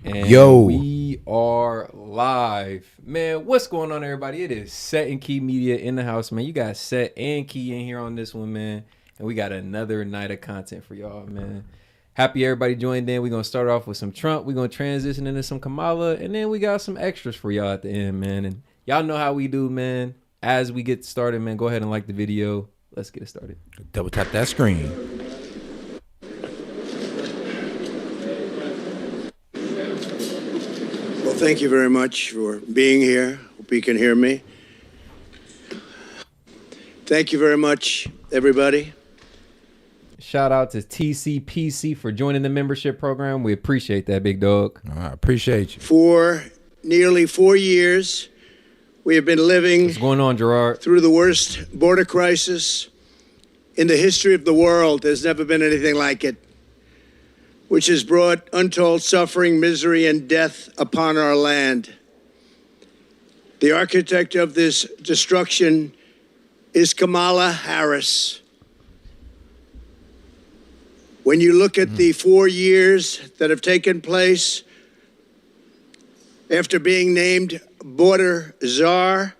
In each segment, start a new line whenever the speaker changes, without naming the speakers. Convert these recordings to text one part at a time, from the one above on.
And
Yo,
we are live. Man, what's going on, everybody? It is Set and Key Media in the house, man. You got Set and Key in here on this one, man. And we got another night of content for y'all, man. Happy everybody joined in. We're going to start off with some Trump. We're going to transition into some Kamala. And then we got some extras for y'all at the end, man. And y'all know how we do, man. As we get started, man, go ahead and like the video. Let's get it started.
double tap that screen.
Well, thank you very much for being here. Hope you can hear me. Thank you very much, everybody.
Shout out to TCPC for joining the membership program. We appreciate that, big dog.
I appreciate you.
For nearly 4 years, we have been living
What's going on, Gerard?
through the worst border crisis in the history of the world. There's never been anything like it, which has brought untold suffering, misery, and death upon our land. The architect of this destruction is Kamala Harris. When you look at the 4 years that have taken place after being named border czar,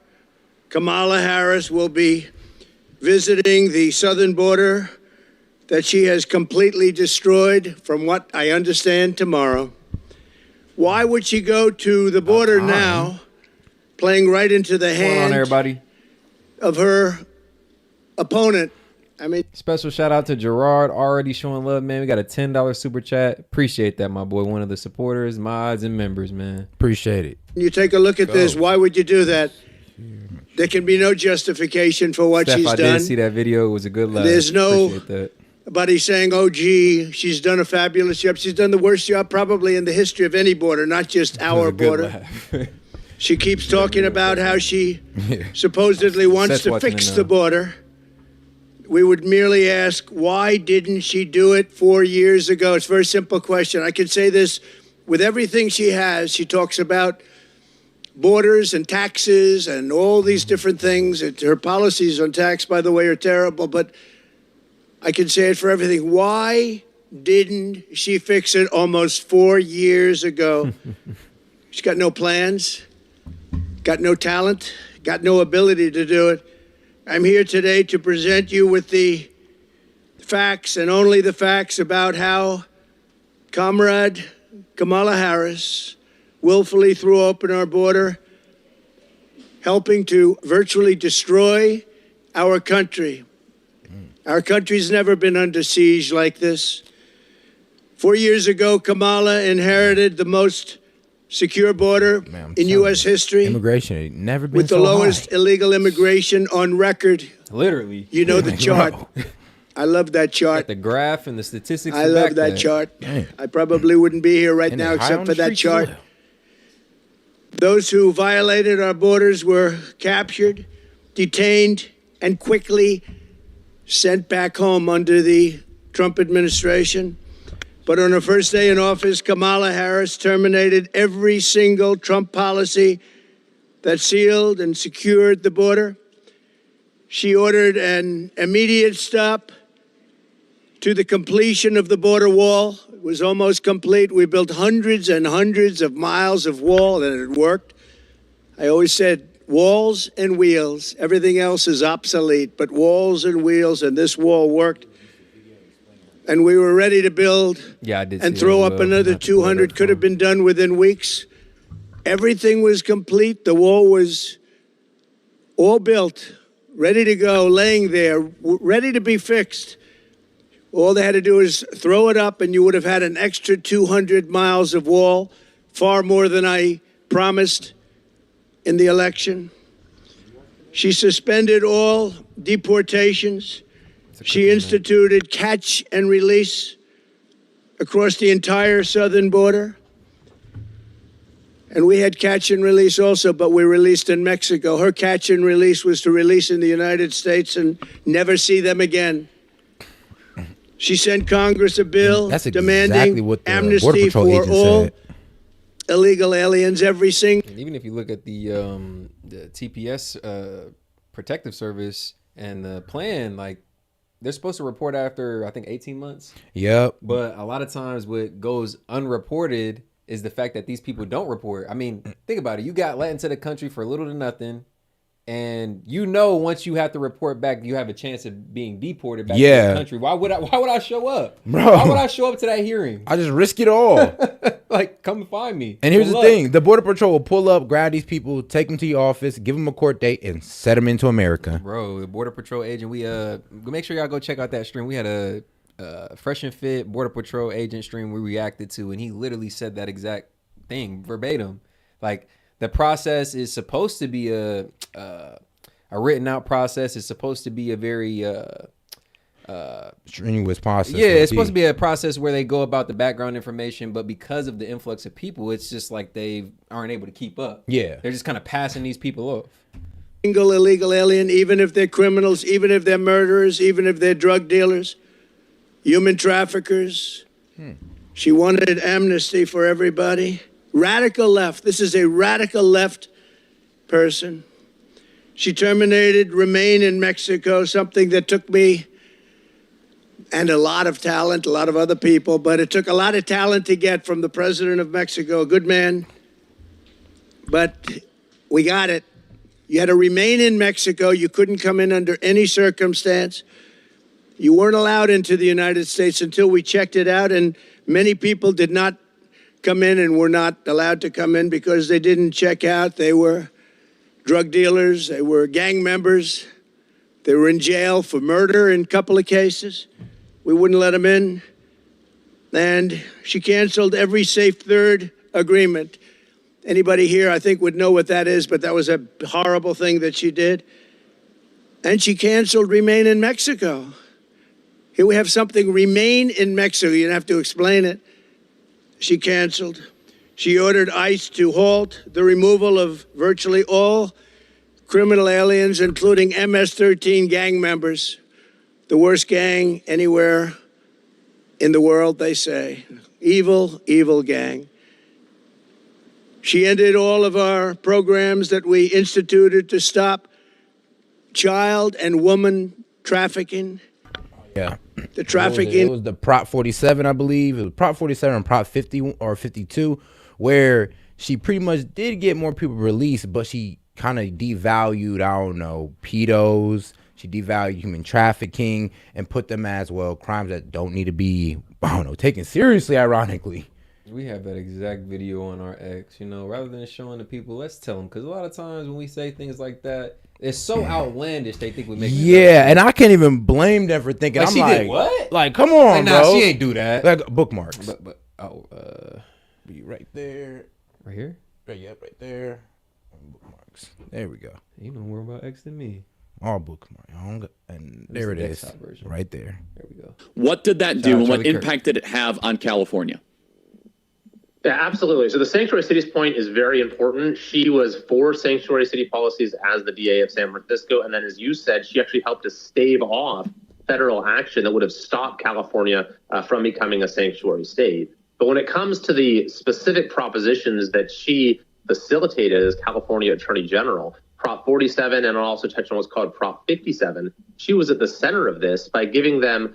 Kamala Harris will be visiting the southern border that she has completely destroyed, from what I understand, tomorrow. Why would she go to the border now, playing right into the
What's going on,
hand
everybody?
of her opponent? I mean,
Special shout out to Gerard, already showing love, man. We got a $10 super chat. Appreciate that, my boy. One of the supporters, mods, and members, man.
Appreciate it.
you take a look at this. Why would you do that? There can be no justification for what
Steph,
she's
I
done.
did see that video. It was a good laugh.
There's no-
Appreciate that.
But he's saying, oh, gee, she's done a fabulous job. She's done the worst job probably in the history of any border, not just
It was
our
a good
border.
laugh.
She keeps talking about how she supposedly wants
Seth's
to
watching
fix
it
the
now.
border. We would merely ask, why didn't she do it 4 years ago? It's a very simple question. I can say this with everything she has. She talks about borders and taxes and all these different things. Her policies on tax, by the way, are terrible, but I can say it for everything. Why didn't she fix it almost 4 years ago? She's got no plans, got no talent, got no ability to do it. I'm here today to present you with the facts and only the facts about how Comrade Kamala Harris willfully threw open our border, helping to virtually destroy our country. Our country's never been under siege like this. 4 years ago, Kamala inherited the most secure border
Man, I'm
in
telling
U.S.
you,
history,
Immigration ain't never been
with the
so
lowest
high.
illegal immigration on record.
Literally.
You know the chart. I love that
Got
chart.
the graph and the statistics.
I
to
love
back
that chart.
Damn.
I probably wouldn't be here right
And
now
it's high
except
on
for
the
that
streets as
chart.
well.
Those who violated our borders were captured, detained, and quickly sent back home under the Trump administration. But on her first day in office, Kamala Harris terminated every single Trump policy that sealed and secured the border. She ordered an immediate stop to the completion of the border wall. It was almost complete. We built hundreds and hundreds of miles of wall, and it worked. I always said walls and wheels. Everything else is obsolete, but walls and wheels, and this wall worked. And we were ready to build
Yeah, I did.
and
see
throw
that as
up
well.
another
Not to pull it
200.
up
Could have
from-
been done within weeks. Everything was complete. The wall was all built, ready to go, laying there, ready to be fixed. All they had to do is throw it up, and you would have had an extra 200 miles of wall, far more than I promised in the election. She suspended all deportations. She instituted catch and release across the entire southern border. And we had catch and release also, but we released in Mexico. Her catch and release was to release in the United States and never see them again. She sent Congress a bill
That's
demanding
exactly what the Border
amnesty
Patrol
for
agent
all
said.
illegal aliens, every single.
And even if you look at the TPS protective service and the plan, like they're supposed to report after I think 18 months.
Yep.
But a lot of times what goes unreported is the fact that these people don't report. I mean, think about it. You got let into the country for little to nothing. And once you have to report back, you have a chance of being deported back to the country. Why would I show up?
Bro.
Why would I show up to that hearing?
I just risk it all.
Like, come find me.
And here's the thing. The Border Patrol will pull up, grab these people, take them to your office, give them a court date, and set them into America.
Bro, the Border Patrol agent, we make sure y'all go check out that stream. We had a Fresh and Fit Border Patrol agent stream we reacted to, and he literally said that exact thing verbatim. Like, the process is supposed to be a written out process. It's supposed to be a very
strenuous process.
Yeah, it's supposed to be a process where they go about the background information, but because of the influx of people, it's just like they aren't able to keep up.
Yeah.
They're just kind of passing these people off.
Single illegal alien, even if they're criminals, even if they're murderers, even if they're drug dealers, human traffickers. She wanted amnesty for everybody. Radical left. This is a radical left person. She terminated Remain in Mexico, something that took me and a lot of talent, a lot of other people, but it took a lot of talent to get from the president of Mexico, a good man. But we got it. You had to remain in Mexico. You couldn't come in under any circumstance. You weren't allowed into the United States until we checked it out, and many people did not come in and were not allowed to come in because they didn't check out. They were drug dealers. They were gang members. They were in jail for murder in a couple of cases. We wouldn't let them in. And she canceled every Safe Third agreement. Anybody here, I think, would know what that is, but that was a horrible thing that she did. And she canceled Remain in Mexico. Here we have something, Remain in Mexico. You don't have to explain it. She canceled. She ordered ICE to halt the removal of virtually all criminal aliens, including MS-13 gang members, the worst gang anywhere in the world, they say. Evil, evil gang. She ended all of our programs that we instituted to stop child and woman trafficking.
Yeah.
The trafficking.
It was the Prop 47, I believe. It was Prop 47 and Prop 50 or 52, where she pretty much did get more people released, but she kind of devalued, I don't know, pedos. She devalued human trafficking and put them as, well, crimes that don't need to be, I don't know, taken seriously, ironically.
We have that exact video on our X, rather than showing the people, let's tell them. Because a lot of times when we say things like that, it's so outlandish they think we make it.
Yeah, and I can't even blame them for thinking. I'm like,
did what?
Like, come on,
nah,
bro.
she ain't do that.
Like bookmarks.
Be
right there.
Right here?
Yep, right there. Bookmarks. There we go.
You know more about X than me.
All bookmarks. And there it is. Right there.
There we go.
What did that do and what impact did it have on California?
Yeah, absolutely. So the sanctuary cities point is very important. She was for sanctuary city policies as the DA of San Francisco. And then, as you said, she actually helped to stave off federal action that would have stopped California from becoming a sanctuary state. But when it comes to the specific propositions that she facilitated as California Attorney General, Prop 47, and I'll also touch on what's called Prop 57. She was at the center of this by giving them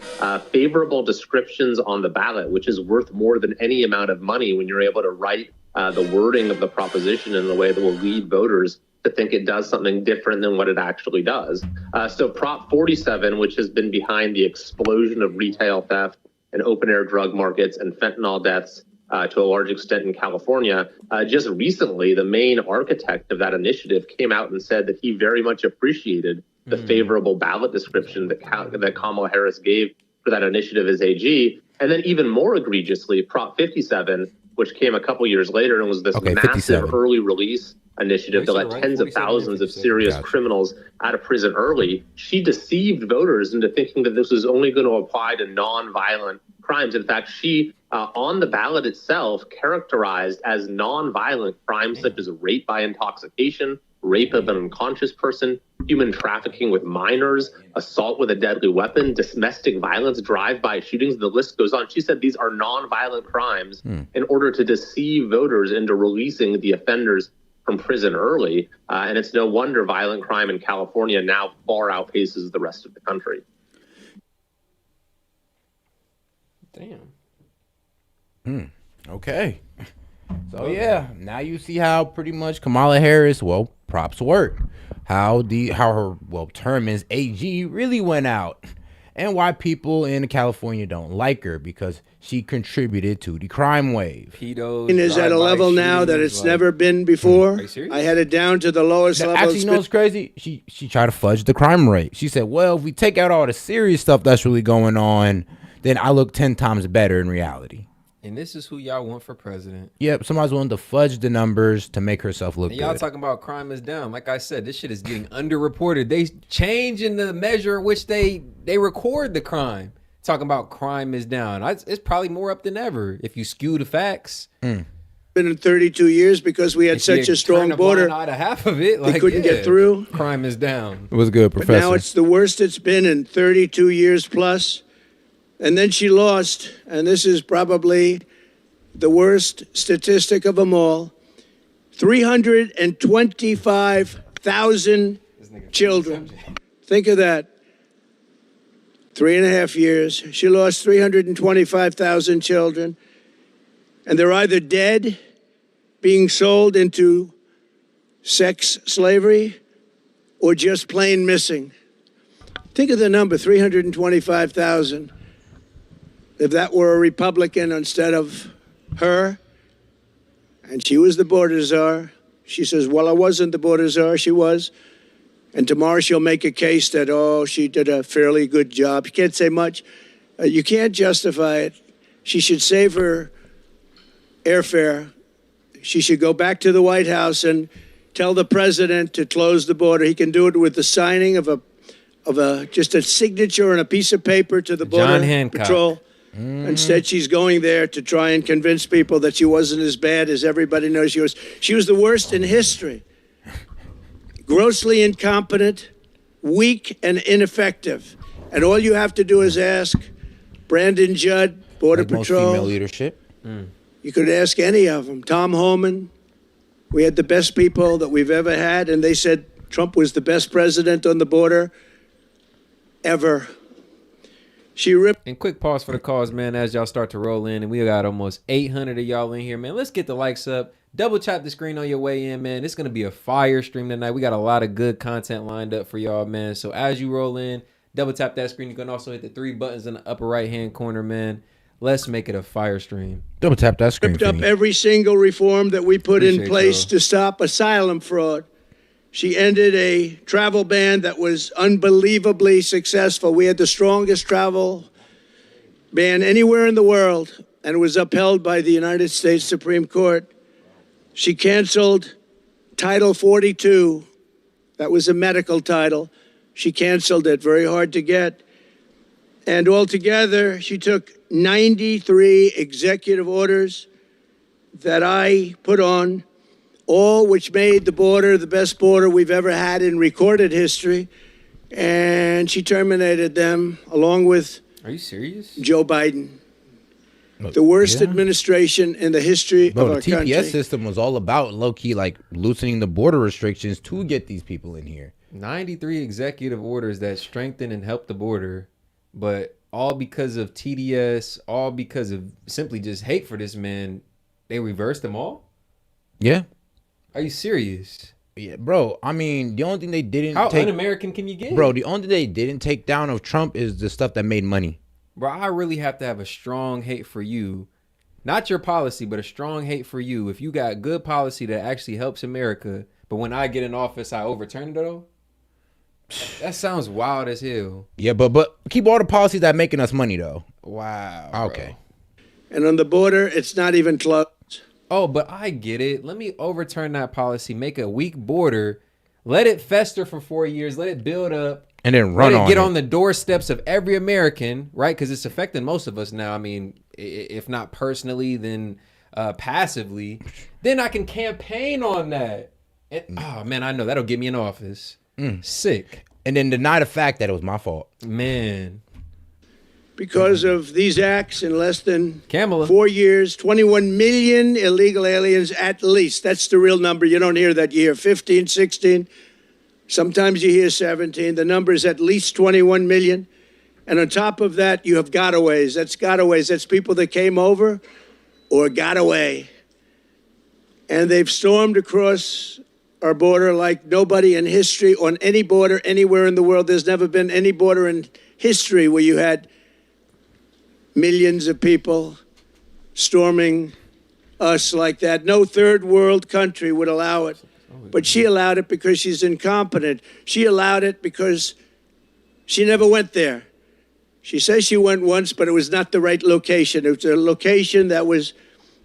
favorable descriptions on the ballot, which is worth more than any amount of money when you're able to write the wording of the proposition in a way that will lead voters to think it does something different than what it actually does. So Prop 47, which has been behind the explosion of retail theft and open-air drug markets and fentanyl deaths to a large extent in California. Just recently, the main architect of that initiative came out and said that he very much appreciated the favorable ballot description that Kamala Harris gave for that initiative as AG. And then even more egregiously, Prop 57, which came a couple years later and was this massive
57.
early release initiative that let tens of thousands of serious criminals out of prison early. She deceived voters into thinking that this was only going to apply to non-violent crimes. In fact, she, on the ballot itself, characterized as non-violent crimes such as rape by intoxication, rape of an unconscious person, human trafficking with minors, assault with a deadly weapon, domestic violence, drive-by shootings, the list goes on. She said these are non-violent crimes in order to deceive voters into releasing the offenders from prison early. And it's no wonder violent crime in California now far outpaces the rest of the country.
Damn.
Okay. So yeah, now you see how pretty much Kamala Harris, well, props work. How her term as AG really went out. And why people in California don't like her, because she contributed to the crime wave.
Pedos
is at a level now that it's never been before.
Are you serious?
I had it down to the lowest level.
Actually, you know what's crazy? She tried to fudge the crime rate. She said, well, if we take out all the serious stuff that's really going on, then I look 10 times better in reality.
And this is who y'all want for president.
Yep, somebody's willing to fudge the numbers to make herself look
and y'all
good.
Talking about crime is down. Like I said, this shit is getting underreported. They changing the measure in which they record the crime. Talking about crime is down. It's probably more up than ever if you skew the facts.
Been in 32 years because we had such a strong border.
Out of half of it,
we couldn't get through.
Crime is down.
It was good, Professor.
But now it's the worst it's been in 32 years plus. And then she lost, and this is probably the worst statistic of them all, 325,000 children. Think of that. 3.5 years. She lost 325,000 children. And they're either dead, being sold into sex slavery, or just plain missing. Think of the number, 325,000. If that were a Republican instead of her, and she was the border czar, she says, well, I wasn't the border czar, she was. And tomorrow she'll make a case that, she did a fairly good job. You can't say much. You can't justify it. She should save her airfare. She should go back to the White House and tell the president to close the border. He can do it with the signing of just a signature on a piece of paper to the Border Patrol. Instead, she's going there to try and convince people that she wasn't as bad as everybody knows she was. She was the worst in history. Grossly incompetent, weak, and ineffective. And all you have to do is ask Brandon Judd, Border Patrol.
Female leadership.
You could ask any of them. Tom Homan. We had the best people that we've ever had, and they said Trump was the best president on the border ever. She ripped.
And quick pause for the cause, man, as y'all start to roll in. And we got almost 800 of y'all in here, man. Let's get the likes up. Double tap the screen on your way in, man. It's going to be a fire stream tonight. We got a lot of good content lined up for y'all, man. So as you roll in, double tap that screen. You can also hit the 3 buttons in the upper right-hand corner, man. Let's make it a fire stream.
Double tap that screen.
Ripped up every single reform that we put in place to stop asylum fraud. She ended a travel ban that was unbelievably successful. We had the strongest travel ban anywhere in the world, and it was upheld by the United States Supreme Court. She canceled Title 42. That was a medical title. She canceled it, very hard to get. And altogether, she took 93 executive orders that I put on, all which made the border the best border we've ever had in recorded history. And she terminated them along with
Are you serious?
Joe Biden. The worst administration in the history of our country.
The TPS system was all about low-key, like, loosening the border restrictions to get these people in here.
93 executive orders that strengthen and help the border, but all because of TDS, all because of simply just hate for this man, they reversed them all?
Yeah.
Are you serious?
Yeah, bro. I mean, the only thing they didn't
How un-American can you get?
Bro, the only thing they didn't take down of Trump is the stuff that made money.
Bro, I really have to have a strong hate for you. Not your policy, but a strong hate for you. If you got good policy that actually helps America, but when I get in office, I overturn it though? That sounds wild as hell.
Yeah, but keep all the policies that making us money though.
Wow.
Okay.
Bro.
And on the border, it's not even close.
Oh, but I get it. Let me overturn that policy, make a weak border, let it fester for 4 years, let it build up.
And then run on it.
Get on the doorsteps of every American, right? Because it's affecting most of us now. I mean, if not personally, then passively. Then I can campaign on that. And, oh, man, I know. That'll get me in office. Sick.
And then deny the fact that it was my fault.
Man.
Because of these acts, in less than
Kamala.
4 years, 21 million illegal aliens at least. That's the real number. You don't hear that year. 15, 16. Sometimes you hear 17. The number is at least 21 million. And on top of that, you have gotaways. That's gotaways. That's people that came over or got away. and they've stormed across our border like nobody in history on any border anywhere in the world. There's never been any border in history where you had millions of people storming us like that. No third world country would allow it. But she allowed it because she's incompetent. She allowed it because she never went there. She says she went once, but it was not the right location. It was a location that was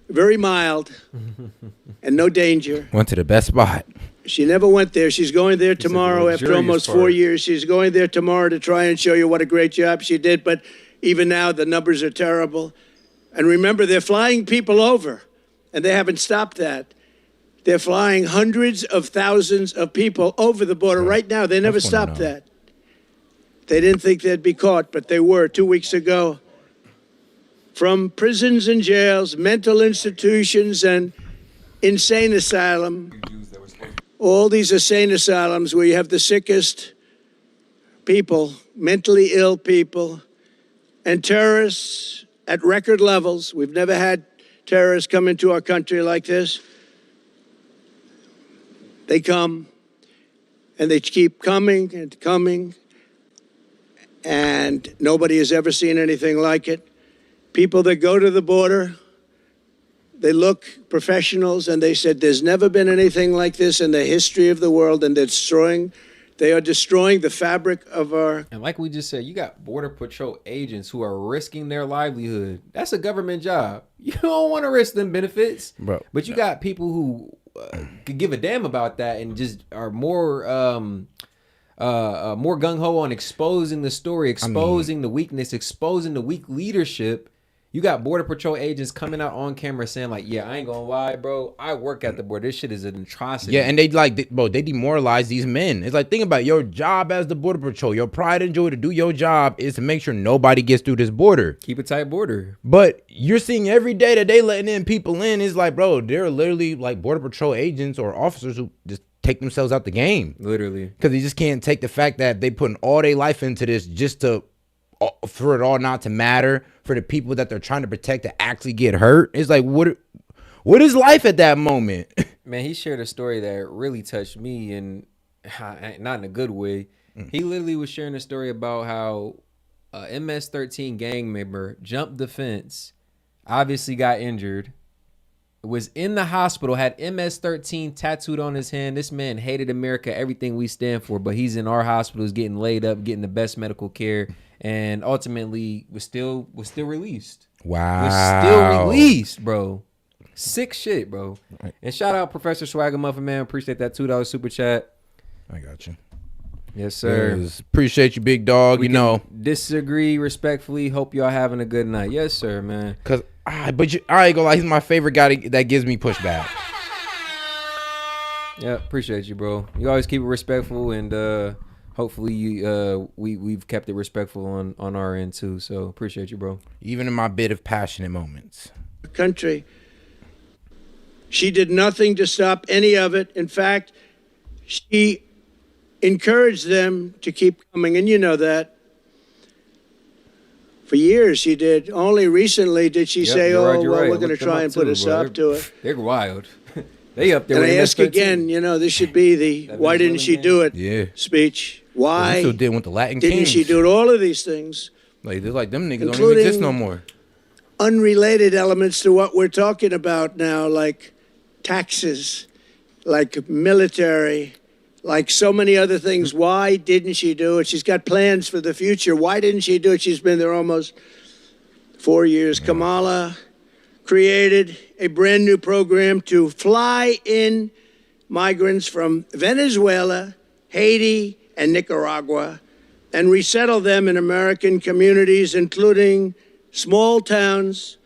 very mild and no danger.
Went to the best spot.
She never went there. She's going there tomorrow after almost 4 years. She's going there tomorrow to try and show you what a great job she did. But even now, the numbers are terrible. And remember, they're flying people over, and they haven't stopped that. They're flying hundreds of thousands of people over the border right now. They never stopped that. They didn't think they'd be caught, but they were 2 weeks ago. From prisons and jails, mental institutions, and insane asylum. All these insane asylums where you have the sickest people, mentally ill people, and terrorists at record levels. We've never had terrorists come into our country like this. They come, and they keep coming and coming, and nobody has ever seen anything like it. People that go to the border, they look professionals, and they said there's never been anything like this in the history of the world, and they are destroying the fabric of our...
And like we just said, you got Border Patrol agents who are risking their livelihood. That's a government job. You don't want to risk them benefits.
Bro,
but you got people who could give a damn about that and just are more gung-ho on exposing the story, exposing the weakness, exposing the weak leadership. You got Border Patrol agents coming out on camera saying like, yeah, I ain't gonna lie, bro. I work at the border. This shit is an atrocity.
Yeah, and they demoralize these men. It's like, think about it. Your job as the Border Patrol, your pride and joy to do your job is to make sure nobody gets through this border.
Keep a tight border.
But you're seeing every day that they letting in people in. It's like, bro, they're literally like Border Patrol agents or officers who just take themselves out the game.
Literally. Because
they just can't take the fact that they putting all their life into this just for it all not to matter, for the people that they're trying to protect to actually get hurt. It's like, what is life at that moment?
Man, he shared a story that really touched me, and not in a good way. He literally was sharing a story about how a MS-13 gang member jumped the fence, obviously got injured, was in the hospital, had MS-13 tattooed on his hand. This man hated America, everything we stand for, but he's in our hospitals getting laid up, getting the best medical care, and ultimately was still released.
Wow.
Was still released, bro. Sick shit, bro. And shout out Professor Swagger Muffin, man. Appreciate that $2 super chat.
I got you.
Yes, sir.
Yes. Appreciate you, big dog.
We disagree respectfully. Hope y'all having a good night. Yes, sir, man.
Cause I ain't gonna lie, he's my favorite guy that gives me pushback.
Yeah, appreciate you, bro. You always keep it respectful, and hopefully we've kept it respectful on our end too. So appreciate you, bro.
Even in my bit of passionate moments.
Country. She did nothing to stop any of it. In fact, she encouraged them to keep coming, and you know that. For years she did. Only recently did she say,
well,
we're going to try and put a stop to it.
They're wild. They up there.
And I ask again, this should be the why didn't she do it speech. Why
still did with the Latin
didn't
Kings.
she do it? All of these things.
Like, they're like, them niggas don't even exist no more.
Unrelated elements to what we're talking about now, like taxes, like military, like so many other things. Why didn't she do it? She's got plans for the future. Why didn't she do it? She's been there almost 4 years. Yeah. Kamala created a brand new program to fly in migrants from Venezuela, Haiti, and Nicaragua and resettle them in American communities, including small towns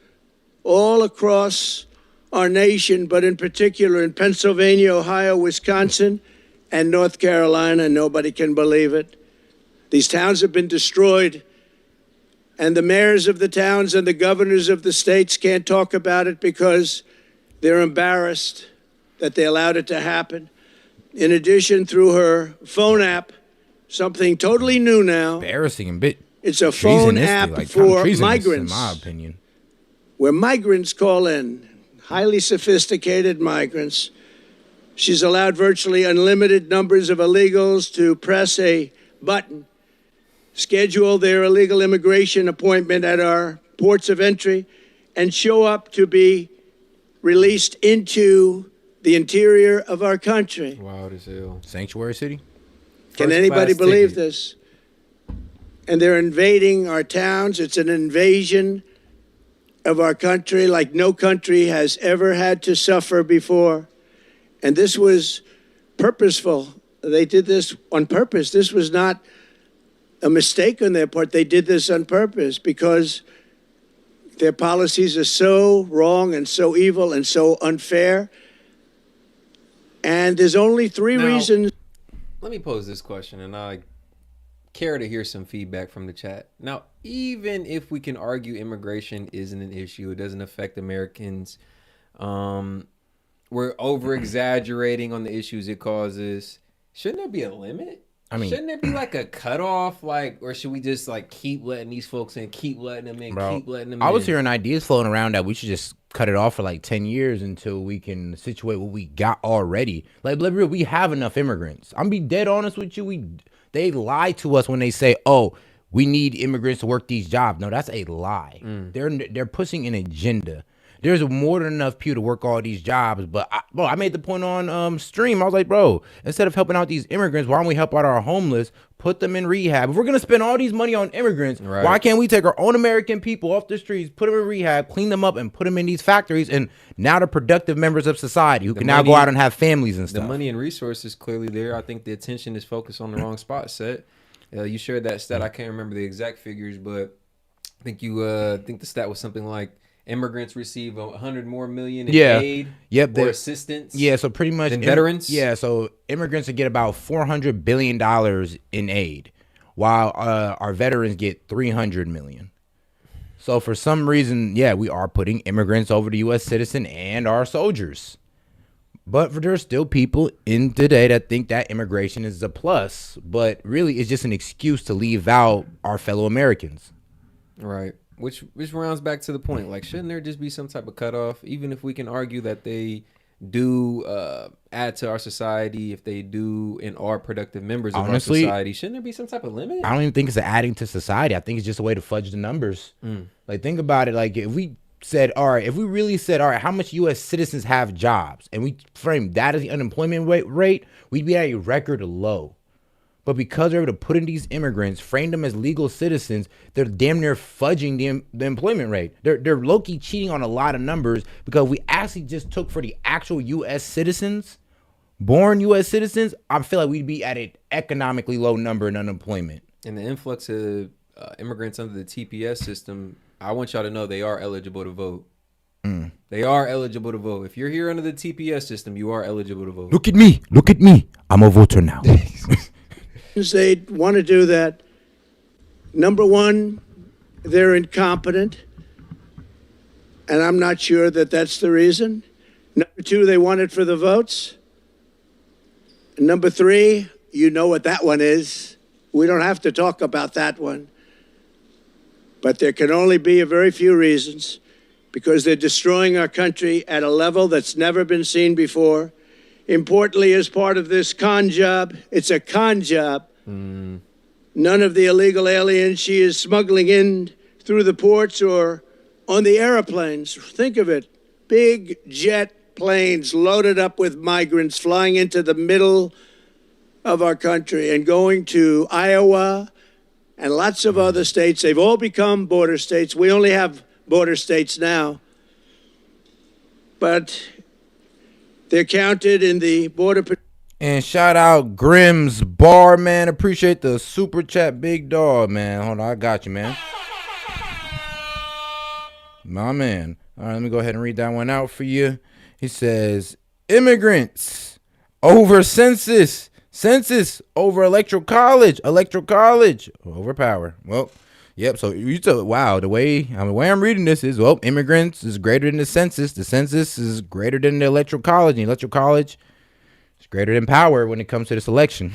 all across our nation, but in particular in Pennsylvania, Ohio, Wisconsin, and North Carolina. Nobody can believe it. These towns have been destroyed, and the mayors of the towns and the governors of the states can't talk about it because they're embarrassed that they allowed it to happen. In addition, through her phone app, something totally new now.
Embarrassing and bit.
It's a phone app for migrants.
In my opinion.
Where migrants call in. highly sophisticated migrants. She's allowed virtually unlimited numbers of illegals to press a button, schedule their illegal immigration appointment at our ports of entry, and show up to be released into the interior of our country.
Wild as hell.
Sanctuary city?
Can anybody believe this? And they're invading our towns. It's an invasion of our country like no country has ever had to suffer before. And this was purposeful. They did this on purpose. This was not a mistake on their part. They did this on purpose because their policies are so wrong and so evil and so unfair. And there's only three reasons.
Let me pose this question, and I care to hear some feedback from the chat. Now, even if we can argue immigration isn't an issue, it doesn't affect Americans, we're over-exaggerating on the issues it causes, shouldn't there be a limit? I mean, shouldn't there be like a cutoff, or should we just like keep letting these folks in, keep letting them in, keep letting them in?
I was hearing ideas floating around that we should just cut it off for like 10 years until we can situate what we got already. Like, real, we have enough immigrants. I'm be dead honest with you. They lie to us when they say, "Oh, we need immigrants to work these jobs." No, that's a lie. They're pushing an agenda. There's more than enough people to work all these jobs. But I made the point on stream. I was like, bro, instead of helping out these immigrants, why don't we help out our homeless, put them in rehab? If we're going to spend all these money on immigrants, why can't we take our own American people off the streets, put them in rehab, clean them up, and put them in these factories? And now they're productive members of society who can now go out and have families and stuff.
The money and resources clearly there. I think the attention is focused on the wrong spot, Set. You shared that stat. I can't remember the exact figures, but I think think the stat was something like immigrants receive 100 more million in aid or assistance.
Yeah, so pretty much
than veterans.
Yeah, so immigrants would get about $400 billion in aid, while our veterans get $300 million. So for some reason, we are putting immigrants over the U.S. citizen and our soldiers. But there's still people in today that think that immigration is a plus, but really it's just an excuse to leave out our fellow Americans.
Right. Which rounds back to the point. Like, shouldn't there just be some type of cutoff? Even if we can argue that they do add to our society, if they do and are productive members of our society, shouldn't there be some type of limit?
I don't even think it's adding to society. I think it's just a way to fudge the numbers. Like, think about it. Like, if we really said, all right, how much U.S. citizens have jobs, and we frame that as the unemployment rate, we'd be at a record low. But because they're able to put in these immigrants, frame them as legal citizens, they're damn near fudging the employment rate. They're low-key cheating on a lot of numbers because we actually just took for the actual U.S. citizens, born U.S. citizens, I feel like we'd be at an economically low number in unemployment.
And the influx of immigrants under the TPS system, I want y'all to know they are eligible to vote. They are eligible to vote. If you're here under the TPS system, you are eligible to vote.
Look at me. I'm a voter now.
They want to do that. Number one, they're incompetent, and I'm not sure that that's the reason. Number two, they want it for the votes. And number three, you know what that one is. We don't have to talk about that one. But there can only be a very few reasons, because they're destroying our country at a level that's never been seen before. Importantly, as part of this con job, it's a con job. None of the illegal aliens she is smuggling in through the ports or on the airplanes. Think of it. Big jet planes loaded up with migrants flying into the middle of our country and going to Iowa and lots of other states. They've all become border states. We only have border states now. But they're counted in the border.
And shout out Grimm's Bar, man. Appreciate the super chat, big dog, man. Hold on, I got you, man. My man. All right, let me go ahead and read that one out for you. He says, immigrants over census. Census over electoral college. Electoral college over power. Well, yep. So you said, wow, the way I'm reading this is, well, immigrants is greater than the census. The census is greater than the electoral college. And the electoral college is greater than power when it comes to this election.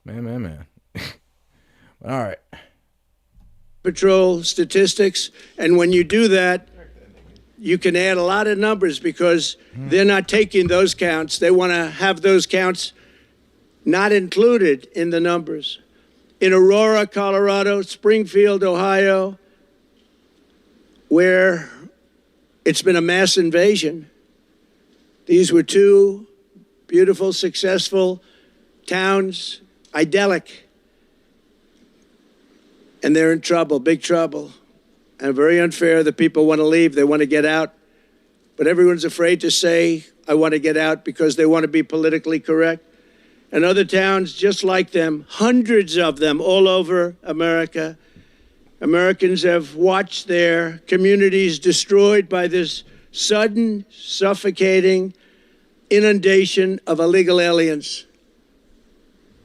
Man. All right.
Patrol statistics. And when you do that, you can add a lot of numbers because they're not taking those counts. They want to have those counts not included in the numbers. In Aurora, Colorado, Springfield, Ohio, where it's been a mass invasion, these were two beautiful, successful towns, idyllic, and they're in trouble, big trouble. And very unfair. The people want to leave. They want to get out. But everyone's afraid to say, I want to get out because they want to be politically correct. And other towns just like them, hundreds of them all over America. Americans have watched their communities destroyed by this sudden, suffocating inundation of illegal aliens.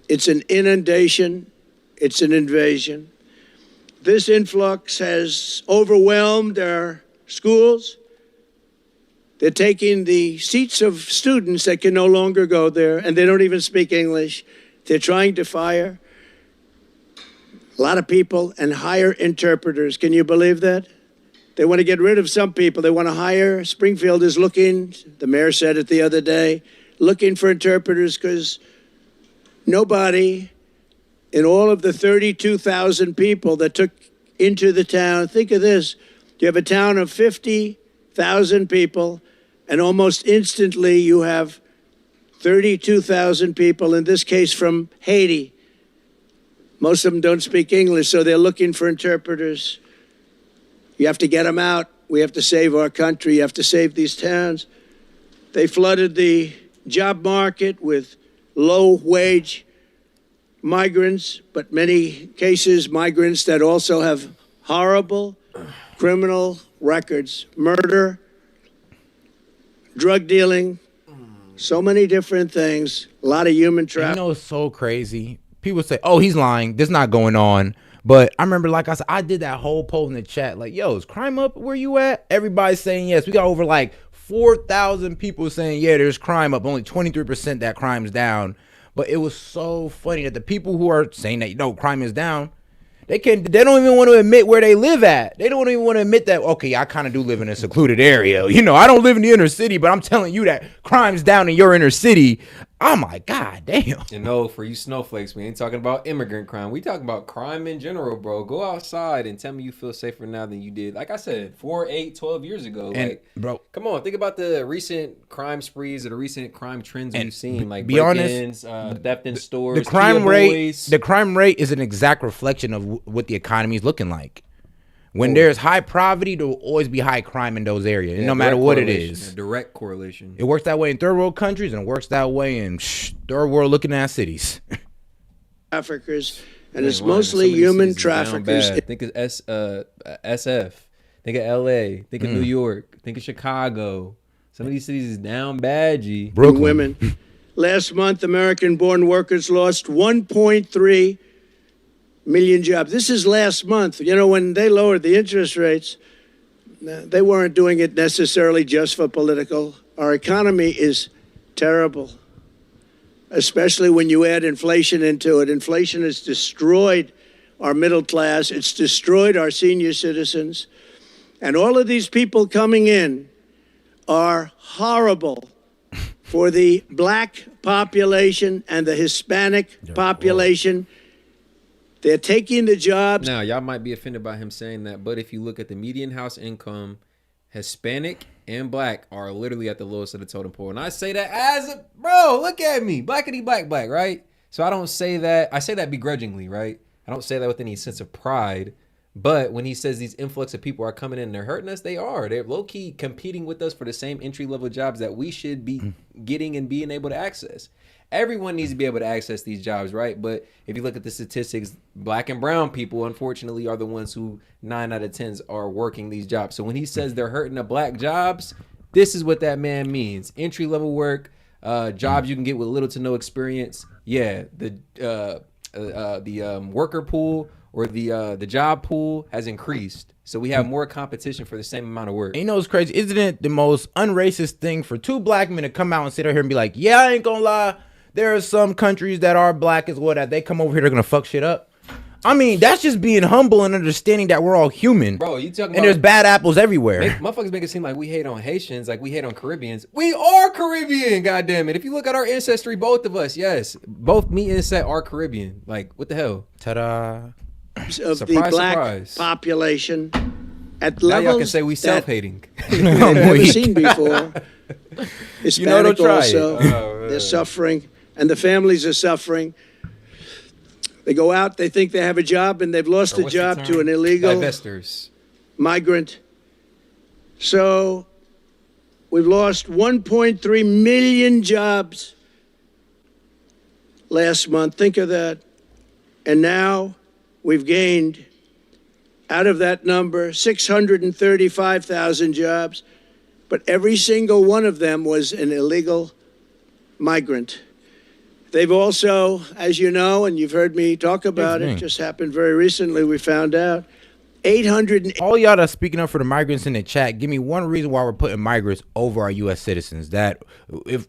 It's an inundation. It's an invasion. This influx has overwhelmed our schools. They're taking the seats of students that can no longer go there, and they don't even speak English. They're trying to fire a lot of people and hire interpreters. Can you believe that? They want to get rid of some people. They want to hire. Springfield is looking, the mayor said it the other day, looking for interpreters because nobody in all of the 32,000 people that took into the town, think of this. You have a town of 50,000 people, and almost instantly you have 32,000 people, in this case from Haiti. Most of them don't speak English, so they're looking for interpreters. You have to get them out. We have to save our country. You have to save these towns. They flooded the job market with low-wage migrants, but many cases migrants that also have horrible criminal records, murder, drug dealing, so many different things, a lot of human trafficking.
You know, it's so crazy. People say, oh, he's lying. This not going on. But I remember, like I said, I did that whole poll in the chat. Like, yo, is crime up where you at? Everybody's saying yes. We got over like 4,000 people saying, yeah, there's crime up. Only 23% that crime's down. But it was so funny that the people who are saying that, crime is down, they don't even want to admit where they live at. They don't even want to admit that, okay, I kind of do live in a secluded area. I don't live in the inner city, but I'm telling you that crime's down in your inner city. I'm like, God damn.
And no, for you snowflakes, we ain't talking about immigrant crime. We talking about crime in general, bro. Go outside and tell me you feel safer now than you did. Like I said, 4, 8, 12 years ago.
And,
like,
bro,
come on, think about the recent crime sprees or the recent crime trends you've seen. Like
be honest,
theft in stores,
the crime rate is an exact reflection of what the economy is looking like. When there's high poverty, there will always be high crime in those areas, no matter what it is.
Direct correlation.
It works that way in third world countries, and it works that way in third world looking at cities.
Traffickers, and it's mostly human traffickers.
Think of SF. Think of LA. Think of New York. Think of Chicago. Some of these cities is down bad, G.
Brooklyn.
Women. Last month, American-born workers lost 1.3 million jobs. This is last month. When they lowered the interest rates, they weren't doing it necessarily just for political. Our economy is terrible, especially when you add inflation into it. Inflation has destroyed our middle class. It's destroyed our senior citizens. And all of these people coming in are horrible for the black population and the Hispanic population. They're taking the jobs.
Now, y'all might be offended by him saying that, but if you look at the median house income, Hispanic and black are literally at the lowest of the totem pole. And I say that bro, look at me. Blackity black, right? So I don't say that. I say that begrudgingly, right? I don't say that with any sense of pride. But when he says these influx of people are coming in and they're hurting us, they are. They're low-key competing with us for the same entry-level jobs that we should be getting and being able to access. Everyone needs to be able to access these jobs, right? But if you look at the statistics, black and brown people, unfortunately, are the ones who 9 out of 10 are working these jobs. So when he says they're hurting the black jobs, this is what that man means. Entry-level work, jobs you can get with little to no experience. Yeah, the worker pool or the job pool has increased. So we have more competition for the same amount of work.
And what's crazy? Isn't it the most unracist thing for two black men to come out and sit here and be like, yeah, I ain't gonna lie. There are some countries that are black as well that they come over here, they're going to fuck shit up. I mean, that's just being humble and understanding that we're all human.
Bro, you talking about...
And there's bad apples everywhere.
Motherfuckers make it seem like we hate on Haitians, like we hate on Caribbeans. We are Caribbean, goddamn it. If you look at our ancestry, both of us, yes. Both me and Set are Caribbean. Like, what the hell?
Ta-da.
Of
Surprise,
the black
surprise.
population at
Now
levels
y'all can say we self-hating.
we've never seen before. Hispanic
try
also.
it.
They're suffering, and the families are suffering. They go out, they think they have a job, and they've lost a
What's the
job
term?
to an illegal
Divestors.
migrant. So we've lost 1.3 million jobs last month. Think of that. And now we've gained, out of that number, 635,000 jobs. But every single one of them was an illegal migrant. They've also, as you know, and you've heard me talk about it, just happened very recently, we found out, 800...
All y'all that's speaking up for the migrants in the chat, give me one reason why we're putting migrants over our U.S. citizens. That,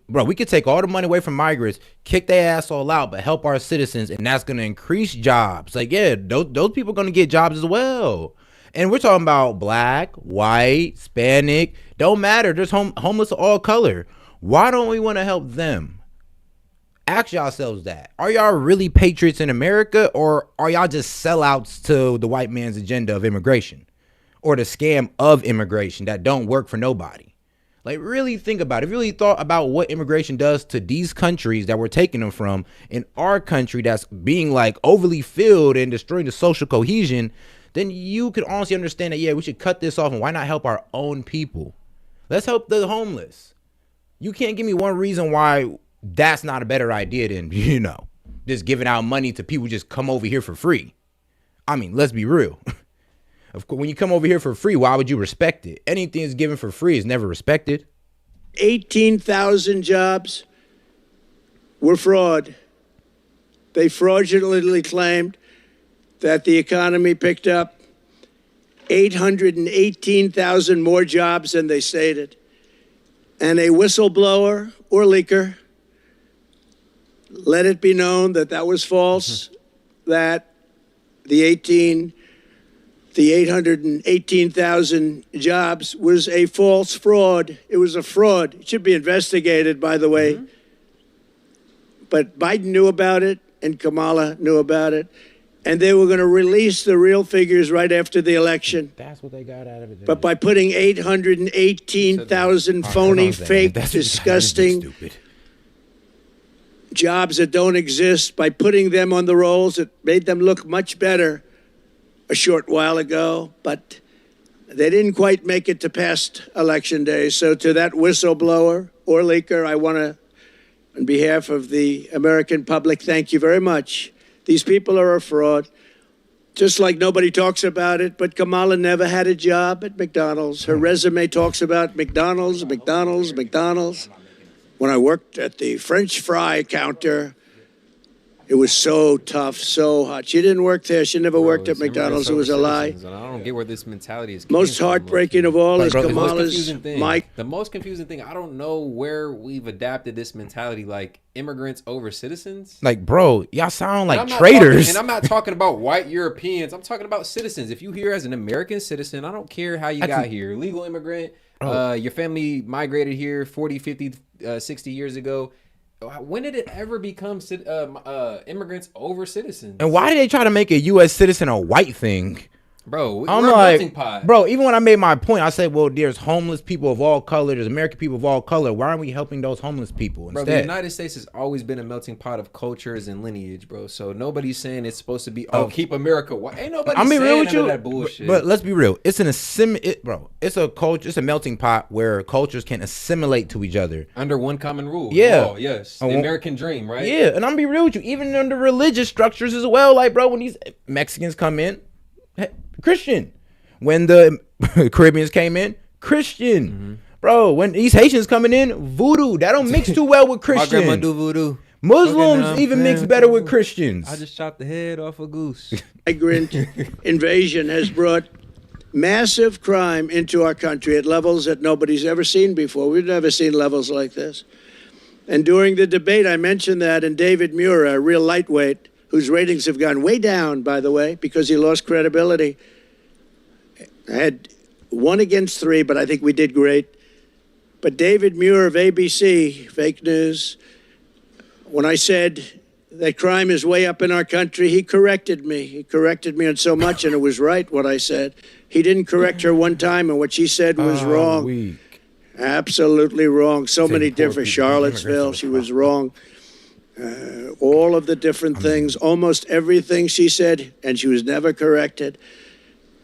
we could take all the money away from migrants, kick their ass all out, but help our citizens, and that's going to increase jobs. Like, yeah, those people are going to get jobs as well. And we're talking about black, white, Hispanic, don't matter. There's homeless of all color. Why don't we want to help them? Ask yourselves that. Are y'all really patriots in America, or are y'all just sellouts to the white man's agenda of immigration or the scam of immigration that don't work for nobody? Like, really think about it. If you really thought about what immigration does to these countries that we're taking them from, in our country that's being like overly filled and destroying the social cohesion, then you could honestly understand that, yeah, we should cut this off, and why not help our own people? Let's help the homeless. You can't give me one reason why that's not a better idea than, just giving out money to people just come over here for free. I mean, let's be real. Of course, when you come over here for free, why would you respect it? Anything that's given for free is never respected.
18,000 jobs were fraud. They fraudulently claimed that the economy picked up 818,000 more jobs than they stated. And a whistleblower or leaker let it be known that that was false, that the 818,000 jobs was a false fraud. It was a fraud. It should be investigated, by the way. But Biden knew about it, and Kamala knew about it. And they were going to release the real figures right after the election.
That's what they got out of it.
But by putting 818,000 phony, fake, disgusting jobs that don't exist, by putting them on the rolls, it made them look much better a short while ago. But they didn't quite make it to past election day. So to that whistleblower or leaker, I want to, on behalf of the American public, thank you very much. These people are a fraud, just like nobody talks about it. But Kamala never had a job at McDonald's. Her resume talks about McDonald's, McDonald's, McDonald's. When I worked at the French fry counter, it was so tough, so hot. She didn't work there. She never worked at McDonald's. It was a lie.
I don't get where this mentality is.
Most heartbreaking of all is Kamala's Mike.
The most confusing thing, I don't know where we've adapted this mentality, like immigrants over citizens.
Like, bro, y'all sound like traitors.
And I'm not talking about white Europeans. I'm talking about citizens. If you here as an American citizen, I don't care how you got here. Legal immigrant, your family migrated here 40, 50, 60 years ago. When did it ever become immigrants over citizens?
And why did they try to make a U.S. citizen a white thing?
Bro, we're
I'm
a
like,
melting pot.
Bro, even when I made my point, I said, well, there's homeless people of all color, there's American people of all color. Why aren't we helping those homeless people instead?
Bro, the United States has always been a melting pot of cultures and lineage, bro. So nobody's saying it's supposed to be, keep America white. Ain't nobody saying real with you, that bullshit.
But let's be real. It's it's a culture, it's a melting pot where cultures can assimilate to each other.
Under one common rule.
Yeah.
Oh, yes. The American dream, right?
Yeah, and I'm gonna be real with you. Even under religious structures as well. Like, bro, when these Mexicans come in, Christian. When the Caribbeans came in, Christian. Bro, when these Haitians coming in, voodoo. That don't mix too well with Christians.
My grandma do voodoo.
Muslims even mix better with Christians.
I just chopped the head off a goose.
Migrant invasion has brought massive crime into our country at levels that nobody's ever seen before. We've never seen levels like this. And during the debate, I mentioned that, and David Muir, a real lightweight, whose ratings have gone way down, by the way, because he lost credibility. I had 1 against 3, but I think we did great. But David Muir of ABC, fake news, when I said that crime is way up in our country, he corrected me. He corrected me on so much, and it was right what I said. He didn't correct her one time, and what she said was wrong.
Weak.
Absolutely wrong. So many different. Charlottesville, she was wrong. All of the different things, almost everything she said, and she was never corrected.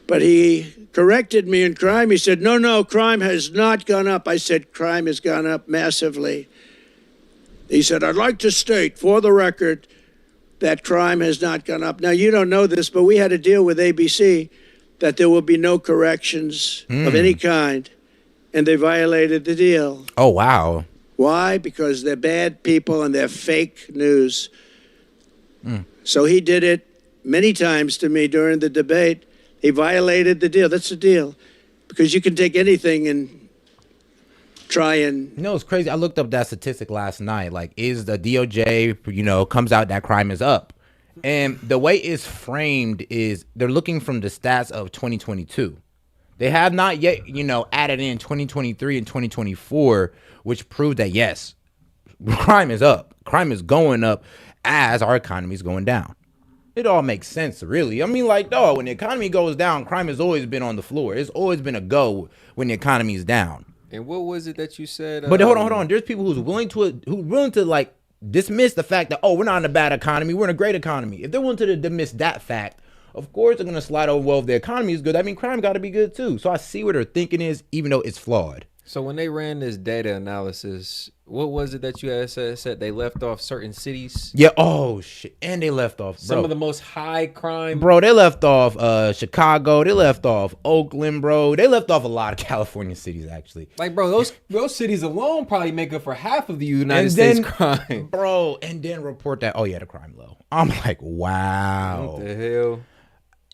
But he corrected me in crime. He said, no, crime has not gone up. I said, crime has gone up massively. He said, I'd like to state for the record that crime has not gone up. Now, you don't know this, but we had a deal with ABC that there will be no corrections of any kind, and they violated the deal.
Oh, wow.
Why? Because they're bad people and they're fake news. So he did it many times to me during the debate. He violated the deal. That's the deal. Because you can take anything and try and...
You know, it's crazy. I looked up that statistic last night. Like, is the DOJ, comes out that crime is up. And the way it's framed is they're looking from the stats of 2022. They have not yet, added in 2023 and 2024, which prove that, yes, crime is up. Crime is going up as our economy is going down. It all makes sense, really. I mean, when the economy goes down, crime has always been on the floor. It's always been a go when the economy is down.
And what was it that you said?
But hold on. There's people who's willing to dismiss the fact that, we're not in a bad economy. We're in a great economy. If they're willing to dismiss that fact, of course they're going to slide over, well, if the economy is good, I mean, crime got to be good too. So I see what their thinking is, even though it's flawed.
So when they ran this data analysis, what was it that you had said they left off certain cities?
Yeah. Oh shit. And they left off
some of the most high crime.
Bro, they left off Chicago. They left off Oakland, bro. They left off a lot of California cities, actually.
Like, bro, those cities alone probably make up for half of the United States crime.
Bro, and then report that, the crime low. I'm like, wow.
What the hell?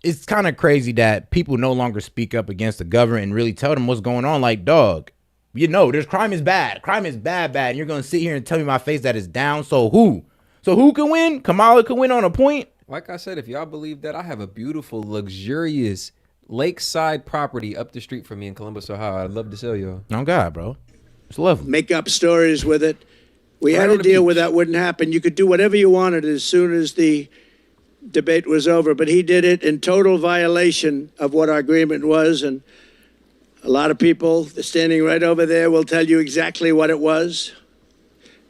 It's kind of crazy that people no longer speak up against the government and really tell them what's going on. Like, dog, there's crime is bad. Crime is bad. And you're going to sit here and tell me my face that it's down. So who can win? Kamala can win on a point.
Like I said, if y'all believe that, I have a beautiful, luxurious lakeside property up the street from me in Columbus, Ohio. I'd love to sell y'all.
Oh, God, bro. It's lovely.
Make up stories with it. We had a deal where that wouldn't happen. You could do whatever you wanted as soon as the debate was over, but he did it in total violation of what our agreement was, and a lot of people standing right over there will tell you exactly what it was.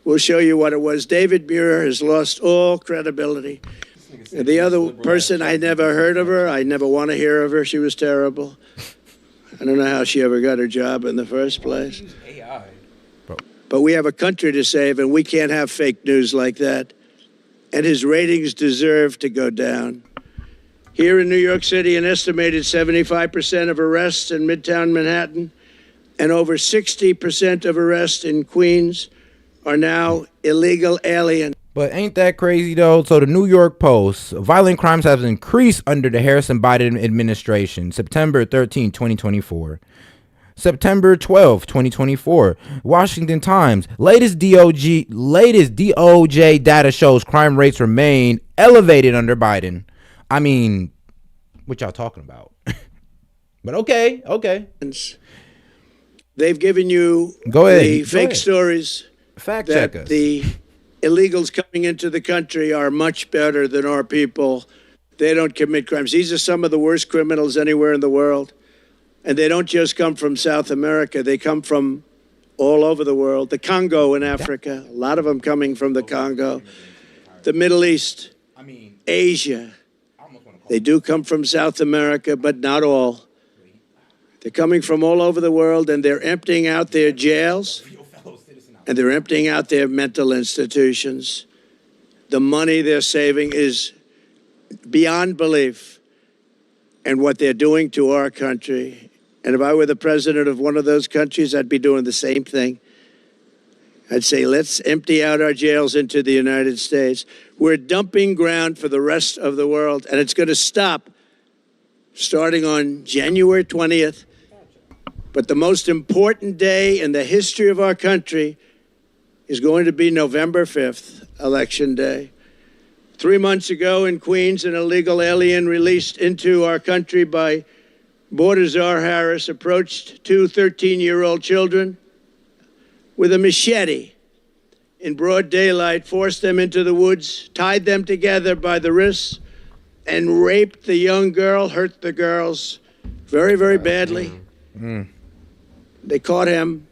We'll show you what it was. David Muir has lost all credibility. And the other person, I never heard of her. I never want to hear of her. She was terrible. I don't know how she ever got her job in the first place.
AI.
But we have a country to save, and we can't have fake news like that. And his ratings deserve to go down. Here in New York City, an estimated 75% of arrests in Midtown Manhattan and over 60% of arrests in Queens are now illegal aliens.
But ain't that crazy, though? So the New York Post, violent crimes have increased under the Harris and Biden administration, September 13, 2024. September 12, 2024. Washington Times. Latest DOJ data shows crime rates remain elevated under Biden. I mean, what y'all talking about? But okay.
They've given you
the
fake stories.
Fact check us.
The illegals coming into the country are much better than our people. They don't commit crimes. These are some of the worst criminals anywhere in the world. And they don't just come from South America. They come from all over the world. The Congo in Africa, a lot of them coming from the Congo. The Middle East, Asia. They do come from South America, but not all. They're coming from all over the world, and they're emptying out their jails, and they're emptying out their mental institutions. The money they're saving is beyond belief, and what they're doing to our country. And if I were the president of one of those countries, I'd be doing the same thing. I'd say, let's empty out our jails into the United States. We're dumping ground for the rest of the world, and it's going to stop starting on January 20th. But the most important day in the history of our country is going to be November 5th, Election Day. 3 months ago in Queens, an illegal alien released into our country by border czar Harris approached two 13-year-old children with a machete in broad daylight, forced them into the woods, tied them together by the wrists, and raped the young girl, hurt the girls very, very badly. They caught him.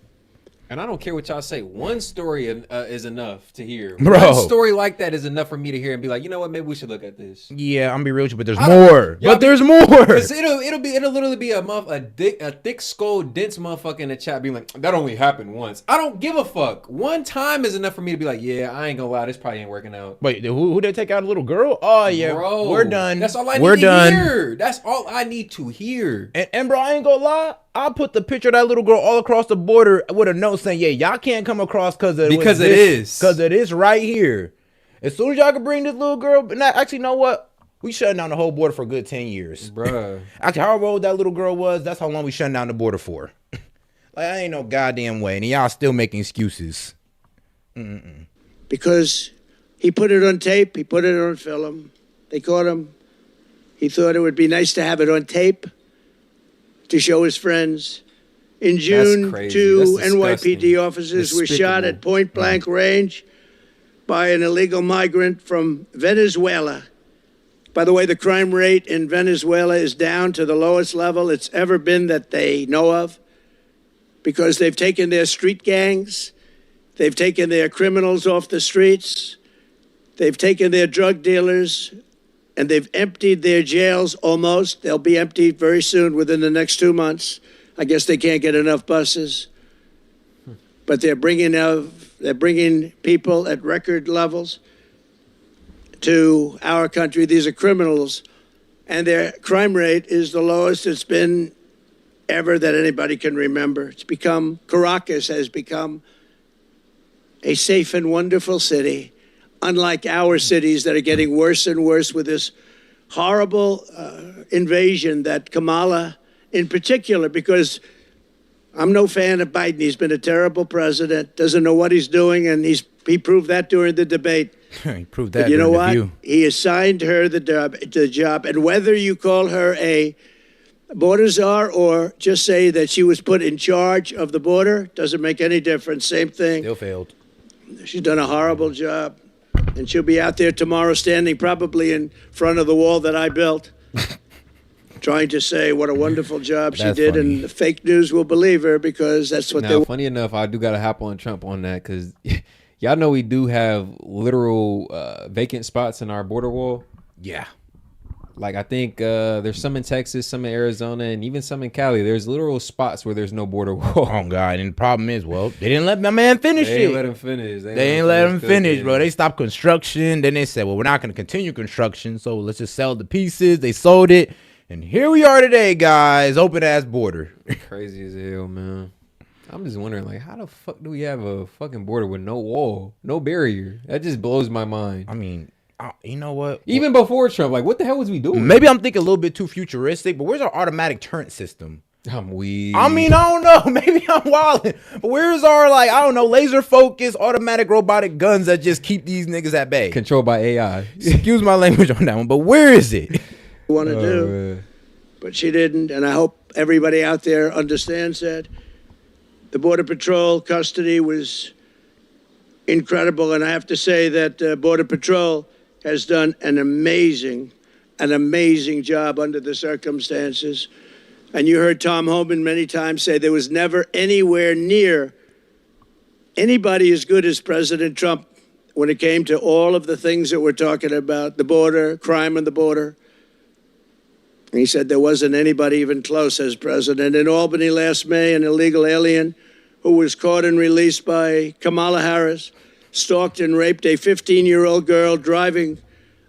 And I don't care what y'all say. One story is enough to hear.
Bro.
One story like that is enough for me to hear and be like, you know what? Maybe we should look at this.
Yeah, I'm gonna be real with you, but there's more. But there's more.
It'll literally be a thick skull, dense motherfucker in the chat being like, that only happened once. I don't give a fuck. One time is enough for me to be like, yeah, I ain't gonna lie, this probably ain't working out.
Wait, who they take out a little girl? Oh yeah,
Bro,
we're done.
That's all I need to hear. That's all I need to hear.
And bro, I ain't gonna lie. I'll put the picture of that little girl all across the border with a note saying, yeah, y'all can't come across because it is right here. As soon as y'all can bring this little girl, but actually, you know what? We shutting down the whole border for a good 10 years.
Bruh.
Actually, how old that little girl was, that's how long we shutting down the border for. Like, I ain't no goddamn way. And y'all still making excuses.
Because he put it on tape, he put it on film. They caught him. He thought it would be nice to have it on tape to show his friends. In June, two NYPD officers were shot at point-blank range by an illegal migrant from Venezuela. By the way, the crime rate in Venezuela is down to the lowest level it's ever been that they know of, because they've taken their street gangs, they've taken their criminals off the streets, they've taken their drug dealers, and they've emptied their jails almost. They'll be emptied very soon, within the next 2 months. I guess they can't get enough buses. But they're bringing people at record levels to our country. These are criminals, and their crime rate is the lowest it's been ever that anybody can remember. Caracas has become a safe and wonderful city, unlike our cities that are getting worse and worse with this horrible invasion that Kamala, in particular, because I'm no fan of Biden. He's been a terrible president, doesn't know what he's doing, and he proved that during the debate.
He proved that.
But you know what? He assigned her the job, and whether you call her a border czar or just say that she was put in charge of the border, doesn't make any difference. Same thing.
Still failed.
She's done a horrible job. And she'll be out there tomorrow standing probably in front of the wall that I built, trying to say what a wonderful job she did. Funny. And the fake news will believe her because that's what they want.
Funny enough, I do got to hop on Trump on that because y'all know we do have literal vacant spots in our border wall.
Yeah.
Like, I think there's some in Texas, some in Arizona, and even some in Cali. There's literal spots where there's no border wall.
Oh, God. And the problem is, well, they didn't let my man finish it.
They ain't let him finish.
They ain't let him finish, bro. They stopped construction. Then they said, well, we're not going to continue construction, so let's just sell the pieces. They sold it. And here we are today, guys. Open-ass border.
Crazy as hell, man. I'm just wondering, like, how the fuck do we have a fucking border with no wall, no barrier? That just blows my mind.
I mean, you know what?
Even before Trump, like, what the hell was we doing?
Maybe I'm thinking a little bit too futuristic, but where's our automatic turret system?
I'm weak.
I mean, I don't know. Maybe I'm wilding. But where's our, like, I don't know, laser focused, automatic robotic guns that just keep these niggas at bay?
Controlled by AI.
Excuse my language on that one, but where is it?
Want to do, man. But she didn't, and I hope everybody out there understands that. The Border Patrol custody was incredible, and I have to say that Border Patrol has done an amazing job under the circumstances. And you heard Tom Homan many times say there was never anywhere near anybody as good as President Trump when it came to all of the things that we're talking about, the border, crime on the border. And he said there wasn't anybody even close as president. In Albany last May, an illegal alien who was caught and released by Kamala Harris stalked and raped a 15-year-old girl, driving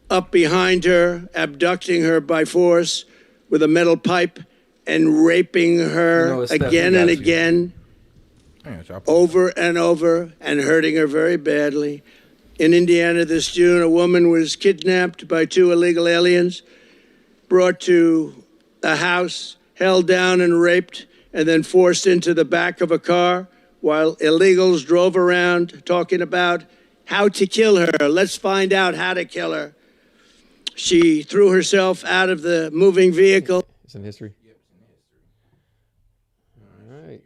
up behind her, abducting her by force with a metal pipe, and raping her again and again, over and over, and hurting her very badly. In Indiana this June, a woman was kidnapped by two illegal aliens, brought to a house, held down and raped, and then forced into the back of a car while illegals drove around talking about how to kill her. Let's find out how to kill her. She threw herself out of the moving vehicle.
It's in history. All right.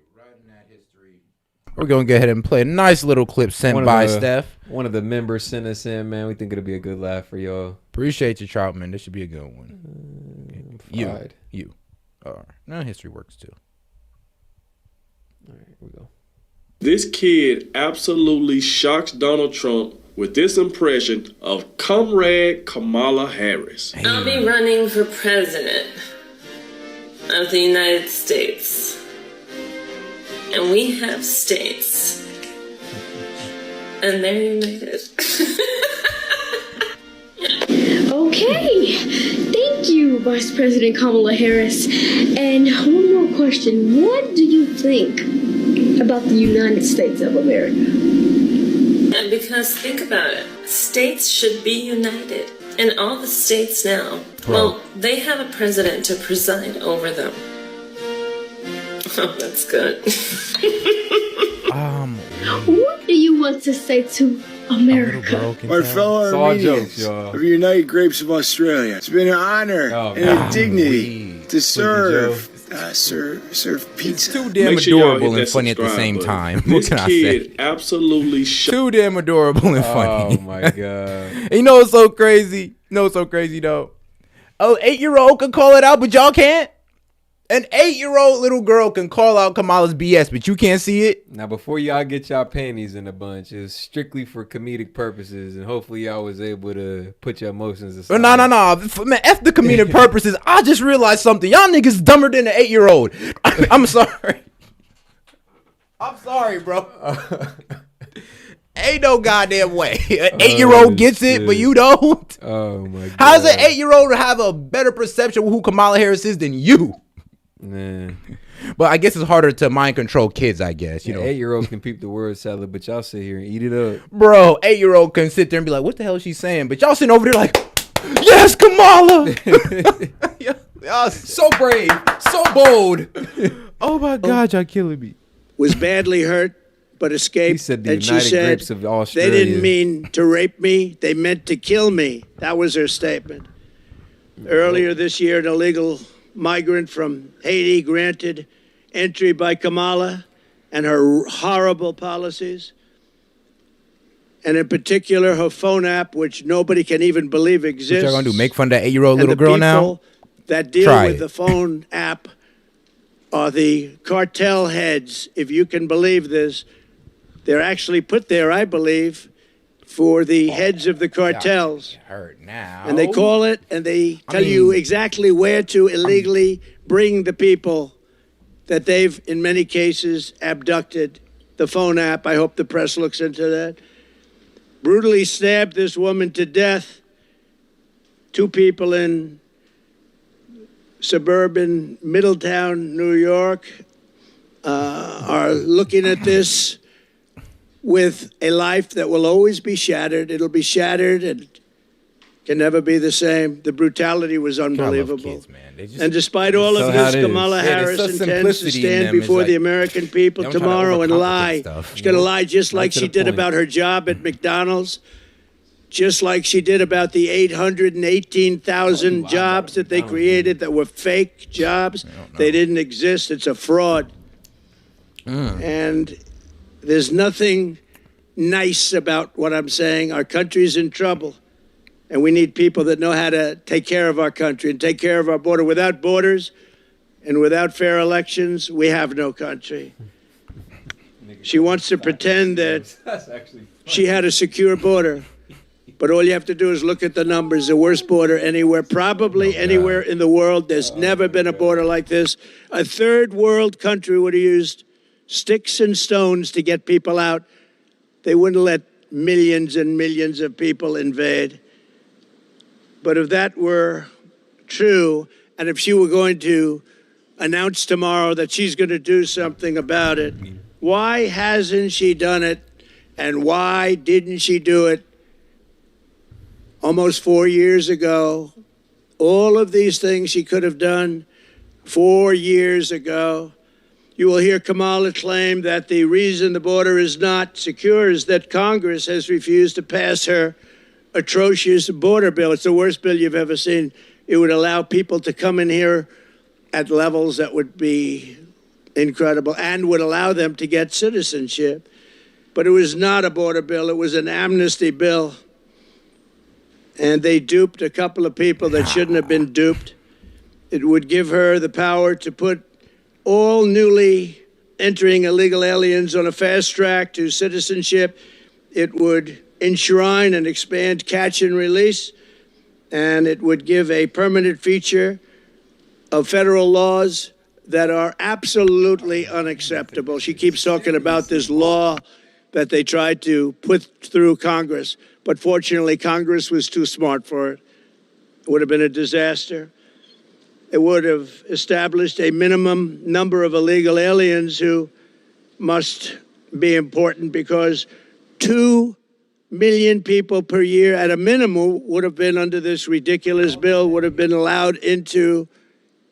We're going to go ahead and play a nice little clip sent by Steph.
One of the members sent us in, man. We think it'll be a good laugh for y'all.
Appreciate you, Troutman. This should be a good one. You. All right. Now history works too.
All right, here we go.
This kid absolutely shocks Donald Trump with this impression of Comrade Kamala Harris.
I'll be running for president of the United States. And we have states. And they're united.
Okay. Thank you, Vice President Kamala Harris. And one more question. What do you think about the United States of America?
And because think about it, states should be united. And all the states now, well, they have a president to preside over them. Oh, that's good.
What do you want to say to America?
Our fellow Armenians of United Grapes of Australia. It's been an honor and a dignity to serve pizza.
It's too damn adorable and funny at the same time. What can I say?
Absolutely
too damn adorable and funny.
Oh my god!
You know what's so crazy? Though? Oh, 8-year-old can call it out, but y'all can't. An 8-year-old little girl can call out Kamala's BS, but you can't see it.
Now, before y'all get y'all panties in a bunch, it's strictly for comedic purposes, and hopefully y'all was able to put your emotions aside.
No. Man, F the comedic purposes. I just realized something. Y'all niggas dumber than an 8-year-old. I'm sorry. I'm sorry, bro. Ain't no goddamn way. An 8-year-old gets it, but you don't.
Oh, my God.
How does an 8-year-old have a better perception of who Kamala Harris is than you?
Man.
But I guess it's harder to mind control kids, I guess. You know,
8-year-old can peep the word salad, but y'all sit here and eat it up.
Bro, 8-year-old can sit there and be like, what the hell is she saying? But y'all sitting over there like, yes, Kamala.
Y'all so brave, so bold.
Oh my God, y'all killing me.
Was badly hurt, but escaped.
He said the
and
United
she said,
Grapes of Australia.
They didn't mean to rape me. They meant to kill me. That was her statement. Earlier this year, an illegal migrant from Haiti granted entry by Kamala and her horrible policies, and in particular her phone app, which nobody can even believe exists.
What y'all gonna do? Make fun of that 8-year-old little girl now?
That deal with the phone app are the cartel heads. If you can believe this, they're actually put there, I believe, for the heads of the cartels.
Hurt now.
And they call it, and they tell you exactly where to illegally bring the people that they've, in many cases, abducted. The phone app, I hope the press looks into that. Brutally stabbed this woman to death. 2 people in suburban Middletown, New York, are looking at this with a life that will always be shattered. It'll be shattered and can never be the same. The brutality was unbelievable.
Kids, man.
And despite all of this, Kamala Harris intends to stand before the American people tomorrow and lie. She's going to lie just like she did about her job at McDonald's, just like she did about the 818,000 jobs that they created that were fake jobs. They didn't exist. It's a fraud. And there's nothing nice about what I'm saying. Our country's in trouble, and we need people that know how to take care of our country and take care of our border. Without borders and without fair elections, we have no country. She wants to pretend that she had a secure border, but all you have to do is look at the numbers. The worst border anywhere, probably anywhere in the world. There's never been a border like this. A third world country would have used sticks and stones to get people out. They wouldn't let millions and millions of people invade. But if that were true, and if she were going to announce tomorrow that she's going to do something about it, why hasn't she done it? And why didn't she do it almost 4 years ago? All of these things she could have done 4 years ago. You will hear Kamala claim that the reason the border is not secure is that Congress has refused to pass her atrocious border bill. It's the worst bill you've ever seen. It would allow people to come in here at levels that would be incredible and would allow them to get citizenship. But it was not a border bill. It was an amnesty bill. And they duped a couple of people that shouldn't have been duped. It would give her the power to put all newly entering illegal aliens on a fast track to citizenship. It would enshrine and expand catch and release. And it would give a permanent feature of federal laws that are absolutely unacceptable. She keeps talking about this law that they tried to put through Congress, but fortunately Congress was too smart for it. It would have been a disaster. It would have established a minimum number of illegal aliens who must be important, because 2 million people per year at a minimum would have been, under this ridiculous bill, would have been allowed into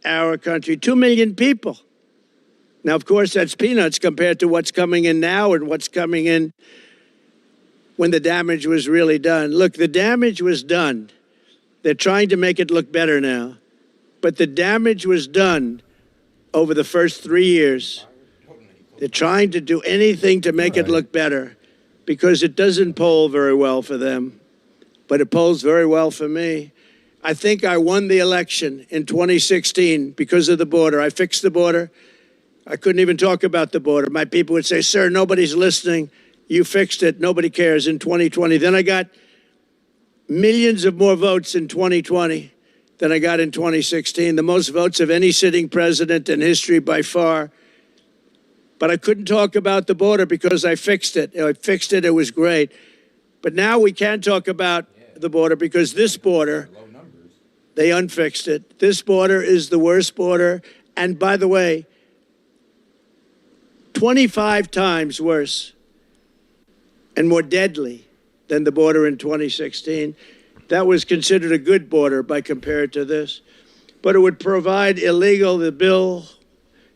our country. 2 million people. Now, of course, that's peanuts compared to what's coming in now and what's coming in when the damage was really done. Look, the damage was done. They're trying to make it look better now. But the damage was done over the first 3 years. They're trying to do anything to make it look better, because it doesn't poll very well for them, but it polls very well for me. I think I won the election in 2016 because of the border. I fixed the border. I couldn't even talk about the border. My people would say, sir, nobody's listening. You fixed it. Nobody cares in 2020. Then I got millions of more votes in 2020 than I got in 2016, the most votes of any sitting president in history by far. But I couldn't talk about the border because I fixed it. I fixed it. It was great. But now we can't talk about the border because this border, they unfixed it. This border is the worst border. And by the way, 25 times worse and more deadly than the border in 2016. That was considered a good border by compared to this. But it would provide the bill,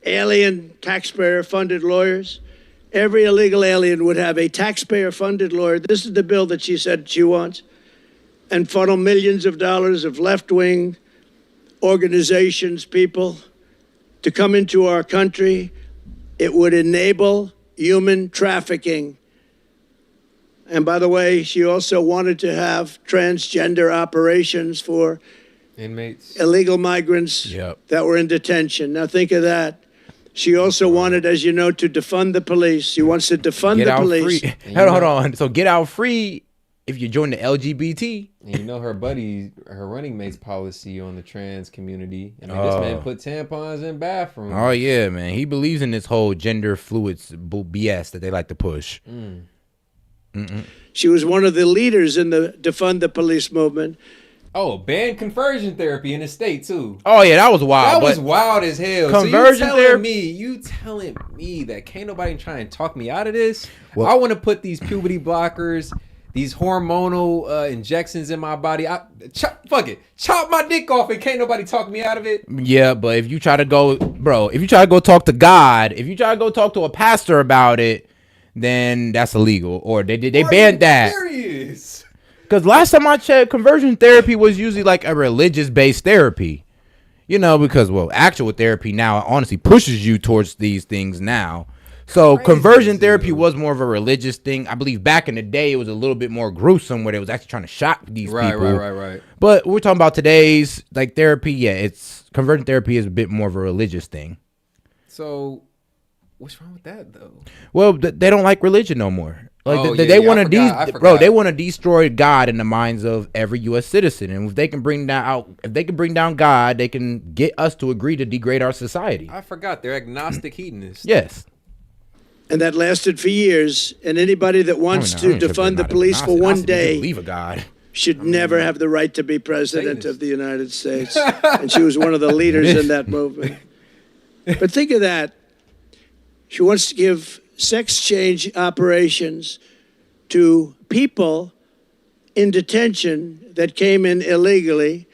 alien taxpayer-funded lawyers. Every illegal alien would have a taxpayer-funded lawyer. This is the bill that she said she wants. And funnel millions of dollars of left-wing organizations, people, to come into our country. It would enable human trafficking. And by the way, she also wanted to have transgender operations for
inmates,
illegal migrants that were in detention. Now think of that. She also wanted, as you know, to defund the police. She wants to defund the police.
Hold on. So get out free if you join the LGBT.
And you know her running mate's policy on the trans community. I mean, this man put tampons in bathrooms.
Oh, yeah, man. He believes in this whole gender fluids BS that they like to push.
She was one of the leaders in the defund the police movement.
Oh, ban conversion therapy in the state, too.
Oh, yeah, that was wild.
That was wild as hell.
Conversion therapy?
You telling me that can't nobody try and talk me out of this? Well, I want to put these puberty blockers, these hormonal injections in my body. Chop my dick off and can't nobody talk me out of it.
Yeah, but if you try to go, if you try to go talk to God, if you try to go talk to a pastor about it, then that's illegal. Or they banned that.
Serious?
Because last time I checked, conversion therapy was usually like a religious-based therapy. You know, because, actual therapy now honestly pushes you towards these things now. So conversion therapy was more of a religious thing. I believe back in the day, it was a little bit more gruesome where they was actually trying to shock these people.
Right.
But we're talking about today's therapy. Yeah, it's conversion therapy is a bit more of a religious thing.
So what's wrong with that though?
Well, they don't like religion no more. They want to they want to destroy God in the minds of every U.S. citizen, and if they can bring down God, they can get us to agree to degrade our society.
I forgot they're agnostic hedonists.
Yes.
And that lasted for years. And anybody that wants to defund the police for one day should never have the right to be president of the United States. And she was one of the leaders in that movement. But think of that. She wants to give sex change operations to people in detention that came in illegally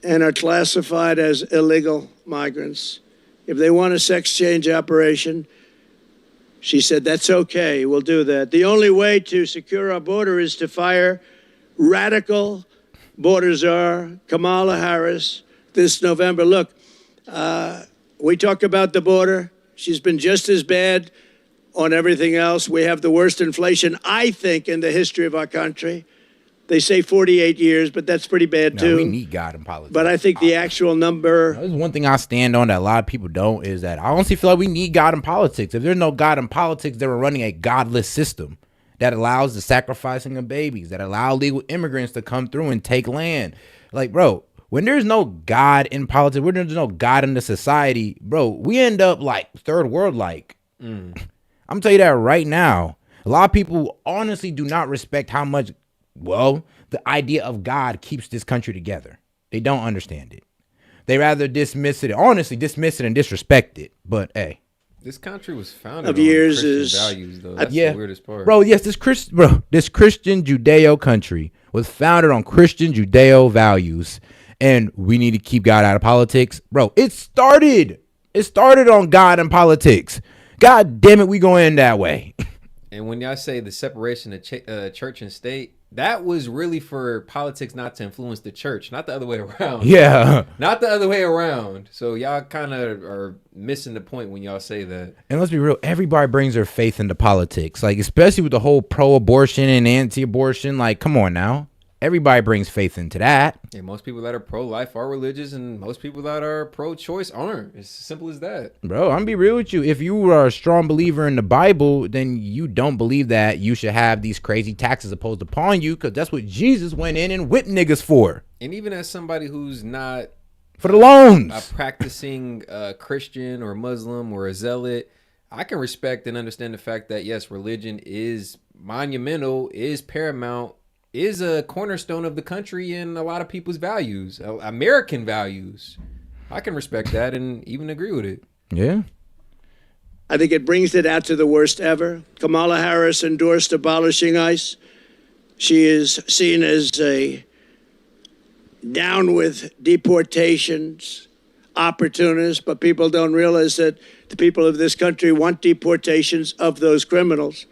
and are classified as illegal migrants. If they want a sex change operation, she said, that's okay, we'll do that. The only way to secure our border is to fire radical border czar, Kamala Harris, this November. Look, we talk about the border. She's been just as bad on everything else. We have the worst inflation, I think, in the history of our country. They say 48 years, but that's pretty bad, too.
We need God in politics.
But I think the actual number...
There's one thing I stand on that a lot of people don't, is that I honestly feel like we need God in politics. If there's no God in politics, then we're running a godless system that allows the sacrificing of babies, that allow illegal immigrants to come through and take land. Like, bro, when there's no God in politics, when there's no God in the society, bro, we end up like third world like. I'm telling you that right now. A lot of people honestly do not respect how much... Well, the idea of God keeps this country together. They don't understand it. They rather dismiss it, honestly dismiss it and disrespect it. But hey,
this country was founded
of
on
years
Christian
is
values, though. That's
yeah,
the weirdest part.
Bro, yes, this Christian Judeo country was founded on Christian Judeo values, and we need to keep God out of politics, bro. It started on God and politics. God damn it, we going in that way.
And when y'all say the separation of church and state, that was really for politics not to influence the church, not the other way around.
Yeah.
Not the other way around. So y'all kind of are missing the point when y'all say that.
And let's be real, everybody brings their faith into politics. Like, especially with the whole pro-abortion and anti-abortion. Like, come on now. Everybody brings faith into that.
Yeah, most people that are pro-life are religious, and most people that are pro-choice aren't. It's as simple as that.
Bro, I'm gonna be real with you. If you are a strong believer in the Bible, then you don't believe that you should have these crazy taxes imposed upon you, because that's what Jesus went in and whipped niggas for.
And even as somebody who's not
for the loans,
a practicing Christian or Muslim or a zealot, I can respect and understand the fact that yes, religion is monumental, is paramount, is a cornerstone of the country and a lot of people's values, American values. I can respect that and even agree with it.
Yeah.
I think it brings it out to the worst ever. Kamala Harris endorsed abolishing ICE. She is seen as a down with deportations, opportunist, but people don't realize that the people of this country want deportations of those criminals.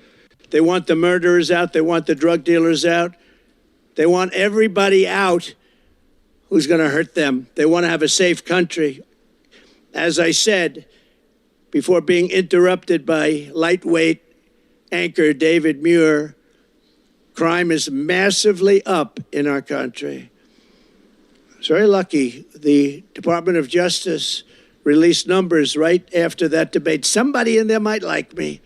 They want the murderers out. They want the drug dealers out. They want everybody out who's going to hurt them. They want to have a safe country. As I said, before being interrupted by lightweight anchor David Muir, crime is massively up in our country. It's very lucky the Department of Justice released numbers right after that debate. Somebody in there might like me,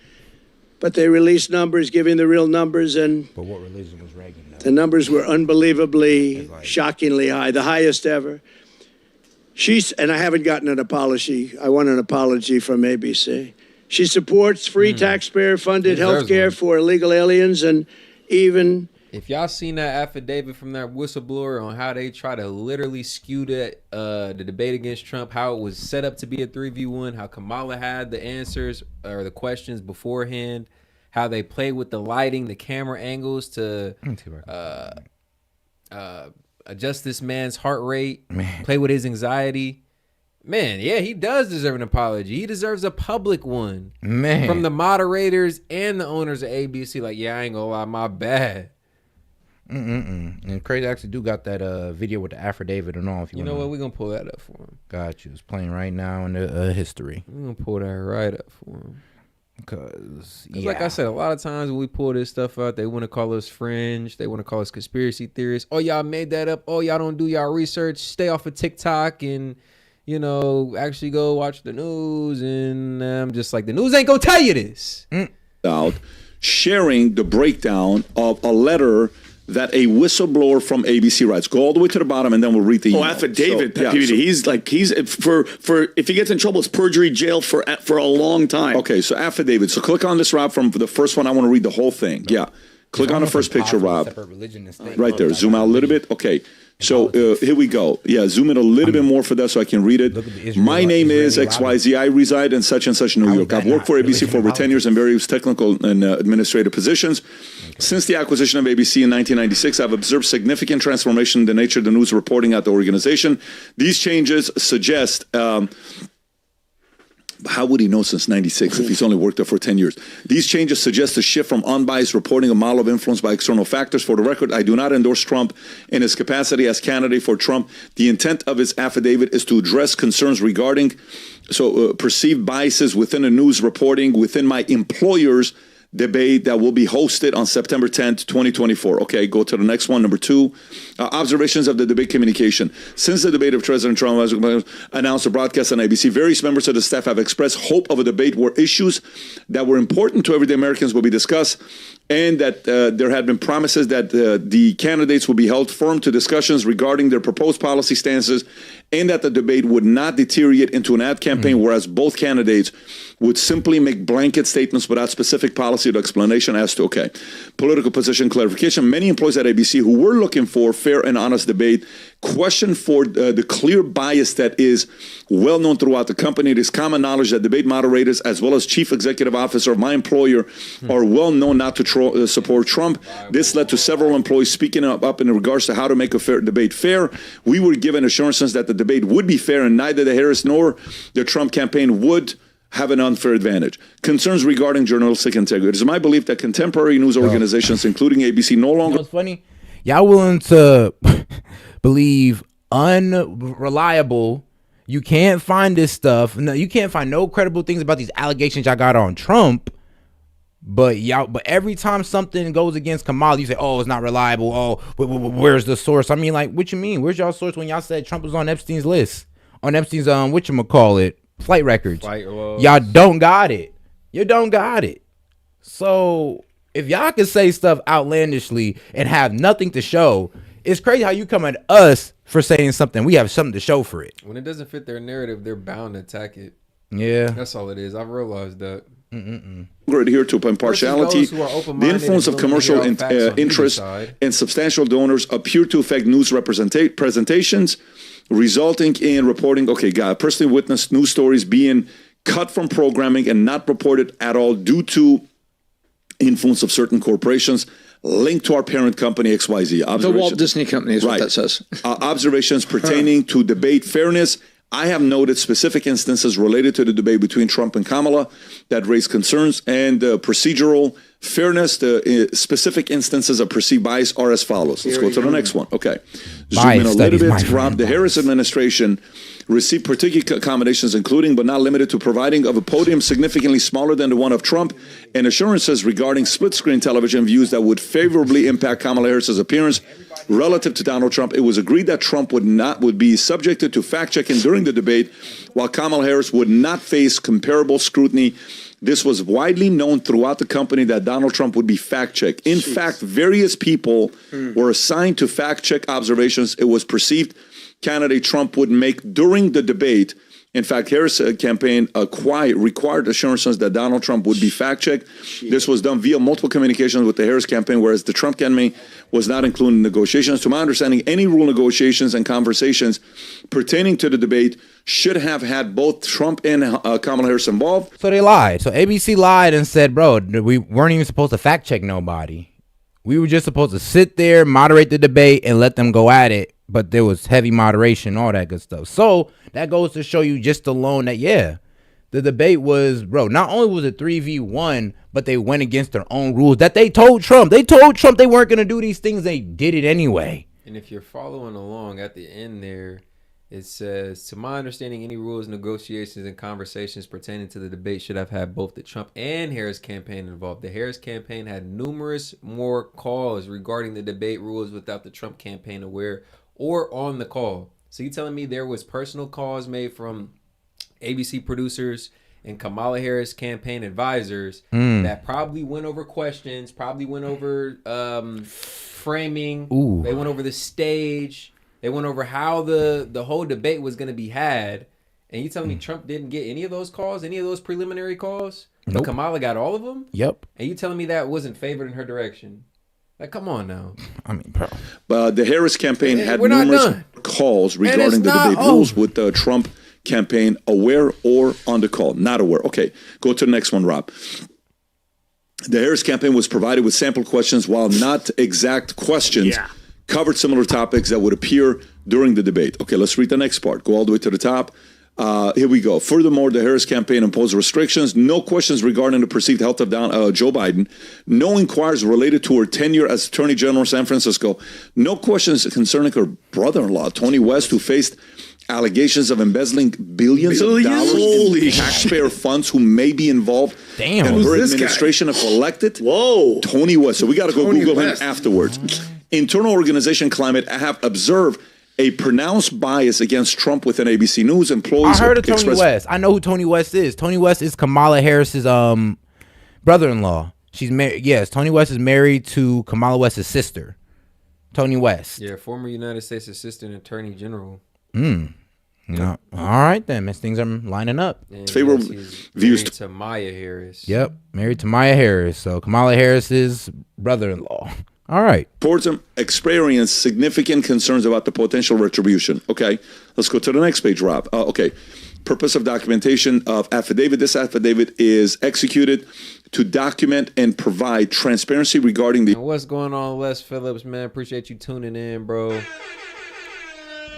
but they released numbers giving the real numbers, and
but what religion was Reagan?
The numbers were unbelievably, shockingly high, the highest ever. And I haven't gotten an apology. I want an apology from ABC. She supports free taxpayer-funded health care for illegal aliens, and even...
If y'all seen that affidavit from that whistleblower on how they try to literally skew the debate against Trump, how it was set up to be a 3v1, how Kamala had the answers or the questions beforehand, how they play with the lighting, the camera angles to adjust this man's heart rate, play with his anxiety. Man, yeah, he does deserve an apology. He deserves a public one.
Man.
From the moderators and the owners of ABC. Like, yeah, I ain't gonna lie, my bad.
And Crazy actually do got that video with the affidavit and all. If
you know what, we're gonna pull that up for him.
Got you. It's playing right now in the history.
We're gonna pull that right up for him.
Because
like I said, a lot of times when we pull this stuff out, they want to call us fringe. They want to call us conspiracy theorists. Oh, y'all made that up. Oh, y'all don't do y'all research. Stay off of TikTok and, you know, actually go watch the news. And I'm just like, the news ain't gonna tell you this.
Out sharing the breakdown of a letter that a whistleblower from ABC writes. Go all the way to the bottom, and then we'll read the email.
Affidavit. So, he's for if he gets in trouble, it's perjury, jail for a long time.
Okay, so affidavit. So click on this, Rob, from the first one. I want to read the whole thing. Yeah, click on the first picture, Rob. Right there. Zoom out a little bit. Okay. So here we go. Yeah, zoom in a little bit more for that so I can read it. My name is XYZ. I reside in such and such New York. I've worked for ABC for over 10 years in various technical and administrative positions. Since the acquisition of ABC in 1996, I've observed significant transformation in the nature of the news reporting at the organization. These changes suggest How would he know since 96 if he's only worked there for 10 years? These changes suggest a shift from unbiased reporting, a model of influence by external factors. For the record, I do not endorse Trump in his capacity as candidate for Trump. The intent of his affidavit is to address concerns regarding perceived biases within the news reporting within my employer's debate that will be hosted on September 10th, 2024. Okay, go to the next one. Number 2, observations of the debate communication. Since the debate of President Trump has announced a broadcast on ABC, various members of the staff have expressed hope of a debate where issues that were important to everyday Americans will be discussed, and that there had been promises that the candidates will be held firm to discussions regarding their proposed policy stances, and that the debate would not deteriorate into an ad campaign, whereas both candidates would simply make blanket statements without specific policy or explanation as to, political position clarification. Many employees at ABC who were looking for fair and honest debate questioned for the clear bias that is well known throughout the company. It is common knowledge that debate moderators, as well as chief executive officer of my employer, are well known not to support Trump. This led to several employees speaking up in regards to how to make a fair debate fair. We were given assurances that the debate would be fair, and neither the Harris nor the Trump campaign would have an unfair advantage. Concerns regarding journalistic integrity. It is my belief that contemporary news organizations, including ABC, no longer...
You know what's funny? Y'all willing to believe unreliable. You can't find this stuff. No, you can't find no credible things about these allegations y'all got on Trump. But every time something goes against Kamala, you say, "Oh, it's not reliable." Oh, where's the source? I mean, like, what you mean? Where's y'all source when y'all said Trump was on Epstein's list? On Epstein's whatchamacallit, flight records. Y'all don't got it. You don't got it. So if y'all can say stuff outlandishly and have nothing to show, it's crazy how you come at us for saying something. We have something to show for it.
When it doesn't fit their narrative, they're bound to attack it.
Yeah,
that's all it is. I've realized that.
Adhere to impartiality. The influence of commercial interest and substantial donors appear to affect news presentations, resulting in reporting. I personally witnessed news stories being cut from programming and not reported at all due to influence of certain corporations linked to our parent company XYZ.
The Walt Disney Company is what that says.
Observations pertaining to debate fairness. I have noted specific instances related to the debate between Trump and Kamala that raise concerns, and procedural fairness. The specific instances of perceived bias are as follows. Let's go to the next one. Zoom in a little bit. Rob, the Harris administration received particular accommodations, including but not limited to providing of a podium significantly smaller than the one of Trump, and assurances regarding split-screen television views that would favorably impact Kamala Harris's appearance relative to Donald Trump. It was agreed that Trump would be subjected to fact-checking during the debate, while Kamala Harris would not face comparable scrutiny. This was widely known throughout the company that Donald Trump would be fact-checked. In fact, various people were assigned to fact-check observations it was perceived candidate Trump would make during the debate. In fact, Harris' campaign required assurances that Donald Trump would be fact-checked. This was done via multiple communications with the Harris campaign, whereas the Trump campaign was not included in negotiations. To my understanding, any rule negotiations and conversations pertaining to the debate should have had both Trump and Kamala Harris involved.
So they lied. So ABC lied and said, bro, we weren't even supposed to fact-check nobody. We were just supposed to sit there, moderate the debate, and let them go at it. But there was heavy moderation, all that good stuff. So that goes to show you just alone that, the debate was, bro, not only was it 3v1, but they went against their own rules that they told Trump. They told Trump they weren't going to do these things. They did it anyway.
And if you're following along at the end there, it says, to my understanding, any rules, negotiations, and conversations pertaining to the debate should have had both the Trump and Harris campaign involved. The Harris campaign had numerous more calls regarding the debate rules without the Trump campaign aware or on the call. So you telling me there was personal calls made from ABC producers and Kamala Harris campaign advisors that probably went over questions, probably went over framing. They went over the stage. They went over how the whole debate was going to be had. And you telling me Trump didn't get any of those calls, any of those preliminary calls? Nope. But Kamala got all of them?
Yep.
And you telling me that wasn't favored in her direction? Like, come on now.
I mean, bro.
The Harris campaign had numerous calls regarding the debate rules with the Trump campaign aware or on the call. Not aware. Okay, go to the next one, Rob. The Harris campaign was provided with sample questions, while not exact questions, covered similar topics that would appear during the debate. Okay, let's read the next part. Go all the way to the top. Here we go. Furthermore, the Harris campaign imposed restrictions. No questions regarding the perceived health of Joe Biden. No inquiries related to her tenure as Attorney General of San Francisco. No questions concerning her brother-in-law, Tony West, who faced allegations of embezzling billions of dollars in taxpayer funds who may be involved in her administration if elected.
Whoa.
Tony West. So we got to go Google him afterwards. Internal organization climate. I have observed a pronounced bias against Trump within ABC News. Employees.
I heard of Tony West. I know who Tony West is. Tony West is Kamala Harris's brother-in-law. She's married. Yes, Tony West is married to Kamala West's sister. Tony West.
Yeah, former United States Assistant Attorney General.
No. All right then, man. Things are lining up.
And favorable views to Maya Harris.
Yep, married to Maya Harris. So Kamala Harris's brother-in-law. All right.
Reports experience significant concerns about the potential retribution. Okay, let's go to the next page, Rob. Okay, purpose of documentation of affidavit. This affidavit is executed to document and provide transparency regarding the...
And what's going on, Les Phillips, man? Appreciate you tuning in, bro.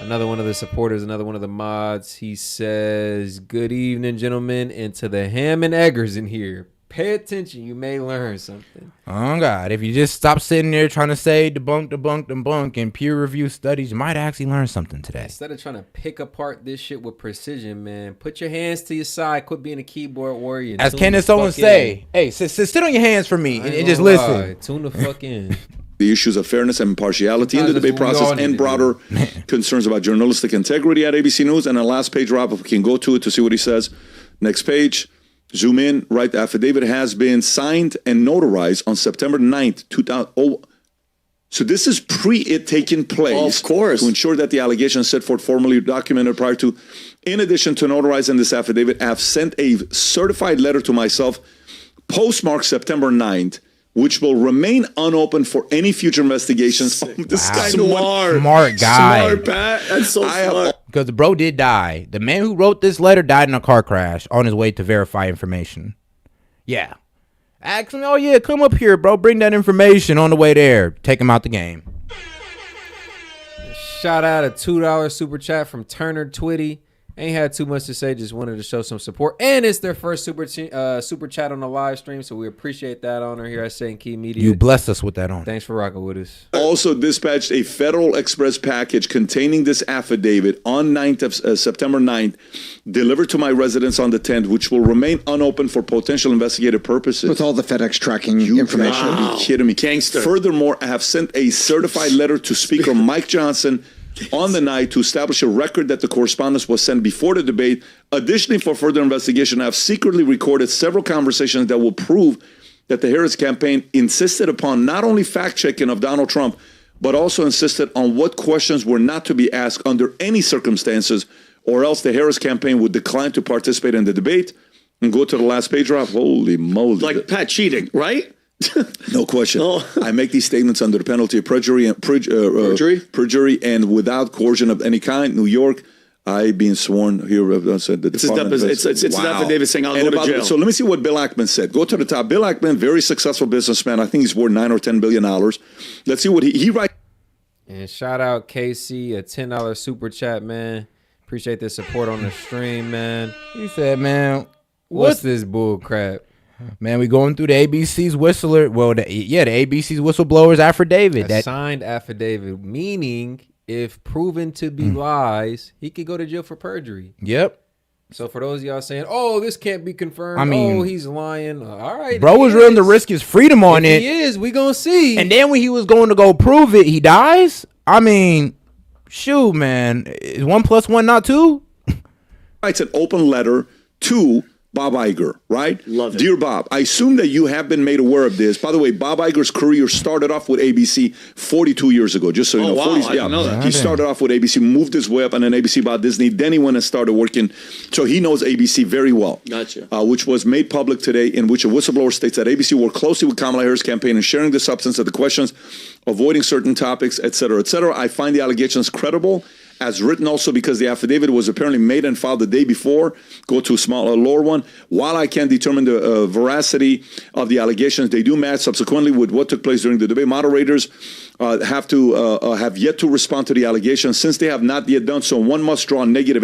Another one of the supporters, another one of the mods. He says, good evening, gentlemen, and to the ham and eggers in here. Pay attention. You may learn something.
Oh, God. If you just stop sitting there trying to say debunk, and peer review studies, you might actually learn something today.
Instead of trying to pick apart this shit with precision, man, put your hands to your side. Quit being a keyboard warrior.
As Kenneth Owens say, hey, sit on your hands for me and just listen.
Tune the fuck in.
The issues of fairness and impartiality in the debate process and broader concerns about journalistic integrity at ABC News. And the last page, Rob, if we can go to it to see what he says. Next page. Zoom in, right? The affidavit has been signed and notarized on September 9th, 2000. Oh, so this is it taking place.
Of course.
To ensure that the allegations set forth formally documented prior to. In addition to notarizing this affidavit, I have sent a certified letter to myself, postmarked September 9th, which will remain unopened for any future investigations. This guy's
smart guy.
Smart, Pat. That's so smart.
Because the bro did die. The man who wrote this letter died in a car crash on his way to verify information. Yeah. Ask him, oh yeah, come up here, bro. Bring that information on the way there. Take him out the game.
Shout out a $2 super chat from Turner Twitty. Ain't had too much to say, just wanted to show some support. And it's their first super chat on the live stream, so we appreciate that honor here at S.E.T Media.
You blessed us with that honor.
Thanks for rocking with us.
Also dispatched a Federal Express package containing this affidavit on September 9th, delivered to my residence on the 10th, which will remain unopened for potential investigative purposes.
With all the FedEx tracking information.
You gotta be kidding me.
Gangster.
Furthermore, I have sent a certified letter to Speaker Mike Johnson on the night to establish a record that the correspondence was sent before the debate. Additionally, for further investigation, I have secretly recorded several conversations that will prove that the Harris campaign insisted upon not only fact-checking of Donald Trump, but also insisted on what questions were not to be asked under any circumstances, or else the Harris campaign would decline to participate in the debate. And go to the last page, Rob. Holy moly.
Like Pat cheating, right?
No question. I make these statements under the penalty of perjury and without coercion of any kind. New York, I being sworn here. It's an
affidavit saying I'll go to jail.
So let me see what Bill Ackman said. Go to the top. Bill Ackman, very successful businessman. I think he's worth $9 or $10 billion. Let's see what he writes.
And shout out KC, a $10 super chat, man. Appreciate the support on the stream, man.
He said, man,
what's this bull crap?
Man, we going through the ABC's the ABC's whistleblowers affidavit.
A signed affidavit, meaning if proven to be lies, he could go to jail for perjury.
Yep.
So for those of y'all saying, oh, this can't be confirmed. I mean, he's lying. All right.
Bro was willing to risk his freedom on it.
He is. We gonna see.
And then when he was going to go prove it, he dies? I mean, shoot, man. Is 1 + 1 not 2?
Writes an open letter to Bob Iger, right?
Love it.
Dear Bob, I assume that you have been made aware of this. By the way, Bob Iger's career started off with ABC 42 years ago, just so you know.
Wow, I didn't know that.
He started off with ABC, moved his way up, and then ABC bought Disney. Then he went and started working. So he knows ABC very well.
Gotcha.
Which was made public today, in which a whistleblower states that ABC worked closely with Kamala Harris' campaign in sharing the substance of the questions, avoiding certain topics, et cetera, et cetera. I find the allegations credible as written also because the affidavit was apparently made and filed the day before, go to a lower one. While I can't determine the veracity of the allegations, they do match subsequently with what took place during the debate. Moderators have yet to respond to the allegations. Since they have not yet done so, one must draw negative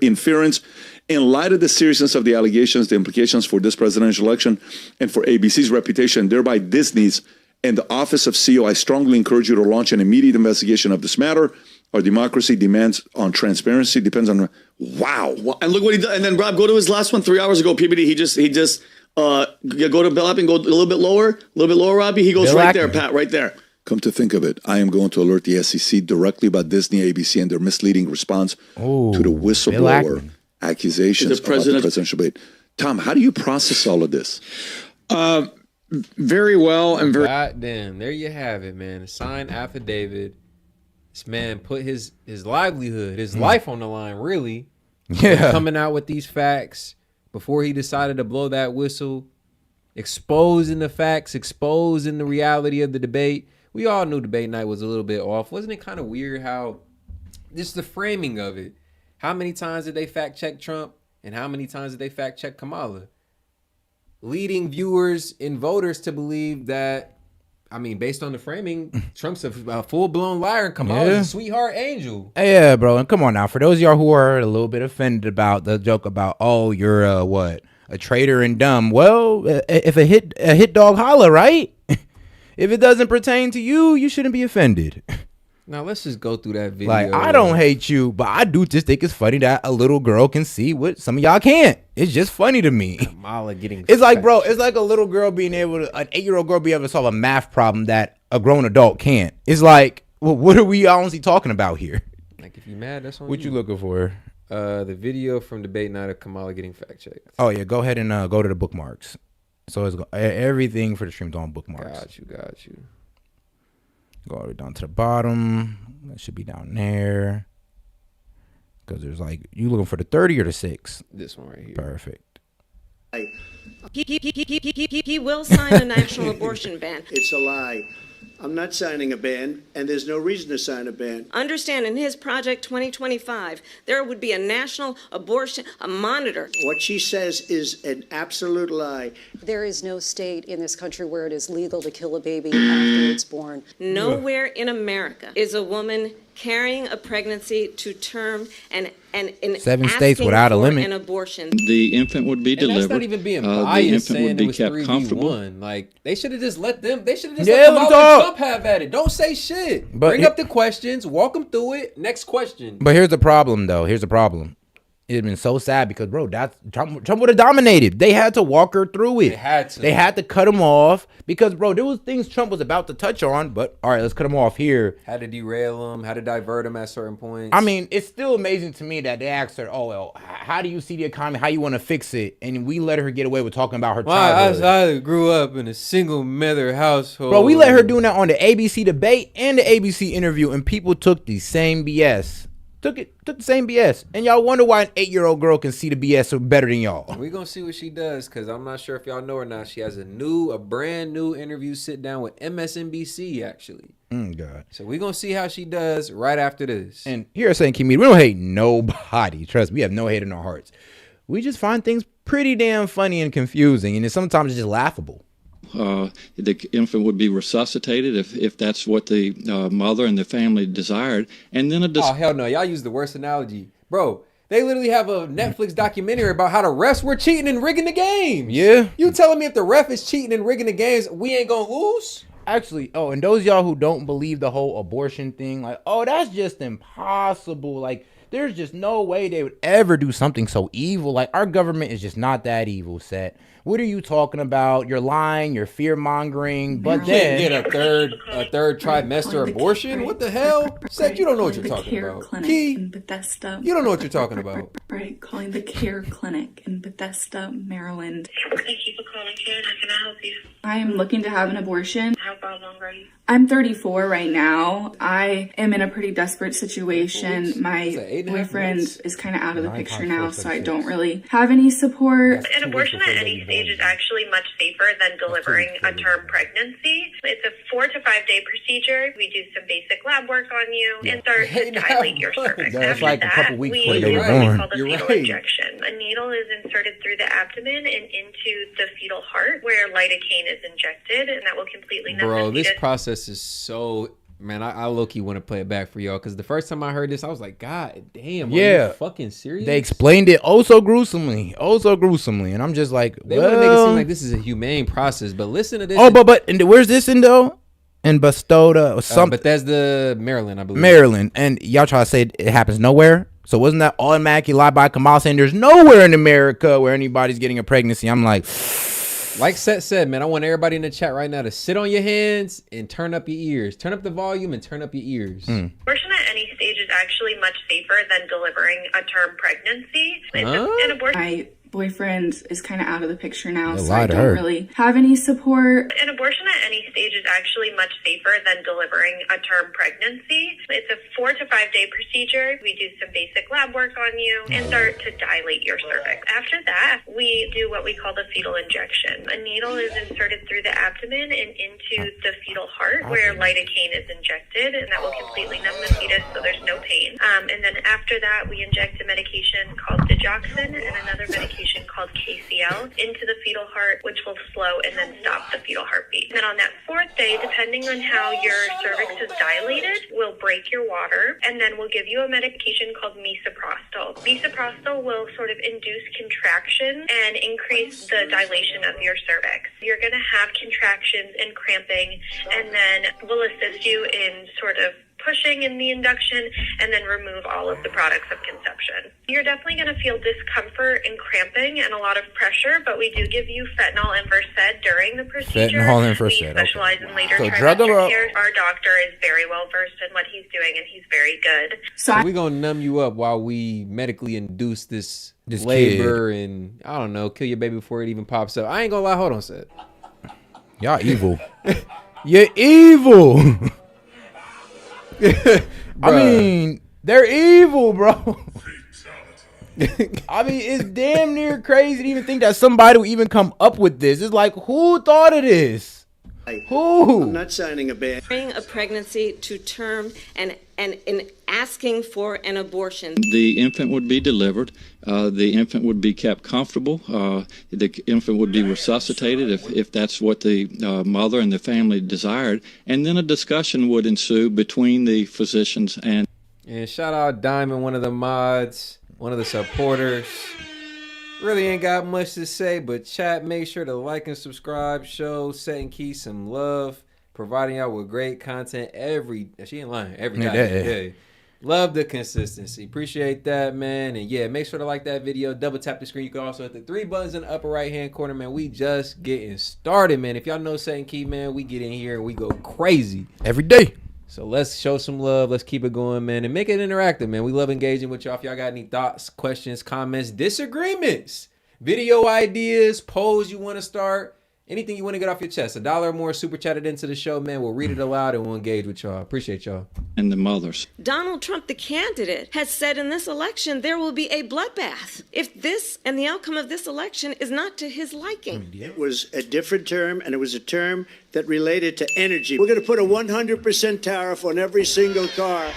inference in light of the seriousness of the allegations, the implications for this presidential election, and for ABC's reputation, thereby Disney's and the office of CEO. I strongly encourage you to launch an immediate investigation of this matter. Our democracy demands on transparency, depends on. Wow.
And look what he did. And then Rob, go to his last one 3 hours ago. PBD. He just go to Bill Ackman, go a little bit lower, Robbie. He goes Bill right Ackman. There, Pat, right there.
Come to think of it, I am going to alert the SEC directly about Disney, ABC, and their misleading response to the whistleblower accusations about the presidential debate. Tom, how do you process all of this?
Very well and very.
Goddamn, there you have it, man. A signed affidavit. This man put his livelihood, his life on the line, really.
Yeah.
Coming out with these facts before he decided to blow that whistle, exposing the facts, exposing the reality of the debate. We all knew debate night was a little bit off. Wasn't it kind of weird how just the framing of it? How many times did they fact check Trump and how many times did they fact check Kamala? Leading viewers and voters to believe that, I mean, based on the framing, Trump's a full-blown liar and Kamala's a sweetheart angel.
Yeah, bro. And come on now. For those of y'all who are a little bit offended about the joke about, oh, you're a traitor and dumb. Well, if a hit dog holler, right? If it doesn't pertain to you, you shouldn't be offended.
Now, let's just go through that video.
Like, I don't hate you, but I do just think it's funny that a little girl can see what some of y'all can't. It's just funny to me.
Kamala getting
it's like, bro, it's like a little girl being able to, an 8-year-old girl being able to solve a math problem that a grown adult can't. It's like, well, what are we honestly talking about here?
Like, if you're mad, that's on
What you looking for?
The video from debate night of Kamala getting fact checked.
Oh, yeah, go ahead and go to the bookmarks. So it's everything for the stream's on bookmarks.
Got you.
Go all the way down to the bottom. That should be down there. Because there's like, you looking for the 30 or the 6?
This one right here.
Perfect.
He will sign a national abortion ban.
It's a lie. I'm not signing a ban, and there's no reason to sign a ban.
Understand, in his Project 2025, there would be a national abortion, a monitor.
What she says is an absolute lie.
There is no state in this country where it is legal to kill a baby after it's born.
Nowhere in America is a woman carrying a pregnancy to term and
7 states without a limit.
An abortion.
The infant would be delivered.
That's not even being biased, saying would be it was
kept
3v1.
comfortable.
Like, they should have just let them. They should have just let Kamala and Trump have at it. Don't say shit. Bring up the questions. Walk them through it. Next question.
But here's the problem, though. Here's the problem. It's been so sad because, bro, that's Trump would have dominated. They had to walk her through it. They had to cut him off because, bro, there was things Trump was about to touch on. But all right, let's cut him off here.
Had to derail him. Had to divert him at certain points.
I mean, it's still amazing to me that they asked her, "Oh, well, how do you see the economy? How you want to fix it?" And we let her get away with talking about her childhood.
I grew up in a single mother household.
Bro, we let her doing that on the ABC debate and the ABC interview, and people took the same BS. Took the same BS. And y'all wonder why an 8-year-old girl can see the BS better than y'all.
We're going to see what she does, because I'm not sure if y'all know or not. She has a brand new interview sit down with MSNBC, actually.
God.
So we're going to see how she does right after this.
And here at St. Comedian, we don't hate nobody. Trust me, we have no hate in our hearts. We just find things pretty damn funny and confusing, and sometimes it's just laughable.
The infant would be resuscitated if that's what the mother and the family desired. And then
oh, hell no. Y'all use the worst analogy. Bro, they literally have a Netflix documentary about how the refs were cheating and rigging the games.
Yeah.
You telling me if the ref is cheating and rigging the games, we ain't gonna lose?
Actually, and those y'all who don't believe the whole abortion thing, like, oh, that's just impossible. Like, there's just no way they would ever do something so evil. Like, our government is just not that evil, Set. What are you talking about? You're lying. You're fear-mongering. But then
get a third trimester abortion? What the hell? Set, you don't know what you're talking about. Key, you don't know what you're talking about.
Craig calling the Care Clinic in Bethesda, Maryland.
Thank you for calling Care. How can I help you?
I am looking to have an abortion.
How far along are you?
I'm 34 right now. I am in a pretty desperate situation. My boyfriend is kind of out of the picture now, so I don't really have any support.
An abortion at any stage is actually much safer than delivering a term pregnancy. It's a 4 to 5 day procedure. We do some basic lab work on you and start to dilate your cervix.
That's
After
like a couple
that,
weeks
we
before
do
they were
what we
born.
call the fetal injection. A needle is inserted through the abdomen and into the fetal heart where lidocaine is injected, and that will completely numb
Bro,
the
this
fetus.
process is so, man, I low-key want to play it back for y'all, because the first time I heard this, I was like, God damn, are you fucking serious?
They explained it oh so gruesomely, and I'm just like,
They want to make it seem like this is a humane process, but listen to this.
Oh, but and where's this in though? In Bethesda or something?
Bethesda, Maryland, I believe.
Maryland, and y'all try to say it happens nowhere. So wasn't that automatically lied by Kamala saying there's nowhere in America where anybody's getting a pregnancy? I'm like
Seth said, man, I want everybody in the chat right now to sit on your hands and turn up your ears. Turn up the volume and turn up your ears.
Abortion at any stage is actually much safer than delivering a term pregnancy. An abortion.
My boyfriend is kind of out of the picture now,
They
so I
lied to
don't
her.
really have any support.
An abortion at any stage is actually much safer than delivering a term pregnancy. It's a 4 to 5 day procedure. We do some basic lab work on you and start to dilate your cervix. After that, we do what we call the fetal injection. A needle is inserted through the abdomen and into the fetal heart where lidocaine is injected, and that will completely numb the fetus so there's no pain. And then after that, we inject a medication called digoxin and another medication called KCL into the fetal heart, which will slow and then stop the fetal heartbeat. And then on that 4th day, depending on how your cervix is dilated, we'll break your water, and then we'll give you a medication called misoprostol. Misoprostol will sort of induce contraction and increase the dilation of your cervix. You're going to have contractions and cramping, and then we'll assist you in sort of pushing in the induction and then remove all of the products of conception. You're definitely going to feel discomfort and cramping and a lot of pressure, but we do give you fentanyl and Versed during the procedure.
Fentanyl and Versed,
We specialize in later
So drug them
trimester
up.
care. Our doctor is very well versed in what he's doing, and he's very good.
So we're going to numb you up while we medically induce this
This
labor and, I don't know, kill your baby before it even pops up. I ain't going to lie. Hold on, Seth.
y'all evil. You're evil. I mean, they're evil, bro. I mean, it's damn near crazy to even think that somebody would even come up with this. It's like, who thought of this? Who?
I'm not signing a ban.
Carrying a pregnancy to term and asking for an abortion.
The infant would be delivered. The infant would be kept comfortable. The infant would be resuscitated if that's what the mother and the family desired. And then a discussion would ensue between the physicians and...
And shout out Diamond, one of the mods, one of the supporters. Really ain't got much to say, but chat, make sure to like and subscribe. Show Set and Key some love, providing y'all with great content every day. Love the consistency. Appreciate that, man. And yeah, make sure to like that video. Double tap the screen. You can also hit the 3 buttons in the upper right hand corner, man. We just getting started, man. If y'all know Set and Key, man, we get in here and we go crazy
every day.
So let's show some love. Let's keep it going, man, and make it interactive, man. We love engaging with y'all. If y'all got any thoughts, questions, comments, disagreements, video ideas, polls you want to start, anything you want to get off your chest, $1 or more, super chat it into the show, man. We'll read it aloud and we'll engage with y'all. Appreciate y'all.
And the mothers.
Donald Trump, the candidate, has said in this election there will be a bloodbath if this and the outcome of this election is not to his liking.
It was a different term, and it was a term that related to energy. We're going to put a 100% tariff on every single car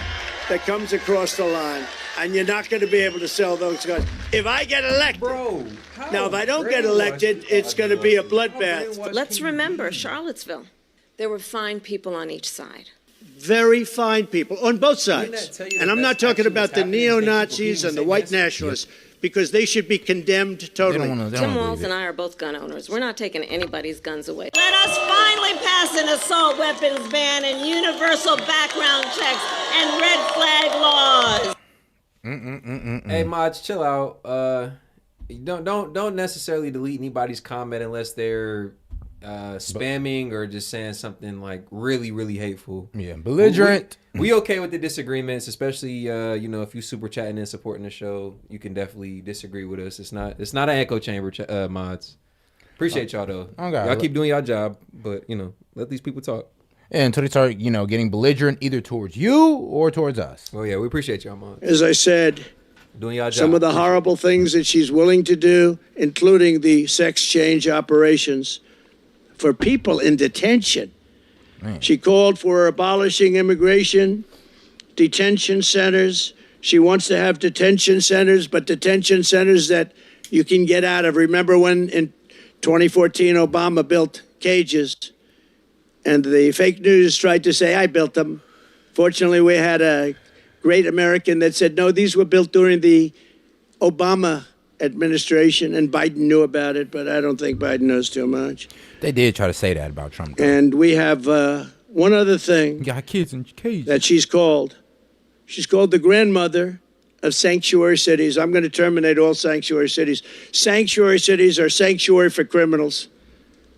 that comes across the line, and you're not going to be able to sell those cars. If I get elected, now if I don't get elected, it's going to be a bloodbath.
Let's remember Charlottesville. There were fine people on each side.
Very fine people on both sides. And I'm not talking about the neo-Nazis and the white nationalists, because they should be condemned totally.
Tim Walz and I are both gun owners. We're not taking anybody's guns away. Let us finally pass an assault weapons ban and universal background checks and red flag laws.
Hey, mods, chill out. Don't necessarily delete anybody's comment unless they're spamming or just saying something like really, really hateful.
Yeah, belligerent.
We okay with the disagreements, especially if you super chatting and supporting the show, you can definitely disagree with us. It's not an echo chamber, mods. Appreciate y'all though.
Okay.
Y'all keep doing y'all job, but let these people talk.
Yeah, until they start, getting belligerent either towards you or towards us.
Oh yeah, we appreciate y'all, mods.
As I said,
doing y'all job.
Some of the horrible things that she's willing to do, including the sex change operations for people in detention.
Man.
She called for abolishing immigration, detention centers. She wants to have detention centers, but detention centers that you can get out of. Remember when in 2014 Obama built cages and the fake news tried to say, I built them. Fortunately, we had a great American that said, no, these were built during the Obama administration, and Biden knew about it, but I don't think Biden knows too much.
They did try to say that about Trump. Though.
And we have one other thing
you got kids in cages.
that she's called. She's called the grandmother of sanctuary cities. I'm going to terminate all sanctuary cities. Sanctuary cities are sanctuary for criminals.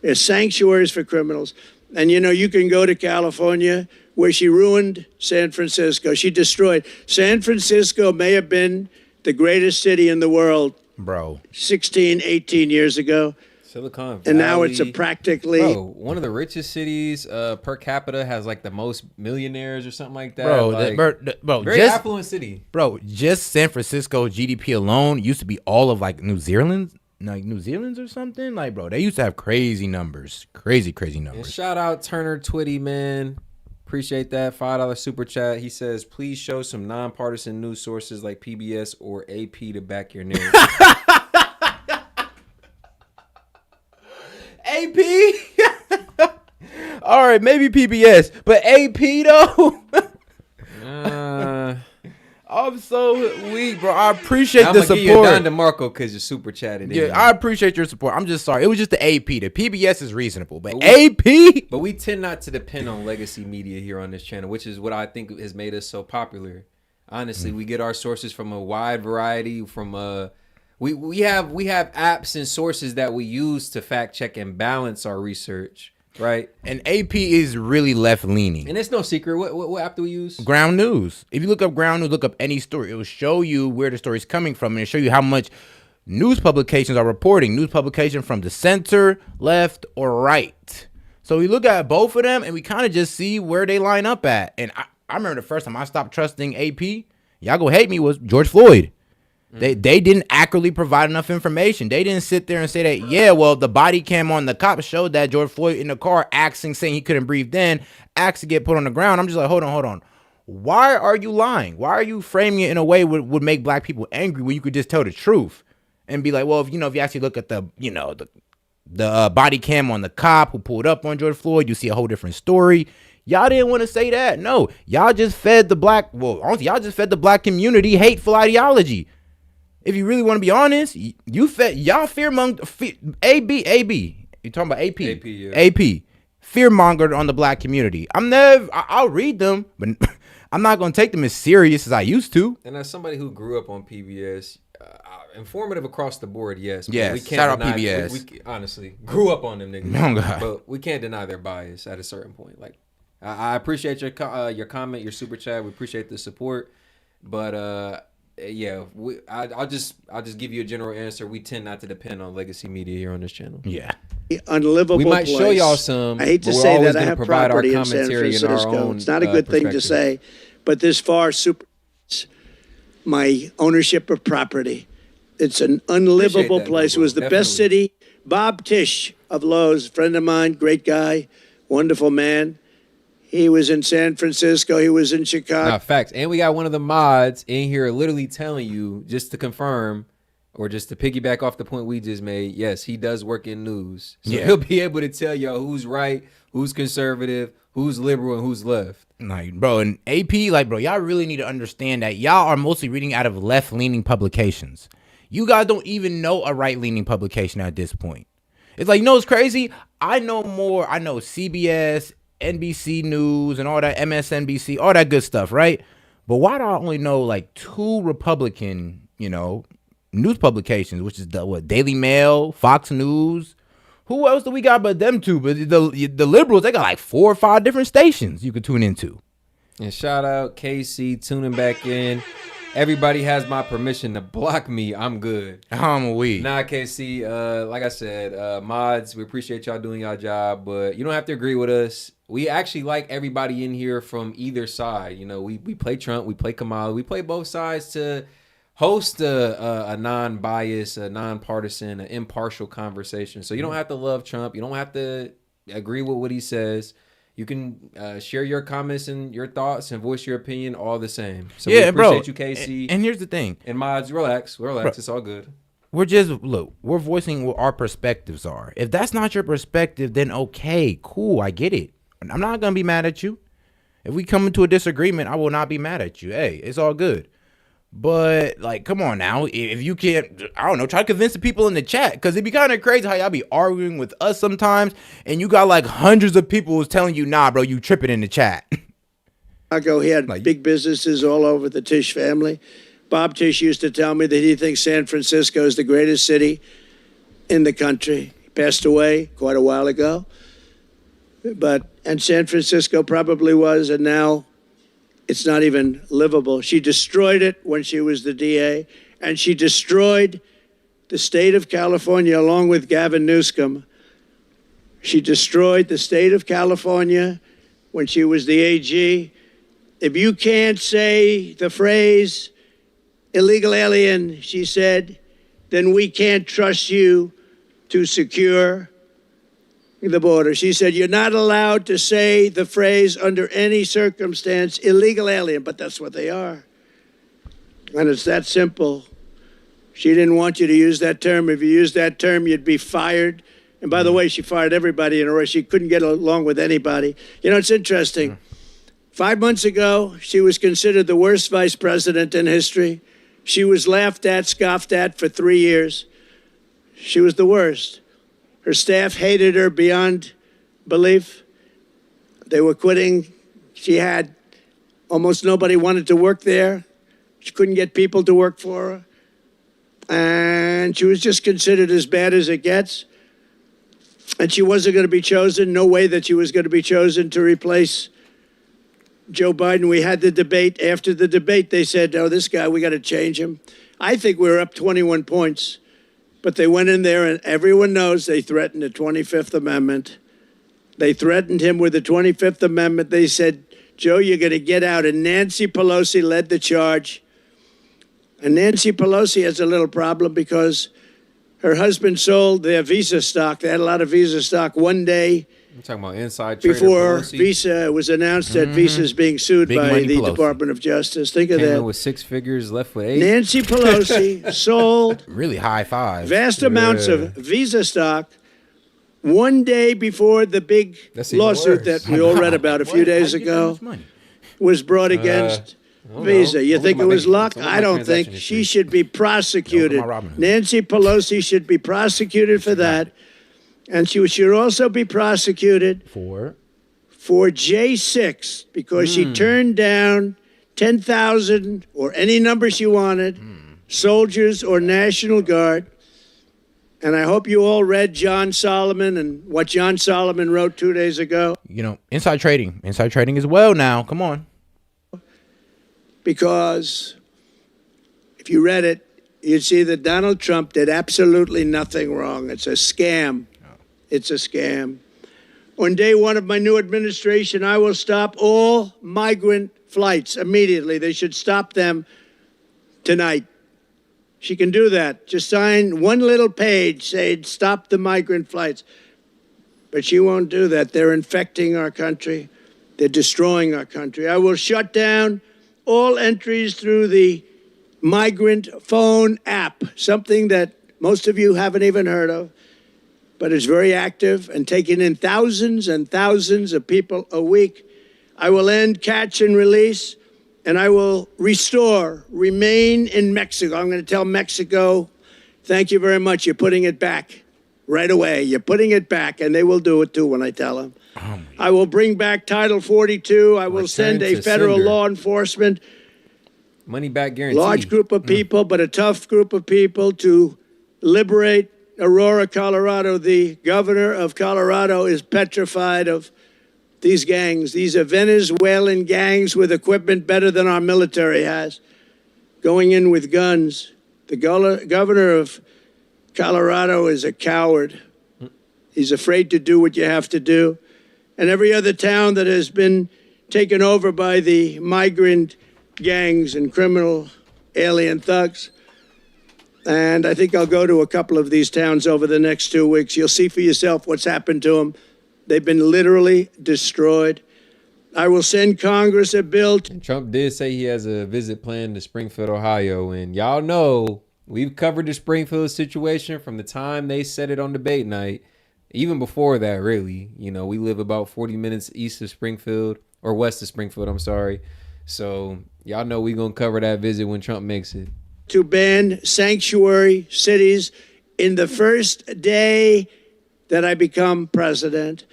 They're sanctuaries for criminals. And, you can go to California where she ruined San Francisco. She destroyed. San Francisco may have been the greatest city in the world.
Bro.
16, 18 years ago.
Silicon Valley.
And now it's practically...
Bro, one of the richest cities per capita has like the most millionaires or something like that.
Bro,
very affluent city.
Bro, just San Francisco GDP alone used to be all of like New Zealand or something. Like, bro, they used to have crazy numbers. Crazy numbers.
And shout out Turner Twitty, man. Appreciate that. $5 super chat. He says, please show some nonpartisan news sources like PBS or AP to back your narrative.
AP? All right, maybe PBS, but AP though? I'm so weak, bro. I appreciate the support. I'm
going to give you Don DeMarco because you're super chatting.
Yeah, I appreciate your support. I'm just sorry. It was just the AP. The PBS is reasonable, but AP?
But we tend not to depend on legacy media here on this channel, which is what I think has made us so popular. Honestly, we get our sources from a wide variety. From we have apps and sources that we use to fact check and balance our research, right?
And AP is really left leaning.
And it's no secret. What app do we use?
Ground News. If you look up Ground News, look up any story. It will show you where the story is coming from, and it'll show you how much news publications are reporting. News publication from the center, left, or right. So we look at both of them, and we kind of just see where they line up at. And I remember the first time I stopped trusting AP, y'all go hate me, was George Floyd. They didn't accurately provide enough information. They didn't sit there and say that, yeah, well, the body cam on the cop showed that George Floyd in the car saying he couldn't breathe then, asked to get put on the ground. I'm just like, hold on. Why are you lying? Why are you framing it in a way that would make black people angry when you could just tell the truth and be like, well, if you actually look at the body cam on the cop who pulled up on George Floyd, you see a whole different story. Y'all didn't want to say that. No, y'all just fed the black community hateful ideology. If you really want to be honest, y'all AB. You talking about AP?
AP, yeah.
AP. Fear-mongered on the black community. I'll read them, but I'm not going to take them as serious as I used to.
And as somebody who grew up on PBS, informative across the board, yes.
Yes,
we can't
shout out
deny,
PBS.
We honestly grew up on them niggas.
Oh, God.
But we can't deny their bias at a certain point. Like, I appreciate your comment, your super chat. We appreciate the support. But, yeah, I'll just give you a general answer. We tend not to depend on legacy media here on this channel.
Yeah,
unlivable.
We might
place.
show y'all some.
I hate to say that I have property in San Francisco. It's not a good thing to say, but this far super my ownership of property. It's an unlivable place. It was the best city. Bob Tisch of Lowe's, friend of mine, great guy, wonderful man. He was in San Francisco. He was in Chicago.
Nah, facts. And we got one of the mods in here literally telling you, just to confirm, or just to piggyback off the point we just made, yes, he does work in news. So he'll be able to tell y'all who's right, who's conservative, who's liberal, and who's left.
Like, bro, and AP, y'all really need to understand that y'all are mostly reading out of left-leaning publications. You guys don't even know a right-leaning publication at this point. It's like, it's crazy? I know CBS, NBC News, and all that, MSNBC, all that good stuff, right? But why do I only know, 2 Republican, news publications, which is the Daily Mail, Fox News? Who else do we got but them two? But the liberals, they got like 4 or 5 different stations you can tune into.
And shout out KC tuning back in. Everybody has my permission to block me. I'm good.
I'm weak.
Nah, KC, like I said, mods, we appreciate y'all doing y'all job, but you don't have to agree with us. We actually like everybody in here from either side. You know, we play Trump, we play Kamala, we play both sides to host a non-biased, a non-partisan, an impartial conversation. So you don't have to love Trump. You don't have to agree with what he says. You can share your comments and your thoughts and voice your opinion all the same. So
yeah,
we appreciate you, KC.
And here's the thing.
And mods, relax. Bro, it's all good.
We're voicing what our perspectives are. If that's not your perspective, then okay, cool, I get it. I'm not going to be mad at you. If we come into a disagreement, I will not be mad at you. Hey, it's all good. But, like, come on now. If you can't, I don't know, try to convince the people in the chat. Because it'd be kind of crazy how y'all be arguing with us sometimes. And you got, like, hundreds of people who's telling you, nah, bro, you tripping in the chat.
Lago, he had big businesses all over the Tisch family. Bob Tisch used to tell me that he thinks San Francisco is the greatest city in the country. He passed away quite a while ago. And San Francisco probably was, and now it's not even livable. She destroyed it when she was the DA, and she destroyed the state of California along with Gavin Newsom. She destroyed the state of California when she was the AG. If you can't say the phrase illegal alien, she said, then we can't trust you to secure the border. She said, you're not allowed to say the phrase under any circumstance, illegal alien, but that's what they are. And it's that simple. She didn't want you to use that term. If you used that term, you'd be fired. And by the way, she fired everybody in a row. She couldn't get along with anybody. You know, it's interesting. 5 months ago, she was considered the worst vice president in history. She was laughed at, scoffed at for 3 years. She was the worst. Her staff hated her beyond belief. They were quitting. She had almost nobody wanted to work there. She couldn't get people to work for her. And she was just considered as bad as it gets. And she wasn't going to be chosen. No way that she was going to be chosen to replace Joe Biden. We had the debate. After the debate, they said, oh, this guy, we got to change him. I think we were up 21 points. But they went in there, and everyone knows they threatened the 25th Amendment. They threatened him with the 25th Amendment. They said, Joe, you're going to get out. And Nancy Pelosi led the charge. And Nancy Pelosi has a little problem because her husband sold their Visa stock. They had a lot of Visa stock one day.
You're talking about inside trader
before
Pelosi.
Visa was announced that Visa is being sued by the
Pelosi.
Department of Justice. Think of
Came
that.
in with 6 figures, left with 8.
Nancy Pelosi sold
really high five.
Vast amounts of Visa stock one day before the big lawsuit that we all read about a few days ago was brought against Visa. You think it was luck? I don't think. She should be prosecuted. Nancy Pelosi should be prosecuted for that. And she should also be prosecuted for J6 because she turned down 10,000 or any number she wanted, soldiers or National Guard. And I hope you all read John Solomon and what John Solomon wrote 2 days ago.
You know, inside trading as well now. Come on.
Because if you read it, you'd see that Donald Trump did absolutely nothing wrong. It's a scam. It's a scam. On day one of my new administration, I will stop all migrant flights immediately. They should stop them tonight. She can do that. Just sign one little page saying stop the migrant flights. But she won't do that. They're infecting our country. They're destroying our country. I will shut down all entries through the migrant phone app, something that most of you haven't even heard of. But it's very active and taking in thousands and thousands of people a week. I will end catch and release, and I will remain in Mexico. I'm going to tell Mexico, thank you very much. You're putting it back right away. You're putting it back, and they will do it too when I tell them. I will bring back Title 42. I will send a federal law enforcement
money back guarantee.
Large group of people, but a tough group of people to liberate Aurora, Colorado. The governor of Colorado is petrified of these gangs. These are Venezuelan gangs with equipment better than our military has, going in with guns. The governor of Colorado is a coward. He's afraid to do what you have to do. And every other town that has been taken over by the migrant gangs and criminal alien thugs. And I think I'll go to a couple of these towns over the next 2 weeks. You'll see for yourself what's happened to them. They've been literally destroyed. I will send Congress a bill.
Trump did say he has a visit planned to Springfield, Ohio. And y'all know we've covered the Springfield situation from the time they said it on debate night. Even before that, really. You know, we live about 40 minutes east of Springfield, or west of Springfield, I'm sorry. So y'all know we're going to cover that visit when Trump makes it.
To ban sanctuary cities in the first day that I become president.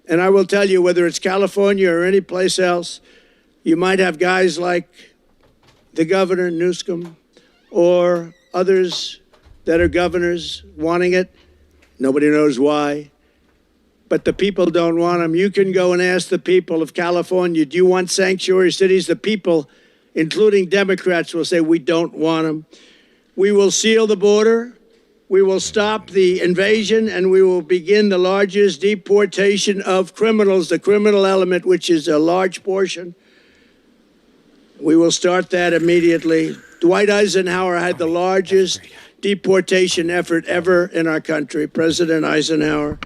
And I will tell you, whether it's California or any place else, you might have guys like the governor, Newsom, or others that are governors wanting it. Nobody knows why. But the people don't want them. You can go and ask the people of California, do you want sanctuary cities? The people, including Democrats, will say, we don't want them. We will seal the border. We will stop the invasion, and we will begin the largest deportation of criminals, the criminal element, which is a large portion. We will start that immediately. Dwight Eisenhower had the largest deportation effort ever in our country, President Eisenhower,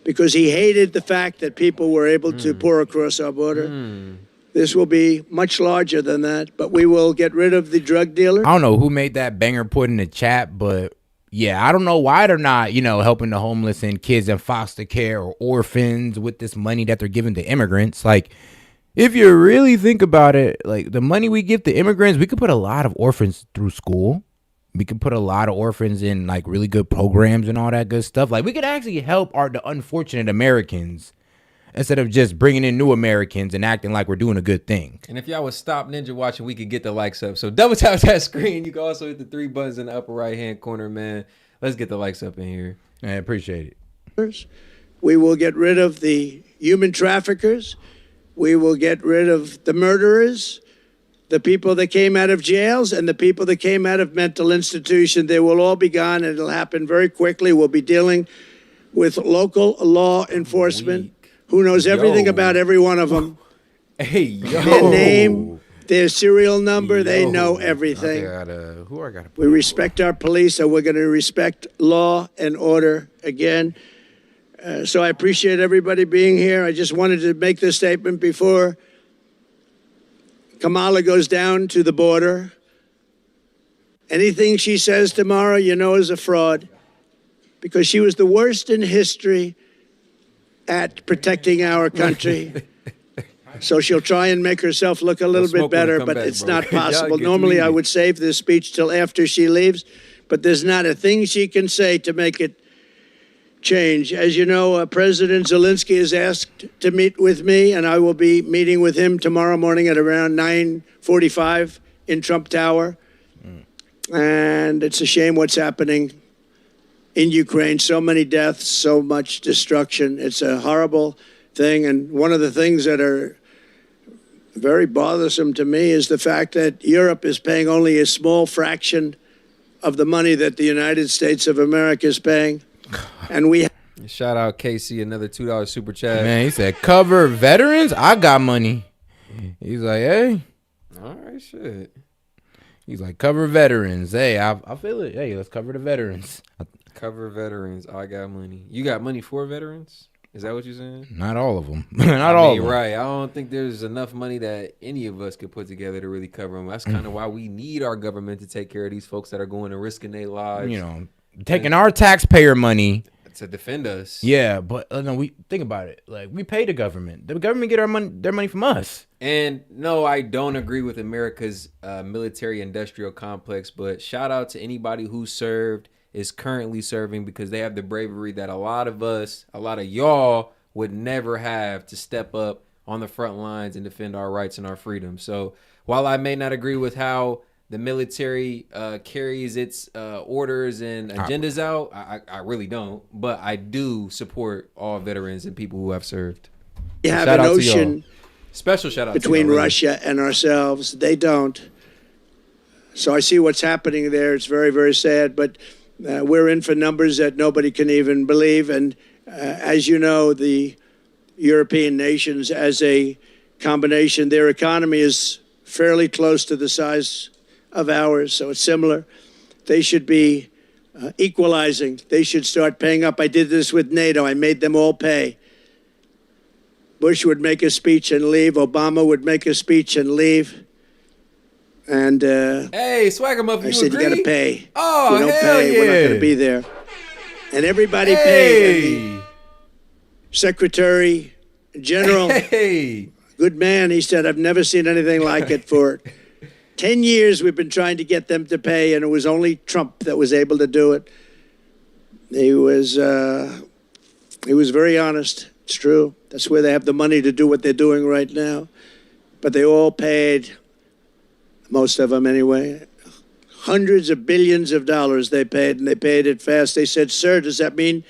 because he hated the fact that people were able to pour across our border. This will be much larger than that, but we will get rid of the drug dealer.
I don't know who made that banger put in the chat, but yeah, I don't know why they're not, helping the homeless and kids in foster care or orphans with this money that they're giving to immigrants. Like, if you really think about it, like the money we give to immigrants, we could put a lot of orphans through school. We could put a lot of orphans in like really good programs and all that good stuff. Like, we could actually help the unfortunate Americans instead of just bringing in new Americans and acting like we're doing a good thing.
And if y'all would stop Ninja watching, we could get the likes up. So double tap that screen. You can also hit the 3 buttons in the upper right-hand corner, man. Let's get the likes up in here.
I appreciate
it. We will get rid of the human traffickers. We will get rid of the murderers, the people that came out of jails, and the people that came out of mental institutions. They will all be gone, and it'll happen very quickly. We'll be dealing with local law enforcement who knows everything about every one of them.
Hey, yo.
Their name, their serial number, they know everything. We respect our police, so we're going to respect law and order again. So I appreciate everybody being here. I just wanted to make this statement before Kamala goes down to the border. Anything she says tomorrow, is a fraud, because she was the worst in history at protecting our country. So she'll try and make herself look a little bit better, but it's not possible. Normally, I would save this speech till after she leaves, but there's not a thing she can say to make it change. As you know, President Zelensky is asked to meet with me, and I will be meeting with him tomorrow morning at around 9:45 in Trump Tower. And it's a shame what's happening in Ukraine. So many deaths, so much destruction. It's a horrible thing. And one of the things that are very bothersome to me is the fact that Europe is paying only a small fraction of the money that the United States of America is paying. And we
shout out Casey, another $2 super chat.
Man, he said, cover veterans? I got money. He's like, hey.
All right, shit.
He's like, cover veterans. Hey, I feel it. Hey, let's cover the veterans.
Cover veterans. I got money. You got money for veterans? Is that what you're saying?
Not all of them. Not all of them.
Right. I don't think there's enough money that any of us could put together to really cover them. That's kind of why we need our government to take care of these folks that are going and risking their lives.
Taking our taxpayer money
to defend us.
Yeah, but no, we think about it. Like, we pay the government. The government get their money from us.
And no, I don't agree with America's military industrial complex, but shout out to anybody who served, is currently serving, because they have the bravery that a lot of us, a lot of y'all would never have to step up on the front lines and defend our rights and our freedom. So while I may not agree with how the military carries its orders and agendas out. I really don't, but I do support all veterans and people who have served.
You have an ocean
special shout out
between
to
Russia and ourselves. They don't. So I see what's happening there. It's very, very sad, but we're in for numbers that nobody can even believe. And as you know, the European nations as a combination, their economy is fairly close to the size of ours, so it's similar. They should be equalizing. They should start paying up. I did this with NATO. I made them all pay. Bush would make a speech and leave. Obama would make a speech and leave. And
hey, Swagamuff,
I said,
agree?
You got to pay.
Oh,
if you don't
hell
pay,
yeah.
we're not going to be there. And everybody paid. And the Secretary General, good man, he said, I've never seen anything like it. For 10 years, we've been trying to get them to pay, and it was only Trump that was able to do it. He was very honest. It's true. That's where they have the money to do what they're doing right now. But they all paid, most of them anyway, hundreds of billions of dollars they paid, and they paid it fast. They said, sir, does that mean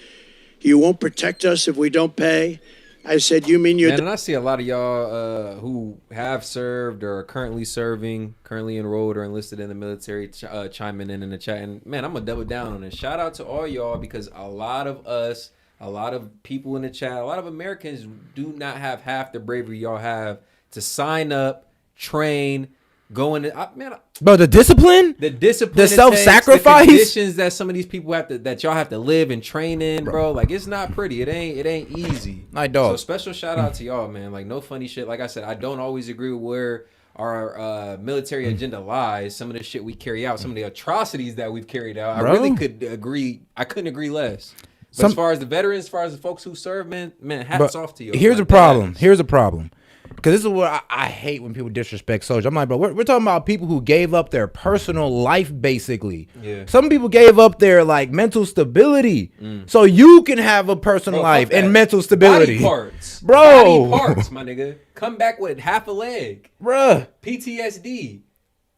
you won't protect us if we don't pay? I said, you mean you're...
Man, and I see a lot of y'all who have served or are currently serving, currently enrolled or enlisted in the military chiming in the chat. And, man, I'm going to double down on it. Shout out to all y'all, because a lot of us, a lot of people in the chat, a lot of Americans do not have half the bravery y'all have to sign up, train, go in.
Bro, the discipline, the self-sacrifice,
the conditions that some of these people have to, that y'all have to live and train in, bro. Like, it's not pretty. It ain't easy.
Like, dog.
So special shout out to y'all, man. Like, no funny shit. Like I said, I don't always agree with where our military agenda lies. Some of the shit we carry out, some of the atrocities that we've carried out. I really could agree. I couldn't agree less. But as far as the veterans, as far as the folks who serve, man, hats off to you.
Here's a problem. Here's a problem. Because this is what I hate when people disrespect soldiers. I'm like, bro, we're talking about people who gave up their personal life, basically. Yeah. Some people gave up their, like, mental stability. So you can have a personal life and mental stability.
Body parts.
Bro.
Body parts, my nigga. Come back with half a leg.
Bruh.
PTSD.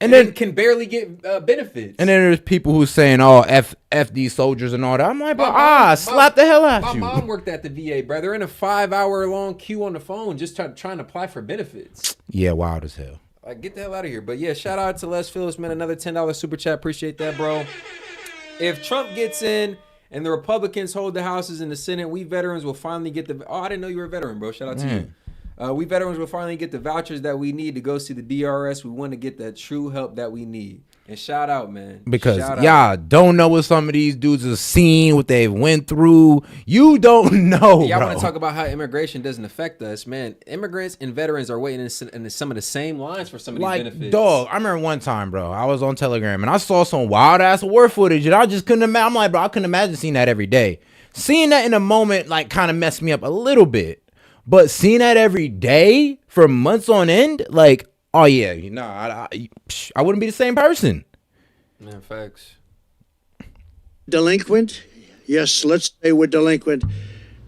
And then can barely get benefits.
And then there's people who saying, "Oh, f these soldiers and all that." I'm like, "Bro, slap the hell out you."
My mom worked at the VA, bro. They're in a 5-hour long queue on the phone just trying to apply for benefits.
Yeah, wild as hell.
Like, get the hell out of here. But yeah, shout out to Les Phillips, man. Another $10 super chat. Appreciate that, bro. If Trump gets in and the Republicans hold the houses in the Senate, we veterans will finally get the. Oh, I didn't know you were a veteran, bro. Shout out to you. We veterans will finally get the vouchers that we need to go see the DRS. We want to get that true help that we need. And shout out, man.
Because y'all don't know what some of these dudes have seen, what they've went through. You don't know,
Y'all want to talk about how immigration doesn't affect us, man. Immigrants and veterans are waiting in some of the same lines for some of these benefits.
Dog, I remember one time, bro, I was on Telegram and I saw some wild-ass war footage and I just couldn't imagine. I'm like, bro, I couldn't imagine seeing that every day. Seeing that in a moment, like, kind of messed me up a little bit. But seeing that every day for months on end, like, oh yeah, I wouldn't be the same person.
Man, facts.
Delinquent? Yes, let's say we're delinquent.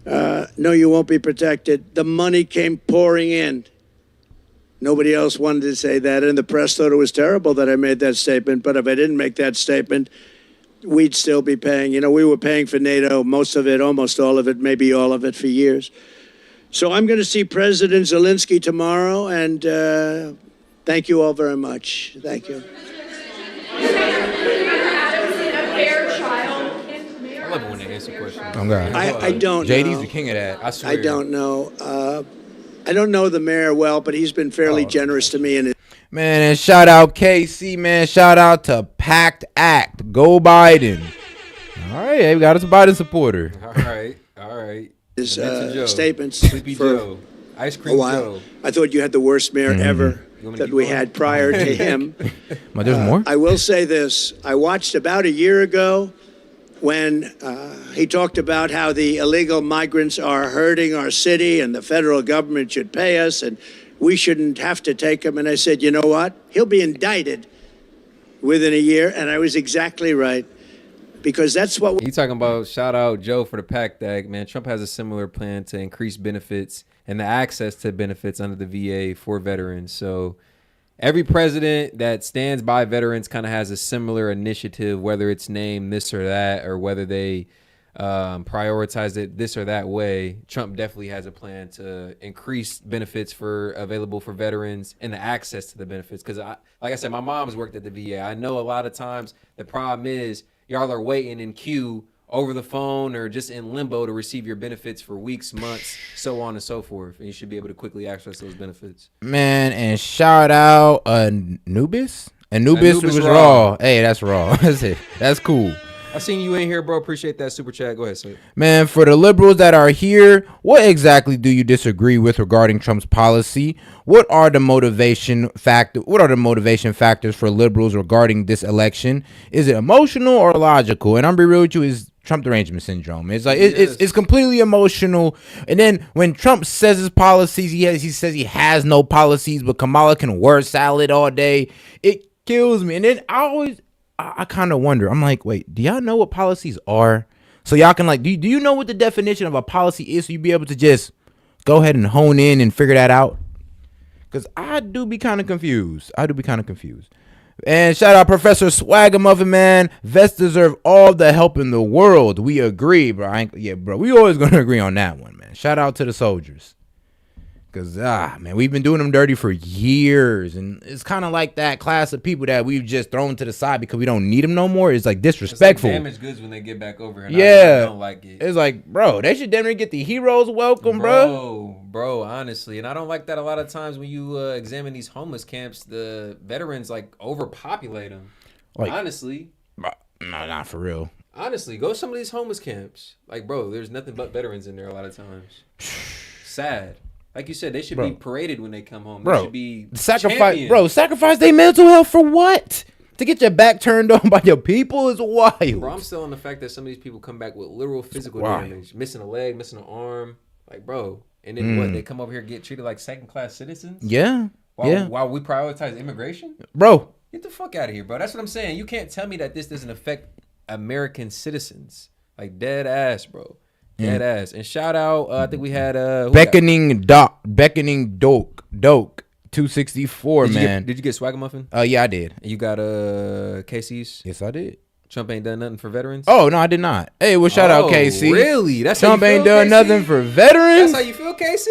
No, you won't be protected. The money came pouring in. Nobody else wanted to say that, and the press thought it was terrible that I made that statement. But if I didn't make that statement, we'd still be paying. You know, we were paying for NATO, most of it, almost all of it, maybe all of it for years. So I'm going to see President Zelensky tomorrow, and thank you all very much. Thank you.
I love it when they answer questions.
I don't know.
JD's the king of that.
I swear.
I don't know. I don't know the mayor well, but he's been fairly generous to me.
Man, and shout out KC, man. Shout out to Pact Act. Go Biden. All right, hey, we got us a Biden supporter.
All right.
His statements
Sleepy
for
Joe. Ice Cream
a while.
Joe.
I thought you had the worst mayor ever that we had prior to him.
But there's more?
I will say this. I watched about a year ago when he talked about how the illegal migrants are hurting our city and the federal government should pay us and we shouldn't have to take them. And I said, you know what? He'll be indicted within a year. And I was exactly right. Because that's what
you talking about. Shout out Joe for the PACT Act, man. Trump has a similar plan to increase benefits and the access to benefits under the VA for veterans. So every president that stands by veterans kind of has a similar initiative, whether it's named this or that, or whether they prioritize it this or that way. Trump definitely has a plan to increase benefits available for veterans and the access to the benefits. Because, like I said, my mom's worked at the VA. I know a lot of times the problem is y'all are waiting in queue over the phone or just in limbo to receive your benefits for weeks, months, so on and so forth. And you should be able to quickly access those benefits.
Man, and shout out Anubis. Anubis was raw. Hey, that's raw. That's it. That's cool.
I seen you in here, bro. Appreciate that super chat. Go ahead, sir.
Man, for the liberals that are here, what exactly do you disagree with regarding Trump's policy? What are the motivation factors for liberals regarding this election? Is it emotional or logical? And I'm be real with you, is Trump derangement syndrome. It's like it's completely emotional. And then when Trump says his policies, he says he has no policies, but Kamala can word salad all day. It kills me. And then I kind of wonder. I'm like, wait, do y'all know what policies are? So y'all can do you know what the definition of a policy is? So you be able to just go ahead and hone in and figure that out. Because I do be kind of confused. And shout out Professor Swagamuffin, man. Vets deserve all the help in the world. We agree, bro. Bro. We always gonna agree on that one, man. Shout out to the soldiers. Because, man, we've been doing them dirty for years. And it's kind of like that class of people that we've just thrown to the side because we don't need them no more. It's like disrespectful.
It's like damaged goods when they get back over here.
Yeah.
I don't like it.
It's like, bro, they should definitely get the heroes welcome, bro.
Bro, honestly. And I don't like that a lot of times when you examine these homeless camps, the veterans, overpopulate them. Honestly.
No, not for real.
Honestly, go to some of these homeless camps. Bro, there's nothing but veterans in there a lot of times. Sad. Like you said, they should be paraded when they come home. They should be
sacrifice their mental health for what? To get your back turned on by your people is wild.
Bro, I'm still on the fact that some of these people come back with literal physical damage. Missing a leg, missing an arm. And then what? They come over here and get treated like second-class citizens?
Yeah.
While we prioritize immigration?
Bro.
Get the fuck out of here, bro. That's what I'm saying. You can't tell me that this doesn't affect American citizens. Dead ass, bro. Dead ass. And shout out, I think we had
Beckoning Doke 264, man.
Did you get Swagamuffin?
Yeah, I did.
You got Casey's?
Yes, I did.
Trump ain't done nothing for veterans?
Oh, no, I did not. Hey, well, shout out KC.
Really? That's
Trump
how you feel,
ain't done
KC?
nothing for veterans?
That's how you feel, KC?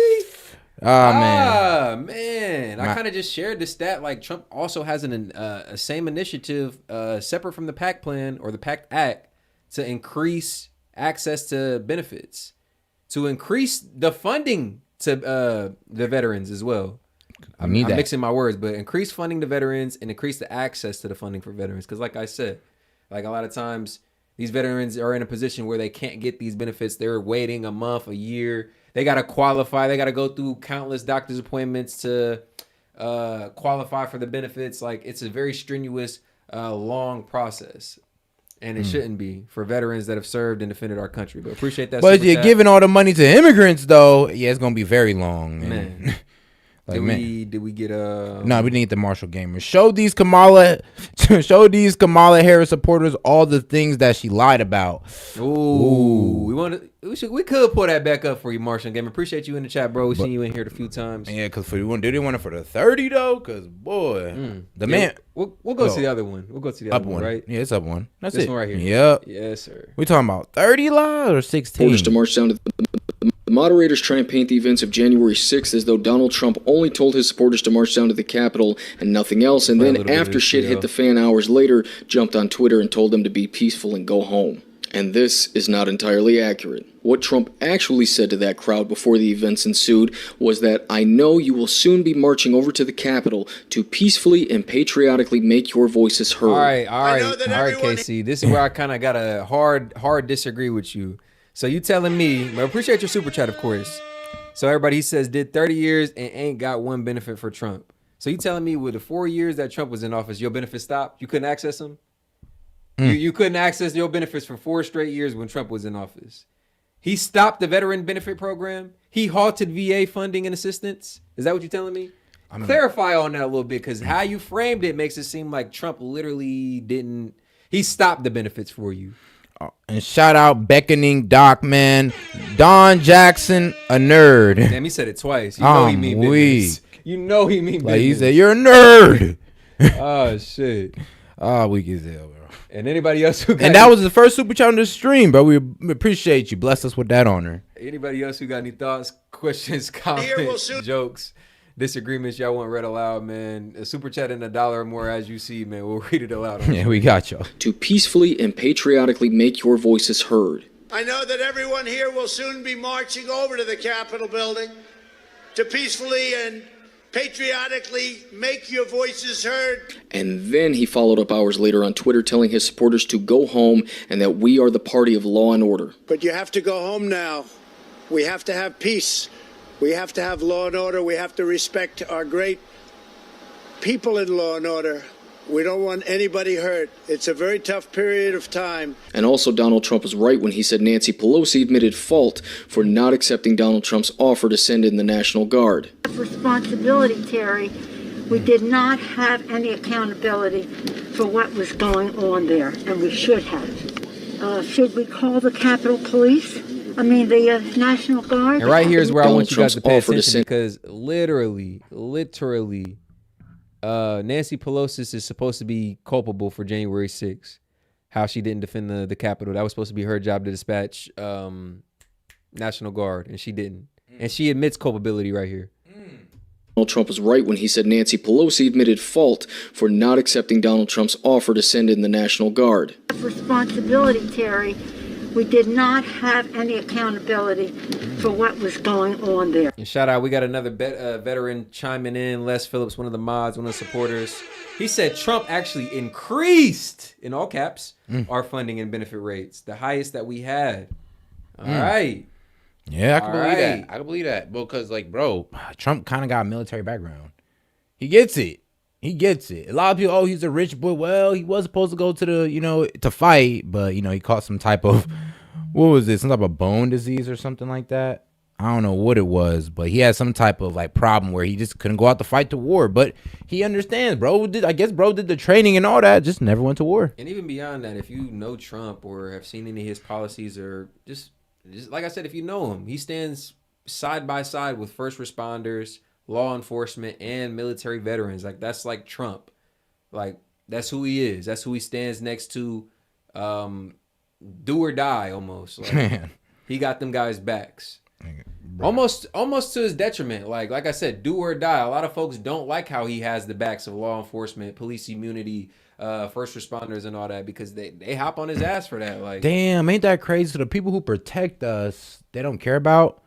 Man. I kind of just shared the stat. Trump also has a same initiative separate from the pact plan or the pact act to increase access to benefits, to increase the funding to the veterans as well. I'm mixing my words, but increase funding to veterans and increase the access to the funding for veterans. Because like I said, a lot of times these veterans are in a position where they can't get these benefits. They're waiting a month, a year. They got to qualify. They got to go through countless doctor's appointments to qualify for the benefits. It's a very strenuous, long process. And it shouldn't be for veterans that have served and defended our country. But appreciate that.
But you're giving all the money to immigrants, though. Yeah, it's gonna be very long, man.
Did we get
No, we didn't get the Marshall Gamers. Show these Kamala Harris supporters all the things that she lied about.
Ooh. We could pull that back up for you, Marshall Gamer. Appreciate you in the chat, bro. We've seen you in here a few times.
Yeah, because did they want it for the 30 though? Because boy, man.
We'll go to the other one. We'll go to the other one, right?
Yeah, it's up one. That's
this
it.
One right here.
Yep.
Yes, sir.
We talking about 30 lives or 16?
Orders to march down to the moderators try and paint the events of January 6th as though Donald Trump only told his supporters to march down to the Capitol and nothing else, and then after shit hit the fan hours later, jumped on Twitter and told them to be peaceful and go home. And this is not entirely accurate. What Trump actually said to that crowd before the events ensued was that, "I know you will soon be marching over to the Capitol to peacefully and patriotically make your voices heard."
All right, Casey. This is where I kind of got a hard disagree with you. So you telling me, I appreciate your super chat, of course. So everybody, he says, did 30 years and ain't got one benefit for Trump. So you telling me with the 4 years that Trump was in office, your benefits stopped? You couldn't access them? You couldn't access your benefits for 4 straight years when Trump was in office. He stopped the veteran benefit program. He halted VA funding and assistance. Is that what you're telling me? Clarify on that a little bit, because how you framed it makes it seem like Trump literally didn't. He stopped the benefits for you.
And shout out Beckoning Doc, man. Don Jackson, a nerd.
Damn, he said it twice. You know he mean business. You know he mean
like
business.
he said, you're a nerd.
Oh shit.
Oh, weak as hell, bro.
And anybody else who got
and that was the first super chat on the stream, bro. We appreciate you. Bless us with that honor.
Anybody else who got any thoughts, questions, comments, jokes, disagreements y'all want read aloud, man? A super chat and $1 or more as you see, man. We'll read it aloud.
Yeah, we got y'all.
To peacefully and patriotically make your voices heard.
I know that everyone here will soon be marching over to the Capitol building to peacefully and patriotically make your voices heard.
And then he followed up hours later on Twitter telling his supporters to go home and that we are the party of law and order.
But you have to go home now. We have to have peace. We have to have law and order. We have to respect our great people in law and order. We don't want anybody hurt. It's a very tough period of time.
And also Donald Trump was right when he said Nancy Pelosi admitted fault for not accepting Donald Trump's offer to send in the National Guard.
Responsibility, Terry. We did not have any accountability for what was going on there, and we should have. Should we call the Capitol Police? I mean, the National Guard?
And right here is where I want you guys to pay
offer to
attention because literally, Nancy Pelosi is supposed to be culpable for January 6th. How she didn't defend the Capitol. That was supposed to be her job to dispatch National Guard, and she didn't. And she admits culpability right here.
Donald Trump was right when he said Nancy Pelosi admitted fault for not accepting Donald Trump's offer to send in the National Guard.
Responsibility, Terry. We did not have any accountability for what was going on there.
And shout out, we got another veteran chiming in. Les Phillips, one of the mods, one of the supporters. He said Trump actually increased, in all caps, our funding and benefit rates. The highest that we had. All right.
Yeah, I can believe that. I can believe that. Because, like, bro, Trump kind of got a military background. He gets it. He gets it. A lot of people, he's a rich boy. Well, he was supposed to go to the, to fight, but, he caught some type of, what was it? Some type of bone disease or something like that. I don't know what it was, but he had some type of, problem where he just couldn't go out to fight the war. But he understands, bro. I guess bro did the training and all that, just never went to war.
And even beyond that, if you know Trump or have seen any of his policies or just like I said, if you know him, he stands side by side with first responders, law enforcement, and military veterans. Like, that's like Trump. Like, that's who he is. That's who he stands next to. Do or die, almost. Like, man. He got them guys' backs. Almost to his detriment. Like I said, do or die. A lot of folks don't like how he has the backs of law enforcement, police immunity, first responders, and all that because they hop on his ass for that. Like,
damn, ain't that crazy? So the people who protect us, they don't care about.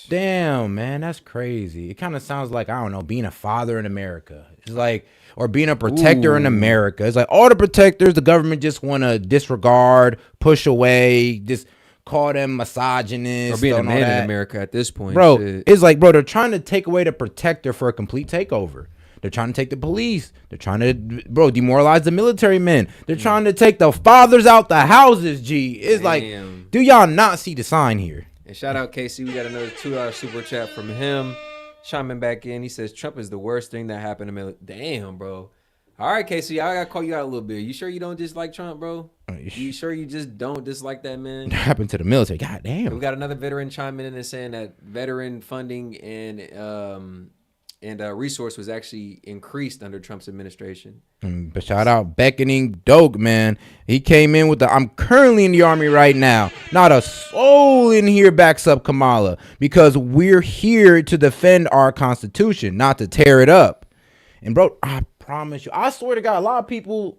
Damn, man, that's crazy. It kind of sounds like, I don't know, being a father in America. It's like, or being a protector in America. It's like all the protectors, the government just want to disregard, push away, just call them misogynist.
Or being a man in America at this point.
Bro,
shit.
It's like, bro, they're trying to take away the protector for a complete takeover. They're trying to take the police. They're trying to, demoralize the military men. They're trying to take the fathers out the houses, G. It's like, do y'all not see the sign here?
And shout out Casey. We got another $2 super chat from him. Chiming back in. He says, Trump is the worst thing that happened to me. Damn, bro. All right, Casey. I got to call you out a little bit. You sure you don't dislike Trump, bro? You sure you just don't dislike that man?
What happened to the military? God damn.
We got another veteran chiming in and saying that veteran funding and resource was actually increased under Trump's administration.
But shout out Beckoning Doak, man. He came in with I'm currently in the army right now. Not a soul in here backs up Kamala because we're here to defend our Constitution, not to tear it up. And bro, I promise you, I swear to God, a lot of people.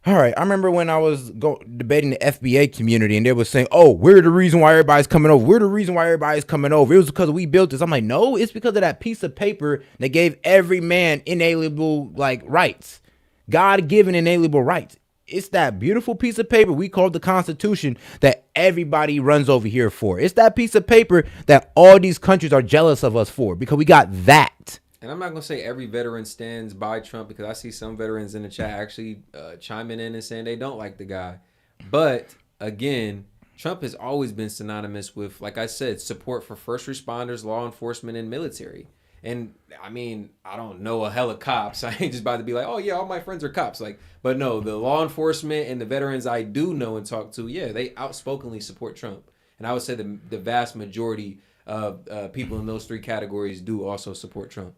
All right, I remember when I was debating the FBA community and they were saying, oh, we're the reason why everybody's coming over. We're the reason why everybody's coming over. It was because we built this. I'm like, no, it's because of that piece of paper that gave every man inalienable rights. God-given inalienable rights. It's that beautiful piece of paper we call the Constitution that everybody runs over here for. It's that piece of paper that all these countries are jealous of us for because we got that.
And I'm not going to say every veteran stands by Trump because I see some veterans in the chat actually chiming in and saying they don't like the guy. But again, Trump has always been synonymous with, like I said, support for first responders, law enforcement, and military. And I mean, I don't know a hell of cops. I ain't just about to be like, oh yeah, all my friends are cops. But no, the law enforcement and the veterans I do know and talk to, yeah, they outspokenly support Trump. And I would say the vast majority of people in those three categories do also support Trump.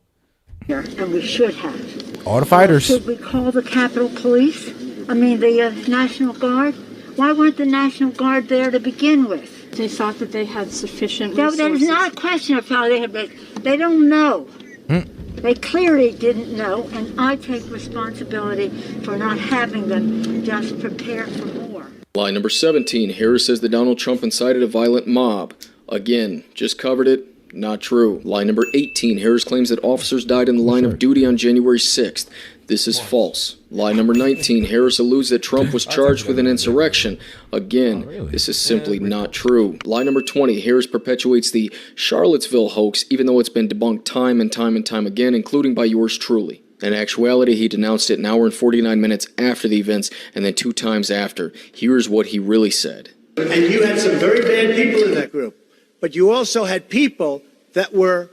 And we should have.
All the fighters.
Should we call the Capitol Police? I mean, the National Guard? Why weren't the National Guard there to begin with?
They thought that they had sufficient resources.
That is not a question of how they have. They don't know. They clearly didn't know, and I take responsibility for not having them just prepare for more.
Lie number 17, Harris says that Donald Trump incited a violent mob. Again, just covered it. Not true. Lie number 18, Harris claims that officers died in the line of duty on January 6th. This is false. Lie number 19, Harris alludes that Trump was charged with an insurrection. Again, this is simply not true. Lie number 20, Harris perpetuates the Charlottesville hoax, even though it's been debunked time and time and time again, including by yours truly. In actuality, he denounced it an hour and 49 minutes after the events, and then 2 times after. Here's what he really said.
And you had some very bad people in that group, but you also had people that were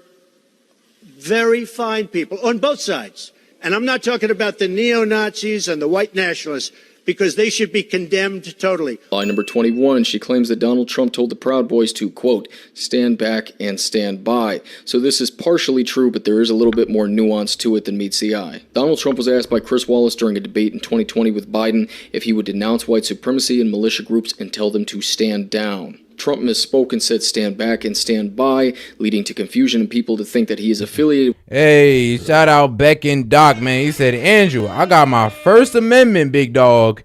very fine people on both sides. And I'm not talking about the neo-Nazis and the white nationalists, because they should be condemned totally.
Lie number 21, she claims that Donald Trump told the Proud Boys to, quote, stand back and stand by. So this is partially true, but there is a little bit more nuance to it than meets the eye. Donald Trump was asked by Chris Wallace during a debate in 2020 with Biden if he would denounce white supremacy and militia groups and tell them to stand down. Trump misspoke and said stand back and stand by, leading to confusion and people to think that he is affiliated.
Hey, shout out Beck and Doc, man. He said, Andrew, I got my First Amendment, big dog.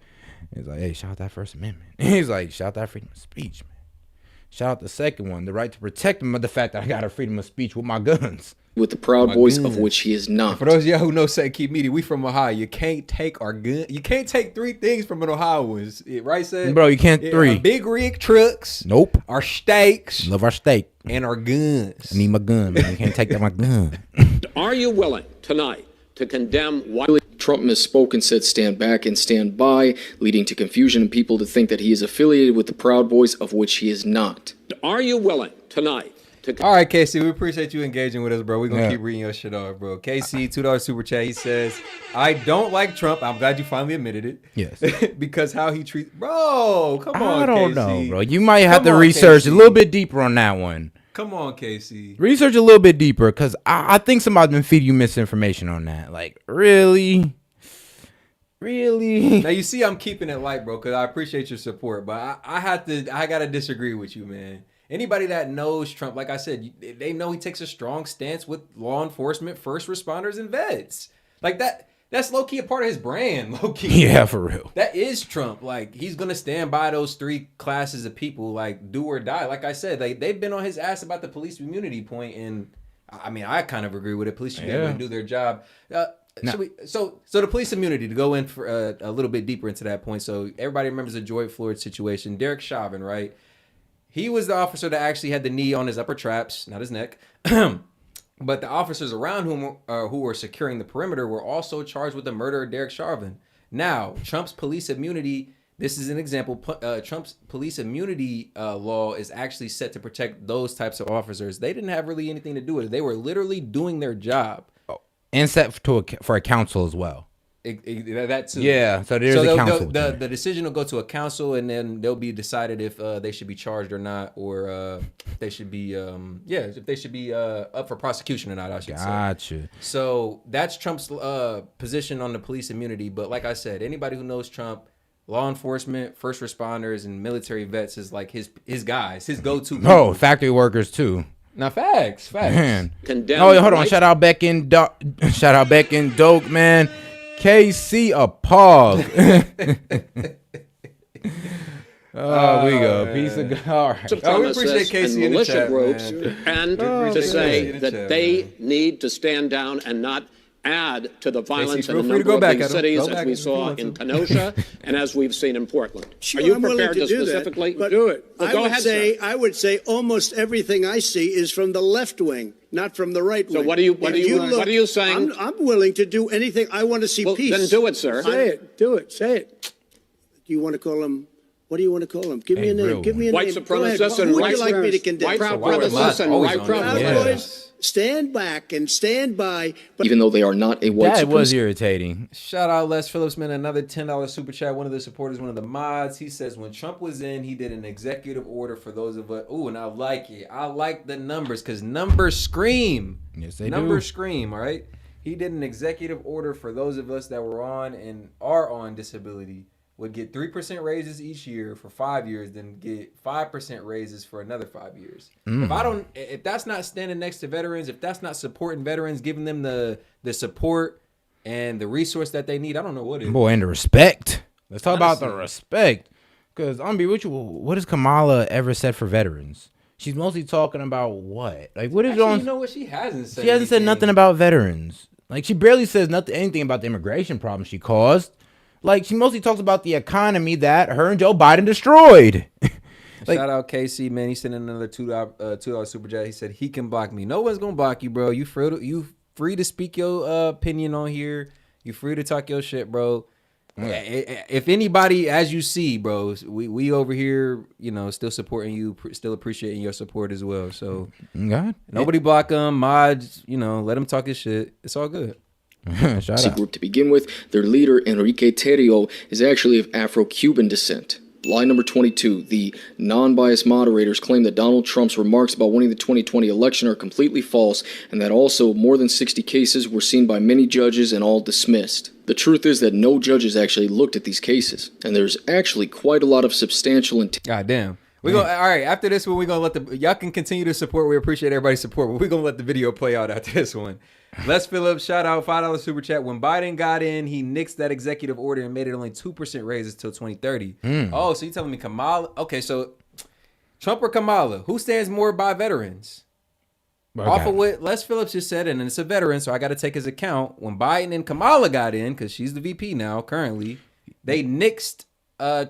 He's like, hey, shout out that First Amendment. He's like, shout out that freedom of speech, man. Shout out the second one, the right to protect him, but the fact that I got a freedom of speech with my guns.
With the Proud Boys, of which he is not.
For those of y'all who know S.E.T. Key Media, we from Ohio. You can't take our gun. You can't take 3 things from an Ohioan, right, Seth?
Bro, you can't 3.
Our big rig trucks.
Nope.
Our steaks.
Love our steak.
And our guns.
I need my gun, man. You can't take that my gun.
Are you willing tonight to condemn white?
Trump misspoke and said stand back and stand by, leading to confusion and people to think that he is affiliated with the Proud Boys, of which he is not.
Are you willing tonight?
All right, Casey, we appreciate you engaging with us, bro. We're going to keep reading your shit off, bro. Casey, $2 super chat. He says, I don't like Trump. I'm glad you finally admitted it.
Yes.
Because how he treats... Bro, come on,
I don't
Casey.
know, bro. You might have to research a little bit deeper on that one.
Come on, Casey.
Research a little bit deeper, because I think somebody's been feeding you misinformation on that. Like, really? Really?
Now, you see I'm keeping it light, bro, because I appreciate your support, but I got to disagree with you, man. Anybody that knows Trump, like I said, they know he takes a strong stance with law enforcement, first responders, and vets. Like that's low-key a part of his brand, low-key.
Yeah, for real.
That is Trump. Like, he's going to stand by those 3 classes of people, like, do or die. Like I said, they've been on his ass about the police immunity point, and I mean, I kind of agree with it. Police should be able to do their job. So the police immunity, to go in for a little bit deeper into that point. So everybody remembers the George Floyd situation. Derek Chauvin, right? He was the officer that actually had the knee on his upper traps, not his neck. But the officers around who were securing the perimeter were also charged with the murder of Derek Chauvin. Now, Trump's police immunity, this is an example, Trump's police immunity law is actually set to protect those types of officers. They didn't have really anything to do with it. They were literally doing their job.
And set for a council as well.
That too.
Yeah, so there's a council.
The decision will go to a council, and then they'll be decided if they should be charged or not, or they should be if they should be up for prosecution or not, I should say.
Gotcha.
So that's Trump's position on the police immunity. But like I said, anybody who knows Trump, law enforcement, first responders, and military vets is like his guys, his go-to.
Oh, factory workers too.
Now, facts.
Man.
Condemn
hold on. Shout out Beck and Doke, man. KC a pog. We go. Piece of God. All right.
We appreciate Casey in the chat,
groups,
man.
and to say that they need to stand down and not add to the violence in a number of big cities, as we saw in Kenosha and as we've seen in Portland.
Sure,
Are you
I'm willing
prepared
to do
specifically
that, but
do it? Well,
I would say almost everything I see is from the left wing, not from the right wing.
So what are you saying?
I'm willing to do anything. I want to see peace.
Then do it, sir.
Say it. Do it. Say it. Do you want to call him? What do you want to call him? Give me a name. Give me a
white
name.
Supremacists and
who would you like me to condemn?
White supremacists and white
Proud stand back and stand by.
Even though they are not a white supremacist.
That was irritating.
Shout out Les Phillips, man. Another $10 super chat. One of the supporters, one of the mods. He says, when Trump was in, he did an executive order for those of us. Ooh, and I like it. I like the numbers because numbers scream.
Yes, they
numbers
do.
Scream, all right? He did an executive order for those of us that were on and are on disability would get 3% raises each year for 5 years, then get 5% raises for another 5 years. If that's not standing next to veterans, if that's not supporting veterans, giving them the support and the resource that they need, I don't know what it is.
Boy, and the respect. Let's talk about the respect. Because I'm gonna be with you. What has Kamala ever said for veterans? She's mostly talking about what? Like, what is
Actually, you know what? She hasn't said.
She hasn't said nothing about veterans. Like, she barely says anything about the immigration problem she caused. Like, she mostly talks about the economy that her and Joe Biden destroyed.
Shout out KC, man. He sent in another $2 super chat. He said he can block me. No one's gonna block you, bro. You free to speak your opinion on here. You free to talk your shit, bro. Yeah. If anybody, as you see, bro, we over here, still supporting you, still appreciating your support as well. So nobody block them, mods, let them talk his shit. It's all good.
Shout out. Group to begin with, their leader Enrique Terrio is actually of Afro-Cuban descent. Lie number 22, the non-biased moderators claim that Donald Trump's remarks about winning the 2020 election are completely false, and that also more than 60 cases were seen by many judges and all dismissed. The truth is that no judges actually looked at these cases, and there's actually quite a lot of substantial
God damn. All right, after this one, we're going to y'all can continue to support. We appreciate everybody's support, but we're going to let the video play out after this one. Les Phillips, shout out, $5 super chat. When Biden got in, he nixed that executive order and made it only 2% raises till 2030. Oh, so you telling me Kamala? Okay, so Trump or Kamala? Who stands more by veterans? Okay. Off of what Les Phillips just said, and it's a veteran, so I got to take his account. When Biden and Kamala got in, because she's the VP now, currently, they nixed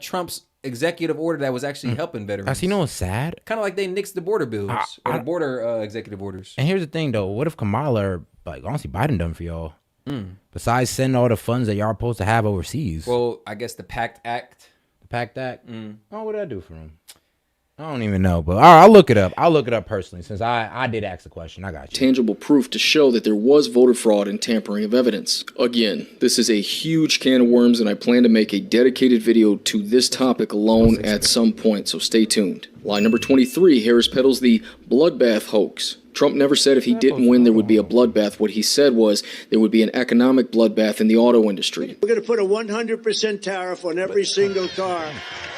Trump's executive order that was actually helping veterans.
You know what's sad?
Kind of like they nixed the border bills or the border executive orders.
And here's the thing, though. What if Kamala, honestly, Biden done for y'all? Besides sending all the funds that y'all are supposed to have overseas.
Well, I guess the PACT Act.
The PACT Act? Oh, what did I do for him? I don't even know, but all right, I'll look it up. I'll look it up personally since I did ask the question. I got you.
Tangible proof to show that there was voter fraud and tampering of evidence. Again, this is a huge can of worms, and I plan to make a dedicated video to this topic alone at some point, so stay tuned. Lie number 23, Harris peddles the bloodbath hoax. Trump never said if he didn't win there would be a bloodbath. What he said was there would be an economic bloodbath in the auto industry.
We're going to put a 100% tariff on every single car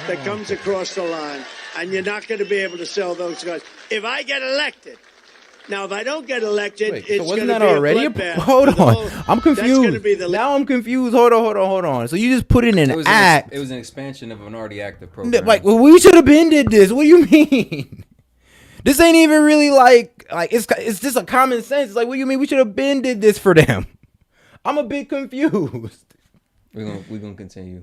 that comes across the line. And you're not going to be able to sell those cars. If I get elected, now if I don't get elected, it's going to be already a bloodbath.
Hold on, I'm confused. Now I'm confused. Hold on. So you just put in an act.
It was an expansion of an already active program.
Like, well, we should have been did this. What do you mean? This ain't even really like it's just a common sense. It's like, what do you mean we should have been did this for them? I'm a bit confused.
We're gonna continue.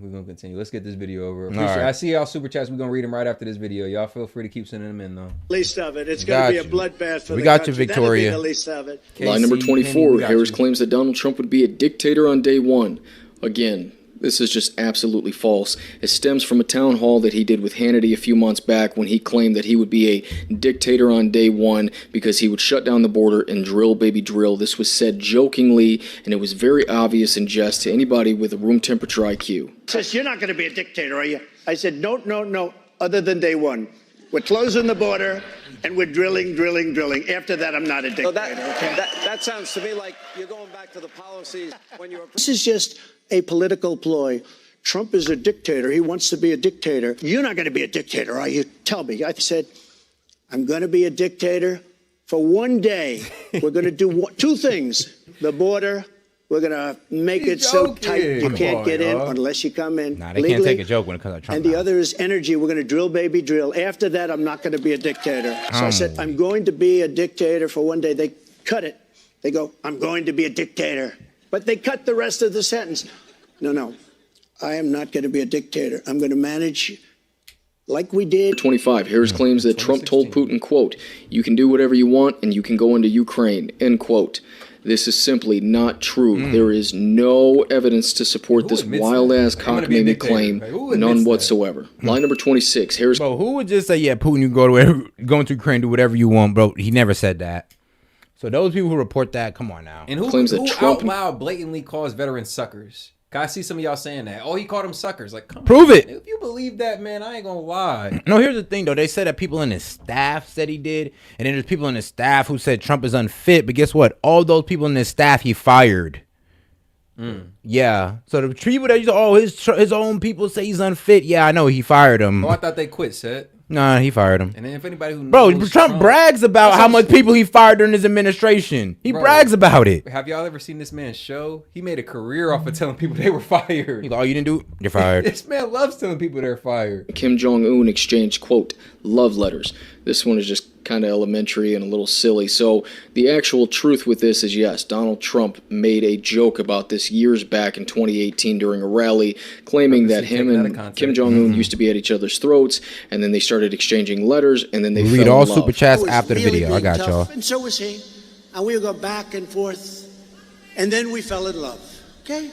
Let's get this video over. I see y'all super chats. We're gonna read them right after this video. Y'all feel free to keep sending them in though.
Least of it. It's gonna be a bloodbath for
we
the
got
country.
you, Victoria.
The least of it.
Lie number 24. Harris claims that Donald Trump would be a dictator on day one. Again, this is just absolutely false. It stems from a town hall that he did with Hannity a few months back when he claimed that he would be a dictator on day one because he would shut down the border and drill baby drill. This was said jokingly, and it was very obvious in jest to anybody with a room temperature IQ.
Says, you're not going to be a dictator, are you? I said, no, other than day one. We're closing the border, and we're drilling. After that, I'm not a dictator.
So that sounds to me like you're going back to the policies when you were...
This is just a political ploy. Trump is a dictator. He wants to be a dictator. You're not going to be a dictator, are you? Tell me. I said, I'm going to be a dictator for one day. We're going to do two things. The border, we're going to make it so tight you can't get in unless you come in
Nah, they
legally.
can't take a joke when it comes to Trump.
And the other is energy. We're going to drill, baby, drill. After that, I'm not going to be a dictator. So I said, I'm going to be a dictator for one day. They cut it. They go, I'm going to be a dictator. But they cut the rest of the sentence. No. I am not going to be a dictator. I'm going to manage like we did.
25. Harris claims that Trump told Putin, quote, you can do whatever you want and you can go into Ukraine, end quote. This is simply not true. There is no evidence to support this wild-ass cockamamie claim. None whatsoever. Line number 26. Harris.
Bro, who would just say, yeah, Putin, you can go into Ukraine, do whatever you want, bro? He never said that. So those people who report that, come on now.
And who claims that Trump out loud blatantly calls veterans suckers? I see some of y'all saying that. Oh, he called them suckers. Like, come
Prove
on,
it.
If you believe that, man, I ain't gonna lie.
No, here's the thing, though. They said that people in his staff said he did. And then there's people in his staff who said Trump is unfit. But guess what? All those people in his staff, he fired. Yeah. So the people that his own people say he's unfit. Yeah, I know he fired him.
Oh, I thought they quit, Set.
Nah, he fired him.
And then if anybody who
knows Trump brags about how much people he fired during his administration. He brags about it.
Have y'all ever seen this man's show? He made a career off of telling people they were fired.
He's like, oh, you didn't do it? You're fired.
This man loves telling people they're fired.
Kim Jong-un exchanged, quote, love letters. This one is just kind of elementary and a little silly. So the actual truth with this is, yes, Donald Trump made a joke about this years back in 2018 during a rally, claiming that him and Kim Jong-un used to be at each other's throats, and then they started exchanging letters, and then they fell in love.
Read all super chats after the video. I got y'all.
And so was he. And we would go back and forth. And then we fell in love. Okay?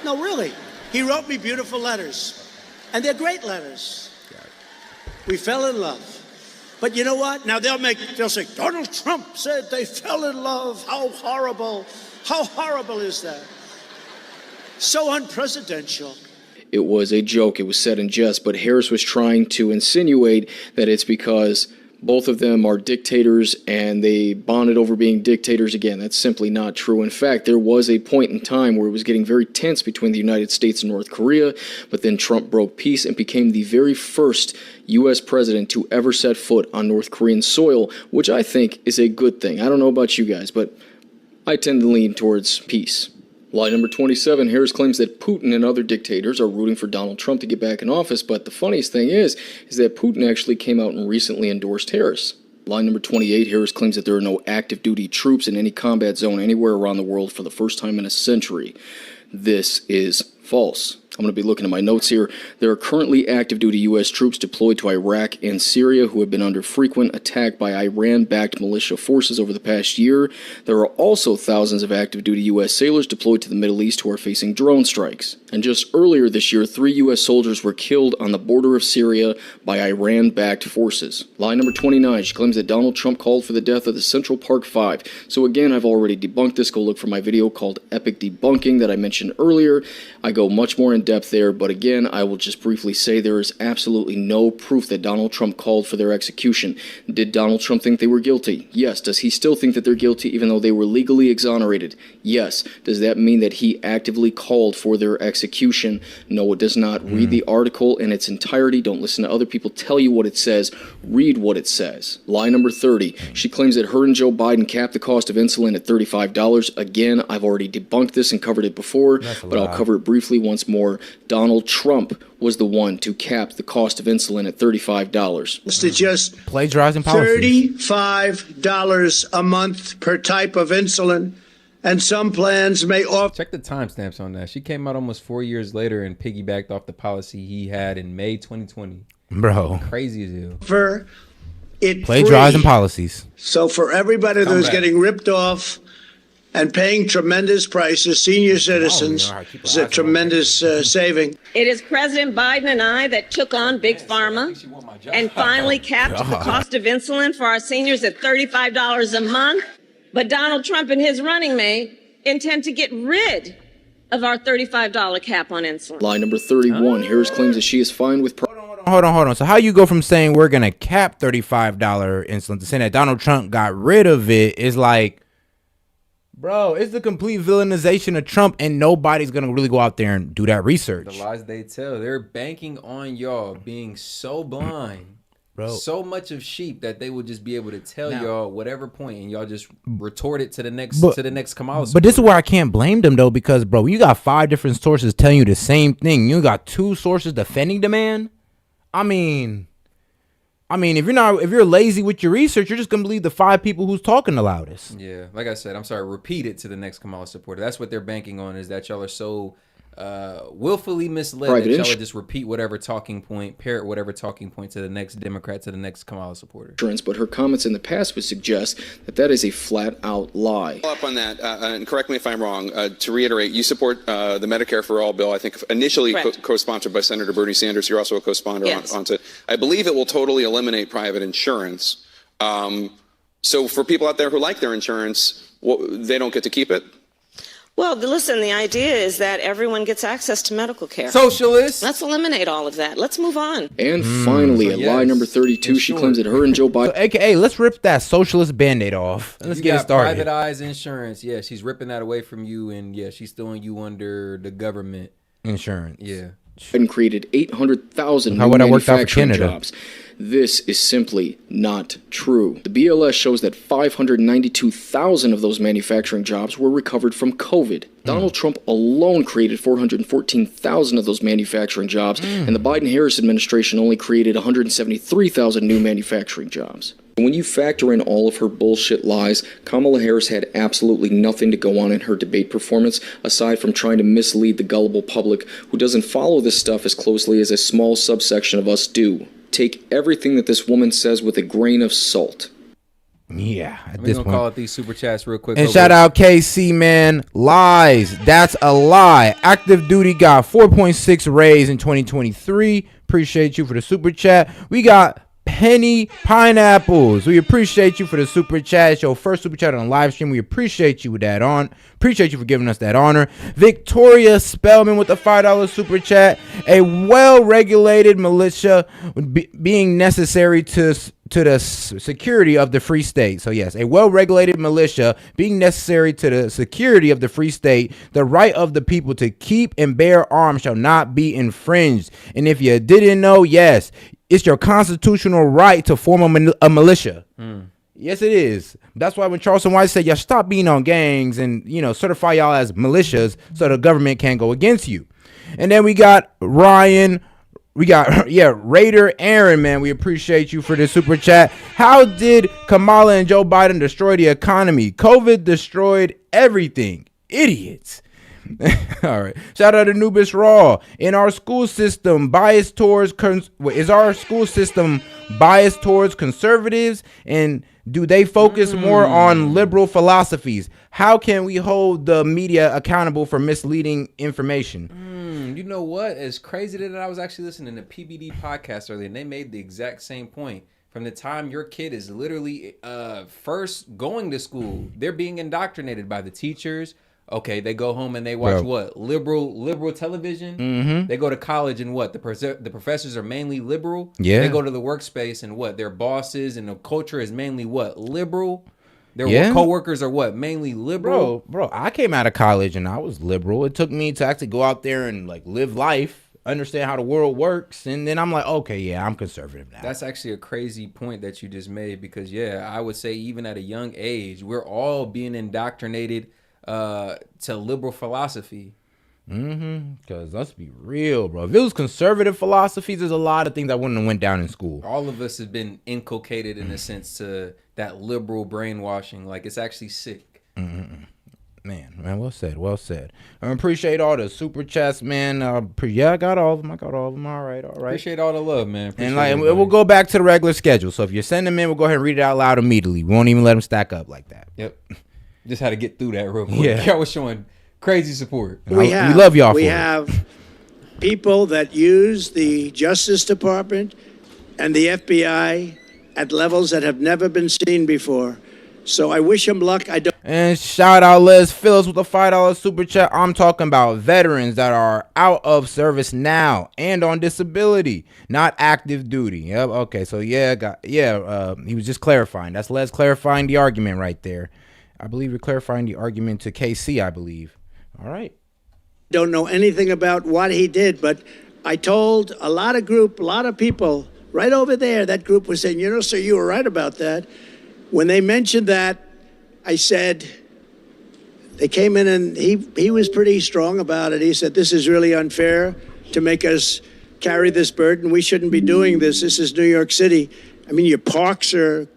No, really. He wrote me beautiful letters. And they're great letters. We fell in love. But you know what? Now they'll say, Donald Trump said they fell in love. How horrible. How horrible is that? So unpresidential.
It was a joke. It was said in jest, but Harris was trying to insinuate that it's because both of them are dictators and they bonded over being dictators. Again, that's simply not true. In fact, there was a point in time where it was getting very tense between the United States and North Korea, but then Trump broke peace and became the very first U.S. president to ever set foot on North Korean soil, which I think is a good thing. I don't know about you guys, but I tend to lean towards peace. Lie number 27, Harris claims that Putin and other dictators are rooting for Donald Trump to get back in office, but the funniest thing is that Putin actually came out and recently endorsed Harris. Line number 28, Harris claims that there are no active duty troops in any combat zone anywhere around the world for the first time in a century. This is false. I'm going to be looking at my notes here. There are currently active duty U.S. troops deployed to Iraq and Syria who have been under frequent attack by Iran-backed militia forces over the past year. There are also thousands of active duty U.S. sailors deployed to the Middle East who are facing drone strikes. And just earlier this year, 3 U.S. soldiers were killed on the border of Syria by Iran-backed forces. Line number 29, she claims that Donald Trump called for the death of the Central Park Five. So again, I've already debunked this. Go look for my video called Epic Debunking that I mentioned earlier. I go much more in depth there, but again, I will just briefly say there is absolutely no proof that Donald Trump called for their execution. Did Donald Trump think they were guilty? Yes. Does he still think that they're guilty even though they were legally exonerated? Yes. Does that mean that he actively called for their execution? No, it does not. Read the article in its entirety. Don't listen to other people tell you what it says. Read what it says. Lie number 30. She claims that her and Joe Biden capped the cost of insulin at $35. Again, I've already debunked this and covered it before, but I'll cover it briefly once more. Donald Trump was the one to cap the cost of insulin at $35.
To just
plagiarizing policies.
$35 a month per type of insulin, and some plans may offer.
Check the timestamps on that. She came out almost 4 years later and piggybacked off the policy he had in May 2020.
Bro,
crazy as hell.
For it
plagiarizing policies.
So for everybody who's getting ripped off and paying tremendous prices, senior citizens, is a tremendous saving.
It is President Biden and I that took on Big Pharma and finally capped the cost of insulin for our seniors at $35 a month. But Donald Trump and his running mate intend to get rid of our $35 cap on insulin.
Line number 31, Harris claims that she is fine with...
Hold on. So how you go from saying we're going to cap $35 insulin to saying that Donald Trump got rid of it is like... Bro, it's the complete villainization of Trump, and nobody's going to really go out there and do that research.
The lies they tell. They're banking on y'all being so blind, bro, so much of sheep that they will just be able to tell y'all whatever point, and y'all just retort it to the next Kamala.
But this is where I can't blame them, though, because, bro, you got 5 different sources telling you the same thing. You got 2 sources defending the man. I mean, if you're lazy with your research, you're just gonna believe the 5 people who's talking the loudest.
Yeah, like I said, I'm sorry, repeat it to the next Kamala supporter. That's what they're banking on, is that y'all are so willfully misled that y'all would just repeat whatever talking point, parrot whatever talking point to the next Democrat, to the next Kamala supporter.
But her comments in the past would suggest that that is a flat-out lie.
Follow up on that, and correct me if I'm wrong. To reiterate, you support the Medicare for All bill. I think initially co-sponsored by Senator Bernie Sanders. You're also a co-sponsor on it. I believe it will totally eliminate private insurance. So for people out there who like their insurance, they don't get to keep it?
Well, listen, the idea is that everyone gets access to medical care.
Socialists.
Let's eliminate all of that. Let's move on.
And finally, lie number 32, she claims that her and Joe Biden...
So, AKA, let's rip that socialist Band-Aid off. Let's get it started.
Privatized insurance. Yeah, she's ripping that away from you, and yeah, she's throwing you under the government.
Insurance.
Yeah.
And created 800,000 new manufacturing jobs. This is simply not true. The BLS shows that 592,000 of those manufacturing jobs were recovered from COVID. Donald Trump alone created 414,000 of those manufacturing jobs, and the Biden-Harris administration only created 173,000 new manufacturing jobs. When you factor in all of her bullshit lies, Kamala Harris had absolutely nothing to go on in her debate performance, aside from trying to mislead the gullible public who doesn't follow this stuff as closely as a small subsection of us do. Take everything that this woman says with a grain of salt.
Yeah, at
We're
this
gonna
point.
call out these super chats real quick.
And shout out KC, man. Lies. That's a lie. Active duty got 4.6 raise in 2023. Appreciate you for the super chat. We got Penny Pineapples. We appreciate you for the super chat. It's your first super chat on the live stream. We appreciate you with that on. Appreciate you for giving us that honor. Victoria Spellman with the $5 super chat. A well-regulated militia being necessary to the security of the free state. So yes, a well-regulated militia being necessary to the security of the free state. The right of the people to keep and bear arms shall not be infringed. And if you didn't know, yes, it's your constitutional right to form a militia. Yes, it is. That's why when Charleston White said, y'all stop being on gangs and, certify y'all as militias so the government can't go against you. And then we got Ryan. We got, Raider Aaron, man. We appreciate you for the super chat. How did Kamala and Joe Biden destroy the economy? COVID destroyed everything. Idiots. All right. Shout out to Nubis Raw. In our school system, biased towards is our school system biased towards conservatives, and do they focus more on liberal philosophies? How can we hold the media accountable for misleading information?
You know what? It's crazy that I was actually listening to PBD podcast earlier, and they made the exact same point. From the time your kid is literally first going to school, they're being indoctrinated by the teachers. Okay, they go home and they watch what? Liberal television? They go to college and what? The professors are mainly liberal?
Yeah.
They go to the workspace and what? Their bosses and the culture is mainly what? Liberal? Their co-workers are what? Mainly liberal?
Bro, I came out of college and I was liberal. It took me to actually go out there and live life, understand how the world works, and then I'm like, okay, yeah, I'm conservative now.
That's actually a crazy point that you just made because, I would say even at a young age, we're all being indoctrinated to liberal philosophy.
Because let's be real, bro. If it was conservative philosophies, there's a lot of things that wouldn't have went down in school.
All of us have been inculcated in a sense to that liberal brainwashing. Like, it's actually sick.
Man, well said. I appreciate all the super chats, man. I got all of them. All right.
Appreciate all the love, man.
And we'll go back to the regular schedule. So if you send them in, we'll go ahead and read it out loud immediately. We won't even let them stack up like that.
Yep. Just had to get through that real quick.
Yeah.
Y'all was showing crazy support.
We love y'all for it.
We have people that use the Justice Department and the FBI at levels that have never been seen before. So I wish them luck. I don't.
And shout out Les Phillips with a $5 super chat. I'm talking about veterans that are out of service now and on disability, not active duty. Yep. Okay. So he was just clarifying. That's Les clarifying the argument right there. I believe you're clarifying the argument to KC, I believe. All right.
Don't know anything about what he did, but I told a lot of people right over there, that group was saying, sir, you were right about that. When they mentioned that, I said, they came in and he was pretty strong about it. He said, this is really unfair to make us carry this burden. We shouldn't be doing this. This is New York City. I mean, your parks are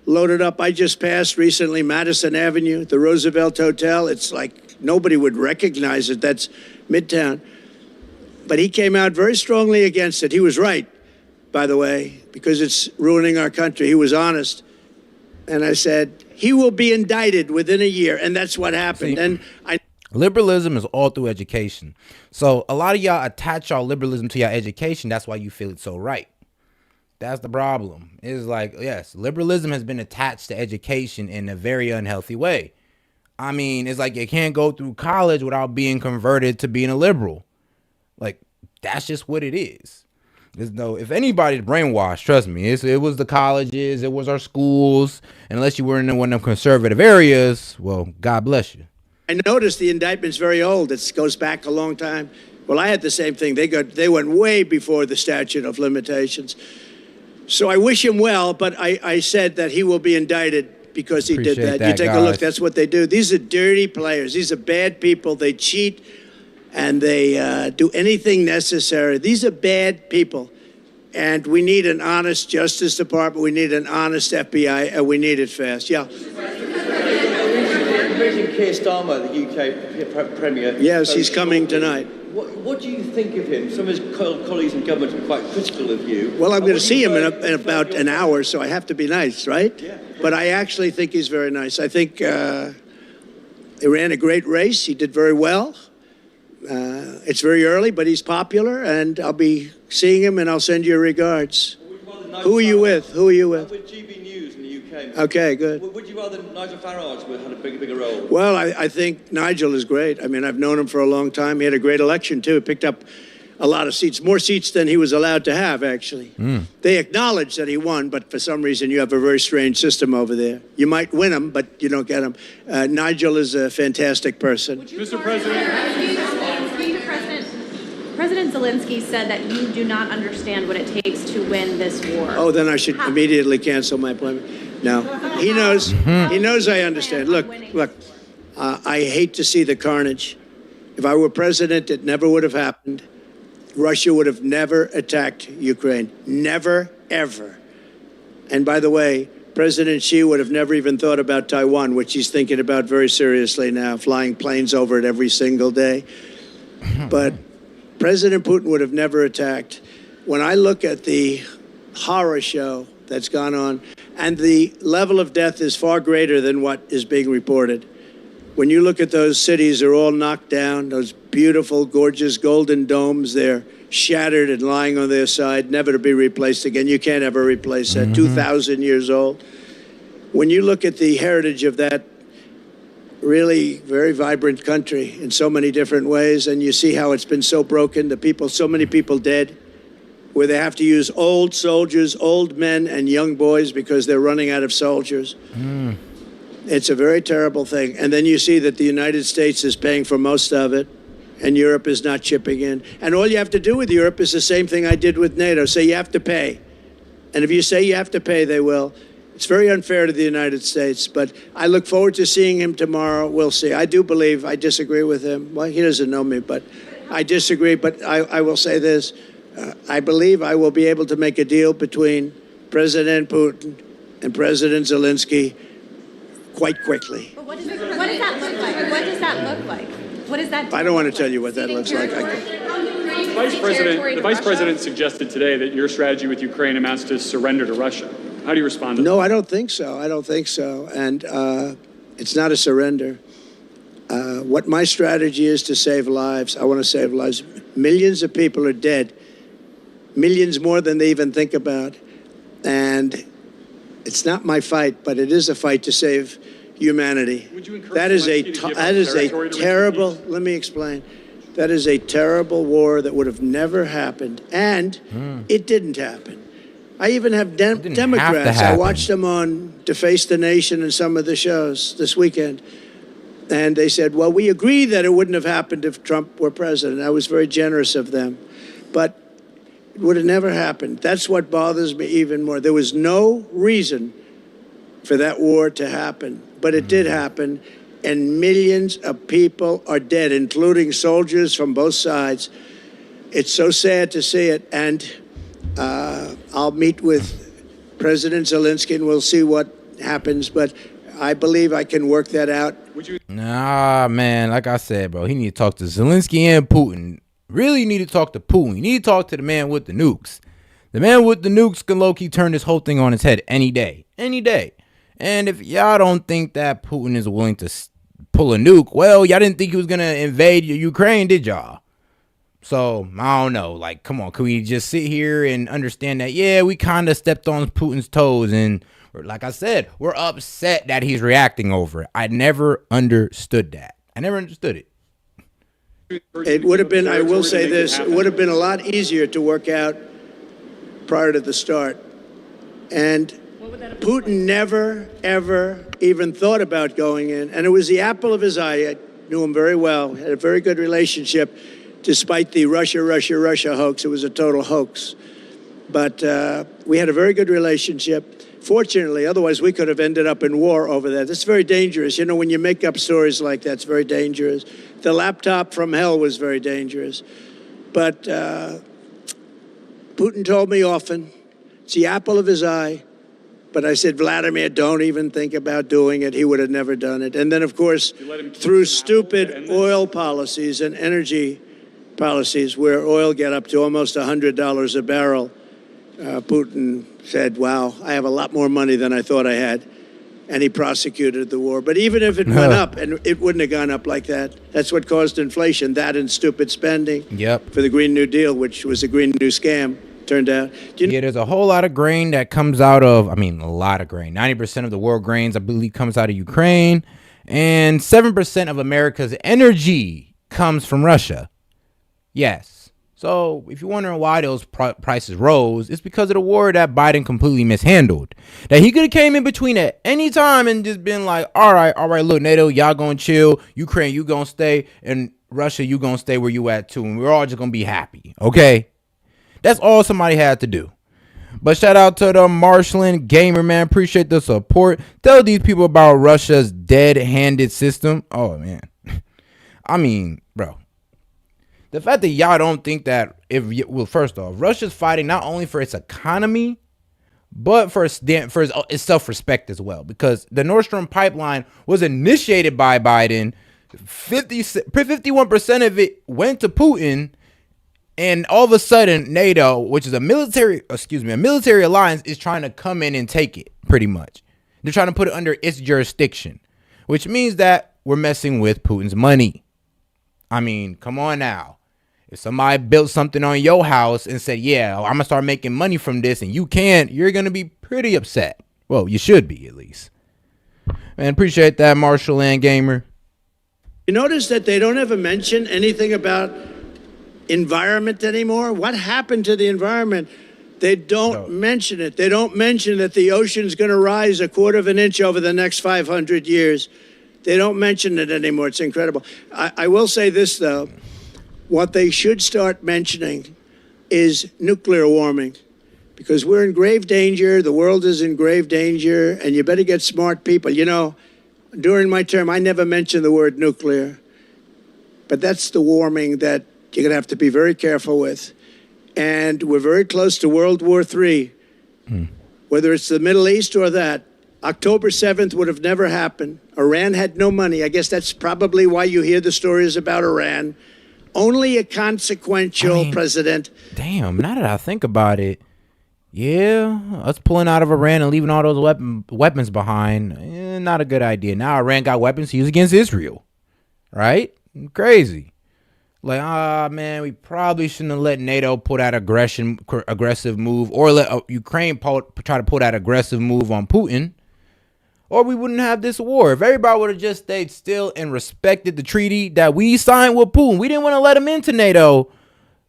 loaded up. I just passed recently Madison Avenue, the Roosevelt Hotel. It's like nobody would recognize it. That's Midtown. But he came out very strongly against it. He was right, by the way, because it's ruining our country. He was honest. And I said, he will be indicted within a year. And that's what happened.
Liberalism is all through education. So a lot of y'all attach y'all liberalism to your education. That's why you feel it's so right. That's the problem. It's like, yes, liberalism has been attached to education in a very unhealthy way. I mean, it's like you can't go through college without being converted to being a liberal. Like, that's just what it is. There's no, if anybody's brainwashed, trust me, it was the colleges, it was our schools. And unless you were in one of them conservative areas, well, God bless you.
I noticed the indictment's very old. It goes back a long time. Well, I had the same thing. They went way before the statute of limitations. So I wish him well, but I said that he will be indicted because he did that. You take a look, that's what they do. These are dirty players. These are bad people. They cheat and they do anything necessary. These are bad people. And we need an honest Justice Department. We need an honest FBI, and we need it fast. Yeah.
Keir Starmer, the UK Premier.
Yes, he's coming tonight.
What do you think of him? Some of his colleagues in government are quite critical of you.
Well, I'm going to see him in about an hour, so I have to be nice, right?
Yeah.
But I actually think he's very nice. I think he ran a great race. He did very well. It's very early, but he's popular, and I'll be seeing him, and I'll send you regards. Who are you with? Who are you with?
With GB News in the UK.
Okay, good.
Would you rather Nigel Farage would have had a bigger role?
Well, I think Nigel is great. I mean, I've known him for a long time. He had a great election, too. He picked up a lot of seats, more seats than he was allowed to have, actually. They acknowledge that he won, but for some reason you have a very strange system over there. You might win him, but you don't get him. Nigel is a fantastic person.
Mr. President. President Zelensky said that you do not understand what it takes to win this war.
Oh, then I should immediately cancel my appointment. No, he knows. He knows I understand. Look. I hate to see the carnage. If I were president, it never would have happened. Russia would have never attacked Ukraine. Never, ever. And by the way, President Xi would have never even thought about Taiwan, which he's thinking about very seriously now, flying planes over it every single day. But President Putin would have never attacked. When I look at the horror show that's gone on, and the level of death is far greater than what is being reported. When you look at those cities, they're all knocked down, those beautiful, gorgeous golden domes, they're shattered and lying on their side, never to be replaced again. You can't ever replace that, 2,000 years old. When you look at the heritage of that really very vibrant country in so many different ways, and you see how it's been so broken, the people, so many people dead, where they have to use old soldiers, old men and young boys because they're running out of soldiers. It's a very terrible thing. And then you see that the United States is paying for most of it, and Europe is not chipping in. And all you have to do with Europe is the same thing I did with NATO. Say you have to pay. And if you say you have to pay, they will. It's very unfair to the United States, but I look forward to seeing him tomorrow. We'll see. I do believe, I disagree with him. Well, he doesn't know me, but I disagree. But I will say this. I believe I will be able to make a deal between President Putin and President Zelensky quite quickly.
But what does that look like? What does that look like? What is that?
I don't want to tell you what that looks like.
The
Vice President suggested today that your strategy with Ukraine amounts to surrender to Russia. How do you respond to that?
No, I don't think so. I don't think so. And it's not a surrender. What my strategy is to save lives. I want to save lives. Millions of people are dead. Millions more than they even think about. And it's not my fight, but it is a fight to save humanity. That is a terrible, let me explain. That is a terrible war that would have never happened. And it didn't happen. I even have Democrats. I watched them on Deface the Nation and some of the shows this weekend. And they said, well, we agree that it wouldn't have happened if Trump were president. I was very generous of them. But it would have never happened. That's what bothers me even more. There was no reason for that war to happen. But it did happen. And millions of people are dead, including soldiers from both sides. It's so sad to see it. And I'll meet with President Zelensky and we'll see what happens. But I believe I can work that out.
Nah, man, like I said, bro, he need to talk to Zelensky and Putin. Really need to talk to Putin. You need to talk to the man with the nukes. The man with the nukes can low-key turn this whole thing on its head any day. Any day. And if y'all don't think that Putin is willing to pull a nuke, well, y'all didn't think he was going to invade Ukraine, did y'all? So, I don't know. Like, come on. Can we just sit here and understand that, yeah, we kind of stepped on Putin's toes and like I said, we're upset that he's reacting over it. I never understood that. I never understood it.
It would have been, I will say this, it would have been a lot easier to work out prior to the start. And Putin never, ever even thought about going in. And it was the apple of his eye. I knew him very well, had a very good relationship, despite the Russia hoax. It was a total hoax. But we had a very good relationship. Fortunately, otherwise we could have ended up in war over that. That's very dangerous. You know, when you make up stories like that, it's very dangerous. The laptop from hell was very dangerous. But Putin told me often, it's the apple of his eye. But I said, Vladimir, don't even think about doing it. He would have never done it. And then, of course, through stupid oil policies and energy policies where oil get up to almost $100 a barrel, Putin said, wow, I have a lot more money than I thought I had. And he prosecuted the war. But even if it went up, and it wouldn't have gone up like that, that's what caused inflation, that and stupid spending for the Green New Deal, which was a Green New scam, turned out.
Yeah, there's a whole lot of grain that comes out of, a lot of grain. 90% of the world grains, I believe, comes out of Ukraine. And 7% of America's energy comes from Russia. Yes. So if you're wondering why those prices rose, it's because of the war that Biden completely mishandled. That he could have came in between at any time and just been like, all right, look, NATO, y'all gonna chill. Ukraine, you gonna stay. And Russia, you gonna stay where you at too. And we're all just gonna be happy, okay? That's all somebody had to do. But shout out to the Marshland Gamer, man. Appreciate the support. Tell these people about Russia's dead-handed system. Oh, man. Bro. The fact that y'all don't think that first off, Russia's fighting not only for its economy, but for its self-respect as well. Because the Nord Stream pipeline was initiated by Biden. 51% of it went to Putin. And all of a sudden, NATO, which is a military alliance, is trying to come in and take it, pretty much. They're trying to put it under its jurisdiction, which means that we're messing with Putin's money. Come on now. If somebody built something on your house and said, yeah, I'm going to start making money from this, and you can't, you're going to be pretty upset. Well, you should be, at least. Man, appreciate that, Marshland Gamer.
You notice that they don't ever mention anything about environment anymore? What happened to the environment? They don't mention it. They don't mention that the ocean's going to rise 1/4 of an inch over the next 500 years. They don't mention it anymore. It's incredible. I will say this, though. What they should start mentioning is nuclear warming, because we're in grave danger. The world is in grave danger, and you better get smart people. You know, during my term, I never mentioned the word nuclear, but that's the warming that you're going to have to be very careful with. And we're very close to World War III, whether it's the Middle East or that. October 7th would have never happened. Iran had no money. I guess that's probably why you hear the stories about Iran. Only a consequential president.
Damn, now that I think about it, yeah, us pulling out of Iran and leaving all those weapons behind, not a good idea. Now Iran got weapons to use against Israel, right? Crazy. Like, man, we probably shouldn't have let NATO put out aggressive move, or let Ukraine try to put out aggressive move on Putin, or we wouldn't have this war. If everybody would have just stayed still and respected the treaty that we signed with Putin, we didn't want to let him into NATO.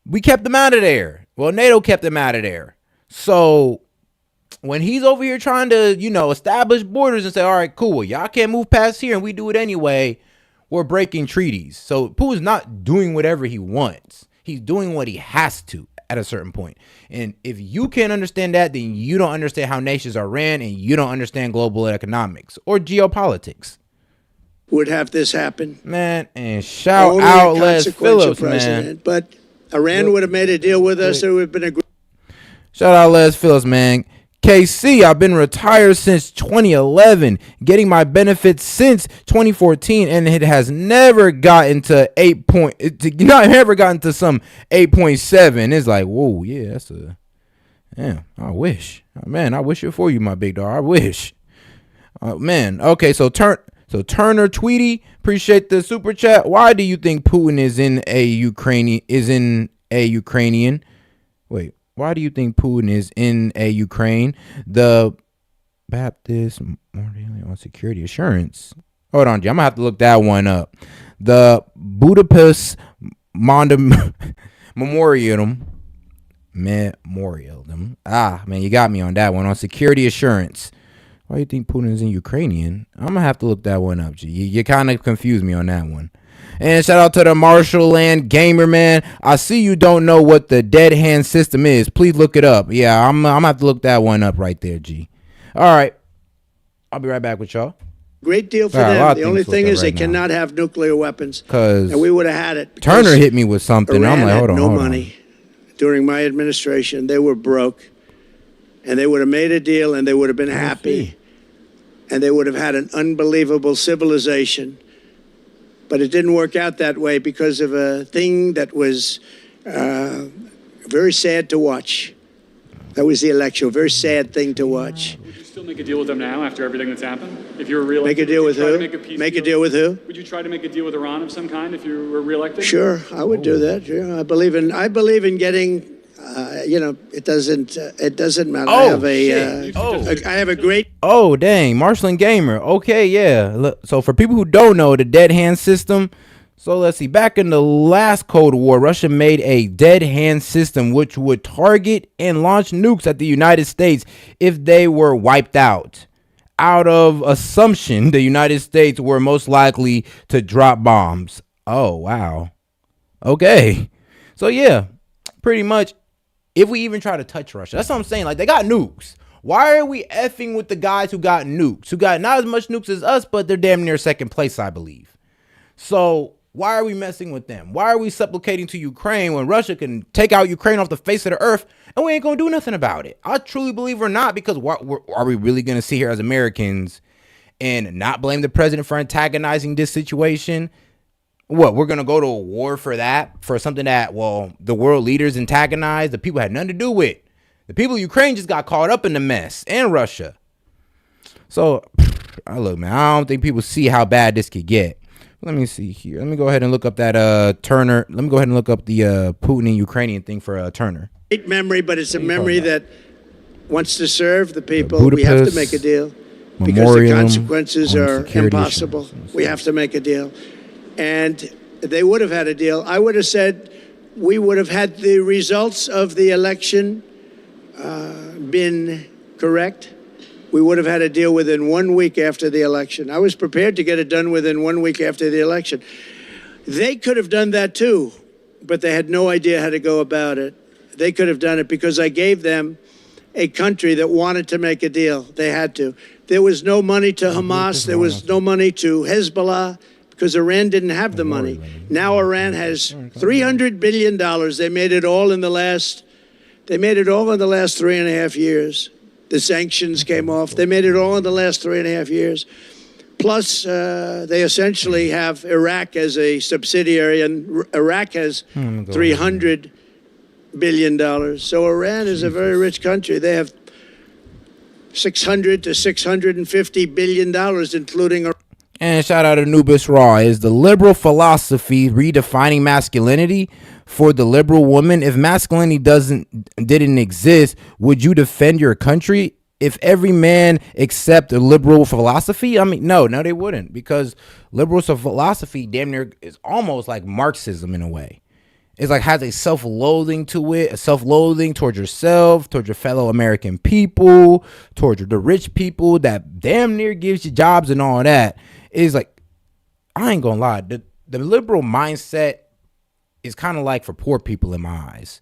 We kept him out of there. Well, NATO kept him out of there. So when he's over here trying to, establish borders and say, all right, cool, y'all can't move past here and we do it anyway, we're breaking treaties. So Putin's not doing whatever he wants. He's doing what he has to at a certain point. And if you can't understand that, then you don't understand how nations are ran, and you don't understand global economics or geopolitics.
Would have this happen,
man. And shout out Les Phillips, man.
But Iran would have made a deal with us. It would have been a great.
Shout out Les Phillips, man. KC, I've been retired since 2011, getting my benefits since 2014, and it has never gotten to never gotten to some 8.7. It's like, whoa, yeah, that's I wish. Man, I wish it for you, my big dog. I wish. Man, okay, so Turner Tweety, appreciate the super chat. Why do you think Putin is in a Ukrainian? Wait. Why do you think Putin is in a Ukraine? The Baptist more daily on security assurance. Hold on, G. I'm gonna have to look that one up. The Budapest Memorialum. Ah, man, you got me on that one. On security assurance. Why do you think Putin is in Ukrainian? I'm gonna have to look that one up, G. You kind of confused me on that one. And shout out to the Marshall Land Gamer, man. I see you don't know what the dead hand system is. Please look it up. Yeah, I'm gonna have to look that one up right there, G. All right. I'll be right back with y'all.
Great deal for them. The only thing is they cannot have nuclear weapons.
And
we would have had it.
Turner hit me with something.
Iran
I'm like, hold on.
No money. During my administration, they were broke. And they would have made a deal and they would have been happy. And they would have had an unbelievable civilization. But it didn't work out that way because of a thing that was very sad to watch. That was the election, a very sad thing to watch.
Would you still make a deal with them now after everything that's happened? If you were reelected,
make a deal with who? Make a deal with who?
Would you try to make a deal with Iran of some kind if you were reelected?
Sure, I would do that. Sure. I believe in getting. It doesn't matter. I have a great.
Oh, dang, Marshall Gamer. Okay, yeah. Look, so for people who don't know, the dead hand system. So let's see. Back in the last Cold War, Russia made a dead hand system which would target and launch nukes at the United States if they were wiped out. Out of assumption, the United States were most likely to drop bombs. Oh, wow. Okay. So yeah, pretty much. If we even try to touch Russia, that's what I'm saying. Like, they got nukes. Why are we effing with the guys who got nukes? Who got not as much nukes as us, but they're damn near second place, I believe. So why are we messing with them? Why are we supplicating to Ukraine when Russia can take out Ukraine off the face of the earth and we ain't gonna do nothing about it? I truly believe we're not, because are we really gonna sit here as Americans and not blame the president for antagonizing this situation? What, we're going to go to a war for that? For something that, well, the world leaders antagonized, the people had nothing to do with. The people of Ukraine just got caught up in the mess, and Russia. So, look, man, I don't think people see how bad this could get. Let me see here. Let me go ahead and look up that Turner. Let me go ahead and look up the Putin and Ukrainian thing for Turner.
Great memory, but it's a memory that wants to serve the people. We have to make a deal because the consequences are impossible. We have to make a deal. And they would have had a deal. I would have said we would have had the results of the election been correct. We would have had a deal within 1 week after the election. I was prepared to get it done within 1 week after the election. They could have done that too, but they had no idea how to go about it. They could have done it because I gave them a country that wanted to make a deal. They had to. There was no money to Hamas. There was no money to Hezbollah, because Iran didn't have the money. Now Iran has $300 billion. They made it all in the last 3.5 years. The sanctions came off. They made it all in the last 3.5 years. Plus, they essentially have Iraq as a subsidiary, and Iraq has $300 billion. So Iran is a very rich country. They have $600 to $650 billion, including.
And shout out to Anubis Raw. Is the liberal philosophy redefining masculinity for the liberal woman? If masculinity didn't exist, would you defend your country? If every man accept a liberal philosophy? I mean, no, they wouldn't, because liberal philosophy damn near is almost like Marxism in a way. It's like has a self-loathing to it, a self-loathing towards yourself, towards your fellow American people, towards the rich people that damn near gives you jobs and all that. It's like, I ain't gonna lie, the liberal mindset is kind of like for poor people in my eyes.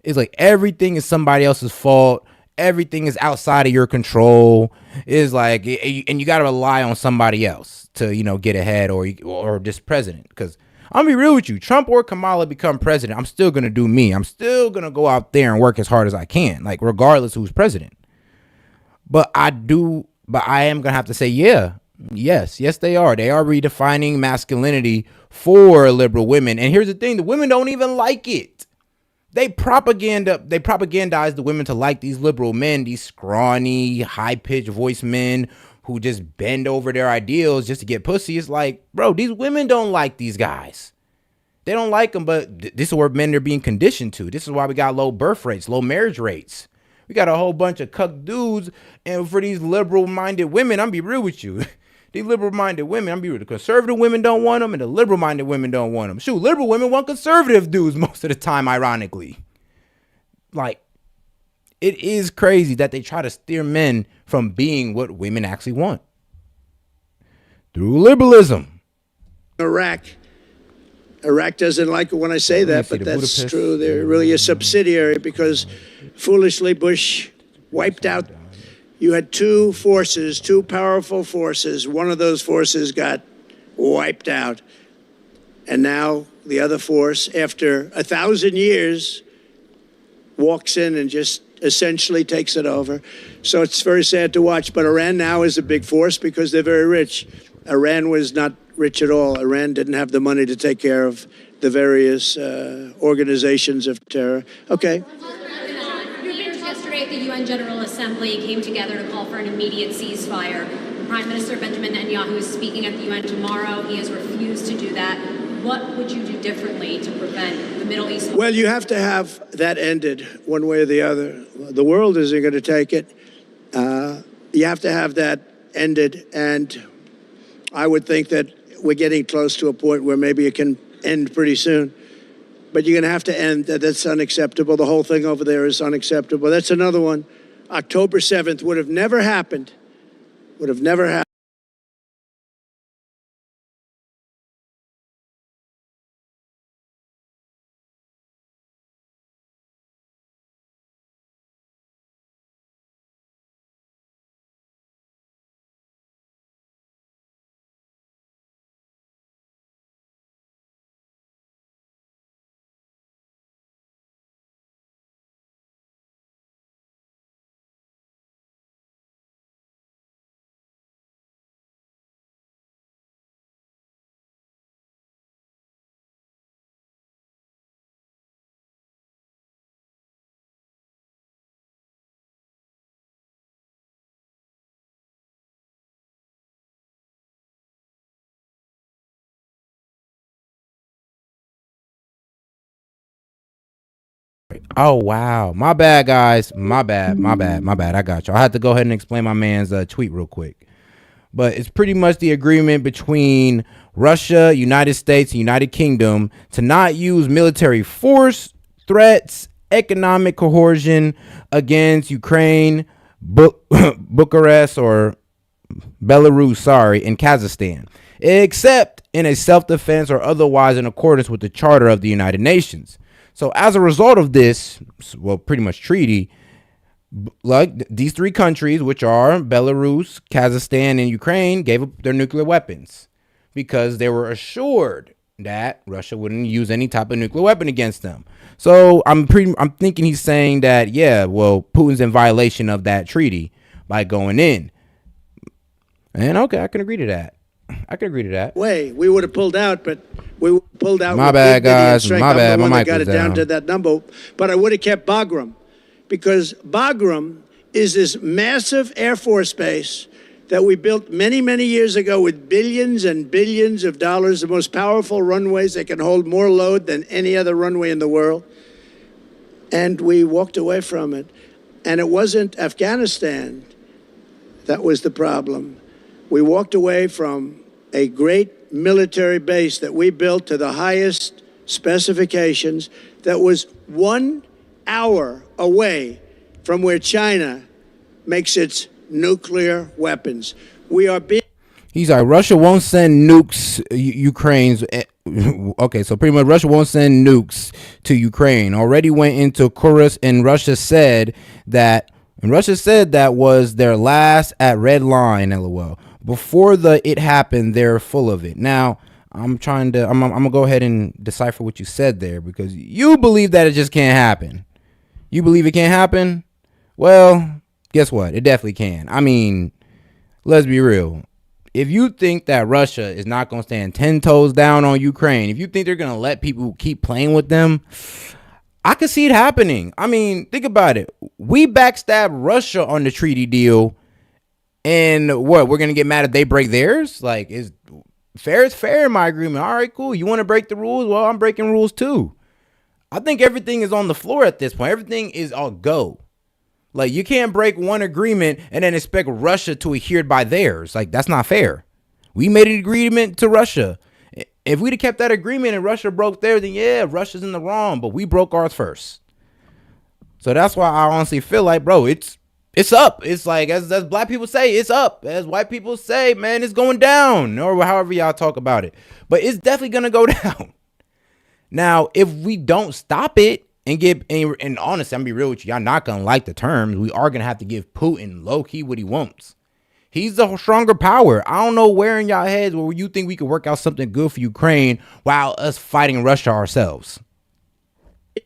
It's like everything is somebody else's fault. Everything is outside of your control. It's like, and you got to rely on somebody else to, get ahead, or this president. Because I'm gonna be real with you, Trump or Kamala become president, I'm still gonna do me. I'm still gonna go out there and work as hard as I can, like regardless who's president. But I am gonna have to say, yes, they are. They are redefining masculinity for liberal women. And here's the thing: the women don't even like it. They propagandize the women to like these liberal men, these scrawny, high-pitched voice men who just bend over their ideals just to get pussy. It's like, bro, these women don't like these guys. They don't like them, but this is where men are being conditioned to. This is why we got low birth rates, low marriage rates. We got a whole bunch of cuck dudes, and for these liberal-minded women, I'm be real with you. These liberal-minded women, I'm be real. The conservative women don't want them, and the liberal-minded women don't want them. Shoot, liberal women want conservative dudes most of the time, ironically. Like, it is crazy that they try to steer men from being what women actually want through liberalism.
Iraq doesn't like it when I say that, but that's true. They're really a subsidiary because foolishly Bush wiped out. You had two powerful forces. One of those forces got wiped out. And now the other force, after 1,000 years, walks in and just essentially takes it over. So it's very sad to watch. But Iran now is a big force because they're very rich. Iran was not rich at all. Iran didn't have the money to take care of the various organizations of terror. Okay.
Yesterday at the UN General Assembly came together to call for an immediate ceasefire. Prime Minister Benjamin Netanyahu is speaking at the UN tomorrow. He has refused to do that. What would you do differently to prevent the Middle East?
Well, you have to have that ended one way or the other. The world isn't going to take it. You have to have that ended. And I would think that we're getting close to a point where maybe it can end pretty soon. But you're going to have to end. That's unacceptable. The whole thing over there is unacceptable. That's another one. October 7th would have never happened. Would have never happened.
Oh wow, my bad guys, my bad. I got you. I had to go ahead and explain my man's tweet real quick, but it's pretty much the agreement between Russia, United States, and United Kingdom to not use military force, threats, economic coercion against Ukraine, Bucharest or Belarus, and Kazakhstan, except in a self-defense or otherwise in accordance with the Charter of the United Nations. So as a result of this, well, pretty much treaty, like these three countries, which are Belarus, Kazakhstan, and Ukraine, gave up their nuclear weapons because they were assured that Russia wouldn't use any type of nuclear weapon against them. So I'm thinking he's saying that, yeah, well, Putin's in violation of that treaty by going in. And okay, I can agree to that.
We would have pulled out, but we pulled out.
My bad, guys. My bad. My mic
got
was
it down to that number, but I would have kept Bagram, because Bagram is this massive Air Force base that we built many, many years ago with billions and billions of dollars, the most powerful runways that can hold more load than any other runway in the world. And we walked away from it. And it wasn't Afghanistan that was the problem. We walked away from a great military base that we built to the highest specifications that was 1 hour away from where China makes its nuclear weapons. We are being...
He's like, Russia won't send nukes Ukraine's... Okay, so pretty much Russia won't send nukes to Ukraine. Already went into Kursk, and Russia said that was their last at red line, LOL. Before it happened, they're full of it. Now, I'm gonna go ahead and decipher what you said there, because you believe that it just can't happen. You believe it can't happen? Well, guess what? It definitely can. I mean, let's be real. If you think that Russia is not going to stand 10 toes down on Ukraine, if you think they're going to let people keep playing with them, I could see it happening. I mean, think about it. We backstabbed Russia on the treaty deal, and what? We're going to get mad if they break theirs? Like, fair is fair in my agreement. All right, cool. You want to break the rules? Well, I'm breaking rules too. I think everything is on the floor at this point. Everything is all go. Like, you can't break one agreement and then expect Russia to adhere by theirs. Like, that's not fair. We made an agreement to Russia. If we'd have kept that agreement and Russia broke theirs, then yeah, Russia's in the wrong, but we broke ours first. So that's why I honestly feel like, bro, it's up. It's like, as black people say, it's up. As white people say, man, it's going down, or however y'all talk about it. But it's definitely going to go down. Now, if we don't stop it, and honestly, I'm gonna be real with you, y'all not gonna like the terms. We are gonna have to give Putin low-key what he wants. He's the stronger power. I don't know where in y'all heads where you think we could work out something good for Ukraine while us fighting Russia ourselves.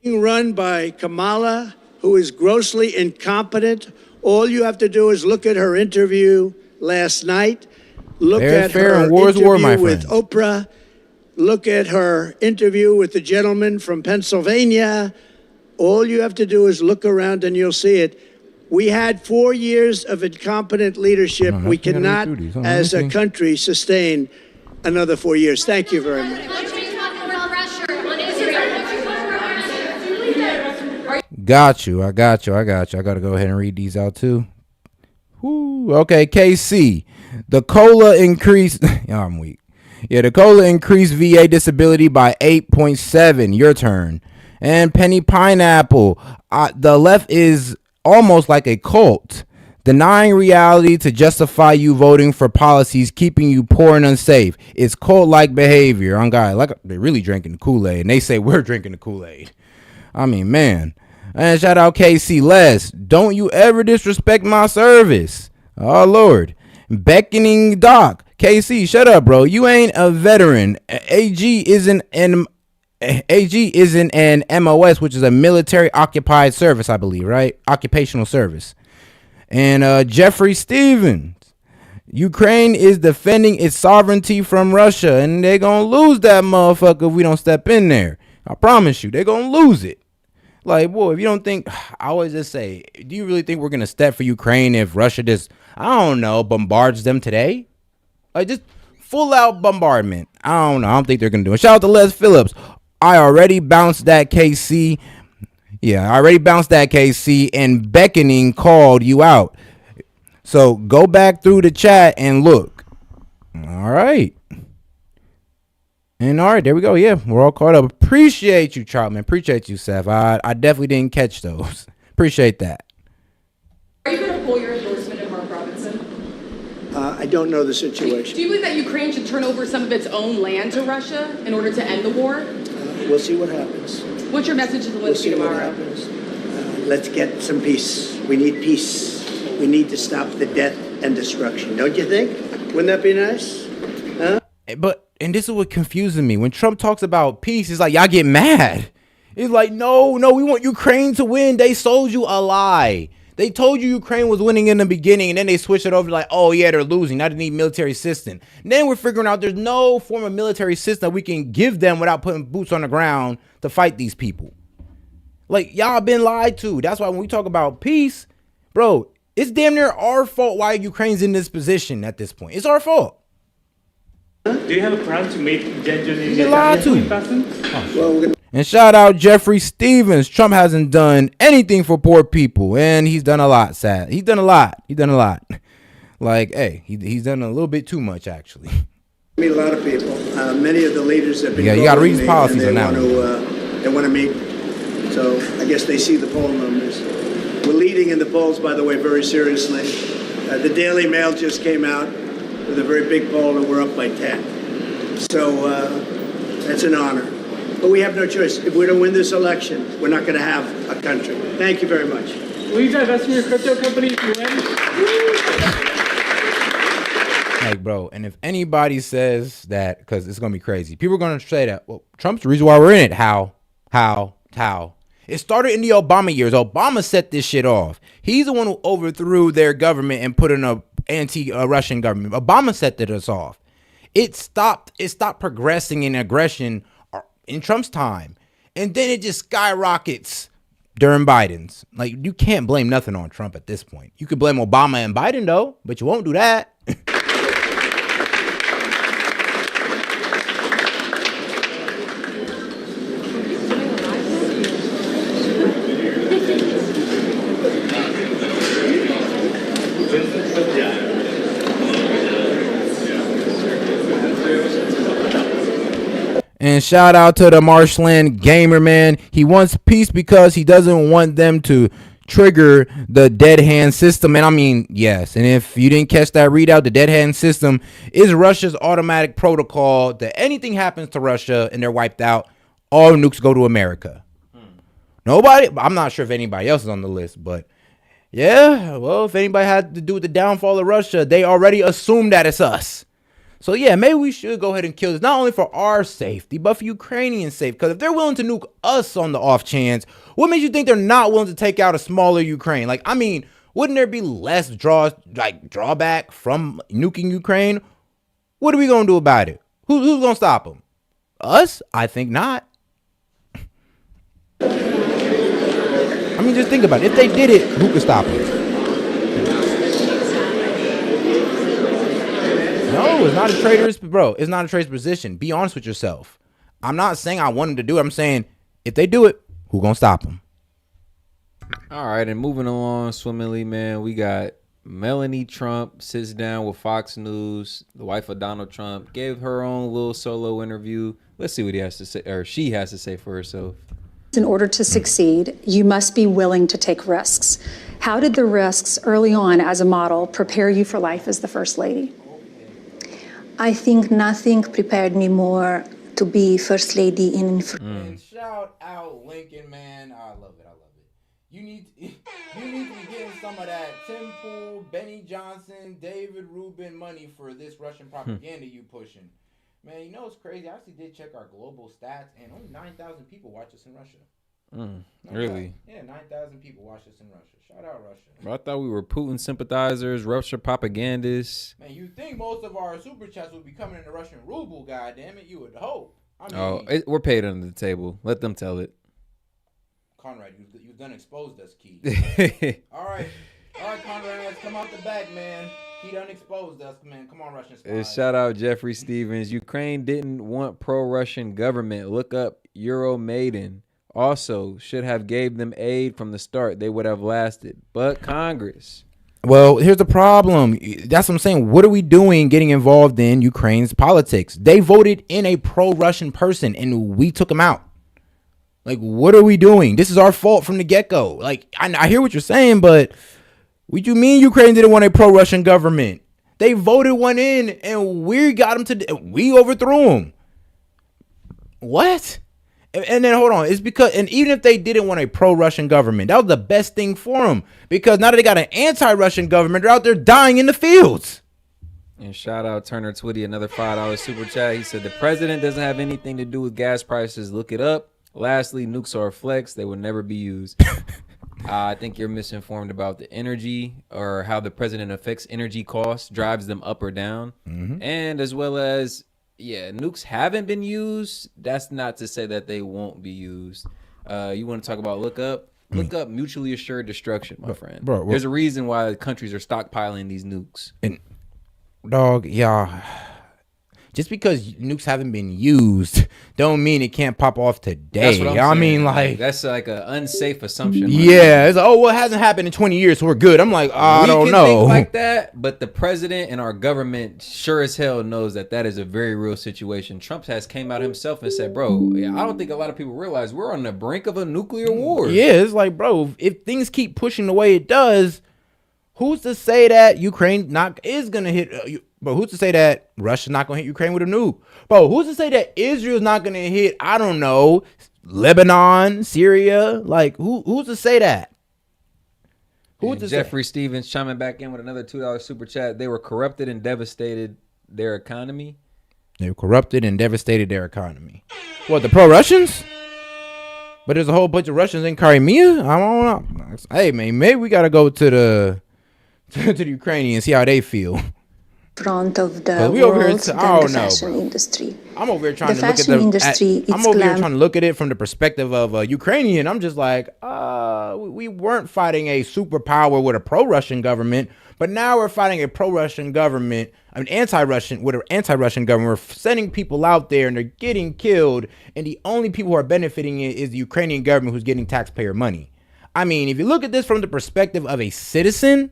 Being run by Kamala, who is grossly incompetent. All you have to do is look at her interview last night. Look at her interview with Oprah. Look at her interview with the gentleman from Pennsylvania. All you have to do is look around and you'll see it. We had 4 years of incompetent leadership. We cannot, as a country, sustain another 4 years. Thank you very much.
Got you. I got you. I got to go ahead and read these out too. Woo. Okay, KC. The COLA increased. I'm weak. Yeah, the COLA increased VA disability by 8.7. Your turn. And Penny Pineapple. The left is almost like a cult, denying reality to justify you voting for policies keeping you poor and unsafe. It's cult-like behavior. On God, like they're really drinking the Kool-Aid, and they say we're drinking the Kool-Aid. I mean, man. And shout out KC Les. Don't you ever disrespect my service. Oh Lord. Beckoning Doc. KC, shut up, bro. You ain't a veteran. AG isn't an MOS, which is a military occupied service, I believe, right? Occupational service. And Jeffrey Stevens. Ukraine is defending its sovereignty from Russia, and they're gonna lose that motherfucker if we don't step in there. I promise you, they're gonna lose it. Like, boy, if you don't think, I always just say, do you really think we're gonna step for Ukraine if Russia just, I don't know, bombards them today? Like, just full out bombardment. I don't know. I don't think they're gonna do it. Shout out to Les Phillips. I already bounced that KC. Yeah, I already bounced that KC, and Beckoning called you out. So go back through the chat and look. All right. And all right, there we go. Yeah, we're all caught up. Appreciate you, Troutman. Appreciate you, Seth. I definitely didn't catch those. Appreciate that.
Are you going to pull your endorsement of Mark Robinson?
I don't know the situation.
Do you believe that Ukraine should turn over some of its own land to Russia in order to end the war?
We'll see what happens.
What's your message to the Zelensky tomorrow?
Let's get some peace. We need peace. We need to stop the death and destruction. Don't you think? Wouldn't that be nice? Huh?
And this is what confuses me. When Trump talks about peace, it's like, y'all get mad. It's like, no, we want Ukraine to win. They sold you a lie. They told you Ukraine was winning in the beginning, and then they switched it over to like, oh, yeah, they're losing. Now they need military assistance. And then we're figuring out there's no form of military assistance that we can give them without putting boots on the ground to fight these people. Like, y'all been lied to. That's why when we talk about peace, bro, it's damn near our fault why Ukraine's in this position at this point. It's our fault.
Do you have a plan to make
You're lied to. And shout out Jeffrey Stevens. Trump hasn't done anything for poor people, and he's done a lot. Sad. He's done a lot. Like, hey, he's done a little bit too much, actually.
I meet a lot of people. Many of the leaders have been.
Yeah, you got to read his policies on that.
They want to meet. So I guess they see the poll numbers. We're leading in the polls, by the way, very seriously. The Daily Mail just came out with a very big poll, and we're up by 10. So that's an honor. But we have no choice. If we don't win this election, we're not going to have a country. Thank you very much.
Will you divest from your crypto company if you win?
Like, bro, and if anybody says that, because it's going to be crazy, people are going to say that, well, Trump's the reason why we're in it. How? It started in the Obama years. Obama set this shit off. He's the one who overthrew their government and put in a anti-Russian government. Obama set us off. It stopped progressing in aggression in Trump's time. And then it just skyrockets during Biden's. Like, you can't blame nothing on Trump at this point. You could blame Obama and Biden, though, but you won't do that. man. Shout out to the Marshland Gamer, man. He wants peace because he doesn't want them to trigger the dead hand system. And I mean, yes. And if you didn't catch that readout, the dead hand system is Russia's automatic protocol that anything happens to Russia and they're wiped out, all nukes go to America. Nobody, I'm not sure if anybody else is on the list, but yeah, well, if anybody had to do with the downfall of Russia, they already assumed that it's us. So yeah, maybe we should go ahead and kill this, not only for our safety, but for Ukrainian safety. Because if they're willing to nuke us on the off chance, what makes you think they're not willing to take out a smaller Ukraine? Like, I mean, wouldn't there be less drawback from nuking Ukraine? What are we going to do about it? Who's going to stop them? Us? I think not. I mean, just think about it. If they did it, who could stop them? No, it's not a traitorous, bro. It's not a traitorous position. Be honest with yourself. I'm not saying I want them to do it. I'm saying if they do it, who gonna stop them?
All right, and moving along swimmingly, man, we got Melania Trump sits down with Fox News, the wife of Donald Trump, gave her own little solo interview. Let's see what he has to say, or she has to say for herself.
In order to succeed, you must be willing to take risks. How did the risks early on as a model prepare you for life as the First Lady?
I think nothing prepared me more to be First Lady in...
Shout out Lincoln, man. I love it. I love it. You need to be getting some of that Tim Pool, Benny Johnson, David Rubin money for this Russian propaganda you pushing. Man, you know what's crazy? I actually did check our global stats, and only 9,000 people watch us in Russia.
Really?
Yeah, 9,000 people watch us in Russia. Shout out Russia.
I thought we were Putin sympathizers, Russia propagandists.
Man, you think most of our super chats would be coming in the Russian ruble, goddammit. You would hope. I mean,
we're paid under the table. Let them tell it.
Conrad, you've done exposed us, Key. All right, Conrad, let's come out the back, man. He done exposed us, man. Come on, Russian spies.
Shout out Jeffrey Stevens. Ukraine didn't want pro-Russian government. Look up Euromaidan. Also, should have gave them aid from the start. They would have lasted. But Congress.
Well, here's the problem. That's what I'm saying. What are we doing getting involved in Ukraine's politics? They voted in a pro-Russian person, and we took him out. Like, what are we doing? This is our fault from the get-go. Like, I hear what you're saying, but what you mean Ukraine didn't want a pro-Russian government? They voted one in, and we got them to. We overthrew them. What? And then hold on, it's because, and even if they didn't want a pro-Russian government, that was the best thing for them, because now that they got an anti-Russian government, they're out there dying in the fields.
And shout out Turner Twitty, another $5 super chat. He said the president doesn't have anything to do with gas prices. Look it up. Lastly, nukes are a flex. They will never be used. I think you're misinformed about the energy, or how the president affects energy costs, drives them up or down. And as well as, yeah, nukes haven't been used. That's not to say that they won't be used. You want to talk about look up mutually assured destruction, my friend.
Bro,
there's a reason why countries are stockpiling these nukes.
And dog, yeah. Just because nukes haven't been used don't mean it can't pop off today.
That's what I'm saying.
I mean, like,
that's like an unsafe assumption.
Yeah, it's like, oh, well, it hasn't happened in 20 years, so we're good. I'm like, I don't know.
Think like that, but the president and our government sure as hell knows that that is a very real situation. Trump has came out himself and said, bro, I don't think a lot of people realize we're on the brink of a nuclear war.
Yeah, it's like, bro, if things keep pushing the way it does, who's to say that Ukraine is going to hit... But who's to say that Russia's not going to hit Ukraine with a nuke? Bro, who's to say that Israel's not going to hit, I don't know, Lebanon, Syria? Like, who's to say that?
Jeffrey Stevens chiming back in with another $2 super chat. They were corrupted and devastated their economy.
They corrupted and devastated their economy. What, the pro-Russians? But there's a whole bunch of Russians in Crimea? I don't know. Hey, man, maybe we got to go to the Ukrainians and see how they feel.
Front of the world than the fashion industry.
I'm over here trying to look at I'm over here trying to look at it from the perspective of a Ukrainian. I'm just like, we weren't fighting a superpower with a pro-Russian government, but now we're fighting a pro-Russian government, an anti-Russian with an anti-Russian government. We're sending people out there and they're getting killed, and the only people who are benefiting it is the Ukrainian government who's getting taxpayer money. I mean, if you look at this from the perspective of a citizen,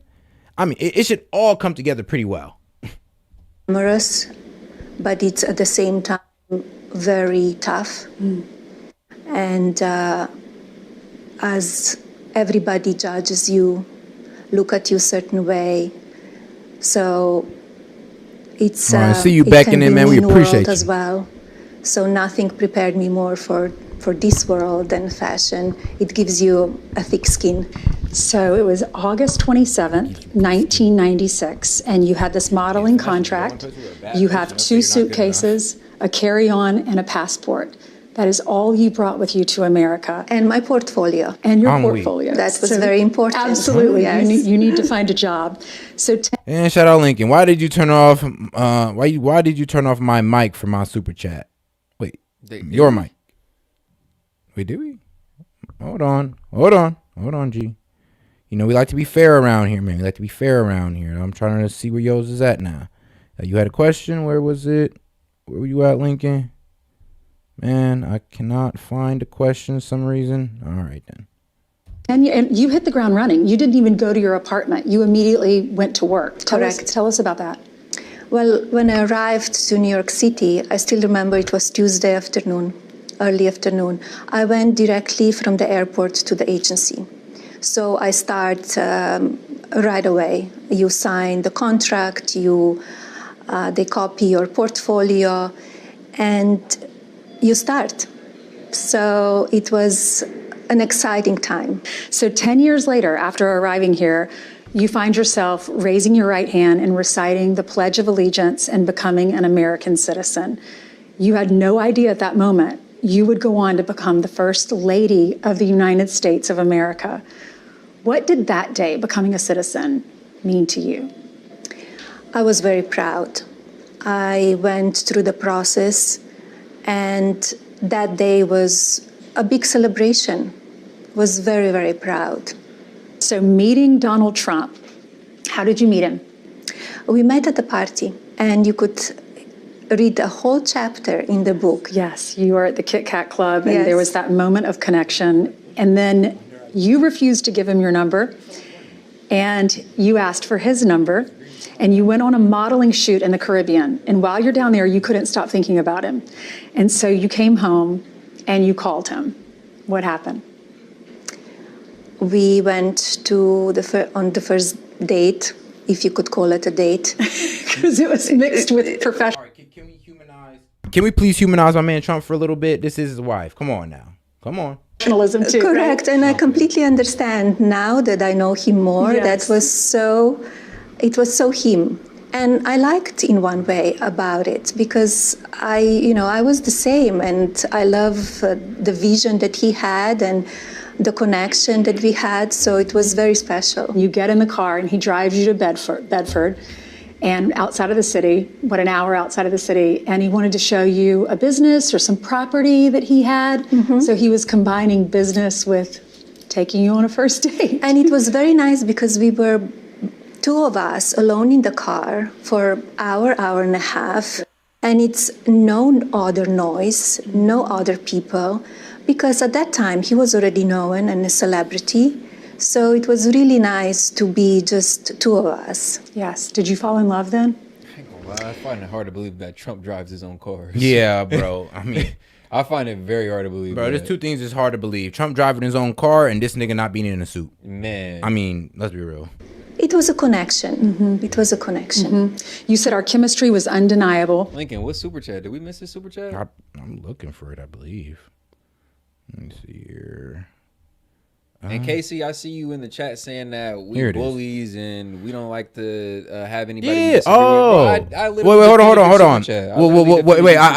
I mean, it should all come together pretty well.
But it's at the same time very tough. And as everybody judges you, look at you a certain way. So it's
I see you backing in, man. We appreciate you
as well. So nothing prepared me more for this world than fashion. It gives you a thick skin.
So it was August 27th, 1996, and you had this modeling contract. You have 2 suitcases, a carry-on, and a passport. That is all you brought with you to America.
And my portfolio.
And your portfolio.
That was very important.
Absolutely.
Yes.
You need to find a job. So
and shout out Lincoln. Why did you turn off why did you turn off my mic for my super chat? Wait. Your mic. Wait, did we? Hold on, G. You know, we like to be fair around here, man. We like to be fair around here. I'm trying to see where yours is at now. You had a question. Where was it? Where were you at, Lincoln? Man, I cannot find a question for some reason. All right, then.
And you hit the ground running. You didn't even go to your apartment. You immediately went to work.
Correct.
Tell us about that.
Well, when I arrived to New York City, I still remember it was Tuesday afternoon, early afternoon. I went directly from the airport to the agency. So I start right away. You sign the contract, they copy your portfolio, and you start. So it was an exciting time.
So 10 years later, after arriving here, you find yourself raising your right hand and reciting the Pledge of Allegiance and becoming an American citizen. You had no idea at that moment you would go on to become the First Lady of the United States of America. What did that day, becoming a citizen, mean to you?
I was very proud. I went through the process, and that day was a big celebration. Was very, very proud.
So meeting Donald Trump, how did you meet him?
We met at a party, and you could read a whole chapter in the book.
Yes, you were at the Kit Kat Club, and
Yes.
there was that moment of connection. And then you refused to give him your number, and you asked for his number, and you went on a modeling shoot in the Caribbean. And while you're down there, you couldn't stop thinking about him. And so you came home, and you called him. What happened?
We went to on the first date, if you could call it a date.
Because it was mixed with professional.
Can we please humanize my man Trump for a little bit? This is his wife. Come on now. Come on.
Professionalism too,
Correct,
right?
and I completely understand now that I know him more.
Yes.
It was so him. And I liked in one way about it because I was the same, and I love the vision that he had and the connection that we had, so it was very special.
You get in the car and he drives you to Bedford, and outside of the city, an hour outside of the city, and he wanted to show you a business or some property that he had.
Mm-hmm.
So he was combining business with taking you on a first date.
And it was very nice because we were 2 of us alone in the car for hour and a half, and it's no other noise, no other people, because at that time he was already known and a celebrity. So it was really nice to be just 2 of us.
Yes. Did you fall in love then?
I find it hard to believe that Trump drives his own cars.
Yeah, bro. I mean,
I find it very hard to believe.
Bro, there's 2 things that's hard to believe. Trump driving his own car and this nigga not being in a suit.
Man.
I mean, let's be real.
It was a connection. Mm-hmm. It was a connection.
Mm-hmm. You said our chemistry was undeniable.
Lincoln, what super chat? Did we miss his super chat?
I'm looking for it, I believe. Let me see here.
And Casey, I see you in the chat saying that we bullies and we don't like to have anybody.
Yeah.
Wait, hold
on.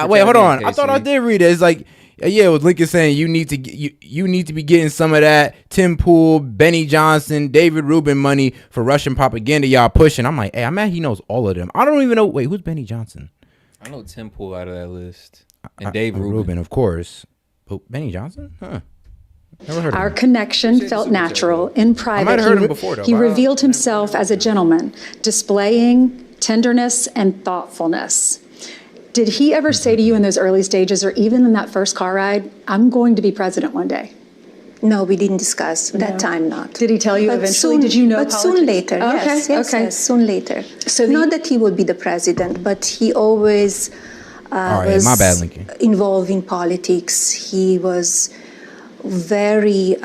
Wait, hold on. I thought I did read it. It's like, yeah, it was Lincoln saying you need to be getting some of that Tim Pool, Benny Johnson, David Rubin money for Russian propaganda y'all pushing. I'm like, hey, I'm mad he knows all of them. I don't even know. Wait, who's Benny Johnson?
I know Tim Pool out of that list, and Dave
Rubin, of course. But Benny Johnson? Huh.
Our connection felt natural. In private, he revealed himself as a gentleman, displaying tenderness and thoughtfulness. Did he ever say to you in those early stages, or even in that first car ride, I'm going to be president one day?
No, we didn't discuss that time. Not.
Did he tell you eventually? Did you know?
But soon later. Yes, soon later. So not that he would be the president, but he always
was my bad, Lincoln.
Involved in politics. He was very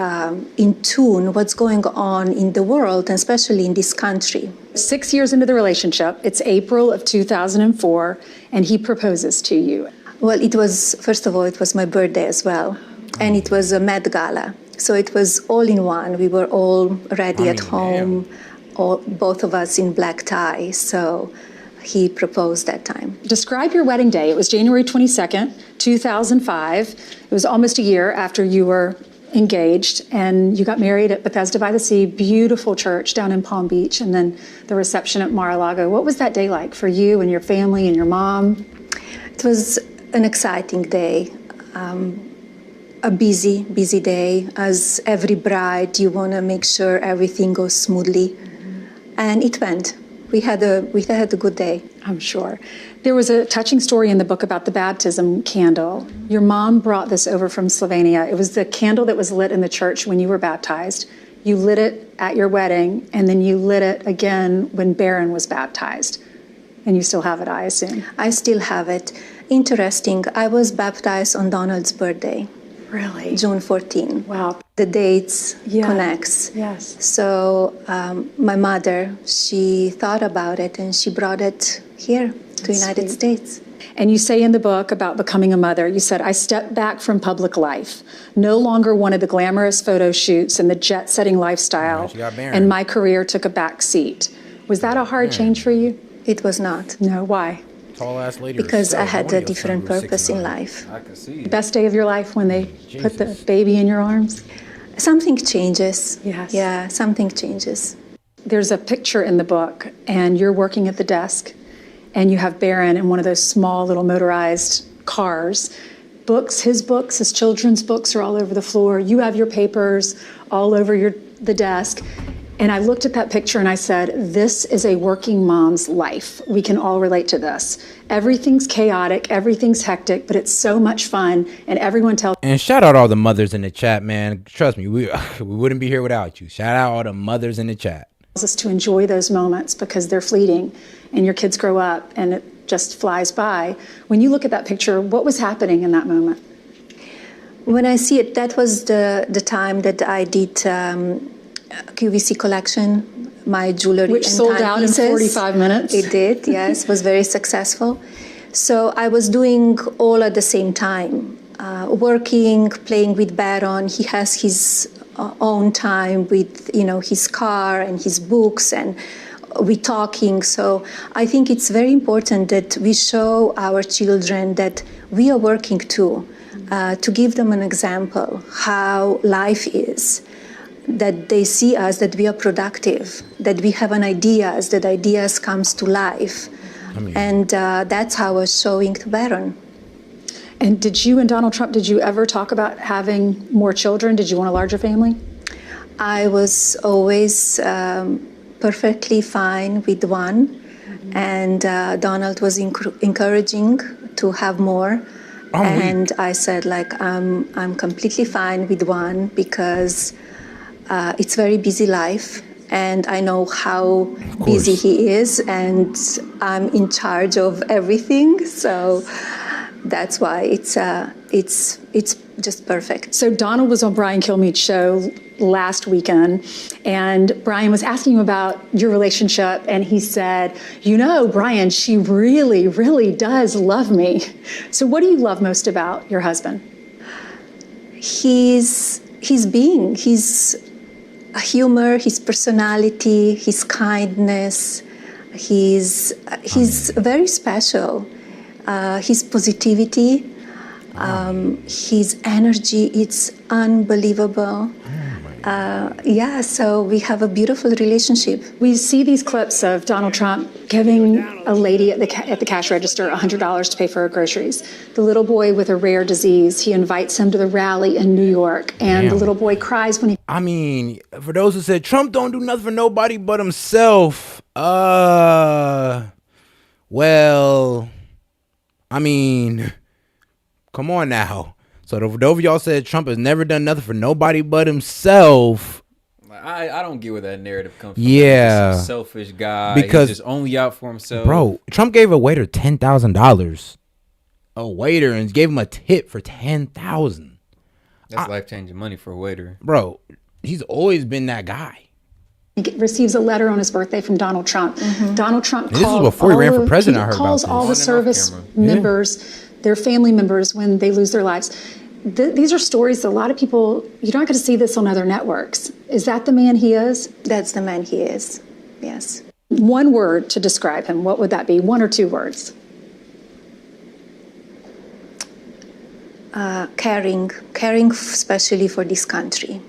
in tune what's going on in the world, and especially in this country.
6 years into the relationship, it's April of 2004, and he proposes to you.
Well, it was, first of all, it was my birthday as well, and it was a Met Gala. So it was all in one. We were all ready at home, both of us in black tie. So he proposed that time.
Describe your wedding day. It was January 22nd, 2005. It was almost a year after you were engaged, and you got married at Bethesda by the Sea, beautiful church down in Palm Beach, and then the reception at Mar-a-Lago. What was that day like for you and your family and your mom?
It was an exciting day, a busy day. As every bride, you want to make sure everything goes smoothly, and it went. We had a good day.
I'm sure. There was a touching story in the book about the baptism candle. Your mom brought this over from Slovenia. It was the candle that was lit in the church when you were baptized. You lit it at your wedding, and then you lit it again when Barron was baptized. And you still have it, I assume.
I still have it. Interesting. I was baptized on Donald's birthday.
Really?
June 14.
Wow.
The dates connects.
Yes.
So my mother, she thought about it, and she brought it here to United States.
And you say in the book about becoming a mother, you said, I stepped back from public life, no longer wanted the glamorous photo shoots and the jet-setting lifestyle, and my career took a back seat. Was that a hard change for you?
It was not.
No, why?
Tall-ass lady.
Because I had a different purpose in life.
I can see
The best day of your life when they put the baby in your arms?
Something changes.
Yes.
Yeah, something changes.
There's a picture in the book, and you're working at the desk, and you have Barron in one of those small little motorized cars. Books, his children's books are all over the floor. You have your papers all over the desk. And I looked at that picture and I said, this is a working mom's life. We can all relate to this. Everything's chaotic, everything's hectic, but it's so much fun, and everyone tells.
And shout out all the mothers in the chat, man. Trust me, we wouldn't be here without you. Shout out all the mothers in the chat.
Us to enjoy those moments because they're fleeting, and your kids grow up and it just flies by. When you look at that picture, what was happening in that moment?
When I see it, that was the time that I did QVC collection, my jewelry,
which sold out in 45 minutes.
It did, yes, was very successful. So I was doing all at the same time, working, playing with Barron. He has his own time with his car and his books, and we talking. So I think it's very important that we show our children that we are working too, to give them an example how life is. That they see us, that we are productive, that we have ideas, that ideas comes to life. And that's how I was showing to Barron.
And did you and Donald Trump, did you ever talk about having more children? Did you want a larger family?
I was always perfectly fine with one. And Donald was encouraging to have more. And I said, I'm completely fine with one because it's very busy life, and I know how busy he is, and I'm in charge of everything. So that's why it's just perfect.
So Donald was on Brian Kilmeade's show last weekend, and Brian was asking him about your relationship, and he said, Brian, she really, really does love me. So what do you love most about your husband?
His humor, his personality, his kindness, he's very special. His positivity, his energy, it's unbelievable. So we have a beautiful relationship.
We see these clips of Donald Trump giving a lady at the cash register $100 to pay for her groceries. The little boy with a rare disease, he invites him to the rally in New York, and the little boy cries when he...
I mean, for those who said Trump don't do nothing for nobody but himself, well, I mean, come on now. So for those of y'all said Trump has never done nothing for nobody but himself.
I don't get where that narrative comes from.
Yeah.
He's a selfish guy.
Because
he's just only out for himself.
Bro, Trump gave a waiter $10,000. a waiter and gave him a tip for $10,000.
That's life-changing money for a waiter.
Bro, he's always been that guy.
He receives a letter on his birthday from Donald Trump. Donald Trump
This was before he ran for president. I heard
calls
about
all
this.
the service members, their family members, when they lose their lives. These are stories that a lot of people, you're not going to see this on other networks. Is that the man he is?
That's the man he is, yes.
One word to describe him, what would that be? One or two words?
Caring especially for this country.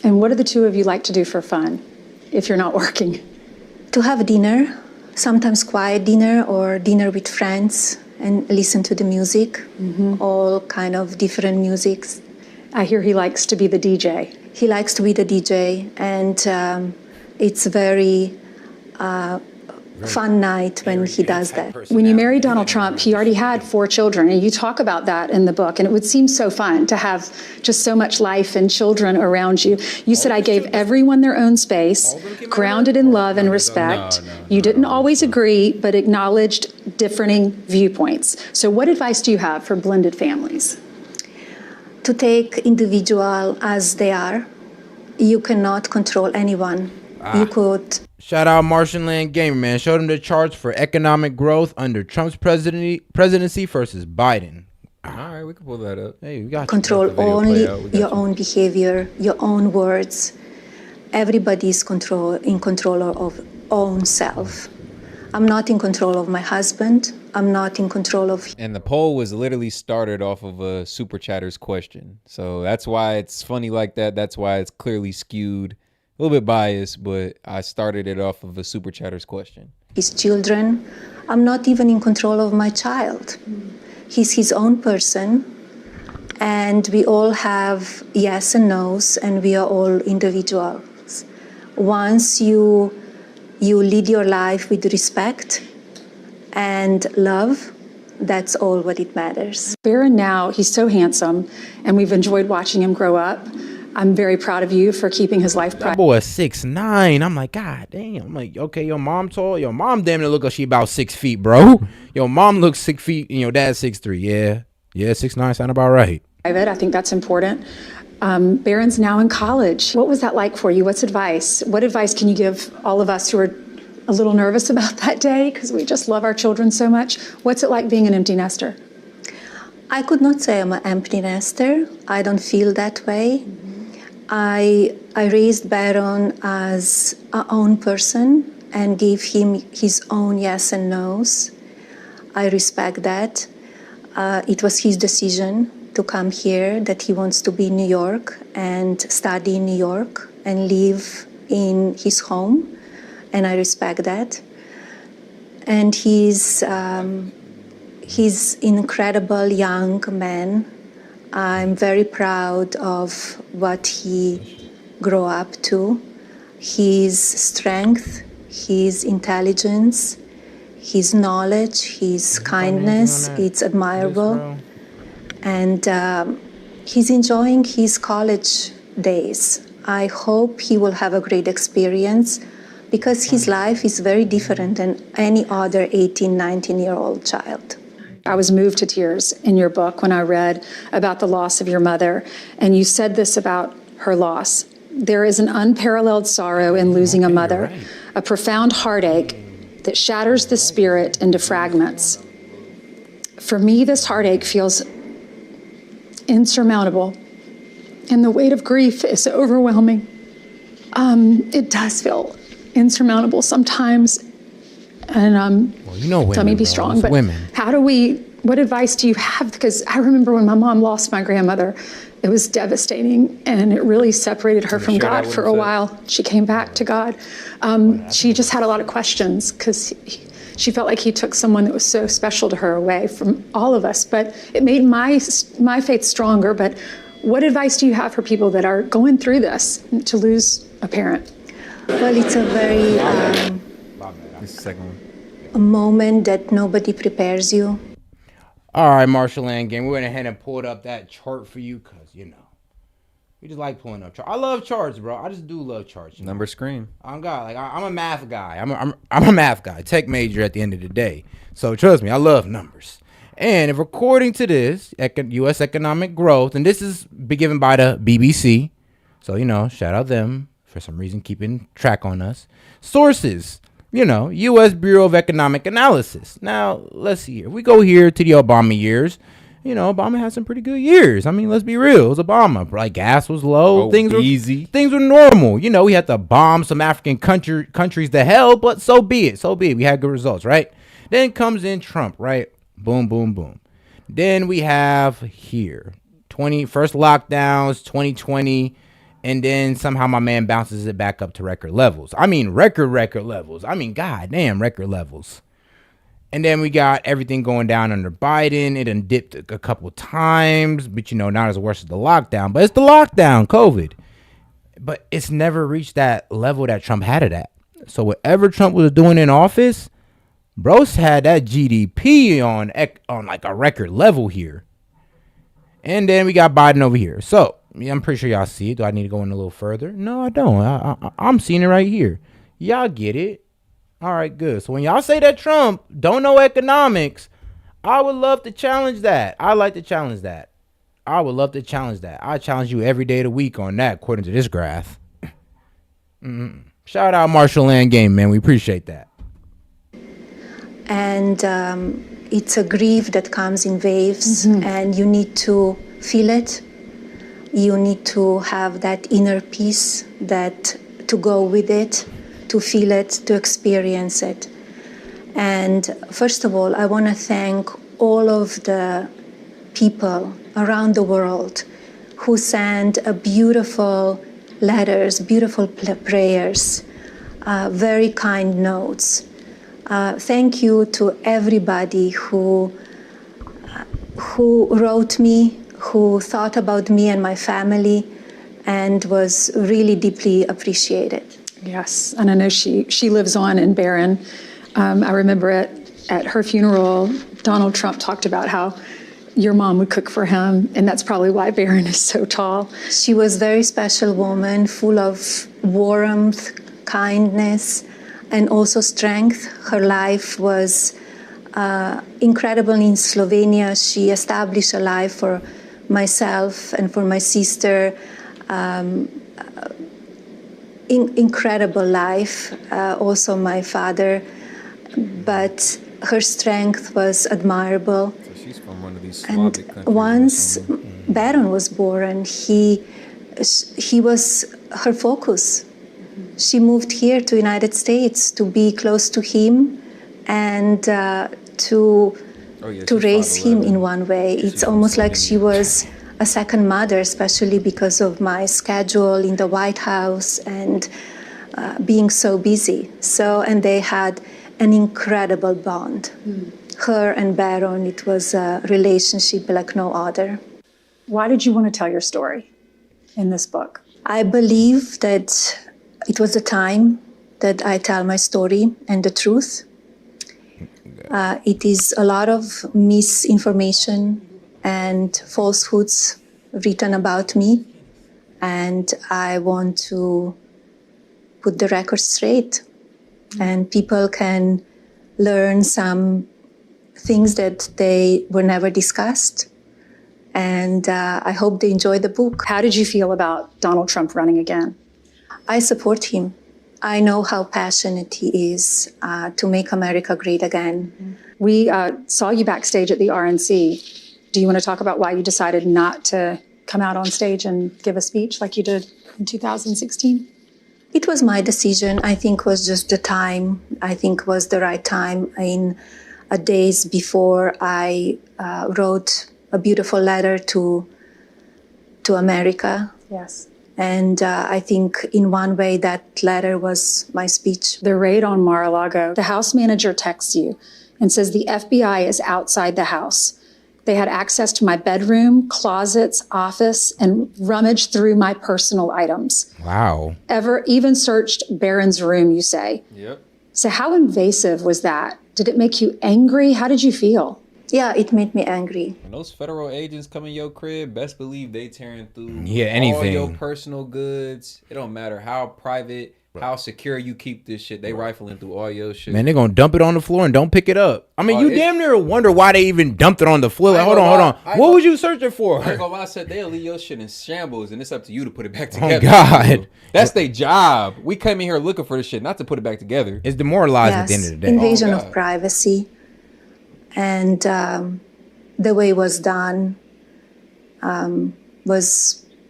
And what do the two of you like to do for fun if you're not working?
To have dinner, sometimes quiet dinner or dinner with friends and listen to the music, all kind of different musics.
I hear he likes to be the DJ.
He likes to be the DJ, and it's very fun night when he does that.
When you married Donald Trump, he already had 4 children, and you talk about that in the book, and it would seem so fun to have just so much life and children around you. You said, I gave everyone their own space, grounded in love and respect. You didn't always agree, but acknowledged differing viewpoints. So what advice do you have for blended families?
To take individual as they are. You cannot control anyone. You could...
Shout out Marshallland Gamer, man. Showed him the charts for economic growth under Trump's presidency versus Biden.
All right, we can pull that up.
Hey, we got
control only your own behavior, your own words. Everybody's in control of own self. I'm not in control of my husband. I'm not in control of...
And the poll was literally started off of a Super Chatters question. So that's why it's funny like that. That's why it's clearly skewed. A little bit biased, but I started it off of a Super Chatters question.
His children. I'm not even in control of my child. He's his own person, and we all have yes and no's, and we are all individuals. Once you lead your life with respect and love, that's all what it matters.
Barron now, he's so handsome, and we've enjoyed watching him grow up. I'm very proud of you for keeping his life private.
That boy is 6'9". I'm like, God damn. I'm like, okay, your mom tall. Your mom damn near look like she about 6 feet, bro. Your mom looks 6 feet and your dad's 6'3". Yeah, 6'9" sound about right.
I think that's important. Barron's now in college. What was that like for you? What's advice? What advice can you give all of us who are a little nervous about that day because we just love our children so much? What's it like being an empty nester?
I could not say I'm an empty nester. I don't feel that way. I raised Barron as our own person and gave him his own yes and no's. I respect that. It was his decision to come here, that he wants to be in New York and study in New York and live in his home, and I respect that. And he's incredible young man. I'm very proud of what he grew up to. His strength, his intelligence, his knowledge, his kindness, it's admirable. And he's enjoying his college days. I hope he will have a great experience because his life is very different than any other 18, 19-year-old child.
I was moved to tears in your book when I read about the loss of your mother, and you said this about her loss. There is an unparalleled sorrow in losing a mother, a profound heartache that shatters the spirit into fragments. For me, this heartache feels insurmountable, and the weight of grief is overwhelming. It does feel insurmountable sometimes, and
well, you know women,
let me be strong, but
women.
What advice do you have? Because I remember when my mom lost my grandmother, it was devastating, and it really separated her from God for a while. She came back to God. She just had a lot of questions because she felt like he took someone that was so special to her away from all of us. But it made my faith stronger. But what advice do you have for people that are going through this, to lose a parent?
Well, it's a very a moment that nobody prepares you.
All right, Marshallland Game. We went ahead and pulled up that chart for you because, you know, we just like pulling up charts. I love charts, bro. I just do love charts.
Number scream.
I'm a math guy. I'm a math guy. Tech major at the end of the day. So trust me, I love numbers. And if according to this, U.S. economic growth, and this is given by the BBC, so, shout out them for some reason keeping track on us. Sources, U.S. Bureau of Economic Analysis. Now, let's see here. We go here to the Obama years. Obama had some pretty good years. I mean, let's be real. It was Obama. Like, gas was low. Things were easy. Things were normal. We had to bomb some African countries to hell, but so be it. We had good results, right? Then comes in Trump, right? Boom, boom, boom. Then we have here, first lockdowns, 2020, and then somehow my man bounces it back up to record levels. I mean, record levels. I mean, goddamn record levels. And then we got everything going down under Biden. It done dipped a couple times, but not as worse as the lockdown. But it's the lockdown, COVID. But it's never reached that level that Trump had it at. So whatever Trump was doing in office, bro's had that GDP on like a record level here. And then we got Biden over here. So I'm pretty sure y'all see it. Do I need to go in a little further? No, I don't. I'm seeing it right here. Y'all get it. All right, good. So when y'all say that Trump don't know economics, I would love to challenge that. I like to challenge that. I would love to challenge that. I challenge you every day of the week on that, according to this graph. Shout out Marshall Land Game, man. We appreciate that.
And it's a grief that comes in waves, and you need to feel it. You need to have that inner peace to go with it, to feel it, to experience it. And first of all, I want to thank all of the people around the world who sent beautiful letters, beautiful prayers, very kind notes. Thank you to everybody who wrote me, who thought about me and my family, and was really deeply appreciated.
Yes, and I know she lives on in Barron. I remember at her funeral, Donald Trump talked about how your mom would cook for him, and that's probably why Barron is so tall.
She was a very special woman, full of warmth, kindness, and also strength. Her life was incredible in Slovenia. She established a life for myself and for my sister. Incredible life, also my father, but her strength was admirable.
So she's from one of these Slavic countries.
Once Barron was born, he was her focus. She moved here to the United States to be close to him and to raise him in one way. It's almost like she was a second mother, especially because of my schedule in the White House and being so busy. And they had an incredible bond. Her and Barron, it was a relationship like no other.
Why did you want to tell your story in this book?
I believe that it was the time that I tell my story and the truth. It is a lot of misinformation and falsehoods written about me, and I want to put the record straight, and people can learn some things that they were never discussed, and I hope they enjoy the book.
How did you feel about Donald Trump running again?
I support him. I know how passionate he is to make America great again.
We saw you backstage at the RNC. Do you want to talk about why you decided not to come out on stage and give a speech like you did in 2016?
It was my decision. I think it was just the time. I think it was the right time. In days before, I wrote a beautiful letter to America.
Yes.
And I think in one way that letter was my speech.
The raid on Mar-a-Lago, the house manager texts you and says the FBI is outside the house. They had access to my bedroom, closets, office, and rummaged through my personal items.
Wow.
Even searched Barron's room, you say.
Yep.
So how invasive was that? Did it make you angry? How did you feel?
Yeah, it made me angry.
When those federal agents come in your crib, best believe they tearing through
anything.
all your personal goods. It don't matter how private, how secure you keep this shit. They rifling through all your shit.
Man, they're gonna dump it on the floor and don't pick it up. I mean, you damn near wonder why they even dumped it on the floor. Like, hold on. What was you searching for?
I ain't gonna lie, I said they'll leave your shit in shambles, and it's up to you to put it back together.
Oh God,
that's their job. We came in here looking for this shit, not to put it back together.
It's demoralizing at the end of the day.
Invasion of privacy, and the way it was done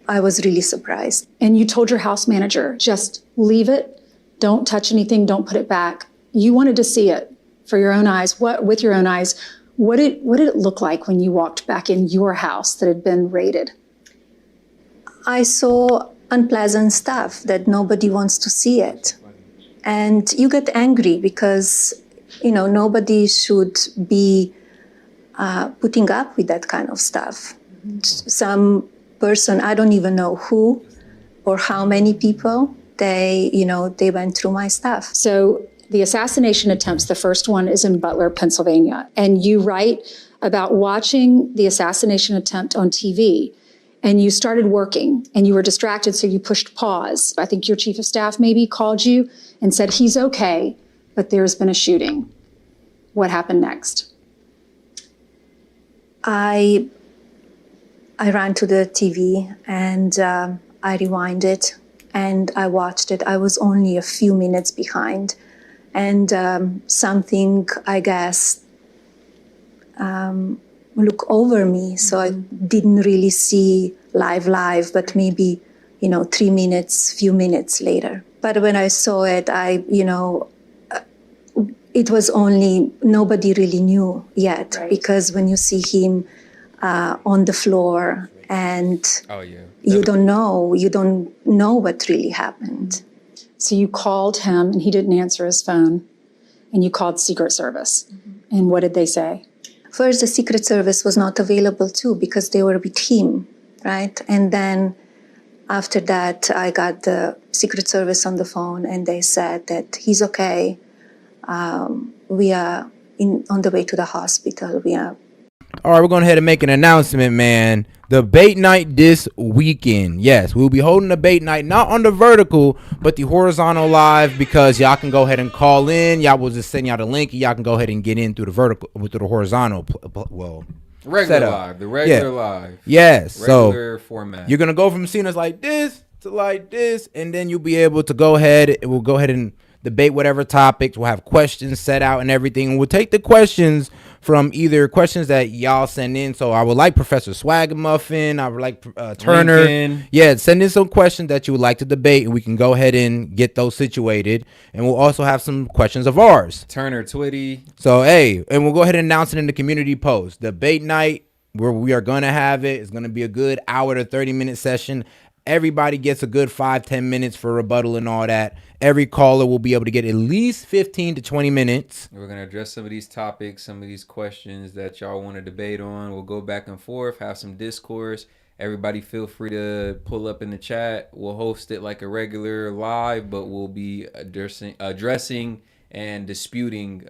I was really surprised.
And you told your house manager, just leave it, don't touch anything, don't put it back. You wanted to see it for your own eyes. With your own eyes, what did it look like when you walked back in your house that had been raided?
I saw unpleasant stuff that nobody wants to see it. And you get angry because, nobody should be putting up with that kind of stuff. Some person, I don't even know who or how many people, they went through my stuff.
So the assassination attempts, the first one is in Butler, Pennsylvania. And you write about watching the assassination attempt on TV. And you started working and you were distracted, so you pushed pause. I think your chief of staff maybe called you and said, he's okay, but there's been a shooting. What happened next?
I ran to the TV and I rewinded and I watched it. I was only a few minutes behind. And something, I guess, look over me. So I didn't really see live, but maybe, 3 minutes, few minutes later. But when I saw it, it was only, nobody really knew yet. Right. Because when you see him on the floor and you don't know what really happened.
So you called him and he didn't answer his phone and you called Secret Service. Mm-hmm. And what did they say?
First, the Secret Service was not available too because they were with him, right? And then after that, I got the Secret Service on the phone and they said that he's okay. We are on the way to the hospital.
All right, we're going ahead and make an announcement, man. The bait night this weekend. Yes, we'll be holding the bait night, not on the vertical, but the horizontal live, because y'all can go ahead and call in. Y'all will just send y'all the link. Y'all can go ahead and get in through the vertical, through the horizontal.
Regular live, the regular live.
Yes,
regular
so
format.
You're gonna go from seeing us like this to like this, and then you'll be able to go ahead. We'll go ahead and debate whatever topics. We'll have questions set out and everything. And we'll take the questions from either questions that y'all send in. So I would like Professor Swagamuffin. I would like Turner.
Lincoln.
Yeah, send in some questions that you would like to debate, and we can go ahead and get those situated. And we'll also have some questions of ours.
Turner, Twitty.
So, hey, and we'll go ahead and announce it in the community post. Debate night, where we are going to have it, is going to be a good hour to 30-minute session. Everybody gets a good 5-10 minutes for rebuttal and all that. Every caller will be able to get at least 15 to 20 minutes.
We're going to address some of these topics, some of these questions that y'all want to debate on. We'll go back and forth, have some discourse. Everybody feel free to pull up in the chat. We'll host it like a regular live, but we'll be addressing and disputing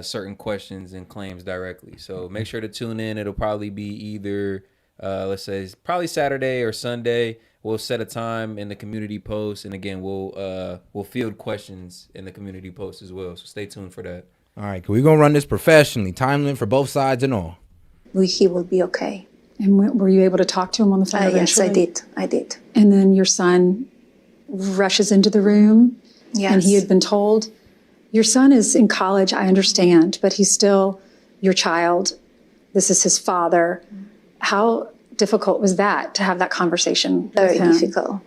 certain questions and claims directly. So make sure to tune in. It'll probably be either... let's say it's probably Saturday or Sunday. We'll set a time in the community post, and again, we'll field questions in the community post as well. So stay tuned for that.
All right, we're gonna run this professionally, time limit for both sides and all.
He will be okay.
And were you able to talk to him on the phone eventually?
Yes, I did.
And then your son rushes into the room.
Yes.
And he had been told, your son is in college, I understand, but he's still your child. This is his father. How difficult was that to have that conversation?
Very difficult.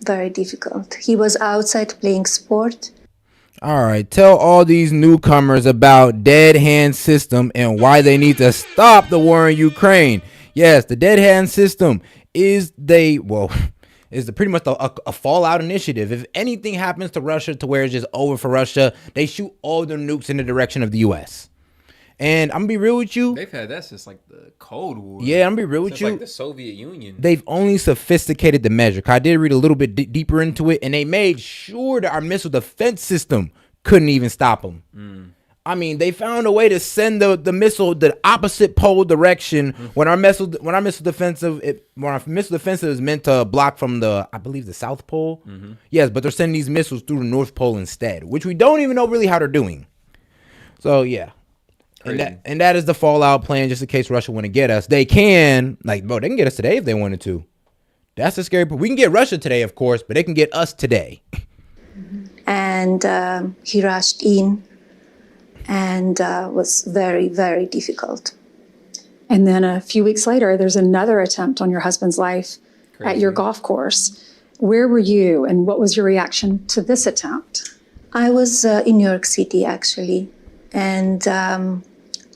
Very difficult. He was outside playing sport.
All right. Tell all these newcomers about dead hand system and why they need to stop the war in Ukraine. Yes, the dead hand system is pretty much a fallout initiative. If anything happens to Russia to where it's just over for Russia, they shoot all their nukes in the direction of the U.S. And I'm gonna be real with you.
They've had that since like the Cold War.
Yeah, I'm gonna be real with you.
Like the Soviet Union.
They've only sophisticated the measure. I did read a little bit deeper into it, and they made sure that our missile defense system couldn't even stop them. I mean, they found a way to send the missile the opposite pole direction when our missile defensive is meant to block from I believe the South Pole. Yes, but they're sending these missiles through the North Pole instead, which we don't even know really how they're doing. So yeah. And that is the fallout plan, just in case Russia want to get us. They can, they can get us today if they wanted to. That's the scary part. We can get Russia today, of course, but they can get us today.
And he rushed in and was very, very difficult.
And then a few weeks later, there's another attempt on your husband's life at your golf course. Where were you and what was your reaction to this attempt?
I was in New York City, actually. And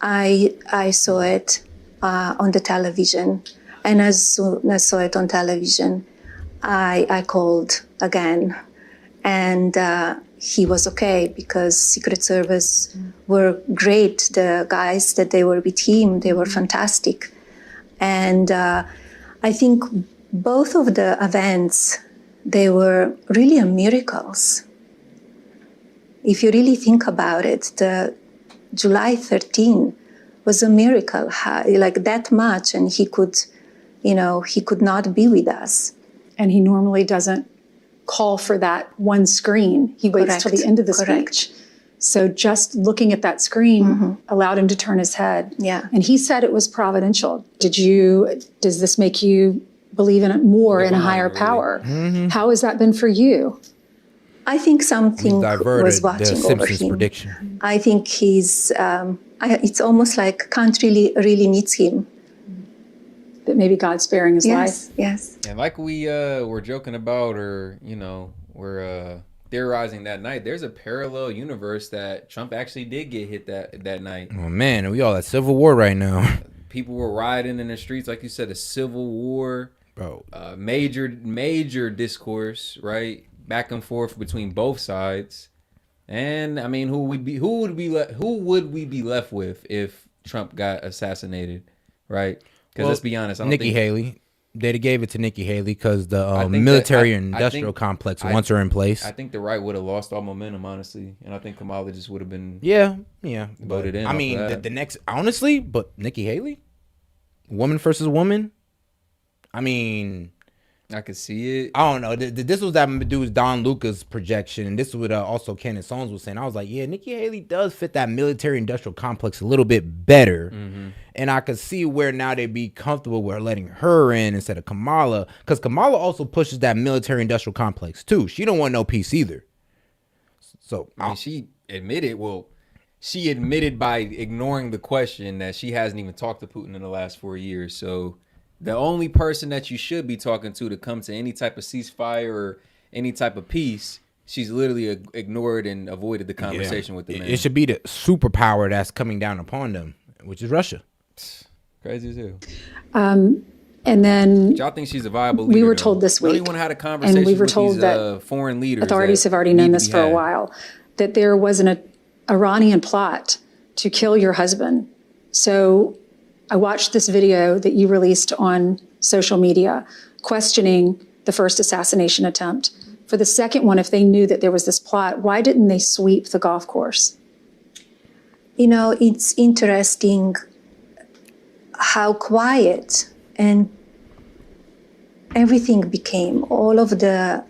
I saw it on the television. And as soon as I saw it on television, I called again. And he was okay because Secret Service were great. The guys that they were with him, they were fantastic. And I think both of the events, they were really miracles. If you really think about it, the July 13 was a miracle, like that much, and he could not be with us.
And he normally doesn't call for that one screen. He waits till the end of the speech. So just looking at that screen allowed him to turn his head.
Yeah.
And he said it was providential. Does this make you believe in it more in a higher power? How has that been for you?
I think something was watching over him.
Prediction.
I think it's almost like country really needs him.
That maybe God's sparing his life.
Yes.
And like we were joking about, or we're theorizing that night, there's a parallel universe that Trump actually did get hit that night.
Oh man, we all at civil war right now.
People were rioting in the streets, like you said, a civil war,
bro.
Major discourse, right, back and forth between both sides. And I mean, who would we be left with if Trump got assassinated, right? Because let's be honest,
Nikki Haley. They gave it to Nikki Haley because the military and industrial complex once are in place.
I think the right would have lost all momentum, honestly, and I think Kamala just would have been voted in.
I mean, the next, honestly, but Nikki Haley, woman versus woman. I mean,
I could see it.
I don't know. This was that dude's Don Lucas projection, and this is what also Ken and Sones was saying. I was like, yeah, Nikki Haley does fit that military-industrial complex a little bit better, and I could see where now they'd be comfortable with letting her in instead of Kamala, because Kamala also pushes that military-industrial complex too. She don't want no peace either. So
I mean, she admitted by ignoring the question that she hasn't even talked to Putin in the last 4 years. So the only person that you should be talking to come to any type of ceasefire or any type of peace, she's literally ignored and avoided the conversation with the man.
It should be the superpower that's coming down upon them, which is Russia.
Crazy as hell.
And then
y'all think she's a viable leader?
We were told this week.
Not even had a conversation
and we were
with
told
these,
that
foreign leaders.
Authorities have already known this for a while, that there was an Iranian plot to kill your husband. So I watched this video that you released on social media questioning the first assassination attempt. For the second one, if they knew that there was this plot, why didn't they sweep the golf course?
It's interesting how quiet and everything became, all of the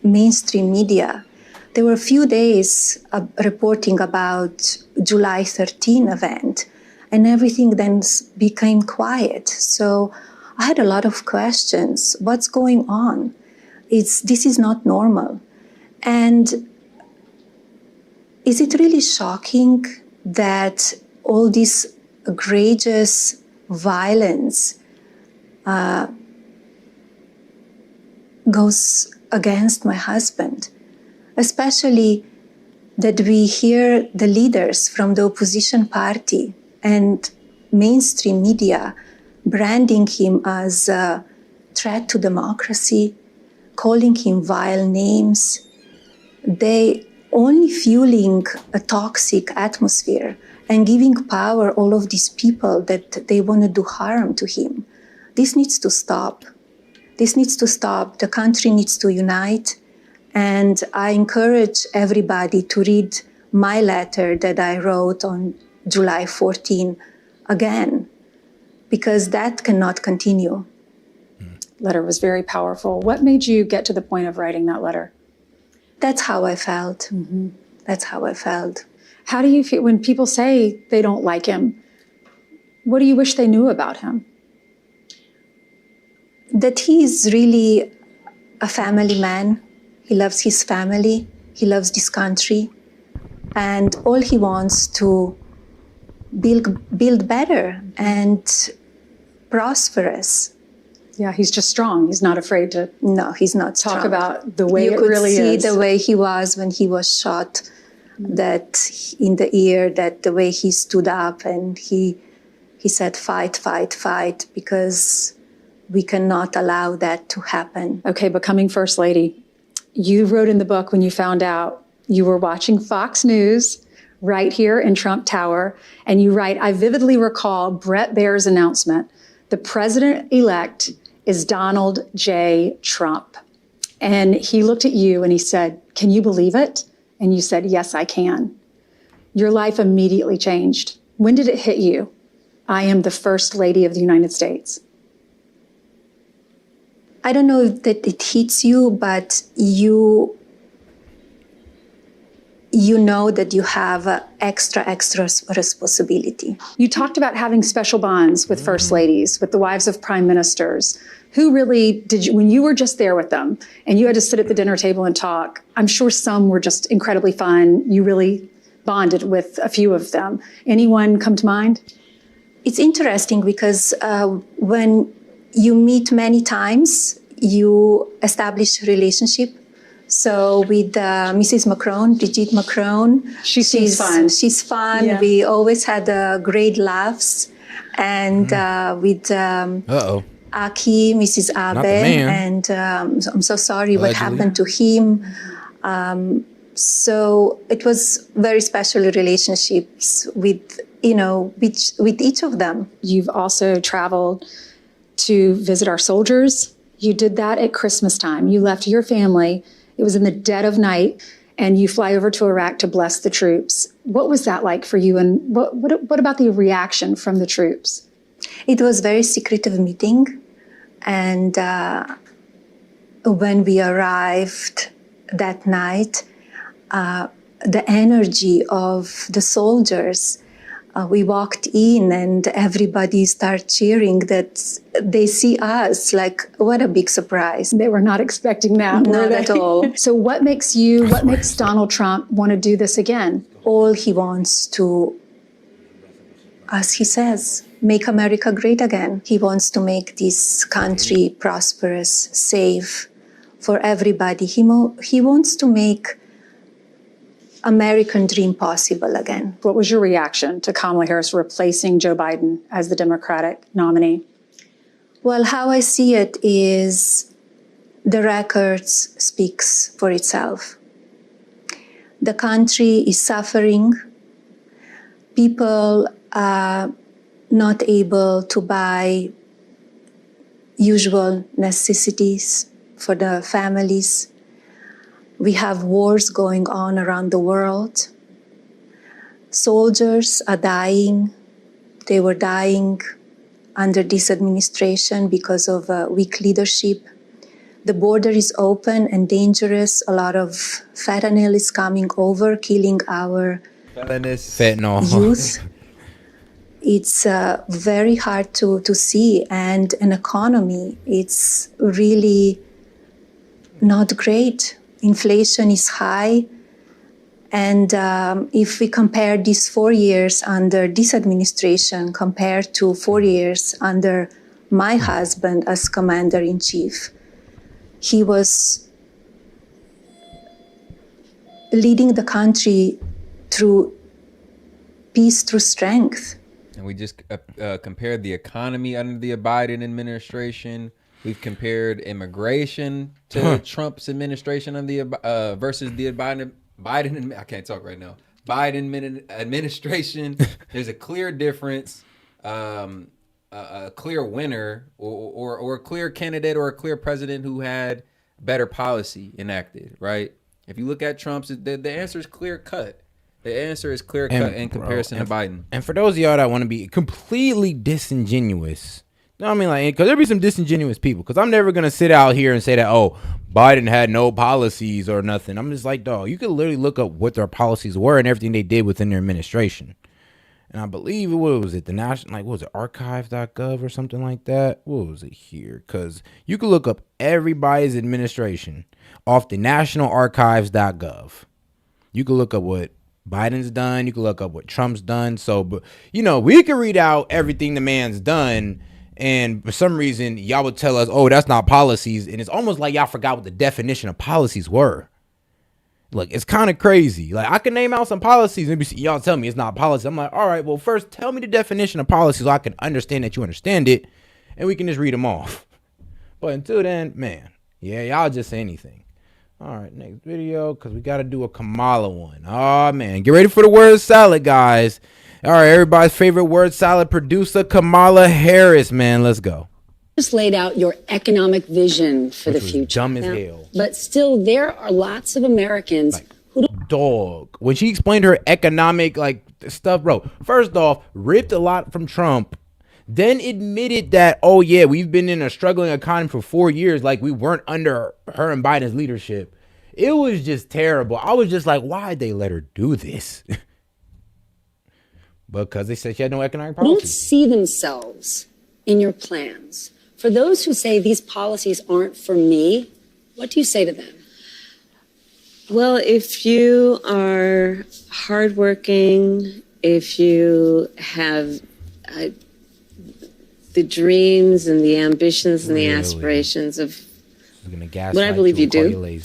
mainstream media. There were a few days reporting about July 13 event, and everything then became quiet. So I had a lot of questions. What's going on? This is not normal. And is it really shocking that all this egregious violence goes against my husband? Especially that we hear the leaders from the opposition party and mainstream media branding him as a threat to democracy, calling him vile names. They only fueling a toxic atmosphere and giving power all of these people that they want to do harm to him. This needs to stop. This needs to stop. The country needs to unite. And I encourage everybody to read my letter that I wrote on July 14 again, because that cannot continue.
Letter was very powerful. What made you get to the point of writing that letter?
That's how I felt. Mm-hmm. That's how I felt.
How do you feel when people say they don't like him? What do you wish they knew about him?
That he is really a family man. He loves his family. He loves this country. And all he wants to build better and prosperous.
Yeah, he's just strong. He's not afraid to.
No, he's not
talk
strong.
About the way
you
it
could
really
see
is.
The way he was when he was shot, that in the ear, that the way he stood up and he said, fight, fight, fight, because we cannot allow that to happen.
Okay, becoming First Lady. You wrote in the book when you found out you were watching Fox News right here in Trump Tower, and you write, I vividly recall Brett Baer's announcement, the president-elect is Donald J. Trump. And he looked at you and he said, can you believe it? And you said, yes, I can. Your life immediately changed. When did it hit you? I am the First Lady of the United States.
I don't know if that it hits you, but you know that you have extra responsibility.
You talked about having special bonds with first ladies, with the wives of prime ministers. Who really did you, when you were just there with them and you had to sit at the dinner table and talk, I'm sure some were just incredibly fun. You really bonded with a few of them. Anyone come to mind?
It's interesting because when you meet many times, you establish a relationship. So with Mrs. Macron, Brigitte Macron,
she's fun.
She's fun.
Yeah.
We always had great laughs. And with Aki, Mrs. Abe, and I'm so sorry what happened to him. So it was very special relationships with each of them.
You've also traveled to visit our soldiers. You did that at Christmas time. You left your family. It was in the dead of night, and you fly over to Iraq to bless the troops. What was that like for you, and what about the reaction from the troops?
It was a very secretive meeting, and when we arrived that night, the energy of the soldiers, we walked in and everybody started cheering that they see us. Like, what a big surprise.
They were not expecting that.
Not at all.
So what makes Donald Trump want to do this again?
All he wants to, as he says, make America great again. He wants to make this country prosperous, safe for everybody. He wants to make American dream possible again.
What was your reaction to Kamala Harris replacing Joe Biden as the Democratic nominee?
Well, how I see it is the records speaks for itself. The country is suffering. People are not able to buy usual necessities for the families. We have wars going on around the world. Soldiers are dying. They were dying under this administration because of weak leadership. The border is open and dangerous. A lot of fentanyl is coming over, killing our youth. It's very hard to see. And an economy, it's really not great. Inflation is high, and if we compare these 4 years under this administration compared to 4 years under my husband as commander-in-chief, he was leading the country through peace, through strength.
And we just compared the economy under the Biden administration. We've compared immigration to Trump's administration on the versus the Biden. I can't talk right now. Biden administration. There's a clear difference, a clear winner, or a clear candidate, or a clear president who had better policy enacted. Right? If you look at Trump's, the answer is clear cut. The answer is clear cut in comparison to Biden.
And for those of y'all that want to be completely disingenuous, you know what I mean? Like, because there be some disingenuous people. Because I'm never going to sit out here and say that, oh, Biden had no policies or nothing. I'm just like, dog, you could literally look up what their policies were and everything they did within their administration. And I believe, what was it? The national, like, what was it? Archive.gov or something like that? What was it here? Because you could look up everybody's administration off the national archives.gov. You could look up what Biden's done. You can look up what Trump's done. So, but you know, we can read out everything the man's done, and for some reason, y'all would tell us, "Oh, that's not policies," and it's almost like y'all forgot what the definition of policies were. Look, it's kind of crazy. Like, I can name out some policies, and y'all tell me it's not policy. I'm like, all right, well, first tell me the definition of policy so I can understand that you understand it, and we can just read them off. But until then, man, yeah, y'all just say anything. All right, next video, because we got to do a Kamala one. Oh, man. Get ready for the word salad, guys. All right, everybody's favorite word salad producer, Kamala Harris, man. Let's go.
Just laid out your economic vision for the future.
Dumb as hell.
But still, there are lots of Americans who don't.
Dog. When she explained her economic, like, stuff, bro, first off, ripped a lot from Trump. Then admitted that, oh, yeah, we've been in a struggling economy for 4 years. Like, we weren't under her and Biden's leadership. It was just terrible. I was just like, why'd they let her do this? Because they said she had no economic policy.
Don't see themselves in your plans. For those who say these policies aren't for me, what do you say to them?
Well, if you are hardworking, if you have the dreams and the ambitions and the aspirations of what I believe you do,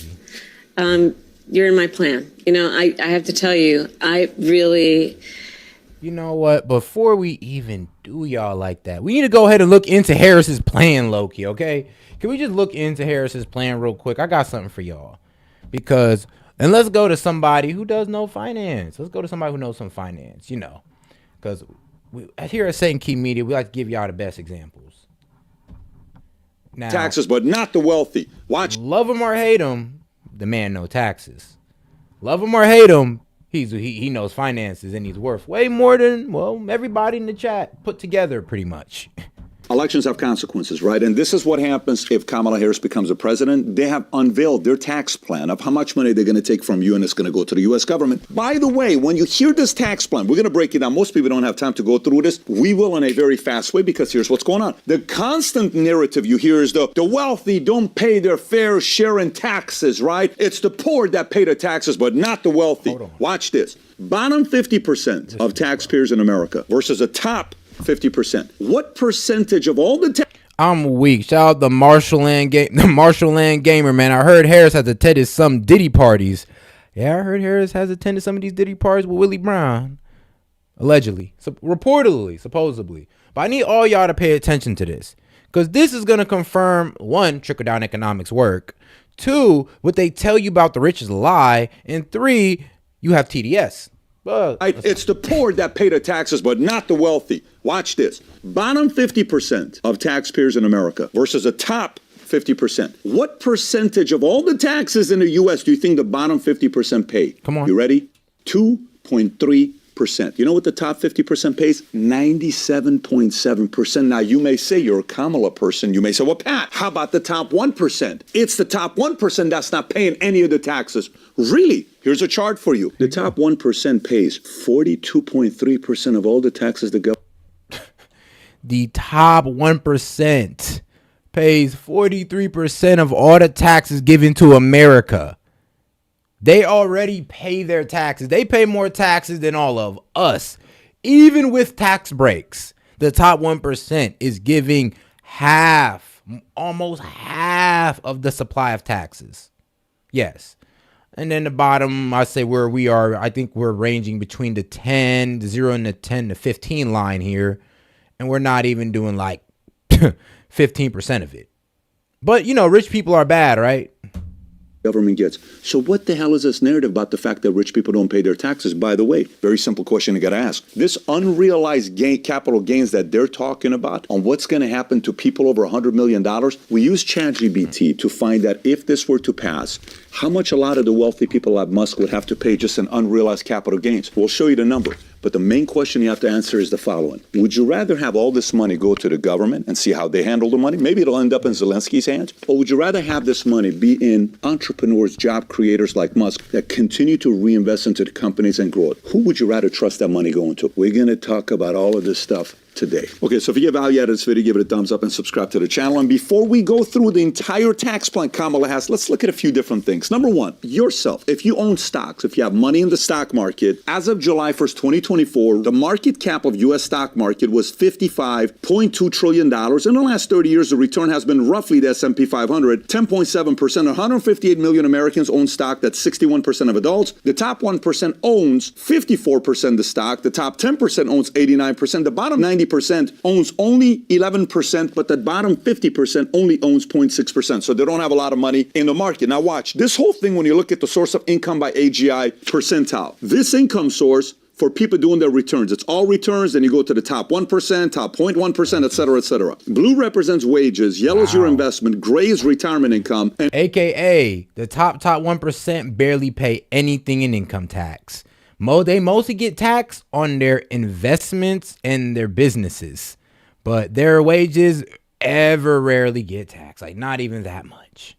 you're in my plan. You know, I have to tell you, I really...
You know what? Before we even do y'all like that, we need to go ahead and look into Harris's plan, Loki, okay? Can we just look into Harris's plan real quick? I got something for y'all. Because, and let's go to somebody who does know finance. Let's go to somebody who knows some finance, you know. Because here at S.E.T. Key Media, we like to give y'all the best examples. Now,
taxes, but not the wealthy. Watch.
Love him or hate him, the man no taxes. Love him or hate him, he knows finances, and he's worth way more than, well, everybody in the chat put together pretty much.
Elections have consequences, right? And this is what happens if Kamala Harris becomes a president. They have unveiled their tax plan of how much money they're going to take from you, and it's going to go to the U.S. government. By the way, when you hear this tax plan, we're going to break it down. Most people don't have time to go through this. We will in a very fast way, because here's what's going on. The constant narrative you hear is the wealthy don't pay their fair share in taxes, right? It's the poor that pay the taxes, but not the wealthy. Watch this. Bottom 50% of taxpayers in America versus the top 50%. What percentage of all the
I'm weak. Shout out the Marshallland gamer, man. I heard Harris has attended some Diddy parties. Yeah, I heard Harris has attended some of these Diddy parties with Willie Brown. Allegedly. Reportedly, supposedly. But I need all y'all to pay attention to this. Because this is going to confirm, one, trickle-down economics work. Two, what they tell you about the rich is a lie. And three, you have TDS.
It's the poor that pay the taxes, but not the wealthy. Watch this. Bottom 50% of taxpayers in America versus the top 50%. What percentage of all the taxes in the U.S. do you think the bottom 50% pay?
Come on.
You ready? 2.3%. You know what the top 50% pays? 97.7%. Now, you may say you're a Kamala person. You may say, well, Pat, how about the top 1%? It's the top 1% that's not paying any of the taxes. Really? Here's a chart for you. The top 1% pays 42.3% of all the taxes the government.
The top 1% pays 43% of all the taxes given to America. They already pay their taxes. They pay more taxes than all of us. Even with tax breaks, the top 1% is giving almost half of the supply of taxes. Yes. And then the bottom, I say where we are, I think we're ranging between the 0 and the 10 to 15 line here. And we're not even doing like 15% of it. But, you know, rich people are bad, right?
government gets. So what the hell is this narrative about the fact that rich people don't pay their taxes? By the way, very simple question you got to ask. This unrealized capital gains that they're talking about on what's going to happen to people over $100 million, we use ChatGPT to find that if this were to pass, how much a lot of the wealthy people like Musk would have to pay just in unrealized capital gains. We'll show you the number. But the main question you have to answer is the following. Would you rather have all this money go to the government and see how they handle the money? Maybe it'll end up in Zelensky's hands. Or would you rather have this money be in entrepreneurs, job creators like Musk that continue to reinvest into the companies and grow it? Who would you rather trust that money going to? We're going to talk about all of this stuff today. Okay, so if you get value out of this video, give it a thumbs up and subscribe to the channel. And before we go through the entire tax plan Kamala has, let's look at a few different things. Number one, yourself. If you own stocks, if you have money in the stock market, as of July 1st, 2024, the market cap of U.S. stock market was $55.2 trillion. In the last 30 years, the return has been roughly the S&P 500, 10.7%. 158 million Americans own stock. That's 61% of adults. The top 1% owns 54% of the stock. The top 10% owns 89%. The bottom 90% owns only 11%, but the bottom 50% only owns 0.6%. So they don't have a lot of money in the market. Now watch, this whole thing when you look at the source of income by AGI percentile, this income source for people doing their returns. It's all returns, then you go to the top 1%, top 0.1%, et cetera, et cetera. Blue represents wages, yellow is your investment, gray is retirement income. And
AKA, the top 1% barely pay anything in income tax. They mostly get taxed on their investments and their businesses, but their wages ever rarely get taxed, like not even that much.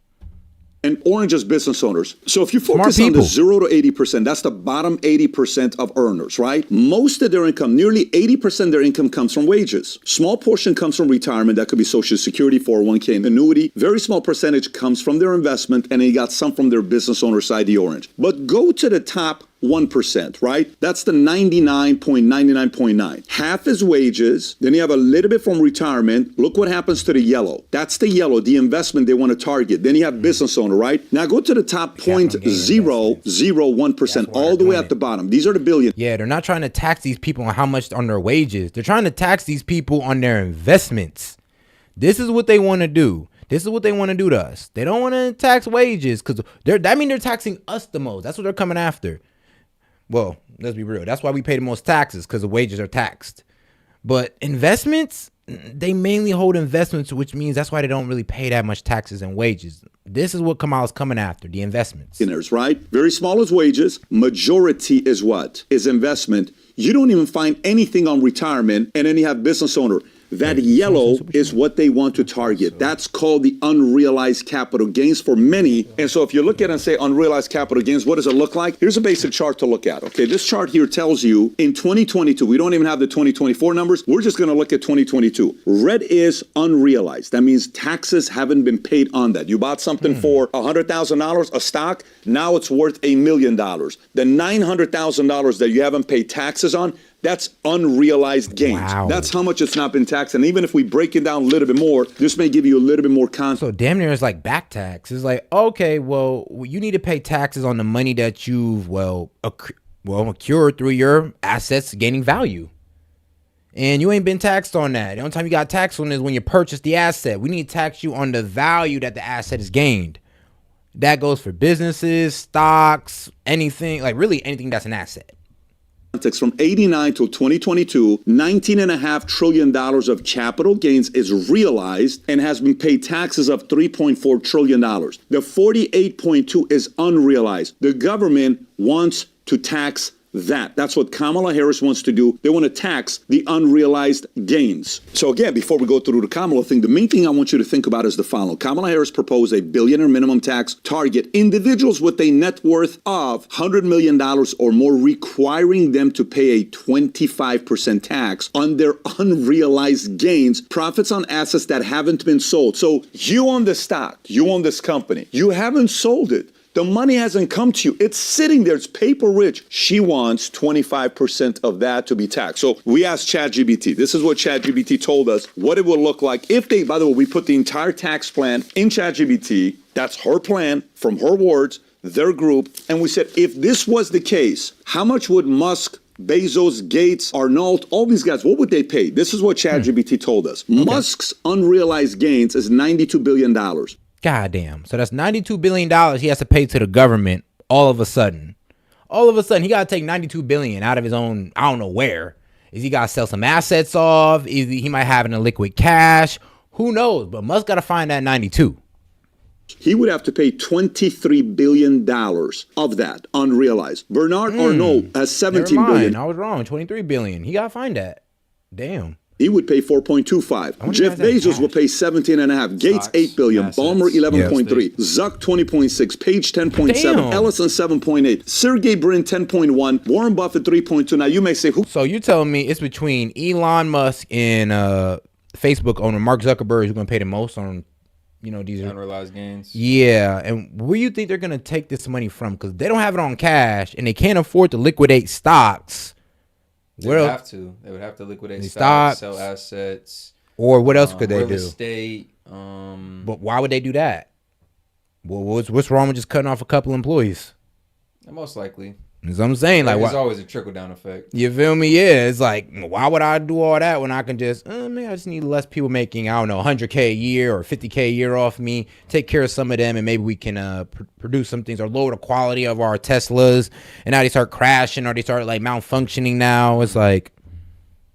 And orange is business owners. So if you focus on the 0 to 80%, that's the bottom 80% of earners, right? Most of their income, nearly 80% of their income comes from wages. Small portion comes from retirement. That could be Social Security, 401k, and annuity. Very small percentage comes from their investment, and then you got some from their business owner side, the orange. But go to the top 1%, right? That's the 99.99.9. Half is wages. Then you have a little bit from retirement. Look what happens to the yellow. That's the yellow, the investment they want to target. Then you have business owner, right? Now go to the top 0.001%, all the way at the bottom. These are the billion.
Yeah, they're not trying to tax these people on how much on their wages. They're trying to tax these people on their investments. This is what they want to do. This is what they want to do to us. They don't want to tax wages because that means they're taxing us the most. That's what they're coming after. Well, let's be real. That's why we pay the most taxes, because the wages are taxed. But investments, they mainly hold investments, which means that's why they don't really pay that much taxes and wages. This is what Kamala's coming after, the investments.
Right? Very small is wages. Majority is what? Is investment. You don't even find anything on retirement, and then you have business owner. That yellow is what they want to target. That's called the unrealized capital gains for many. And so if you look at it and say unrealized capital gains, what does it look like? Here's a basic chart to look at. Okay, this chart here tells you in 2022, we don't even have the 2024 numbers. We're just going to look at 2022. Red is unrealized. That means taxes haven't been paid on that. You bought something for $100,000, a stock. Now it's worth $1 million. The $900,000 that you haven't paid taxes on, that's unrealized gains. Wow. That's how much it's not been taxed. And even if we break it down a little bit more, this may give you a little bit more context.
So damn near is like back tax. It's like, okay, well, you need to pay taxes on the money that you've, accrued through your assets gaining value. And you ain't been taxed on that. The only time you got taxed on is when you purchased the asset. We need to tax you on the value that the asset is gained. That goes for businesses, stocks, anything, like really anything that's an asset.
From 89 till 2022, $19.5 trillion of capital gains is realized and has been paid taxes of $3.4 trillion. The 48.2 is unrealized. The government wants to tax that. That's what Kamala Harris wants to do. They want to tax the unrealized gains. So again, before we go through the Kamala thing, the main thing I want you to think about is the following. Kamala Harris proposed a billionaire minimum tax target individuals with a net worth of $100 million or more, requiring them to pay a 25% tax on their unrealized gains, profits on assets that haven't been sold. So you own the stock, you own this company, you haven't sold it. The money hasn't come to you. It's sitting there. It's paper rich. She wants 25% of that to be taxed. So we asked ChatGPT. This is what ChatGPT told us what it will look like if they, by the way, we put the entire tax plan in ChatGPT. That's her plan from her words, their group. And we said, if this was the case, how much would Musk, Bezos, Gates, Arnault, all these guys, what would they pay? This is what ChatGPT told us. Okay. Musk's unrealized gains is $92 billion.
Goddamn. So that's $92 billion he has to pay to the government all of a sudden. All of a sudden, he got to take $92 billion out of his own, I don't know where. Is he got to sell some assets off? Is he might have in a liquid cash? Who knows? But Musk got to find that 92.
He would have to pay $23 billion of that unrealized. Bernard Arnault has $17 billion.
I was wrong. $23 billion. He got to find that. Damn.
He would pay 4.25. Jeff Bezos will pay 17.5. Gates 8 billion. Ballmer 11.3. Zuck 20.6. Page 10.7. Ellison 7.8. Sergey Brin 10.1. Warren Buffett 3.2. Now you may say who?
So you telling me it's between Elon Musk and Facebook owner Mark Zuckerberg who's going to pay the most on, you know, these
unrealized gains.
Yeah, and where you think they're going to take this money from? Because they don't have it on cash and they can't afford to liquidate stocks.
They would have to. They would have to liquidate stocks, sell assets.
Or what else could they do?
Real estate.
But why would they do that? Well, what's wrong with just cutting off a couple employees?
Most likely.
That's what I'm saying. Like,
there's always a trickle-down effect.
You feel me? Yeah, it's like, why would I do all that when I can just, maybe I just need less people making, I don't know, $100K a year or $50K a year off me, take care of some of them, and maybe we can produce some things or lower the quality of our Teslas, and now they start crashing or they start like malfunctioning now. It's like,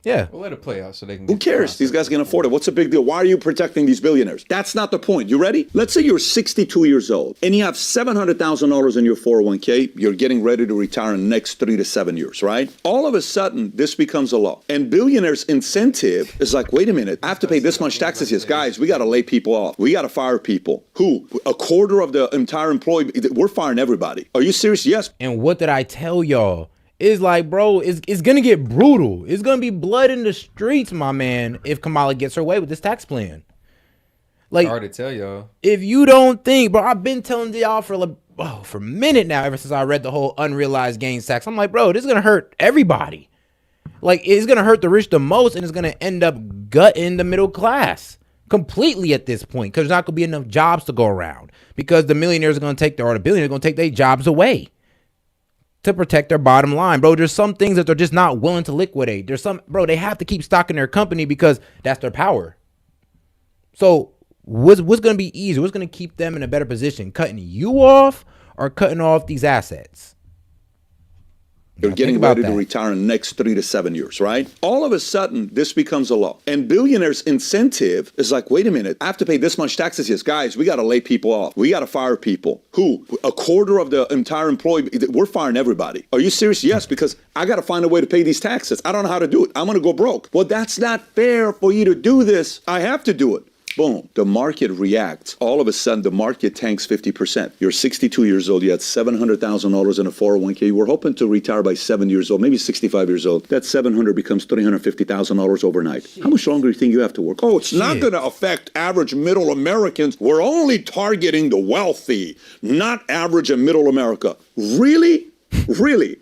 yeah.
We'll let it play out so they can.
Who cares? These guys can afford it. What's the big deal? Why are you protecting these billionaires? That's not the point. You ready? Let's say you're 62 years old and you have $700,000 in your 401k. You're getting ready to retire in the next 3 to 7 years, right? All of a sudden, this becomes a law. And billionaires' incentive is like, wait a minute, I have to pay this much taxes. Yes, guys, we got to lay people off. We got to fire people. Who? A quarter of the entire employee. We're firing everybody. Are you serious? Yes.
And what did I tell y'all? It's like, bro, it's going to get brutal. It's going to be blood in the streets, my man, if Kamala gets her way with this tax plan. Like,
it's hard to tell y'all.
If you don't think, bro, I've been telling y'all for a minute now, ever since I read the whole unrealized gains tax. I'm like, bro, this is going to hurt everybody. Like, it's going to hurt the rich the most, and it's going to end up gutting the middle class completely at this point because there's not going to be enough jobs to go around because the millionaires are going to take the billionaires are going to take their jobs away to protect their bottom line, bro. There's some things that they're just not willing to liquidate. There's some, bro, they have to keep stocking their company because that's their power. So what's going to be easier? What's going to keep them in a better position? Cutting you off or cutting off these assets?
You're getting ready to retire in the next 3 to 7 years, right? All of a sudden, this becomes a law. And billionaires' incentive is like, wait a minute, I have to pay this much taxes. Yes, guys, we got to lay people off. We got to fire people. Who? A quarter of the entire employee. We're firing everybody. Are you serious? Yes, because I got to find a way to pay these taxes. I don't know how to do it. I'm going to go broke. Well, that's not fair for you to do this. I have to do it. Boom. The market reacts. All of a sudden, the market tanks 50%. You're 62 years old. You had $700,000 in a 401k. You were hoping to retire by 7 years old, maybe 65 years old. That $700 becomes $350,000 overnight. How much longer do you think you have to work? Oh, it's not going to affect average middle Americans. We're only targeting the wealthy, not average and middle America. Really? Really?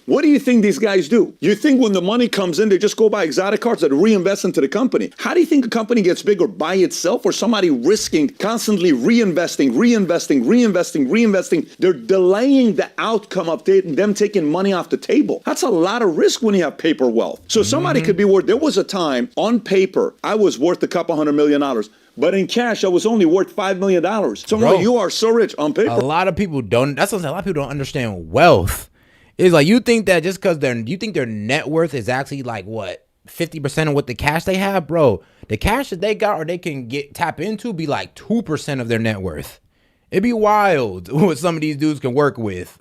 What do you think these guys do? You think when the money comes in, they just go buy exotic cars that reinvest into the company? How do you think a company gets bigger by itself or somebody risking, constantly reinvesting? They're delaying the outcome of them taking money off the table. That's a lot of risk when you have paper wealth. So somebody could be worth, there was a time on paper, I was worth a couple $100 million. But in cash, I was only worth $5 million. So bro, you are so rich on paper.
A lot of people don't, that's what I'm saying, a lot of people don't understand wealth. It's like you think that just because you think their net worth is actually like what 50% of what the cash they have, bro. The cash that they got or they can tap into be like 2% of their net worth. It'd be wild what some of these dudes can work with.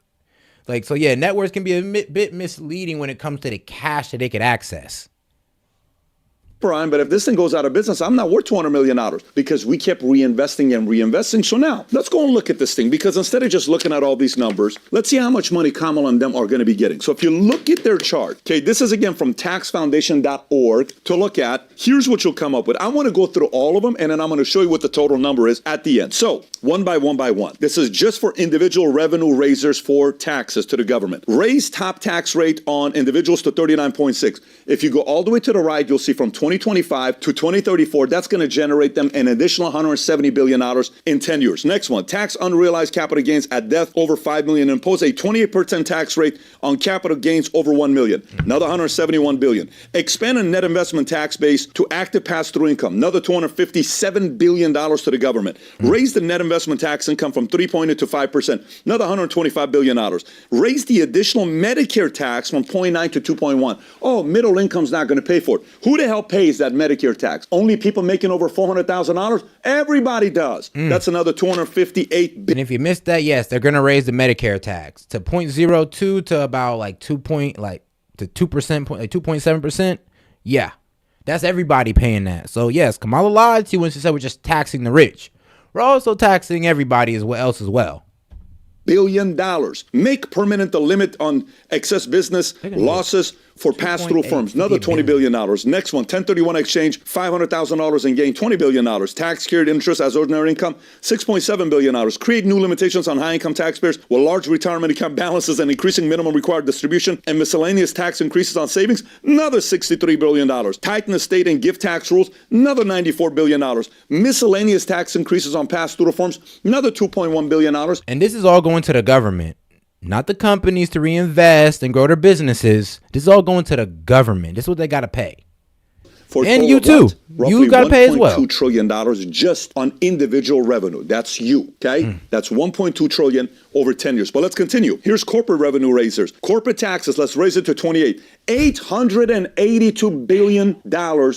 Like, so yeah, net worth can be a bit misleading when it comes to the cash that they could access.
Brian, but if this thing goes out of business, I'm not worth $200 million because we kept reinvesting. So now let's go and look at this thing, because instead of just looking at all these numbers, let's see how much money Kamala and them are going to be getting. So if you look at their chart, okay, this is again from taxfoundation.org to look at. Here's what you'll come up with. I want to go through all of them and then I'm going to show you what the total number is at the end. So one by one. This is just for individual revenue raisers for taxes to the government. Raise top tax rate on individuals to 39.6. If you go all the way to the right, you'll see from 2025 to 2034, that's going to generate them an additional $170 billion in 10 years. Next one, tax unrealized capital gains at death over $5 million. Impose a 28% tax rate on capital gains over $1 million. Another $171 billion. Expand a net investment tax base to active pass-through income. Another $257 billion to the government. Raise the net investment tax income from 3.8 to 5%. Another $125 billion. Raise the additional Medicare tax from 0.9 to 2.1. Oh, middle income's not going to pay for it. Who the hell pays that Medicare tax? Only people making over $400,000? Everybody does. That's another $258 billion.
And if you missed that, yes, they're going to raise the Medicare tax to 0.02 to about like 2%, like 2.7%. Yeah, that's everybody paying that. So yes, Kamala lied to you when she said we're just taxing the rich. We're also taxing everybody else as well.
$1 billion. Make permanent the limit on excess business losses for pass-through firms. Another $20 billion. Next one, 1031 exchange, $500,000 in gain, $20 billion. Tax carried interest as ordinary income, $6.7 billion. Create new limitations on high-income taxpayers with large retirement account balances and increasing minimum required distribution and miscellaneous tax increases on savings, another $63 billion. Tighten estate and gift tax rules, another $94 billion. Miscellaneous tax increases on pass-through reforms, another $2.1 billion.
And this is all going to the government. Not the companies to reinvest and grow their businesses. This is all going to the government. This is what they got to pay. And you too. You got to pay as well.
$1.2 trillion just on individual revenue. That's you, okay? That's $1.2 trillion over 10 years. But let's continue. Here's corporate revenue raisers. Corporate taxes, let's raise it to 28. $882 billion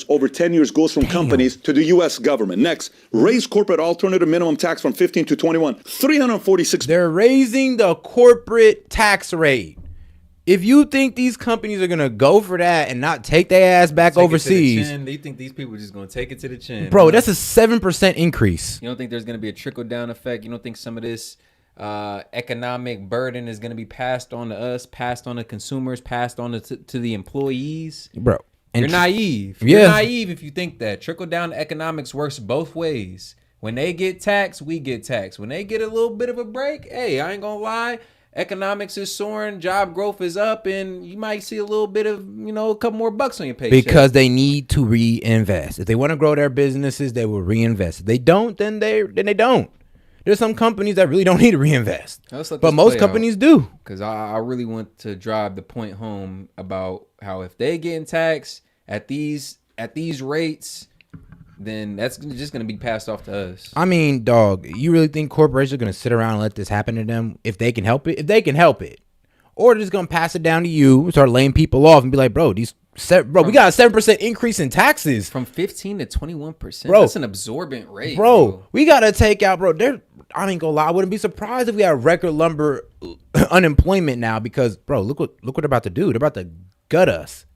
over 10 years goes from companies to the U.S. government. Next, raise corporate alternative minimum tax from 15 to 21. $346.
They're raising the corporate tax rate. If you think these companies are going to go for that and not take their ass back overseas.
They think these people are just going to take it to the chin.
Bro, that's a 7% increase.
You don't think there's going to be a trickle-down effect? You don't think some of this economic burden is going to be passed on to us, passed on to consumers, passed on to the employees?
Bro.
You're naive.
Yeah.
You're naive if you think that. Trickle-down economics works both ways. When they get taxed, we get taxed. When they get a little bit of a break, hey, I ain't going to lie. Economics is soaring, job growth is up, and you might see a little bit of, a couple more bucks on your paycheck.
Because they need to reinvest. If they want to grow their businesses, they will reinvest. If they don't, then they don't. There's some companies that really don't need to reinvest. But most companies do.
Because I really want to drive the point home about how if they getting taxed at these rates, then that's just going to be passed off to us.
I mean, dog, you really think corporations are going to sit around and let this happen to them if they can help it? If they can help it. Or they're just going to pass it down to you, start laying people off and be like, bro, we got a 7% increase in taxes.
From 15 to 21%.
Bro,
that's an absorbent rate.
Bro, we got to take out, bro. I ain't going to lie. I wouldn't be surprised if we had record lumber unemployment now because, bro, look what they're about to do. They're about to gut us.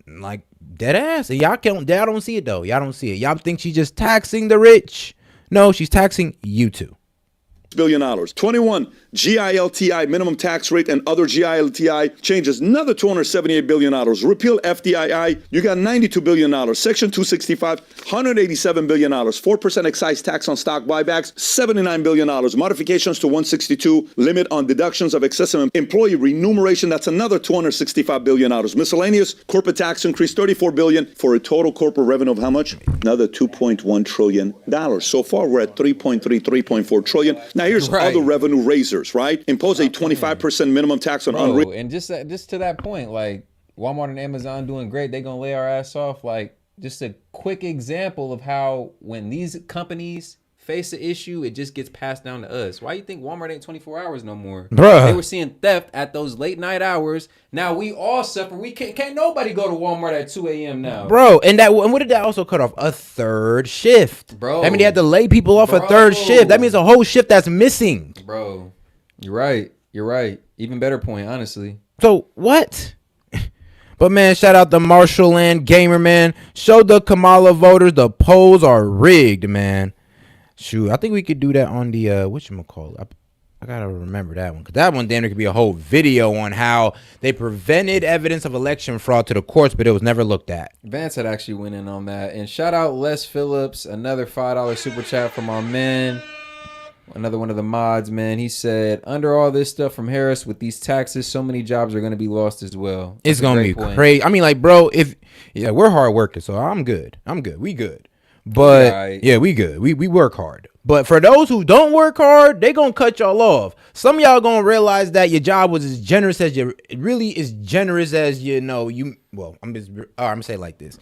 Like, dead ass. And y'all don't see it though. Y'all don't see it. Y'all think she's just taxing the rich. No, she's taxing you too.
$1 billion. 21, GILTI minimum tax rate and other GILTI changes, another $278 billion. Repeal FDII, you got $92 billion. Section 265, $187 billion. 4% excise tax on stock buybacks, $79 billion. Modifications to 162, limit on deductions of excessive employee remuneration, that's another $265 billion. Miscellaneous corporate tax increase, $34 billion for a total corporate revenue of how much? Another $2.1 trillion. So far, we're at 3.4 trillion. Now, here's other revenue raisers, right? Impose a 25% minimum tax on unreal.
And just to that point, like Walmart and Amazon doing great, they gonna lay our ass off. Like just a quick example of how when these companies face an issue, it just gets passed down to us. Why you think Walmart ain't 24 hours no more?
Bruh.
They were seeing theft at those late night hours. Now we all suffer. We can't nobody go to Walmart at 2 a.m. now.
Bro, and what did that also cut off? A third shift.
Bro.
I mean, they had to lay people off a third shift. That means a whole shift that's missing.
Bro, you're right. Even better point, honestly.
So what? But man, shout out to Marshall Land Gamer, man. Show the Kamala voters the polls are rigged, man. Shoot, I think we could do that on the whatchamacallit. I gotta remember that one, because that one then there could be a whole video on how they prevented evidence of election fraud to the courts, but it was never looked at.
Vance had actually went in on that. And shout out Les Phillips, another $5 super chat from our man. Another one of the mods, man, he said, under all this stuff from Harris with these taxes, so many jobs are going to be lost as well.
It's going to be crazy. I mean, like, bro, we're hard workers, so I'm good. We good. But yeah, we good. We work hard. But for those who don't work hard, they gonna cut y'all off. Some of y'all gonna realize that your job was as generous as I'm gonna say it like this.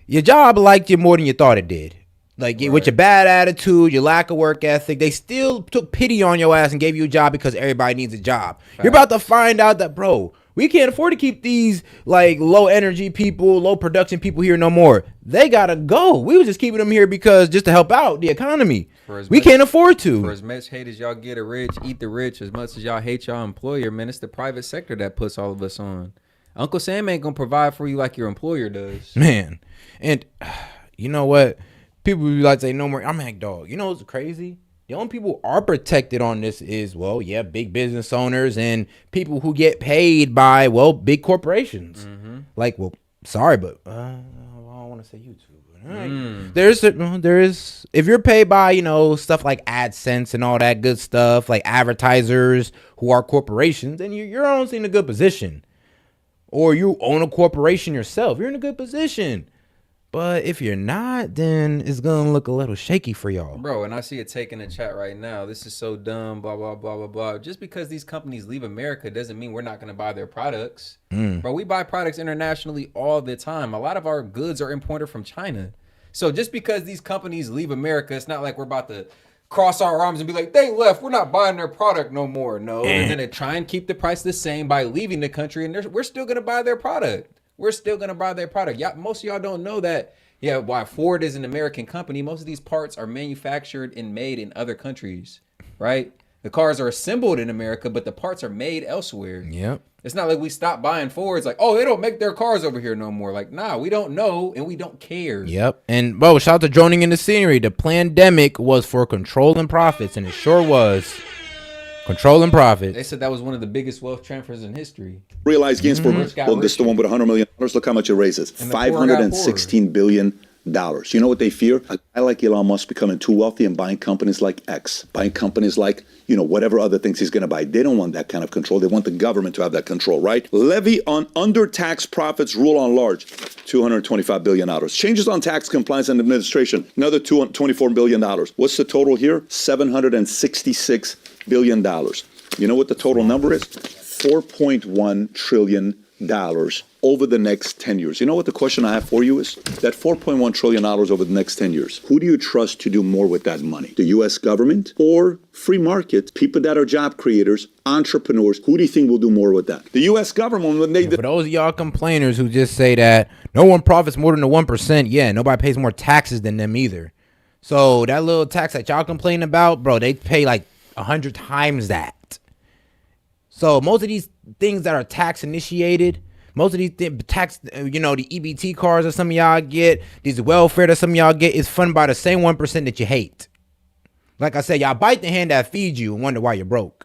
Your job liked you more than you thought it did. Like with your bad attitude, your lack of work ethic, they still took pity on your ass and gave you a job because everybody needs a job. Right. You're about to find out that, bro, we can't afford to keep these like low energy people, low production people here no more. They gotta go. We was just keeping them here because just to help out the economy. We can't afford to.
For as much hate as y'all get a rich, eat the rich. As much as y'all hate y'all employer, man, it's the private sector that puts all of us on. Uncle Sam ain't gonna provide for you like your employer does.
Man, and you know what? People be like say no more. I'm like, dog. You know what's crazy? The only people who are protected on this is, well, yeah, big business owners and people who get paid by, well, big corporations. Mm-hmm. Like, well, sorry, but I don't want to say YouTube. Right. There's if you're paid by, you know, stuff like AdSense and all that good stuff, like advertisers who are corporations, then you're honestly in a good position. Or you own a corporation yourself, you're in a good position. But if you're not, then it's going to look a little shaky for y'all.
Bro, and I see it taking a chat right now. This is so dumb, blah, blah, blah, blah, blah. Just because these companies leave America doesn't mean we're not going to buy their products. Bro, we buy products internationally all the time. A lot of our goods are imported from China. So just because these companies leave America, it's not like we're about to cross our arms and be like, they left, we're not buying their product no more. No, they're going to try and keep the price the same by leaving the country, and we're still going to buy their product. We're still going to buy their product. Most of y'all don't know that. Yeah, why Ford is an American company. Most of these parts are manufactured and made in other countries, right? The cars are assembled in America, but the parts are made elsewhere.
Yep.
It's not like we stopped buying Fords. Like, oh, they don't make their cars over here no more. Like, nah, we don't know and we don't care.
Yep. And, bro, shout out to droning in the scenery. The pandemic was for controlling profits, and it sure was. Controlling profits.
They said that was one of the biggest wealth transfers in history.
Realized gains for well, this is the one with $100 million. Look how much it raises. $516 billion. You know what they fear? I like Elon Musk becoming too wealthy and buying companies like X, buying companies like, you know, whatever other things he's going to buy. They don't want that kind of control. They want the government to have that control, right? Levy on under-tax profits, rule on large, $225 billion. Changes on tax compliance and administration, another $24 billion. What's the total here? $766 billion. You know what the total number is? $4.1 trillion over the next 10 years. You know what the question I have for you is? That $4.1 trillion over the next 10 years, who do you trust to do more with that money? The U.S. government or free market, people that are job creators, entrepreneurs? Who do you think will do more with that? The U.S. government, when they...
For those of y'all complainers who just say that no one profits more than the 1%, yeah, nobody pays more taxes than them either. So that little tax that y'all complain about, bro, they pay like 100 times that. So most of these things that are tax initiated, most of these tax, you know, the EBT cards that some of y'all get, these welfare that some of y'all get is funded by the same 1% that you hate. Like I said, y'all bite the hand that feeds you and wonder why you're broke.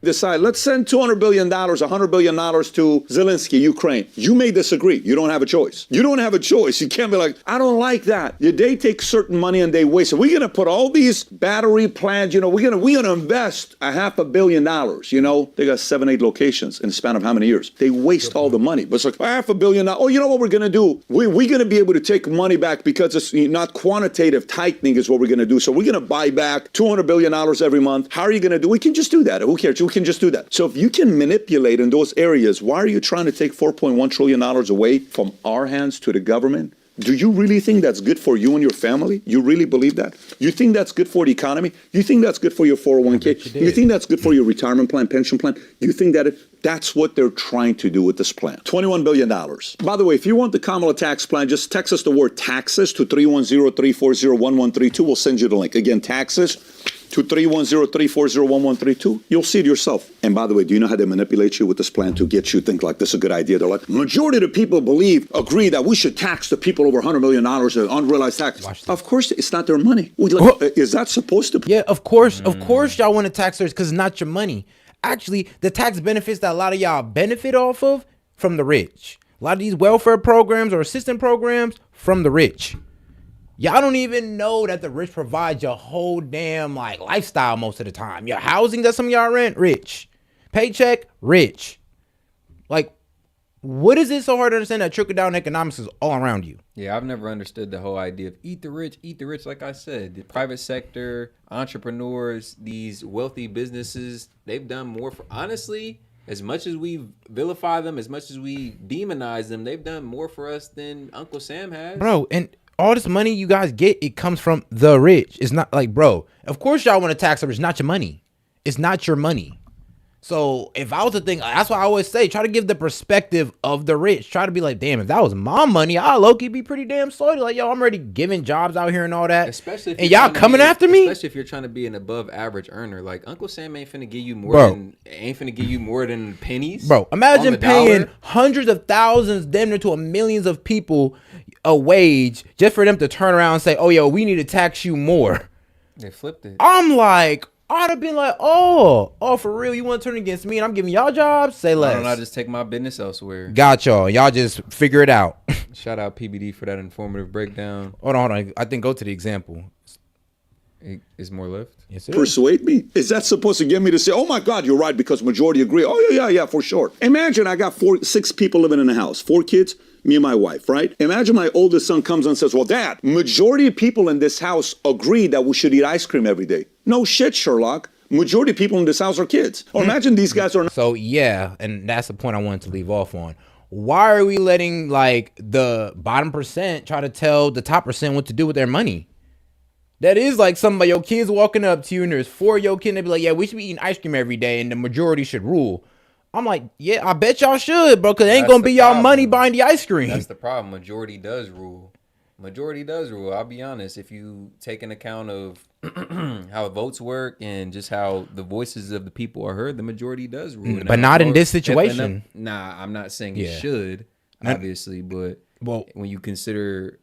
Decide, let's send $200 billion, $100 billion to Zelensky, Ukraine. You may disagree. You don't have a choice. You don't have a choice. You can't be like, I don't like that. They take certain money and they waste it. We're going to put all these battery plants, you know, we're going to invest $500 million, you know. They got 7-8 locations in the span of how many years? They waste all the money. But it's like $500 million. Oh, you know what we're going to do? We're going to be able to take money back because it's not quantitative tightening is what we're going to do. So we're going to buy back $200 billion every month. How are you going to do? We can just do that. Who cares? We can just do that. So if you can manipulate in those areas, why are you trying to take $4.1 trillion away from our hands to the government? Do you really think that's good for you and your family? You really believe that? You think that's good for the economy? You think that's good for your 401k? You think that's good for your retirement plan, pension plan? You think that that's what they're trying to do with this plan? $21 billion. By the way, if you want the Kamala tax plan, just text us the word taxes to 310-340-1132. We'll send you the link. Again, taxes to 310-340-1132. You'll see it yourself. And by the way, do you know how they manipulate you with this plan to get you to think like this is a good idea? They're like, majority of the people agree that we should tax the people over $100 million unrealized tax. Of course, it's not their money. Is that supposed to be?
Yeah, of course. Of course y'all want to tax theirs because it's not your money. Actually, the tax benefits that a lot of y'all benefit off of from the rich. A lot of these welfare programs or assistance programs from the rich. Y'all don't even know that the rich provide your whole damn like lifestyle most of the time. Your housing that some of y'all rent, rich. Paycheck, rich. Like, what is it so hard to understand that trickle down economics is all around you?
Yeah, I've never understood the whole idea of eat the rich. Like I said, the private sector, entrepreneurs, these wealthy businesses, they've done more for, honestly, as much as we vilify them, as much as we demonize them, they've done more for us than Uncle Sam has.
Bro, and all this money you guys get, it comes from the rich. It's not like, bro, of course y'all want to tax the rich. It's not your money. It's not your money. So if I was to think, that's why I always say, try to give the perspective of the rich. Try to be like, damn, if that was my money, I'd low-key be pretty damn salty. Like, yo, I'm already giving jobs out here and all that.
Especially if
and y'all coming after me?
Especially if you're trying to be an above average earner. Like, Uncle Sam ain't finna give you more than pennies.
Bro, imagine paying hundreds of thousands, damn near to millions of people a wage just for them to turn around and say, oh, yo, we need to tax you more.
They flipped it.
I'm like, I'd have been like, oh, for real? You want to turn against me and I'm giving y'all jobs? Say less.
Why don't I just take my business elsewhere?
Got y'all. Y'all just figure it out.
Shout out PBD for that informative breakdown.
Hold on. I think go to the example.
Is more left?
Yes,
Persuade me? Is that supposed to get me to say, oh my God, you're right because majority agree? Oh, yeah, for sure. Imagine I got 6 people living in a house, 4 kids, me and my wife, right? Imagine my oldest son comes and says, well, Dad, majority of people in this house agree that we should eat ice cream every day. No shit, Sherlock. Majority of people in this house are kids. Or imagine these guys are...
So, yeah, and that's the point I wanted to leave off on. Why are we letting, like, the bottom percent try to tell the top percent what to do with their money? That is like some of your kids walking up to you and there's 4 of your kids and they be like, yeah, we should be eating ice cream every day and the majority should rule. I'm like, yeah, I bet y'all should, bro, because it ain't going to be y'all money buying the ice cream.
That's the problem. Majority does rule. I'll be honest. If you take an account of how votes work and just how the voices of the people are heard, the majority does rule.
But not in this situation.
I'm not saying it should, obviously, but when you consider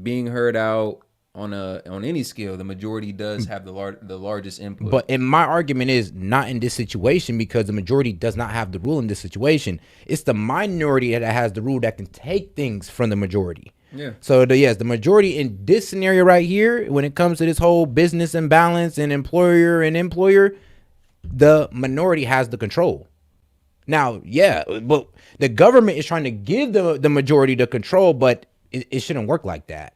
being heard out on any scale, the majority does have the largest input.
But in my argument is not in this situation because the majority does not have the rule in this situation. It's the minority that has the rule that can take things from the majority.
Yeah.
So the majority in this scenario right here, when it comes to this whole business imbalance and employer, the minority has the control. Now, yeah, but the government is trying to give the majority the control, but it shouldn't work like that.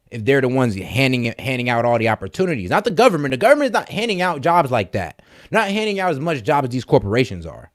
If they're the ones handing out all the opportunities, not the government. The government is not handing out jobs like that. Not handing out as much job as these corporations are.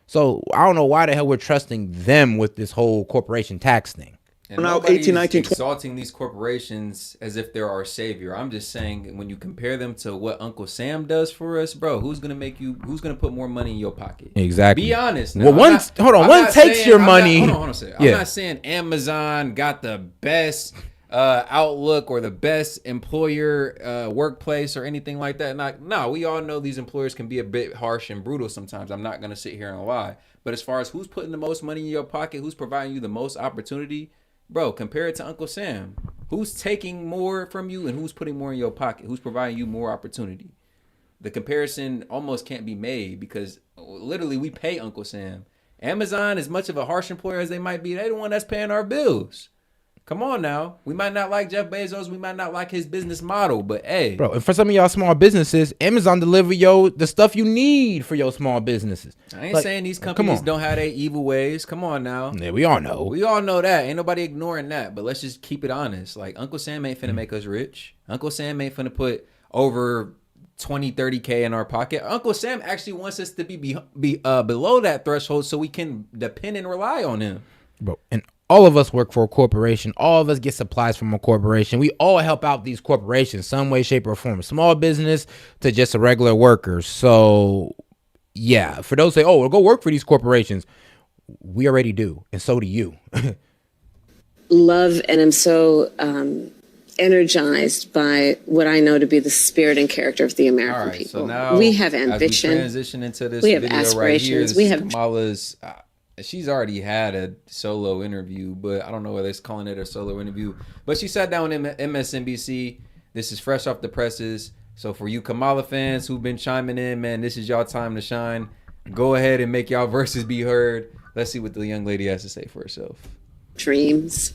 So I don't know why the hell we're trusting them with this whole corporation tax thing.
And now 18, 19, 20. Exalting these corporations as if they're our savior. I'm just saying, when you compare them to what Uncle Sam does for us, bro, who's gonna put more money in your pocket?
Exactly.
Be honest. Now.
Well, one takes your money.
Hold on a second. I'm not saying Amazon got the best outlook or the best employer workplace or anything like that. No, we all know these employers can be a bit harsh and brutal sometimes. I'm not gonna sit here and lie. But as far as who's putting the most money in your pocket, who's providing you the most opportunity, bro, compare it to Uncle Sam. Who's taking more from you and who's putting more in your pocket? Who's providing you more opportunity? The comparison almost can't be made because literally we pay Uncle Sam. Amazon, as much of a harsh employer as they might be, they're the one that's paying our bills. Come on now. We might not like Jeff Bezos. We might not like his business model, but hey.
Bro, and for some of y'all small businesses, Amazon deliver the stuff you need for your small businesses.
I ain't saying these companies don't have their evil ways. Come on now.
Yeah, we all know.
We all know that. Ain't nobody ignoring that, but let's just keep it honest. Like, Uncle Sam ain't finna make us rich. Uncle Sam ain't finna put over 20, 30K in our pocket. Uncle Sam actually wants us to be below that threshold so we can depend and rely on him.
Bro, and all of us work for a corporation. All of us get supplies from a corporation. We all help out these corporations some way, shape, or form. Small business to just a regular worker. So, yeah, for those who say, oh, we'll go work for these corporations. We already do, and so do you.
Love and am so energized by what I know to be the spirit and character of the American people.
So now,
we have ambition.
As we transition into this
we have
video
aspirations.
Right here, this is Kamala's... she's already had a solo interview, but I don't know whether it's calling it a solo interview. But she sat down with MSNBC. This is fresh off the presses. So for you Kamala fans who've been chiming in, man, this is y'all time to shine. Go ahead and make y'all verses be heard. Let's see what the young lady has to say for herself.
Dreams.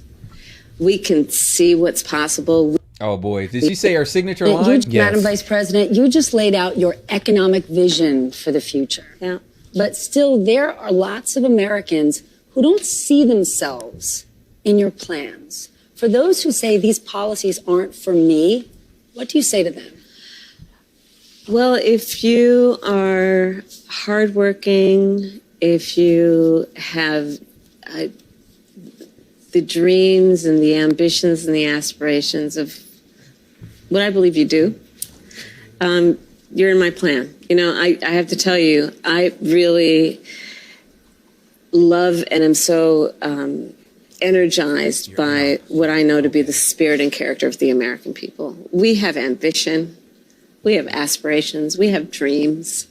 We can see what's possible.
Oh boy, did she say her signature line?
Madam Vice President, you just laid out your economic vision for the future.
Yeah.
But still, there are lots of Americans who don't see themselves in your plans. For those who say these policies aren't for me, what do you say to them?
Well, if you are hardworking, if you have the dreams and the ambitions and the aspirations of what I believe you do, you're in my plan. You know, I have to tell you, I really love and am so energized by what I know to be the spirit and character of the American people. We have ambition. We have aspirations. We have dreams.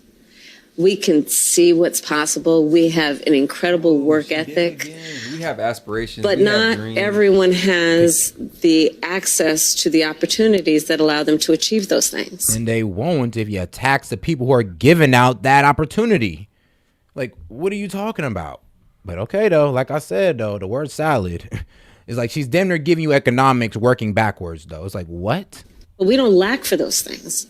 We can see what's possible. We have an incredible work ethic.
We have aspirations.
But not everyone has the access to the opportunities that allow them to achieve those things.
And they won't if you tax the people who are giving out that opportunity. Like, what are you talking about? But okay, though, like I said, though, the word salad is like she's damn near giving you economics working backwards, though. It's like, what?
But we don't lack for those things.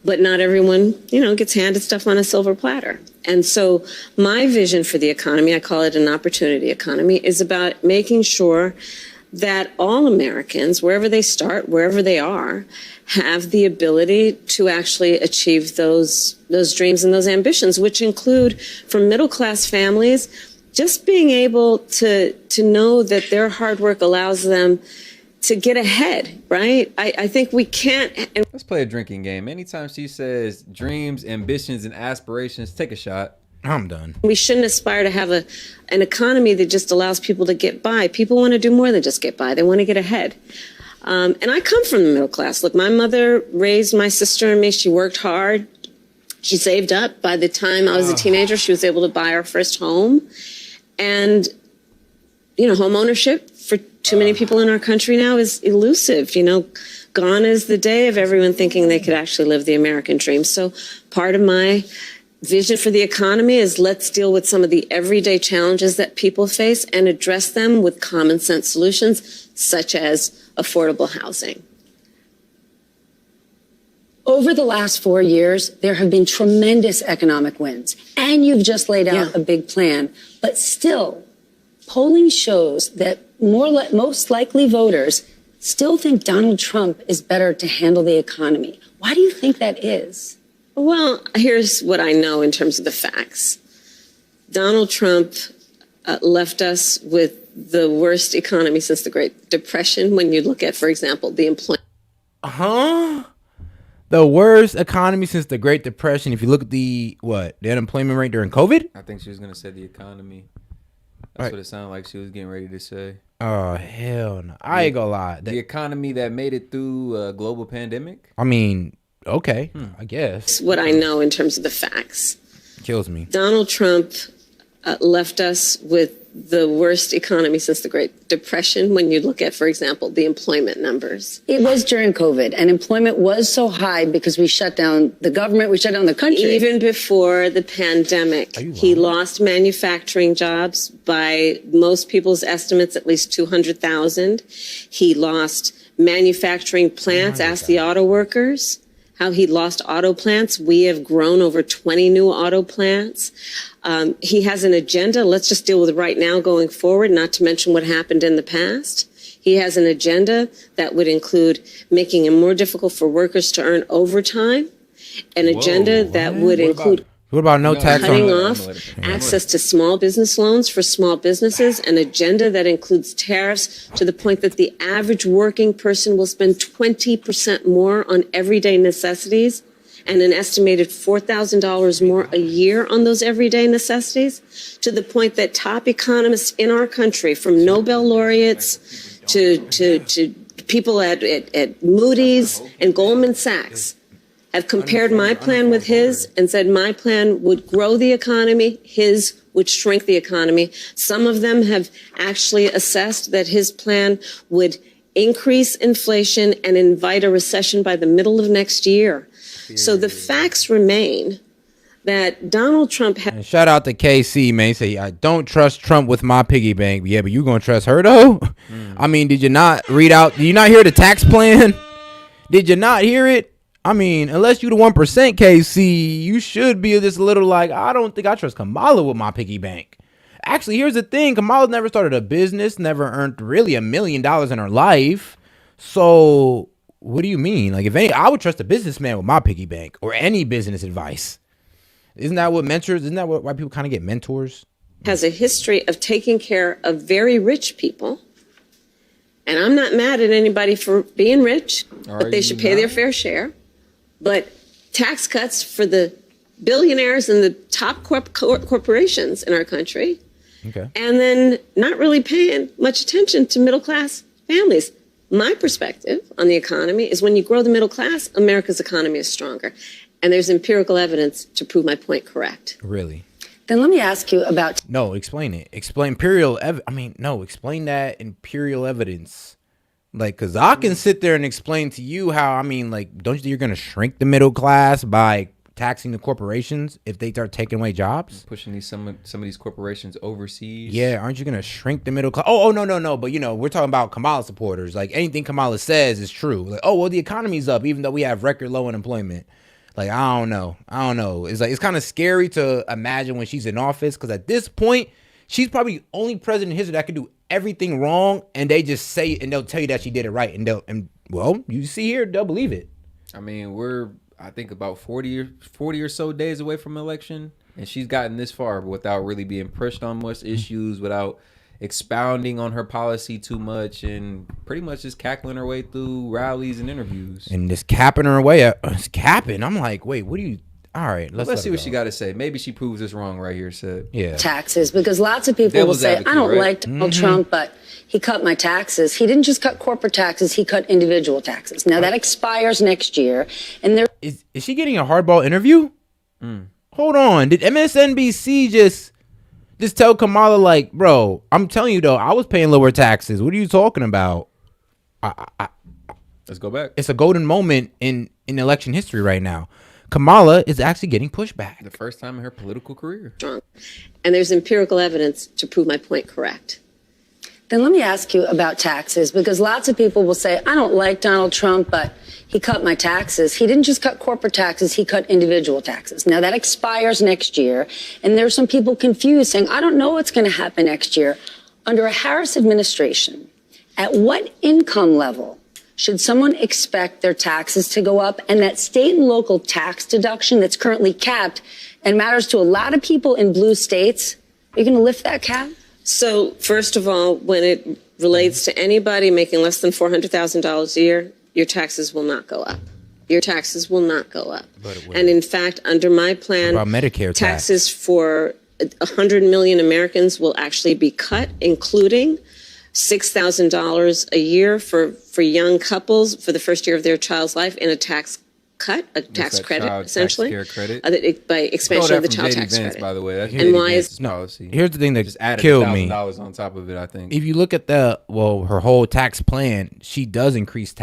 But not everyone, you know, gets handed stuff on a silver platter. And so my vision for the economy, I call it an opportunity economy, is about making sure that all Americans, wherever they start, wherever they are, have the ability to actually achieve those dreams and those ambitions, which include, for middle-class families, just being able to know that their hard work allows them to get ahead, right? I think we can't.
Let's play a drinking game. Anytime she says dreams, ambitions, and aspirations, take a shot.
I'm done.
We shouldn't aspire to have an economy that just allows people to get by. People want to do more than just get by. They want to get ahead. And I come from the middle class. Look, my mother raised my sister and me. She worked hard. She saved up. By the time I was a teenager, she was able to buy our first home. And, you know, home ownership for too many people in our country now is elusive. You know, gone is the day of everyone thinking they could actually live the American dream. So part of my vision for the economy is let's deal with some of the everyday challenges that people face and address them with common sense solutions, such as affordable housing.
Over the last 4 years, there have been tremendous economic wins, and you've just laid out a big plan. But still, polling shows that most likely voters still think Donald Trump is better to handle the economy. Why do you think that is?
Well, here's what I know in terms of the facts. Donald Trump left us with the worst economy since the Great Depression. When you look at, for example, the employment.
The worst economy since the Great Depression. If you look at the unemployment rate during COVID?
I think she was going to say the economy. That's what it sounded like she was getting ready to say.
Oh, hell no. I ain't gonna lie.
The economy that made it through a global pandemic?
I mean, okay, I guess.
What I know in terms of the facts.
Kills me.
Donald Trump left us with the worst economy since the Great Depression. When you look at, for example, the employment numbers.
It was during COVID, and employment was so high because we shut down the government, we shut down the country.
Even before the pandemic, he lost manufacturing jobs by most people's estimates, at least 200,000. He lost manufacturing plants. Ask the auto workers how he lost auto plants. We have grown over 20 new auto plants. He has an agenda. Let's just deal with right now going forward, not to mention what happened in the past. He has an agenda that would include making it more difficult for workers to earn overtime, an agenda that would include
what about no tax
cutting off access to small business loans for small businesses, an agenda that includes tariffs to the point that the average working person will spend 20% more on everyday necessities and an estimated $4,000 more a year on those everyday necessities, to the point that top economists in our country, from Nobel laureates to people at Moody's and Goldman Sachs, have compared my plan with his and said my plan would grow the economy, his would shrink the economy. Some of them have actually assessed that his plan would increase inflation and invite a recession by the middle of next year. So the facts remain that Donald Trump has.
And shout out to KC, man. Say, I don't trust Trump with my piggy bank. Yeah, but you gonna trust her though? I mean, did you not read out? Did you not hear the tax plan? Did you not hear it? I mean, unless you the 1% KC, you should be just a little like, I don't think I trust Kamala with my piggy bank. Actually, here's the thing. Kamala never started a business, never earned really $1 million in her life. So what do you mean? Like, if any, I would trust a businessman with my piggy bank or any business advice. Isn't that what why people kind of get mentors?
Has a history of taking care of very rich people. And I'm not mad at anybody for being rich, but they should pay their fair share. But tax cuts for the billionaires and the top corporations in our country.
Okay.
And then not really paying much attention to middle-class families. My perspective on the economy is when you grow the middle class, America's economy is stronger. And there's empirical evidence to prove my point correct.
Really?
Then let me ask you about...
No, explain it. Explain explain that imperial evidence. Like, because I can sit there and explain to you how, I mean, like, don't you think you're going to shrink the middle class by taxing the corporations if they start taking away jobs?
Pushing some of these corporations overseas.
Yeah, aren't you going to shrink the middle class? Oh, no. But, we're talking about Kamala supporters. Like, anything Kamala says is true. Like, oh, well, the economy's up even though we have record low unemployment. Like, I don't know. It's like, it's kind of scary to imagine when she's in office, because at this point, she's probably the only president in history that could do everything wrong, and they just say it, and they'll tell you that she did it right, and well, you see here, they'll believe it.
I mean, we're, I think, about 40 or so days away from election, and she's gotten this far without really being pushed on much issues, without expounding on her policy too much, and pretty much just cackling her way through rallies and interviews.
And just capping her way up. Capping. I'm like, wait, what do you... All right, let's
see what she got to say. Maybe she proves us wrong right here, Sid.
Yeah.
Taxes, because lots of people will say, I don't like Donald Trump, but he cut my taxes. He didn't just cut corporate taxes, he cut individual taxes. Now, that expires next year, and there...
Is she getting a hardball interview? Hold on. Did MSNBC just tell Kamala, like, bro, I'm telling you, though, I was paying lower taxes. What are you talking about?
Let's go back.
It's a golden moment in election history right now. Kamala is actually getting pushback.
The first time in her political career.
And there's empirical evidence to prove my point correct.
Then let me ask you about taxes, because lots of people will say, I don't like Donald Trump, but he cut my taxes. He didn't just cut corporate taxes, he cut individual taxes. Now, that expires next year, and there's some people confused saying, I don't know what's going to happen next year. Under a Harris administration, at what income level should someone expect their taxes to go up? And that state and local tax deduction that's currently capped and matters to a lot of people in blue states, are you going to lift that cap?
So, first of all, when it relates to anybody making less than $400,000 a year, your taxes will not go up. Your taxes will not go up. And in fact, under my plan,
about Medicare
taxes for 100 million Americans will actually be cut, including $6,000 a year for young couples for the first year of their child's life in a tax cut, a tax credit, essentially, by expansion of the child tax credit.
By the way,
and why is
policy?
Here's the thing that
just added
killed me.
$1,000 on top of it, I think.
If you look at her whole tax plan, she does increase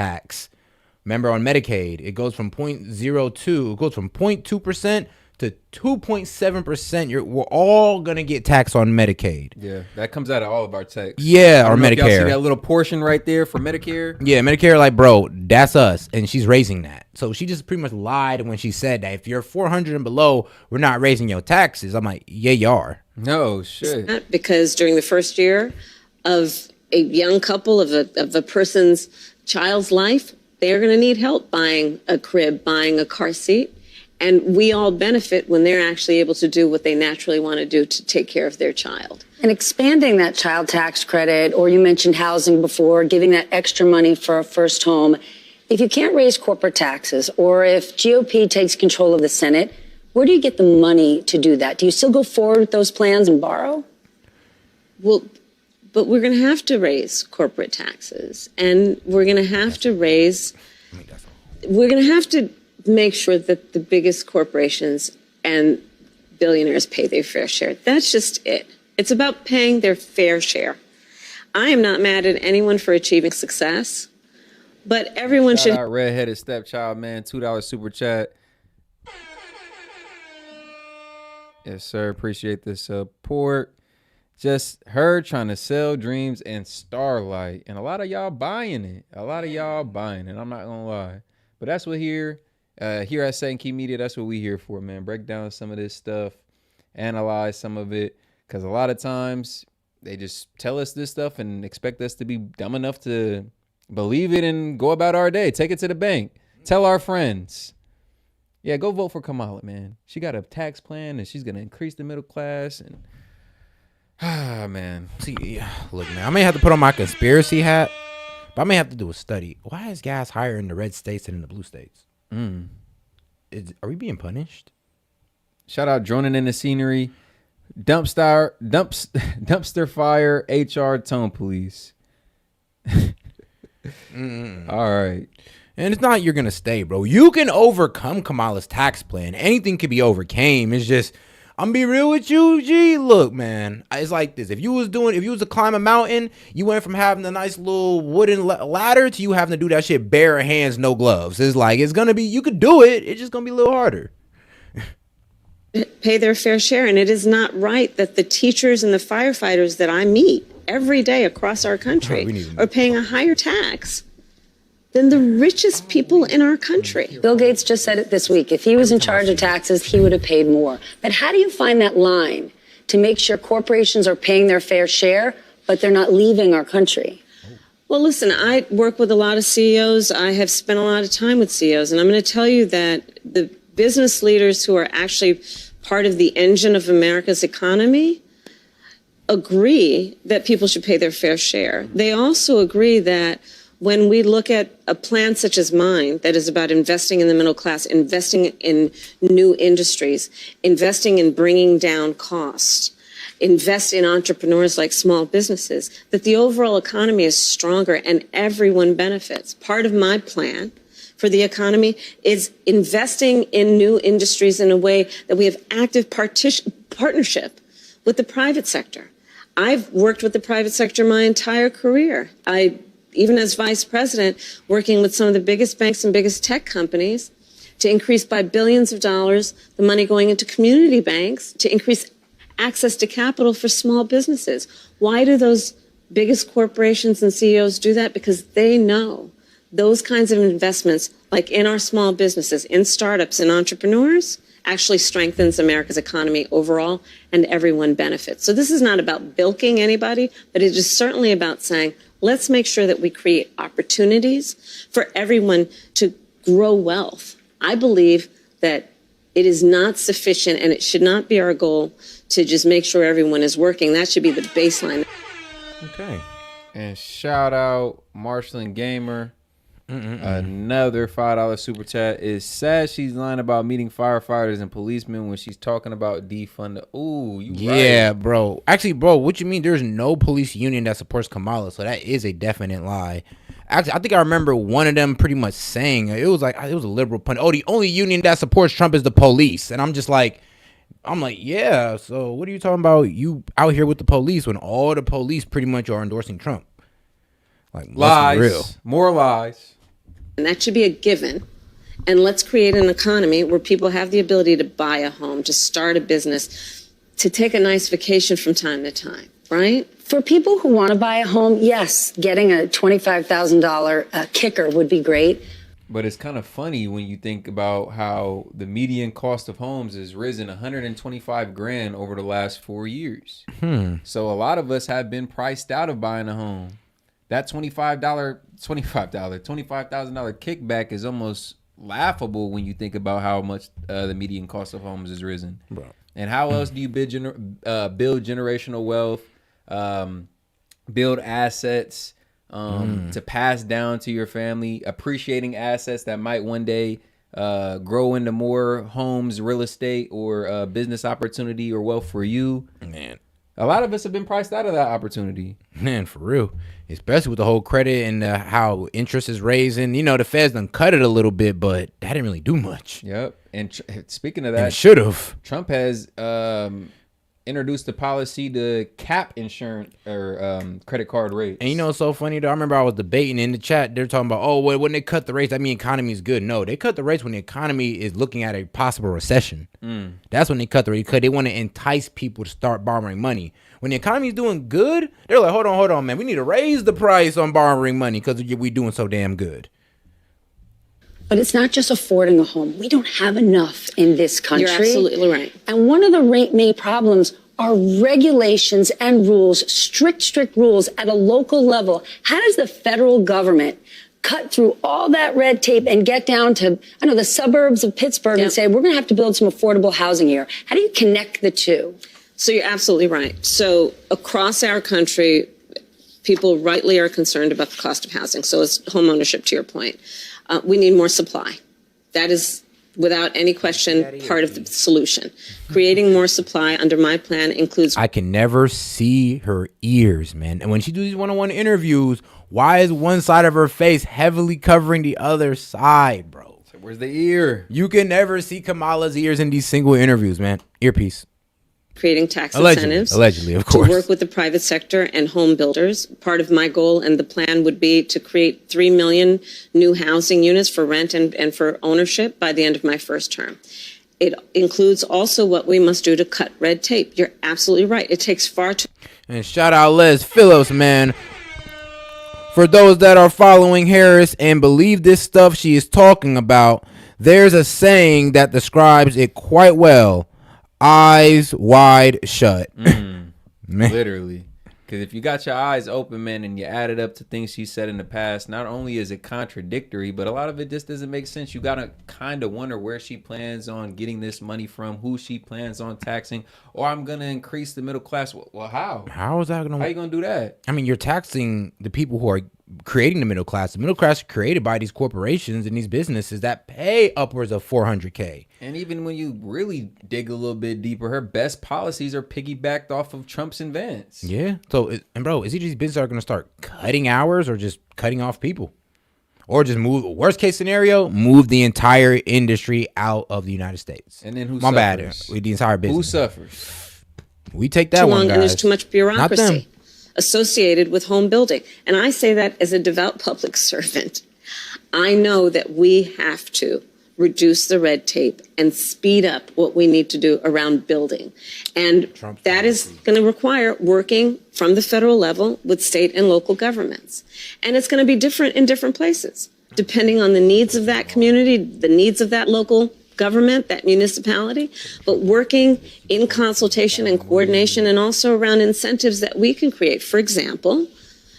Remember on Medicaid, it goes from 0.02, it goes from 0.2% to 2.7%. We're all gonna get taxed on Medicaid.
Yeah, that comes out of all of our tax.
Yeah, or Medicare.
Y'all see that little portion right there for Medicare?
Yeah, Medicare, like, bro, that's us, and she's raising that. So she just pretty much lied when she said that if you're 400 and below, we're not raising your taxes. I'm like, yeah, you are.
No shit.
Because during the first year of a young couple of a person's child's life, they're going to need help buying a crib, buying a car seat. And we all benefit when they're actually able to do what they naturally want to do to take care of their child.
And expanding that child tax credit, or you mentioned housing before, giving that extra money for a first home. If you can't raise corporate taxes, or if GOP takes control of the Senate, where do you get the money to do that? Do you still go forward with those plans and borrow?
Well, but we're going to have to raise corporate taxes, and we're going to have to make sure that the biggest corporations and billionaires pay their fair share. That's just it. It's about paying their fair share. I am not mad at anyone for achieving success, but everyone should.
Shout out redheaded stepchild, man. $2 super chat. Yes, sir. Appreciate the support. Just her trying to sell dreams and starlight. And a lot of y'all buying it. I'm not going to lie. But that's what here at S.E.T. Key Media, that's what we here for, man. Break down some of this stuff. Analyze some of it. Because a lot of times they just tell us this stuff and expect us to be dumb enough to believe it and go about our day. Take it to the bank. Tell our friends. Yeah, go vote for Kamala, man. She got a tax plan and she's going to increase the middle class. And man.
See, look, man, I may have to put on my conspiracy hat, but I may have to do a study. Why is gas higher in the red states than in the blue states? Are we being punished?
Shout out Droning in the Scenery. Dumpster fire, HR tone police. All right.
And it's not you're going to stay, bro. You can overcome Kamala's tax plan. Anything can be overcame. It's just, I'm gonna be real with you, G. Look, man, it's like this. If you was to climb a mountain, you went from having a nice little wooden ladder to you having to do that shit bare hands, no gloves. It's like, it's going to be, you could do it. It's just going to be a little harder.
Pay their fair share. And it is not right that the teachers and the firefighters that I meet every day across our country are paying a higher tax than the richest people in our country.
Bill Gates just said it this week. If he was in charge of taxes, he would have paid more. But how do you find that line to make sure corporations are paying their fair share, but they're not leaving our country?
Well, listen, I work with a lot of CEOs. I have spent a lot of time with CEOs, and I'm going to tell you that the business leaders who are actually part of the engine of America's economy agree that people should pay their fair share. They also agree that when we look at a plan such as mine that is about investing in the middle class, investing in new industries, investing in bringing down costs, invest in entrepreneurs like small businesses, that the overall economy is stronger and everyone benefits. Part of my plan for the economy is investing in new industries in a way that we have active partnership with the private sector. I've worked with the private sector my entire career. Even as vice president, working with some of the biggest banks and biggest tech companies to increase by billions of dollars the money going into community banks to increase access to capital for small businesses. Why do those biggest corporations and CEOs do that? Because they know those kinds of investments, like in our small businesses, in startups and entrepreneurs, actually strengthens America's economy overall and everyone benefits. So this is not about bilking anybody, but it is certainly about saying, let's make sure that we create opportunities for everyone to grow wealth. I believe that it is not sufficient and it should not be our goal to just make sure everyone is working. That should be the baseline.
Okay. And shout out Marshall Gamer. Another $5 super chat. Is sad she's lying about meeting firefighters and policemen when she's talking about defund. Ooh, you
yeah,
right.
Bro. Actually, bro, what you mean? There's no police union that supports Kamala, so that is a definite lie. Actually, I think I remember one of them pretty much saying it was a liberal pun. Oh, the only union that supports Trump is the police, and I'm like, yeah. So what are you talking about? You out here with the police when all the police pretty much are endorsing Trump? Like,
lies,
real.
More lies.
And that should be a given. And let's create an economy where people have the ability to buy a home, to start a business, to take a nice vacation from time to time, right?
For people who want to buy a home, yes, getting a $25,000 kicker would be great.
But it's kind of funny when you think about how the median cost of homes has risen $125,000 over the last 4 years. So a lot of us have been priced out of buying a home. That $25,000 kickback is almost laughable when you think about how much the median cost of homes has risen.
Bro.
And how else do you build generational wealth, build assets to pass down to your family, appreciating assets that might one day grow into more homes, real estate, or business opportunity or wealth for you?
Man.
A lot of us have been priced out of that opportunity.
Man, for real. Especially with the whole credit and how interest is raising. You know, the Feds done cut it a little bit, but that didn't really do much.
Yep. And speaking of that,
should have.
Trump has introduced the policy to cap insurance or credit card rates.
And you know what's so funny though? I remember I was debating in the chat. They're talking about, oh, well, when they cut the rates, that mean economy is good. No, they cut the rates when the economy is looking at a possible recession. That's when they cut the rate because they want to entice people to start borrowing money. When the economy is doing good, they're like, hold on, man. We need to raise the price on borrowing money because we're doing so damn good.
But it's not just affording a home. We don't have enough in this country.
You're absolutely right.
And one of the main problems are regulations and rules, strict rules at a local level. How does the federal government cut through all that red tape and get down to, the suburbs of Pittsburgh and say, we're going to have to build some affordable housing here? How do you connect the two?
So you're absolutely right. So across our country, people rightly are concerned about the cost of housing. So it's home ownership, to your point. We need more supply. That is, without any question, part of the solution. Creating more supply under my plan includes...
I can never see her ears, man. And when she does these one-on-one interviews, why is one side of her face heavily covering the other side, bro?
So where's the ear?
You can never see Kamala's ears in these single interviews, man. Earpiece.
Creating tax incentives
allegedly, of course,
to work with the private sector and home builders. Part of my goal and the plan would be to create 3 million new housing units for rent and for ownership by the end of my first term. It includes also what we must do to cut red tape. You're absolutely right. It takes far too...
And shout out Les Phillips, man. For those that are following Harris and believe this stuff she is talking about, there's a saying that describes it quite well. Eyes wide shut.
Man. Literally. Because if you got your eyes open, man, and you add it up to things she said in the past, not only is it contradictory, but a lot of it just doesn't make sense. You got to kind of wonder where she plans on getting this money from, who she plans on taxing, or I'm going to increase the middle class. Well, how?
How is that going to work?
How you going to do that?
I mean, you're taxing the people who are creating the middle class. The middle class is created by these corporations and these businesses that pay upwards of $400K.
And even when you really dig a little bit deeper, her best policies are piggybacked off of Trump's and Vance.
Yeah. So, and bro, is it these businesses are going to start cutting hours or just cutting off people? Or just move, worst case scenario, move the entire industry out of the United States.
And then who
suffers?
bad,
with the entire business.
Who suffers?
We take that
too
one,
long,
guys.
and there's too much bureaucracy.
Not them.
Associated with home building. And I say that as a devout public servant. I know that we have to reduce the red tape and speed up what we need to do around building. And that is going to require working from the federal level with state and local governments. And it's going to be different in different places, depending on the needs of that community, the needs of that local government, that municipality, but working in consultation and coordination and also around incentives that we can create. For example,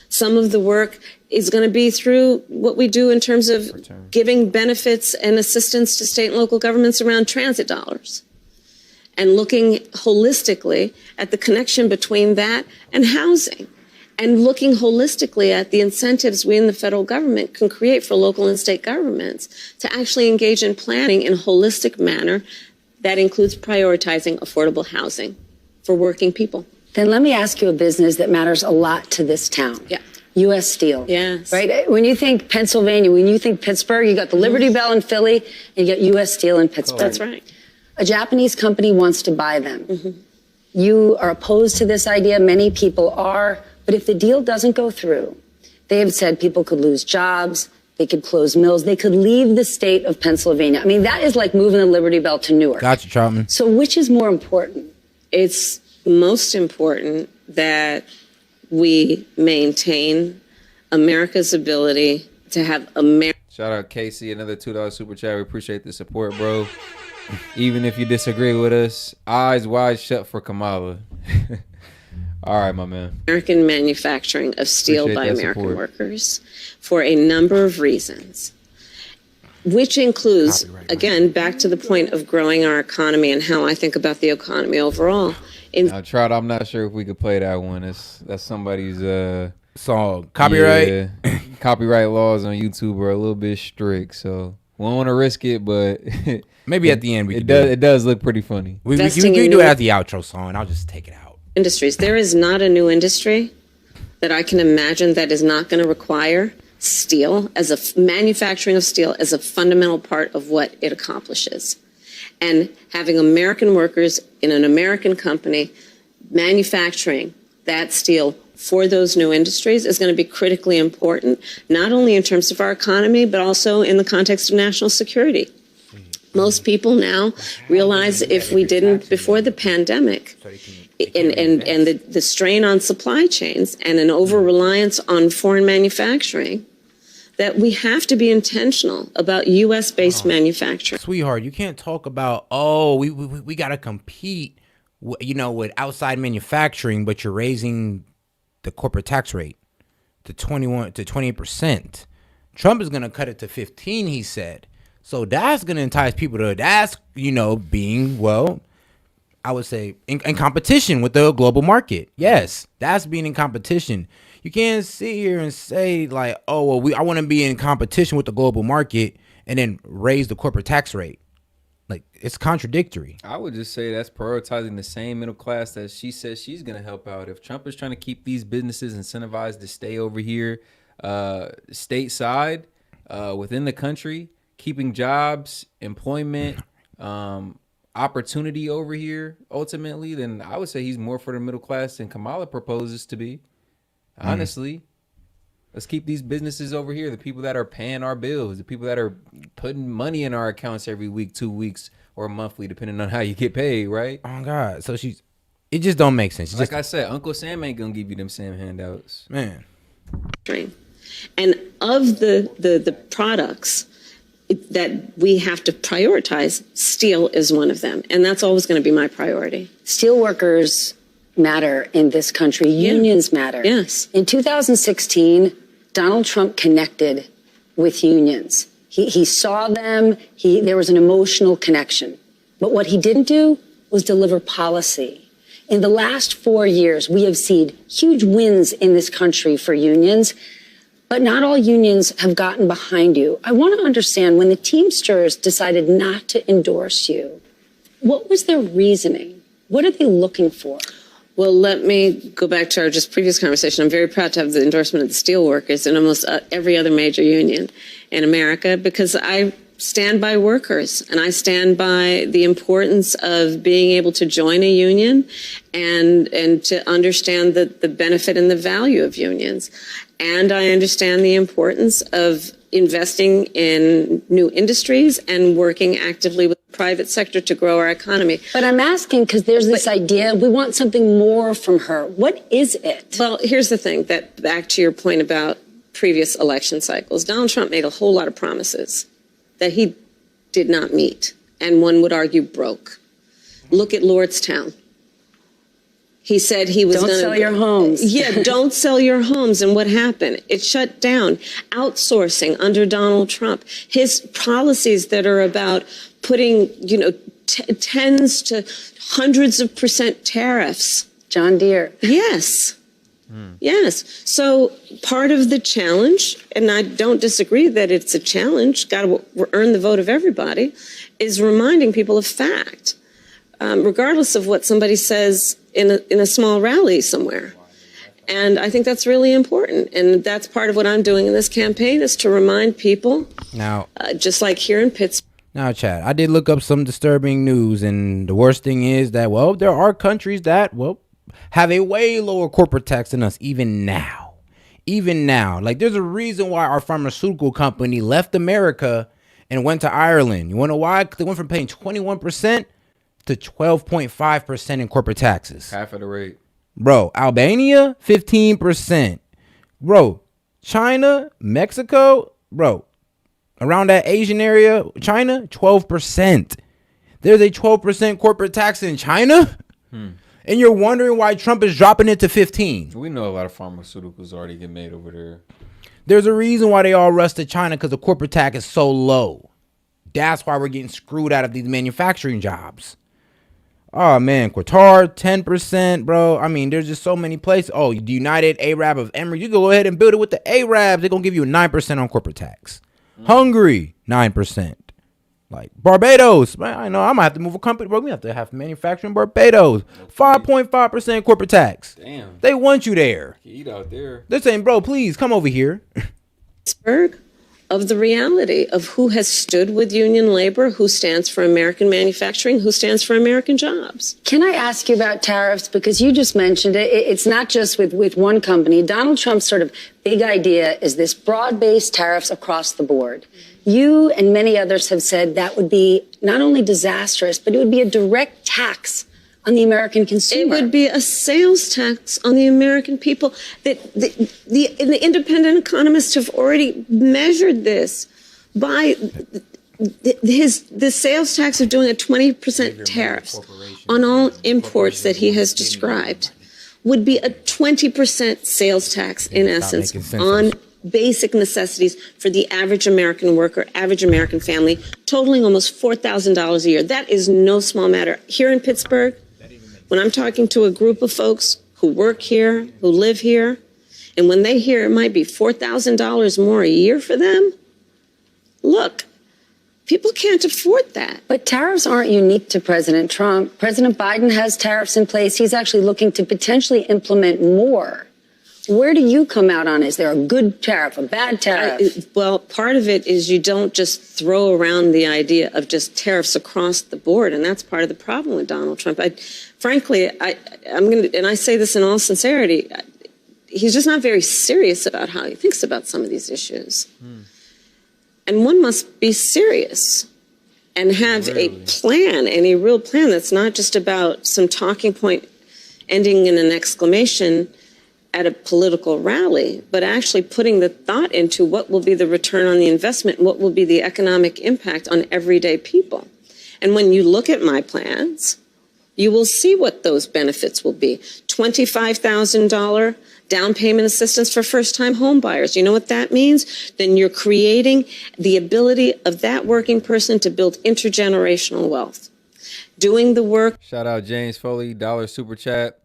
some of the work is going to be through what we do in terms of giving benefits and assistance to state and local governments around transit dollars and looking holistically at the connection between that and housing. And looking holistically at the incentives we in the federal government can create for local and state governments to actually engage in planning in a holistic manner that includes prioritizing affordable housing for working people.
Then let me ask you a business that matters a lot to this town.
Yeah.
U.S. Steel.
Yes.
Right? When you think Pennsylvania, when you think Pittsburgh, you got the Liberty Bell in Philly, and you got U.S. Steel in Pittsburgh.
That's right.
A Japanese company wants to buy them. You are opposed to this idea. Many people are. But if the deal doesn't go through, they have said people could lose jobs, they could close mills, they could leave the state of Pennsylvania. I mean, that is like moving the Liberty Bell to Newark.
Gotcha, Troutman.
So which is more important?
It's most important that we maintain America's ability to have America.
Shout out Casey, another $2 super chat. We appreciate the support, bro. Even if you disagree with us, eyes wide shut for Kamala. All right, my man.
American manufacturing of steel by American workers for a number of reasons, which includes, again, back to the point of growing our economy and how I think about the economy overall.
Now, Trout, I'm not sure if we could play that one. That's somebody's
song. Copyright?
Yeah, copyright laws on YouTube are a little bit strict, so we don't want to risk it, but
maybe at the end we can
it does look pretty funny.
We can do it at the outro song. I'll just take it out.
Industries. There is not a new industry that I can imagine that is not going to require steel as a manufacturing of steel as a fundamental part of what it accomplishes. And having American workers in an American company manufacturing that steel for those new industries is going to be critically important, not only in terms of our economy, but also in the context of national security. Most people now realize if we didn't before the pandemic, and the strain on supply chains and an over-reliance on foreign manufacturing, that we have to be intentional about U.S.-based manufacturing.
Sweetheart, you can't talk about, we got to compete, with outside manufacturing, but you're raising the corporate tax rate to 28%. Trump is going to cut it to 15%, he said. So that's going to entice people to, being, I would say, in competition with the global market. Yes, that's being in competition. You can't sit here and say like, I want to be in competition with the global market and then raise the corporate tax rate. Like, it's contradictory.
I would just say that's prioritizing the same middle class that she says she's going to help out. If Trump is trying to keep these businesses incentivized to stay over here stateside within the country, keeping jobs, employment, opportunity over here, ultimately, then I would say he's more for the middle class than Kamala proposes to be. Honestly, let's keep these businesses over here, the people that are paying our bills, the people that are putting money in our accounts every week, 2 weeks, or monthly, depending on how you get paid, right?
Oh, God. So it just don't make sense.
Like I said, Uncle Sam ain't going to give you them same handouts.
Man.
And of the products that we have to prioritize, steel is one of them. And that's always going to be my priority.
Steel workers matter in this country. Unions matter.
Yes.
In 2016, Donald Trump connected with unions. He saw them. There was an emotional connection. But what he didn't do was deliver policy. In the last 4 years, we have seen huge wins in this country for unions. But not all unions have gotten behind you. I want to understand, when the Teamsters decided not to endorse you, what was their reasoning? What are they looking for?
Well, let me go back to our just previous conversation. I'm very proud to have the endorsement of the steelworkers and almost every other major union in America, because I stand by workers and I stand by the importance of being able to join a union and to understand the benefit and the value of unions. And I understand the importance of investing in new industries and working actively with the private sector to grow our economy.
But I'm asking because there's this idea, we want something more from her. What is it?
Well, here's the thing, that back to your point about previous election cycles, Donald Trump made a whole lot of promises that he did not meet, and one would argue broke. Look at Lordstown. He said he was going to...
Don't sell your homes.
Yeah, don't sell your homes. And what happened? It shut down. Outsourcing under Donald Trump. His policies that are about putting, tens to hundreds of % tariffs.
John Deere.
Yes. Yes. So part of the challenge, and I don't disagree that it's a challenge, got to earn the vote of everybody, is reminding people of fact, regardless of what somebody says in a small rally somewhere. And I think that's really important. And that's part of what I'm doing in this campaign, is to remind people,
now,
just like here in Pittsburgh.
Now, Chad, I did look up some disturbing news, and the worst thing is that, there are countries that, have a way lower corporate tax than us even now. Like, there's a reason why our pharmaceutical company left America and went to Ireland. You want to know why? They went from paying 21% to 12.5% in corporate taxes.
Half of the rate.
Bro, Albania, 15%. Bro, China, Mexico, around that Asian area, China, 12%. There's a 12% corporate tax in China? And you're wondering why Trump is dropping it to 15%.
We know a lot of pharmaceuticals already get made over there.
There's a reason why they all rush to China, because the corporate tax is so low. That's why we're getting screwed out of these manufacturing jobs. Oh, man, Qatar, 10%, bro. I mean, there's just so many places. Oh, the United Arab of Emirates. You go ahead and build it with the Arabs. They're going to give you 9% on corporate tax. Hungary, 9%. Like Barbados, man, I know I'm gonna have to move a company, bro. We have to have manufacturing in Barbados. 5.5% corporate tax.
Damn.
They want you there.
Eat out there.
They're saying, bro, please come over here.
Pittsburgh, of the reality of who has stood with union labor, who stands for American manufacturing, who stands for American jobs.
Can I ask you about tariffs? Because you just mentioned it. It's not just with one company. Donald Trump's sort of big idea is this broad-based tariffs across the board. You and many others have said that would be not only disastrous, but it would be a direct tax on the American consumer.
It would be a sales tax on the American people. The independent economists have already measured this by the sales tax of doing a 20% tariff on all imports that he has described would be a 20% sales tax, in essence, on basic necessities for the average American worker, average American family, totaling almost $4,000 a year. That is no small matter. Here in Pittsburgh, when I'm talking to a group of folks who work here, who live here, and when they hear it might be $4,000 more a year for them, look, people can't afford that.
But tariffs aren't unique to President Trump. President Biden has tariffs in place. He's actually looking to potentially implement more. Where do you come out on? Is there a good tariff, a bad tariff?
Well, part of it is you don't just throw around the idea of just tariffs across the board, and that's part of the problem with Donald Trump. Frankly, and I say this in all sincerity, he's just not very serious about how he thinks about some of these issues. And one must be serious and have a plan, and a real plan that's not just about some talking point ending in an exclamation at a political rally, but actually putting the thought into what will be the return on the investment, what will be the economic impact on everyday people. And when you look at my plans, you will see what those benefits will be. $25,000 down payment assistance for first-time home buyers. You know what that means? Then you're creating the ability of that working person to build intergenerational wealth. Doing the work.
Shout out James Foley, $1 super chat.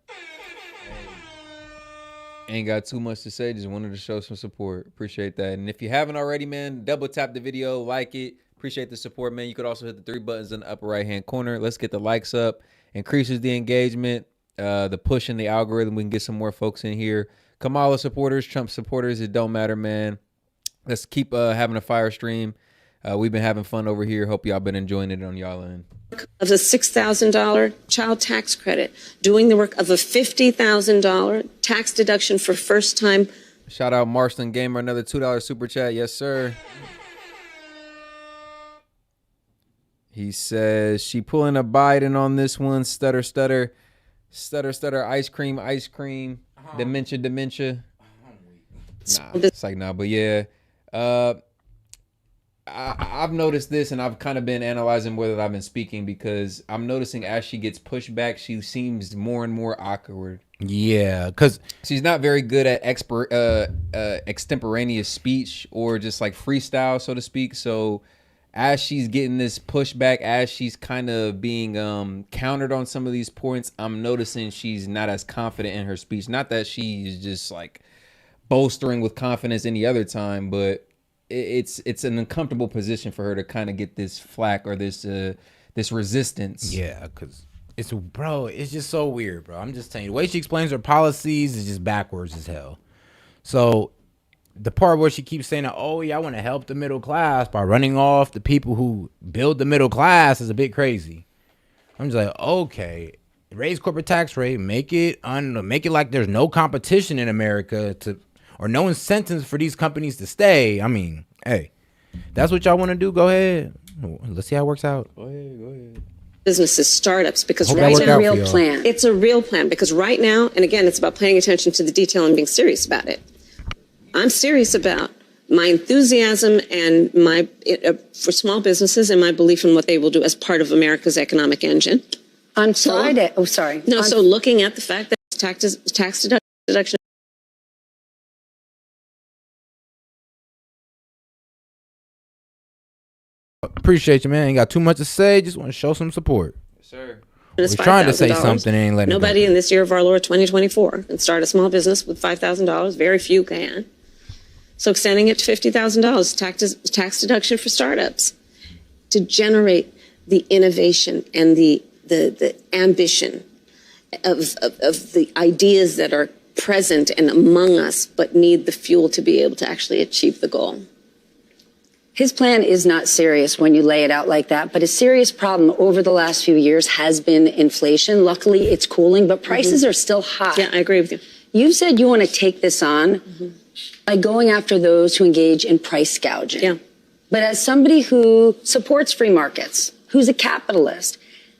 Ain't got too much to say, just wanted to show some support. Appreciate that. And if you haven't already, man, double tap the video, like it. Appreciate the support, man. You could also hit the 3 buttons in the upper right-hand corner. Let's get the likes up. Increases the engagement, the push in the algorithm. We can get some more folks in here. Kamala supporters, Trump supporters, it don't matter, man. Let's keep having a fire stream. We've been having fun over here. Hope y'all been enjoying it on y'all end.
Of a $6,000 child tax credit, doing the work of a $50,000 tax deduction for first-time.
Shout out Marston Gamer, another $2 super chat. Yes, sir. He says, she pulling a Biden on this one. Stutter, stutter. Stutter, stutter. Ice cream, ice cream. Dementia, dementia. Nah, it's like, nah, but yeah. I've noticed this, and I've kind of been analyzing whether I've been speaking, because I'm noticing as she gets pushed back, she seems more and more awkward.
Yeah, because
she's not very good at extemporaneous speech or just like freestyle, so to speak. So as she's getting this pushback, as she's kind of being countered on some of these points, I'm noticing she's not as confident in her speech. Not that she's just like bolstering with confidence any other time, but it's an uncomfortable position for her to kind of get this flack or this resistance.
Yeah, because it's just so weird, bro. I'm just telling you, the way she explains her policies is just backwards as hell. So the part where she keeps saying, oh yeah, I want to help the middle class by running off the people who build the middle class is a bit crazy. I'm just like, okay, raise corporate tax rate, make it like there's no competition in America or no incentives for these companies to stay. I mean, hey, that's what y'all want to do. Go ahead. Let's see how it works out.
Go ahead.
Businesses, startups, because
right now, a real plan.
It's a real plan, because right now, and again, it's about paying attention to the detail and being serious about it. I'm serious about my enthusiasm and for small businesses and my belief in what they will do as part of America's economic engine.
On Friday,
so looking at the fact that tax deduction.
Appreciate you, man. Ain't got too much to say. Just want to show some support.
Yes, sir.
We're trying to say something and ain't letting
nobody in this year of our Lord 2024 can start a small business with $5,000. Very few can. So extending it to $50,000 tax deduction for startups to generate the innovation and the ambition of the ideas that are present and among us, but need the fuel to be able to actually achieve the goal.
His plan is not serious when you lay it out like that, but a serious problem over the last few years has been inflation. Luckily, it's cooling, but prices are still high.
Yeah, I agree with you.
You said you want to take this on by going after those who engage in price gouging.
Yeah.
But as somebody who supports free markets, who's a capitalist,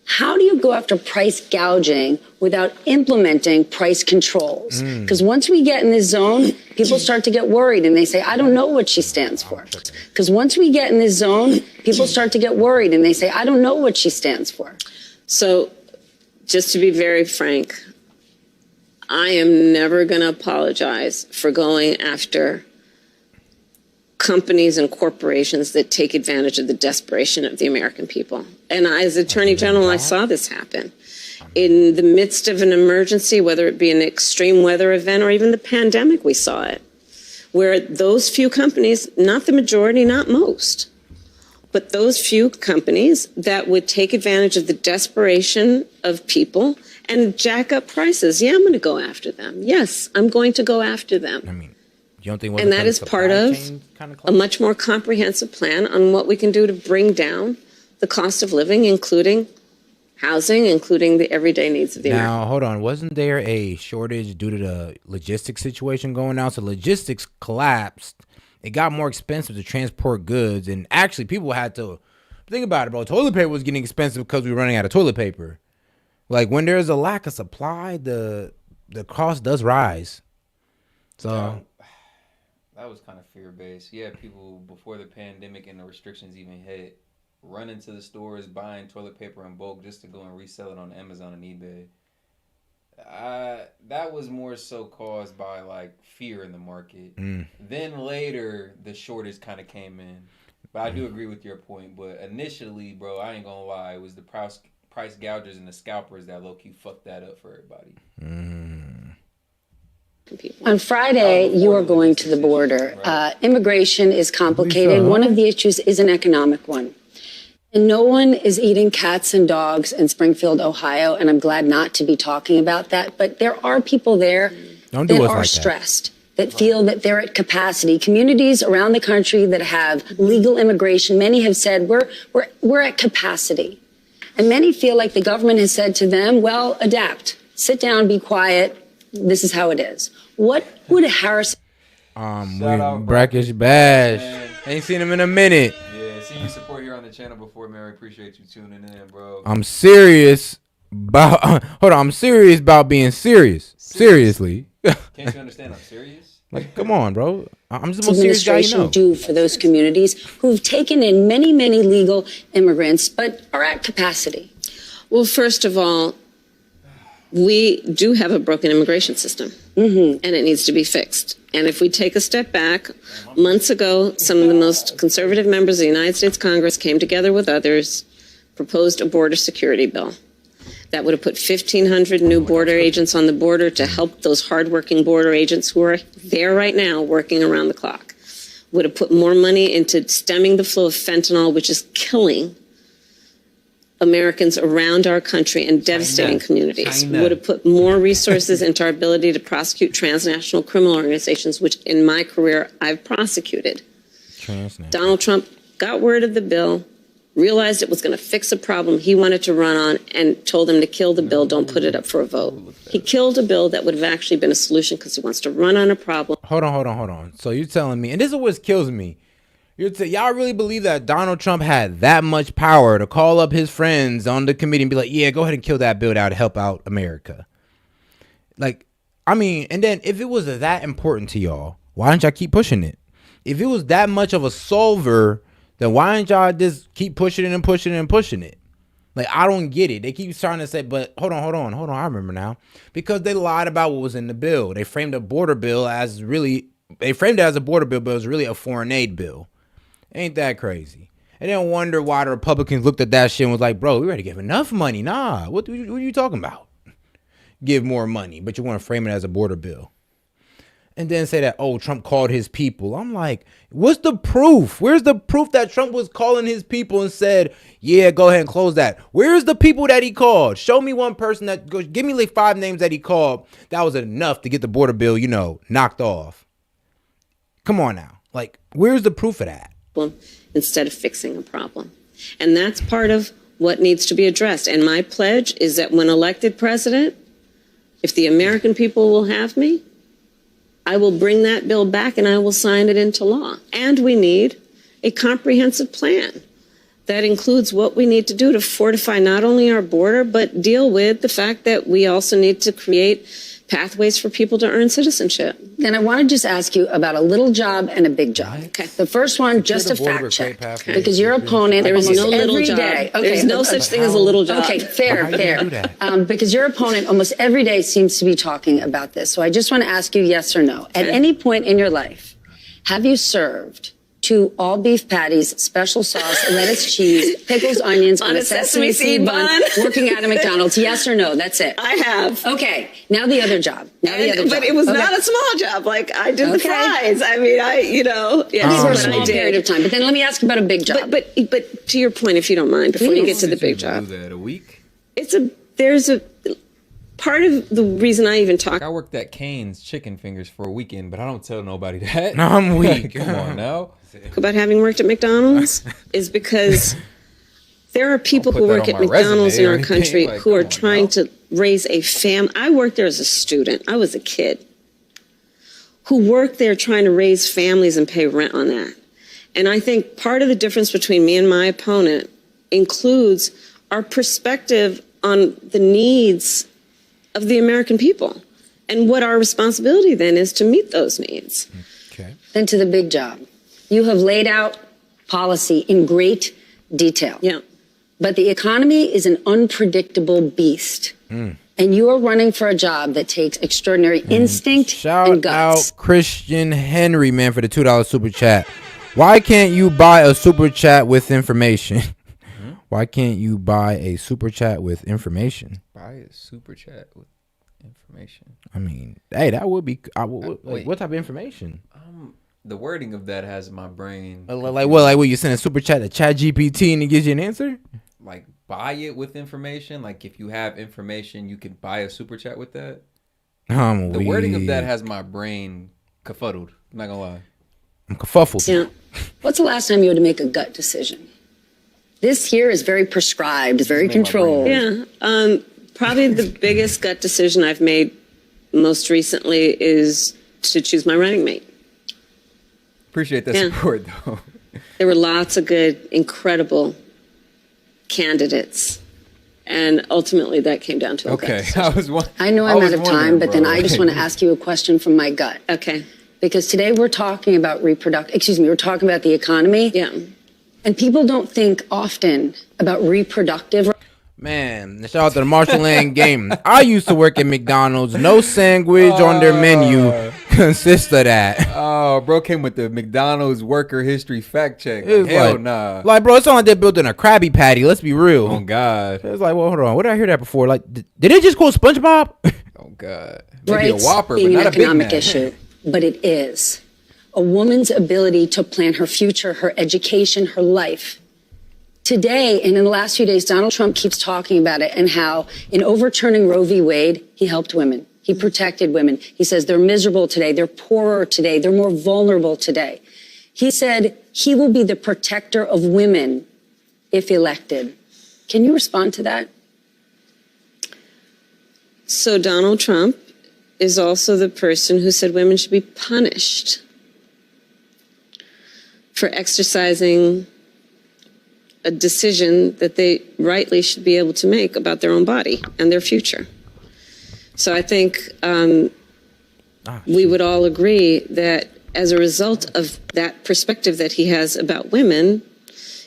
how do you go after price gouging without implementing price controls? Because once we get in this zone, people start to get worried and they say, I don't know what she stands for. Because once we get in this zone, people start to get worried and they say, I don't know what she stands for.
So just to be very frank, I am never going to apologize for going after companies and corporations that take advantage of the desperation of the American people. And as Attorney General, I saw this happen. In the midst of an emergency, whether it be an extreme weather event or even the pandemic, we saw it, where those few companies, not the majority, not most, but those few companies that would take advantage of the desperation of people and jack up prices. Yeah, I'm going to go after them. Yes, I'm going to go after them.
I mean, you don't think
and that is part of a much more comprehensive plan on what we can do to bring down the cost of living, including housing, including the everyday needs of the American.
Now, hold on. Wasn't there a shortage due to the logistics situation going on? So logistics collapsed. It got more expensive to transport goods. And actually, people had to think about it, bro. Toilet paper was getting expensive because we were running out of toilet paper. Like, when there's a lack of supply, the cost does rise. So
that was kind of fear-based. Yeah, people before the pandemic and the restrictions even hit, running to the stores, buying toilet paper in bulk just to go and resell it on Amazon and eBay. That was more so caused by like fear in the market. Then later, the shortage kind of came in. But I do agree with your point. But initially, bro, I ain't gonna lie, it was the price gougers and the scalpers that low-key fucked that up for everybody.
On Friday, you are going to the border. Immigration is complicated. One of the issues is an economic one. And no one is eating cats and dogs in Springfield, Ohio, and I'm glad not to be talking about that. But there are people there that are stressed, that feel that they're at capacity. Communities around the country that have legal immigration, many have said, we're at capacity. And many feel like the government has said to them, well, adapt, sit down, be quiet. This is how it is. What would Harris...
Brackish Bash. Ain't seen him in a minute.
Yeah, see you support here on the channel before, Mary. Appreciate you tuning in, bro.
I'm serious about... hold on, I'm serious about being serious. Seriously.
Can't you understand I'm serious?
Like, come on, bro. I'm just the most serious guy you know.
Do for those communities who've taken in many, many legal immigrants, but are at capacity?
Well, first of all, we do have a broken immigration system, and it needs to be fixed. And if we take a step back, months ago, some of the most conservative members of the United States Congress came together with others, proposed a border security bill that would have put 1,500 new border agents on the border to help those hardworking border agents who are there right now working around the clock. Would have put more money into stemming the flow of fentanyl, which is killing Americans around our country and devastating communities. Would have put more resources into our ability to prosecute transnational criminal organizations, which in my career I've prosecuted. Donald Trump got word of the bill, realized it was going to fix a problem he wanted to run on, and told them to kill the bill, don't put it up for a vote. He killed a bill that would have actually been a solution because he wants to run on a problem.
Hold on. So you're telling me, and this is what kills me, y'all really believe that Donald Trump had that much power to call up his friends on the committee and be like, yeah, go ahead and kill that bill out to help out America? Like, I mean, and then if it was that important to y'all, why didn't y'all keep pushing it? If it was that much of a solver, then why didn't y'all just keep pushing it and pushing it and pushing it? Like, I don't get it. They keep trying to say, but hold on. I remember now. Because they lied about what was in the bill. They framed a border bill as really, a border bill, but it was really a foreign aid bill. Ain't that crazy? And then wonder why the Republicans looked at that shit and was like, bro, we already give enough money. Nah, what are you talking about? Give more money, but you want to frame it as a border bill. And then say that, oh, Trump called his people. I'm like, what's the proof? Where's the proof that Trump was calling his people and said, yeah, go ahead and close that? Where's the people that he called? Show me one person that goes, give me like 5 names that he called. That was enough to get the border bill, knocked off. Come on now. Like, where's the proof of that?
problem instead of fixing a problem. And that's part of what needs to be addressed. And my pledge is that when elected president, if the American people will have me, I will bring that bill back and I will sign it into law. And we need a comprehensive plan that includes what we need to do to fortify not only our border, but deal with the fact that we also need to create pathways for people to earn citizenship.
And I want to just ask you about a little job and a big job. Okay. The first one, just a fact check, because your opponent
there is
almost
no little
every
job.
day. Okay.
There's no such thing as a little job.
Okay, fair. Because your opponent almost every day seems to be talking about this. So I just want to ask you yes or no. At any point in your life, have you served 2 all-beef patties, special sauce, lettuce, cheese, pickles, onions on a sesame seed bun, working at a McDonald's? Yes or no? That's it.
I have.
Okay. Now the other job. But
it was not a small job. Like, I did the fries. I mean,
These were a small period of time. But then let me ask you about a big job.
But to your point, if you don't mind, before you get to the big job.
Do that a week?
There's a part of the reason I even talk.
I worked at Cane's Chicken Fingers for a weekend, but I don't tell nobody that.
No, I'm weak.
Come on now.
About having worked at McDonald's is because there are people who work at McDonald's in our country who are trying to raise a family. I worked there as a student. I was a kid who worked there trying to raise families and pay rent on that. And I think part of the difference between me and my opponent includes our perspective on the needs of the American people and what our responsibility then is to meet those needs.
Okay. Then to the big job. You have laid out policy in great detail.
Yeah.
But the economy is an unpredictable beast. And you are running for a job that takes extraordinary instinct and guts.
Shout out Christian Henry, man, for the $2 super chat. Why can't you buy a super chat with information? Why can't you buy a super chat with information?
Buy a super chat with information.
I mean, hey, that would be. What type of information?
The wording of that has my brain.
Like what? Like what? You send a super chat to ChatGPT and it gives you an answer?
Like buy it with information. Like if you have information, you can buy a super chat with that. The wording of that has my brain kerfuddled. I'm not gonna lie.
I'm kerfuffled.
Yeah. What's the last time you had to make a gut decision? This here is very prescribed, very controlled.
Yeah. Probably the biggest gut decision I've made most recently is to choose my running mate.
Appreciate that support, though.
There were lots of good, incredible candidates. And ultimately, that came down to a gut decision.
I know I'm out of time, but then I just want to ask you a question from my gut.
Okay.
Because today we're talking about we're talking about the economy.
Yeah.
And people don't think often about reproductive.
Man, shout out to the Marshall Land game. I used to work at McDonald's. No sandwich on their menu consists of that.
Oh, bro came with the McDonald's worker history fact check. Hell nah.
Like, bro, it's not like they're building a Krabby Patty. Let's be real.
Oh, God.
It's like, well, hold on. What did I hear that before? Like, did they just quote SpongeBob?
Oh, God. Maybe
Right,
a Whopper,
being
but not
an
a Big
economic
Mac.
issue, but it is. A woman's ability to plan her future, her education, her life. Today, and in the last few days, Donald Trump keeps talking about it and how in overturning Roe v. Wade, he helped women. He protected women. He says they're miserable today. They're poorer today. They're more vulnerable today. He said he will be the protector of women if elected. Can you respond to that?
So Donald Trump is also the person who said women should be punished for exercising a decision that they rightly should be able to make about their own body and their future. So I think we would all agree that as a result of that perspective that he has about women,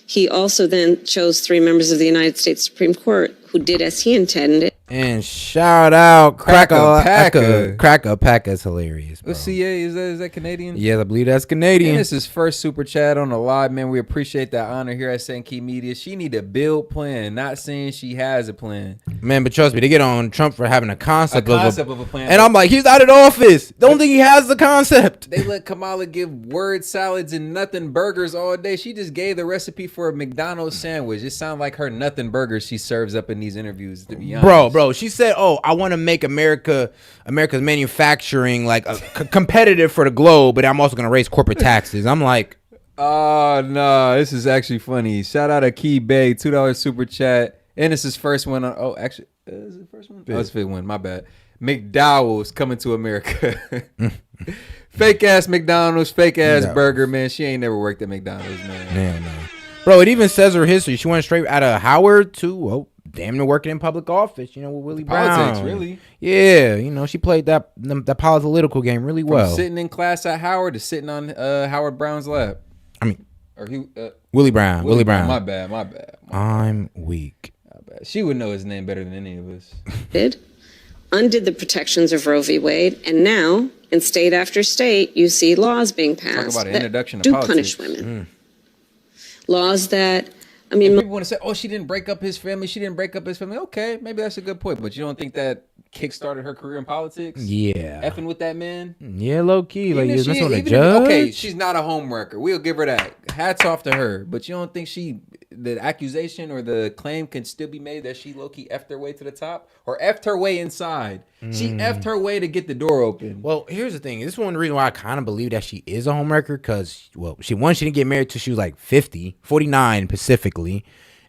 he also then chose 3 members of the United States Supreme Court who did as he intended.
And shout out Cracker Packer. Cracker Packer is hilarious, bro.
What's CA? Is that Canadian?
Yes, I believe that's Canadian.
And this is first super chat on the live, man. We appreciate that honor here at St. Key Media. She need a build plan, not saying she has a plan.
Man, but trust me, they get on Trump for having a concept of
a plan.
And I'm like, he's out of the office. Don't think he has the concept.
They let Kamala give word salads and nothing burgers all day. She just gave the recipe for a McDonald's sandwich. It sounds like her nothing burgers she serves up in these interviews, to be honest.
Bro, she said, oh, I want to make America's manufacturing like competitive for the globe, but I'm also going to raise corporate taxes. I'm like,
Oh no, this is actually funny. Shout out to Key Bay, $2 super chat. And it's his first one on. Oh, actually, is it the first one? Oh, it's the fifth one. My bad. McDowell's coming to America. Fake ass McDonald's, fake ass burger, man. She ain't never worked at McDonald's, man.
Man, no. Bro, it even says her history. She went straight out of Howard to damn near working in public office. You know, with Willie
Politics,
Brown.
really?
Yeah, you know, she played that political game really well.
From sitting in class at Howard to sitting on Howard Brown's lap.
I mean,
or he
Willie Brown. Willie Brown.
My bad.
I'm weak.
She would know his name better than any of us.
Undid the protections of Roe v. Wade, and now in state after state, you see laws being passed
Talk about an introduction
that
to
do
politics.
punish women. Laws that, I mean,
people want to say, "Oh, she didn't break up his family. She didn't break up his family." Okay, maybe that's a good point, but you don't think that kickstarted her career in politics?
Yeah,
effing with that man.
Yeah, low key, like
Even
you
if
on a judge.
Okay, she's not a homewrecker. We'll give her that. Hats off to her. But you don't think the accusation or the claim can still be made that she low-key effed her way to the top or effed her way inside? She effed her way to get the door open.
Well, here's the thing. This is one of the reasons why I kind of believe that she is a homewrecker because, she didn't get married till she was like 49 specifically.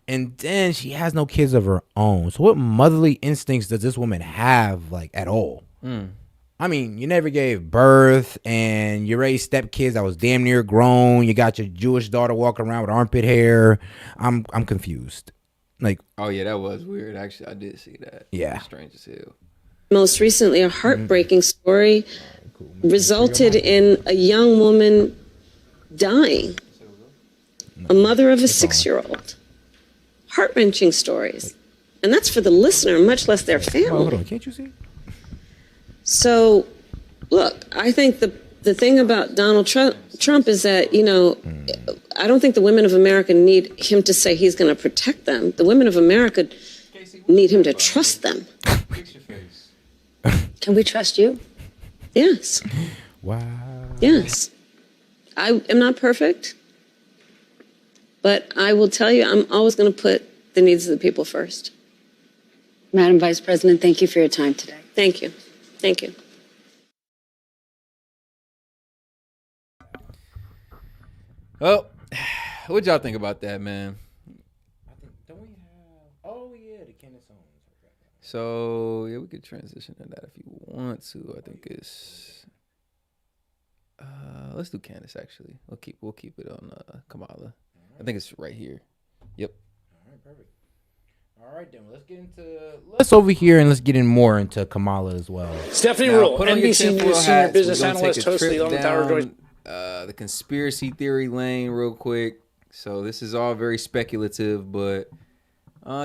And then she has no kids of her own. So what motherly instincts does this woman have, like, at all? I mean, you never gave birth and you raised stepkids that was damn near grown. You got your Jewish daughter walking around with armpit hair. I'm confused. Like,
oh yeah, that was weird. Actually, I did see that.
Yeah.
Strange as hell.
Most recently, a heartbreaking story resulted in a young woman dying, a mother of a 6-year-old. Heart-wrenching stories. And that's for the listener, much less their family.
Oh, hold on, can't you see?
So, look, I think the thing about Donald Trump is that, you know, I don't think the women of America need him to say he's going to protect them. The women of America need him to trust them.
Can we trust you?
Yes.
Wow.
Yes. I am not perfect, but I will tell you, I'm always going to put the needs of the people first.
Madam Vice President, thank you for your time today.
Thank you. Thank you.
Well, what y'all think about that, man?
Don't we have? Oh yeah, the Kenneth Owens.
So yeah, we could transition to that if you want to. I think it's. Let's do Candace. Actually, we'll keep it on Kamala. I think it's right here. Yep.
All right, perfect. All right, then let's over here and let's get in more into Kamala as well.
Stephanie Rule, NBC News senior business analyst, host of the 11th Hour.
The conspiracy theory lane, real quick. So this is all very speculative, but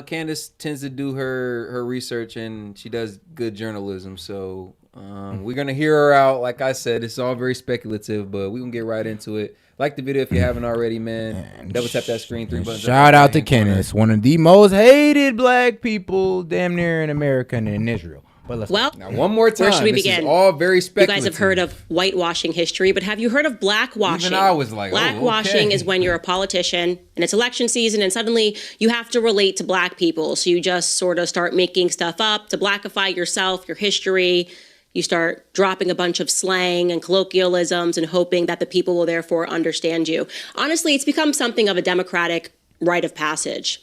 Candace tends to do her research and she does good journalism. So we're gonna hear her out. Like I said, it's all very speculative, but we're gonna get right into it. Like the video if you haven't already, man. Double tap that screen, 3 buttons.
Shout out to Kenneth, one of the most hated black people damn near in America and in Israel. But let's
now,
one more time.
Where should we
this
begin?
Is all very speculative.
You guys have heard of whitewashing history, but have you heard of blackwashing?
Even I was like,
blackwashing is when you're a politician and it's election season and suddenly you have to relate to black people. So you just sort of start making stuff up to blackify yourself, your history. You start dropping a bunch of slang and colloquialisms and hoping that the people will therefore understand you. Honestly, it's become something of a democratic rite of passage.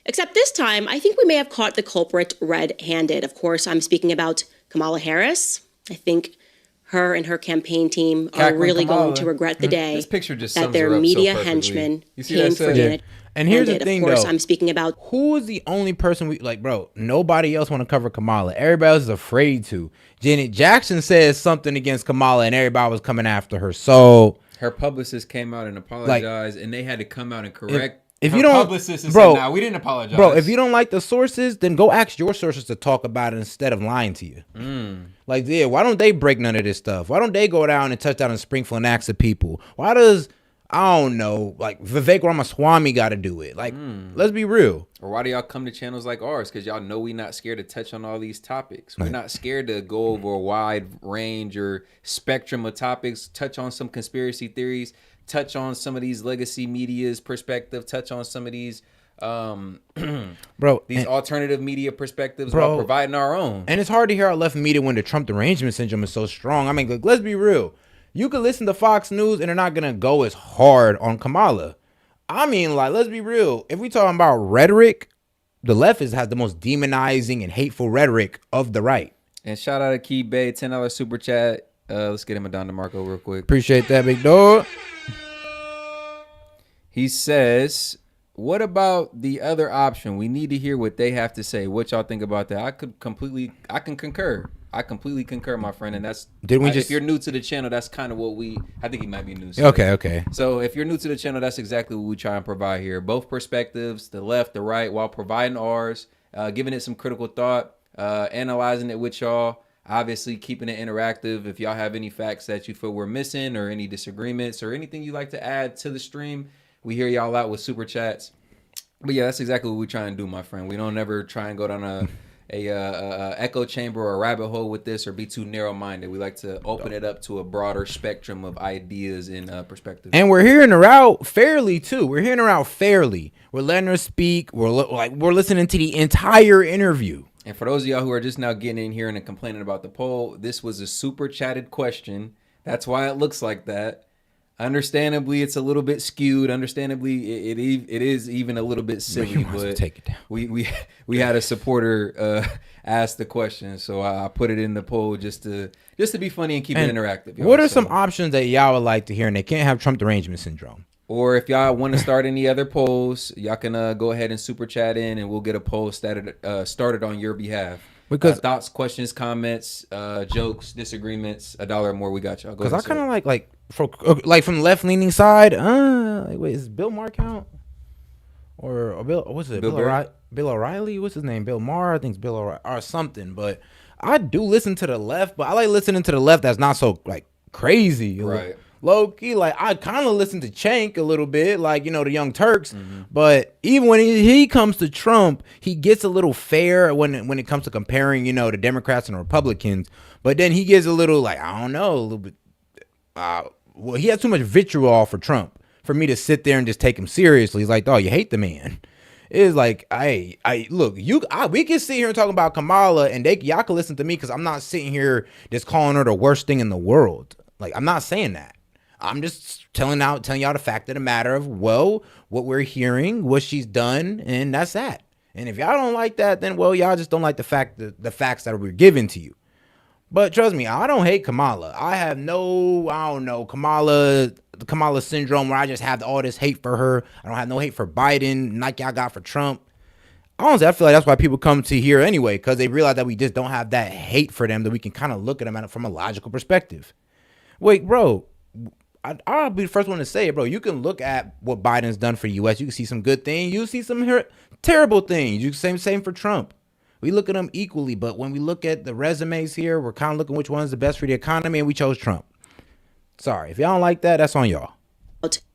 Except this time, I think we may have caught the culprit red-handed. Of course, I'm speaking about Kamala Harris. I think her and her campaign team are really going to regret the day that their media henchmen came for Janet.
And here's the thing,
of course,
though.
I'm speaking about
who is the only person we like, bro. Nobody else want to cover Kamala. Everybody else is afraid to. Janet Jackson says something against Kamala, and everybody was coming after her. So
her publicist came out and apologized, and they had to come out and correct.
If
her
you don't,
publicist and
bro,
said, "Nah, we didn't apologize."
Bro, if you don't like the sources, then go ask your sources to talk about it instead of lying to you. Like, yeah, why don't they break none of this stuff? Why don't they go down and touch down in Springfield and ask the people? Why does I don't know, like Vivek Ramaswamy got to do it? Like, let's be real.
Or why do y'all come to channels like ours? Because y'all know we not scared to touch on all these topics. We're not scared to go over a wide range or spectrum of topics, touch on some conspiracy theories, touch on some of these legacy media's perspective, touch on some of these these alternative media perspectives while providing our own.
And it's hard to hear our left media when the Trump derangement syndrome is so strong. I mean, let's be real. You could listen to Fox News and they're not gonna go as hard on Kamala. I mean, like, let's be real. If we talking about rhetoric, the left has the most demonizing and hateful rhetoric of the right.
And shout out to Key Bay, $10 super chat. Let's get him a Don DeMarco real quick.
Appreciate that, big dog.
He says, what about the other option? We need to hear what they have to say. What y'all think about that? I can concur. I completely concur, my friend. And that's, if you're new to the channel, that's kind of what I think he might be new. So.
Okay.
So if you're new to the channel, that's exactly what we try and provide here. Both perspectives, the left, the right, while providing ours, giving it some critical thought, analyzing it with y'all, obviously keeping it interactive. If y'all have any facts that you feel we're missing or any disagreements or anything you'd like to add to the stream, we hear y'all out with super chats. But yeah, that's exactly what we try and do, my friend. We don't ever try and go down a echo chamber or a rabbit hole with this or be too narrow-minded. We like to open it up to a broader spectrum of ideas and perspectives.
And we're hearing her out fairly too. We're hearing her out fairly. We're letting her speak. We're listening to the entire interview.
And for those of y'all who are just now getting in here and complaining about the poll, this was a super chatted question. That's why it looks like that. Understandably, it's a little bit skewed. Understandably, it is even a little bit silly. But
take it down.
We had a supporter ask the question, so I put it in the poll just to be funny and keep it interactive.
What are some options that y'all would like to hear, and they can't have Trump derangement syndrome?
Or if y'all want to start any other polls, y'all can go ahead and super chat in, and we'll get a poll started on your behalf. Because thoughts, questions, comments, jokes, disagreements, $1 or more, we got y'all.
Because I kind of like from the left leaning side. Wait, is Bill Maher count? Or Bill? What's it? Bill O'Reilly? What's his name? Bill Maher? I think it's Bill O'Reilly or something. But I do listen to the left, but I like listening to the left that's not so like crazy.
Right.
Low key, like I kind of listen to Cenk a little bit, like, you know, the Young Turks. But even when he comes to Trump, he gets a little fair when it comes to comparing, you know, the Democrats and Republicans. But then he gets a little like, I don't know, a little bit. Well, he has too much vitriol for Trump for me to sit there and just take him seriously. He's like, oh, you hate the man. It's like, we can sit here and talk about Kamala, and y'all can listen to me because I'm not sitting here just calling her the worst thing in the world. Like, I'm not saying that. I'm just telling y'all the fact of the matter of, well, what we're hearing, what she's done, and that's that. And if y'all don't like that, then, well, y'all just don't like the facts that we're giving to you. But trust me, I don't hate Kamala. I have Kamala syndrome where I just have all this hate for her. I don't have no hate for Biden like y'all got for Trump. Honestly, I feel like that's why people come to here anyway, because they realize that we just don't have that hate for them, that we can kind of look at them from a logical perspective. Wait, bro. I'll be the first one to say it, bro. You can look at what Biden's done for the U.S. You can see some good things. You see some terrible things. You can same for Trump. We look at them equally, but when we look at the resumes here, we're kind of looking which one's the best for the economy, and we chose Trump. Sorry. If y'all don't like that, that's on y'all.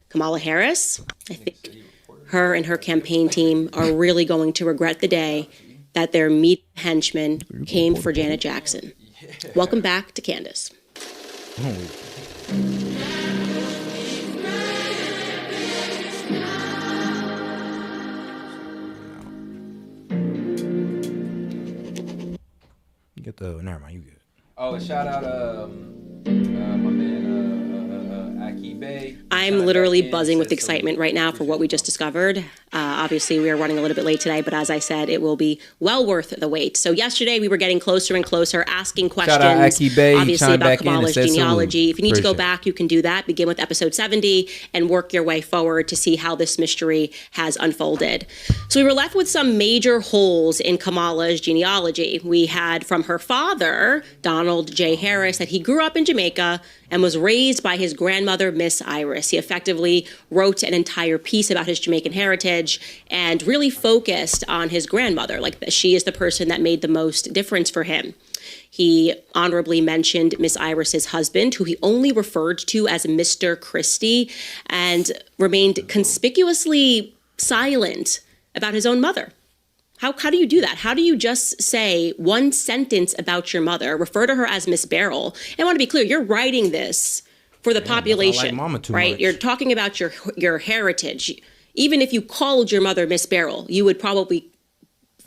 Kamala Harris, I think her and her campaign team are really going to regret the day that their meat henchmen came for Janet Jackson. Welcome back to Candace.
Never mind, you good.
Oh, shout out my man Aki Bay.
I'm literally buzzing with excitement right now for what we just discovered. Obviously, we are running a little bit late today, but as I said, it will be well worth the wait. So yesterday, we were getting closer and closer, asking questions,
shout out Aki Bay,
obviously, about Kamala's genealogy. If you need to go
Appreciate
back, you can do that. Begin with episode 70 and work your way forward to see how this mystery has unfolded. So we were left with some major holes in Kamala's genealogy. We had from her father, Donald J. Harris, that he grew up in Jamaica and was raised by his grandmother, Miss Iris. He effectively wrote an entire piece about his Jamaican heritage and really focused on his grandmother, like she is the person that made the most difference for him. He honorably mentioned Miss Iris's husband, who he only referred to as Mr. Christie, and remained conspicuously silent about his own mother. How do you do that? How do you just say one sentence about your mother, refer to her as Miss Beryl? And I want to be clear, you're writing this for the population, right? You're talking about your heritage. Even if you called your mother Miss Beryl, you would probably,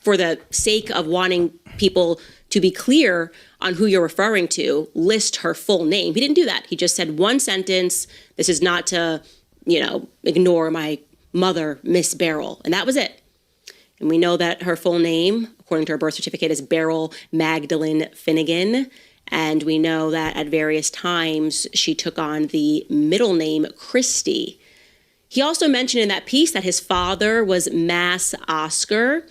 for the sake of wanting people to be clear on who you're referring to, list her full name. He didn't do that. He just said one sentence. This is not to, ignore my mother, Miss Beryl. And that was it. And we know that her full name, according to her birth certificate, is Beryl Magdalene Finnegan. And we know that at various times she took on the middle name Christie. He also mentioned in that piece that his father was Mass Oscar.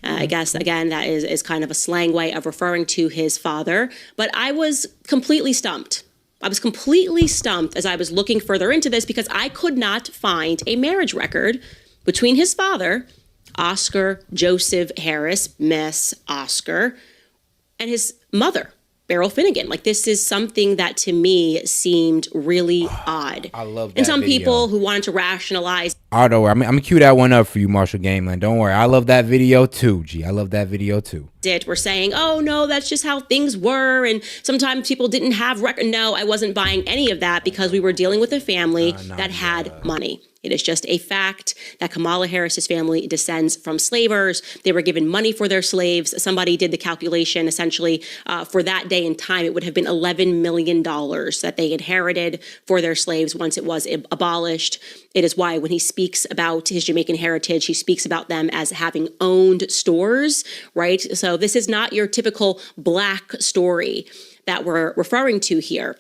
I guess, again, that is kind of a slang way of referring to his father. But I was completely stumped. I was completely stumped as I was looking further into this because I could not find a marriage record between his father, Oscar Joseph Harris, Miss Oscar, and his mother, Beryl Finnegan. Like, this is something that to me seemed really odd.
I love that.
And some
video.
people who wanted to rationalize.
Oh, don't worry. I'm gonna cue that one up for you, Marshall Gameland. Don't worry. I love that video too, G. I love that video too.
We're saying, oh no, that's just how things were, and sometimes people didn't have record. No, I wasn't buying any of that because we were dealing with a family that had money. It is just a fact that Kamala Harris's family descends from slavers. They were given money for their slaves. Somebody did the calculation, essentially, for that day and time, it would have been $11 million that they inherited for their slaves once it was abolished. It is why when he speaks about his Jamaican heritage, he speaks about them as having owned stores, right? So this is not your typical Black story that we're referring to here.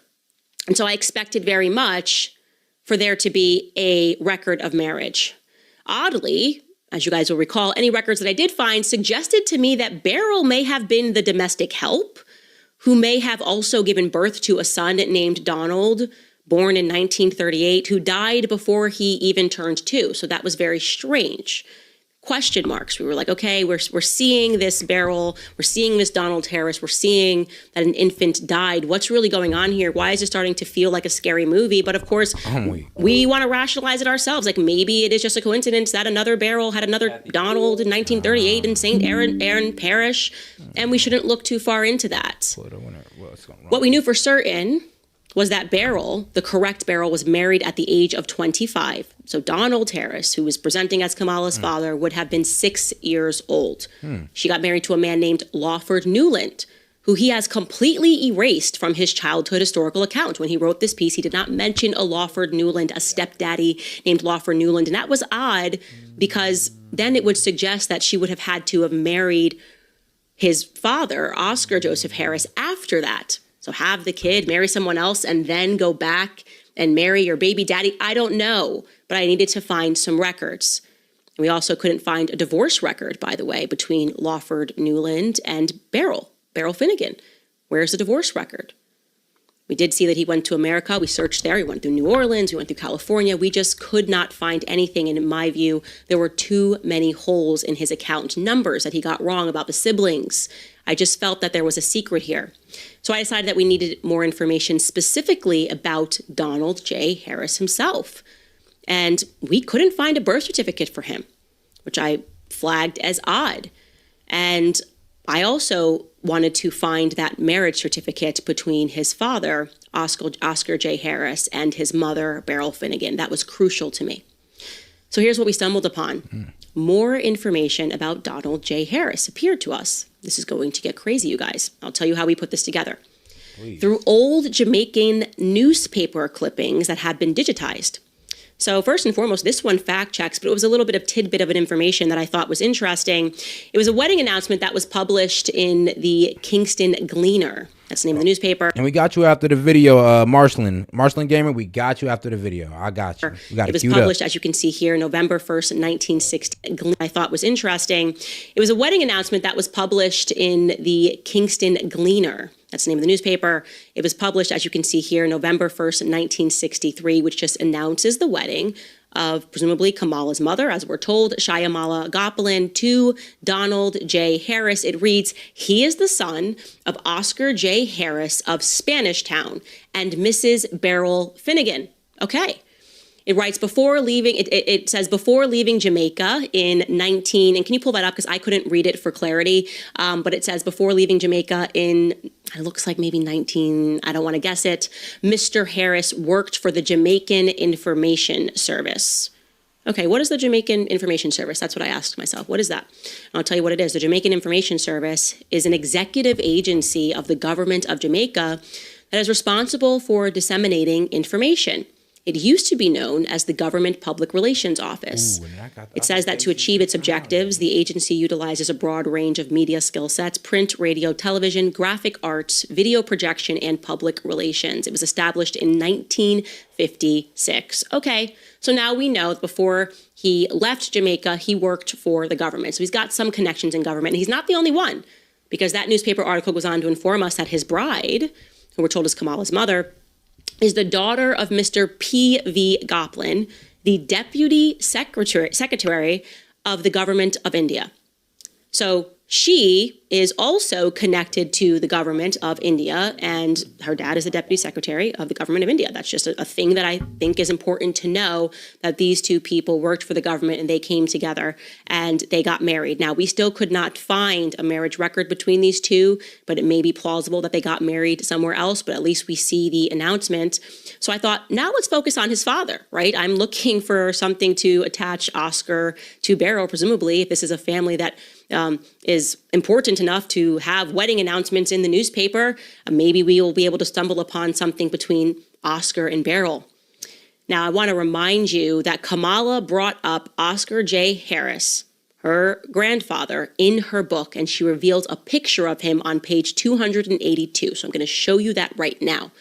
And so I expected very much for there to be a record of marriage. Oddly, as you guys will recall, any records that I did find suggested to me that Beryl may have been the domestic help, who may have also given birth to a son named Donald, born in 1938, who died before he even turned 2. So that was very strange. Question marks. We were like, okay, we're seeing this Beryl, we're seeing this Donald Harris, we're seeing that an infant died. What's really going on here? Why is it starting to feel like a scary movie? But of course, we want to rationalize it ourselves. Like maybe it is just a coincidence that another Beryl had another Donald in 1938 in St. Aaron Parish, and we shouldn't look too far into that. What we knew for certain was that Beryl, the correct Beryl, was married at the age of 25. So Donald Harris, who was presenting as Kamala's father, would have been 6 years old. She got married to a man named Lawford Newland, who he has completely erased from his childhood historical account. When he wrote this piece, he did not mention a Lawford Newland, a stepdaddy named Lawford Newland. And that was odd because then it would suggest that she would have had to have married his father, Oscar Joseph Harris, after that. So have the kid, marry someone else, and then go back and marry your baby daddy. I don't know, but I needed to find some records. We also couldn't find a divorce record, by the way, between Lawford Newland and Beryl Finnegan. Where's the divorce record? We did see that he went to America. We searched there. He went through New Orleans. We went through California. We just could not find anything. And in my view, there were too many holes in his account. Numbers that he got wrong about the siblings. I just felt that there was a secret here. So I decided that we needed more information specifically about Donald J. Harris himself. And we couldn't find a birth certificate for him, which I flagged as odd. And I also wanted to find that marriage certificate between his father, Oscar J. Harris, and his mother, Beryl Finnegan. That was crucial to me. So here's what we stumbled upon. More information about Donald J. Harris appeared to us. This is going to get crazy, you guys. I'll tell you how we put this together. Please. Through old Jamaican newspaper clippings that had been digitized. So first and foremost, this one fact checks, but it was a little bit of tidbit of an information that I thought was interesting. It was a wedding announcement that was published in the Kingston Gleaner. That's the name of the newspaper.
And we got you after the video, Marshall Gamer. We got you after the video. I got you. We got
it was published, as you can see here, November 1st, 1960. I thought was interesting. It was a wedding announcement that was published in the Kingston Gleaner. That's the name of the newspaper. It was published, as you can see here, November 1st, 1963, which just announces the wedding of presumably Kamala's mother, as we're told, Shyamala Gopalin, to Donald J. Harris. It reads, he is the son of Oscar J. Harris of Spanish Town and Mrs. Beryl Finnegan. Okay. It writes it says before leaving Jamaica in and can you pull that up because I couldn't read it for clarity, but it says before leaving Jamaica it looks like maybe I don't want to guess it, Mr. Harris worked for the Jamaican Information Service. Okay, what is the Jamaican Information Service? That's what I asked myself. What is that? I'll tell you what it is. The Jamaican Information Service is an executive agency of the government of Jamaica that is responsible for disseminating information. It used to be known as the Government Public Relations Office. It says that to achieve its objectives, the agency utilizes a broad range of media skill sets: print, radio, television, graphic arts, video projection, and public relations. It was established in 1956. Okay, so now we know that before he left Jamaica, he worked for the government. So he's got some connections in government. And he's not the only one, because that newspaper article goes on to inform us that his bride, who we're told is Kamala's mother, is the daughter of Mr. P.V. Goplin, the Deputy Secretary of the Government of India. So she is also connected to the government of India, and her dad is the Deputy Secretary of the Government of India. That's just a thing that I think is important to know, that these two people worked for the government and they came together and they got married. Now, we still could not find a marriage record between these two, but it may be plausible that they got married somewhere else, but at least we see the announcement. So I thought, now let's focus on his father, right? I'm looking for something to attach Oscar to Beryl, presumably, if this is a family that is important enough to have wedding announcements in the newspaper. Maybe we will be able to stumble upon something between Oscar and Beryl. Now, I want to remind you that Kamala brought up Oscar J. Harris, her grandfather, in her book, and she reveals a picture of him on page 282. So I'm going to show you that right now.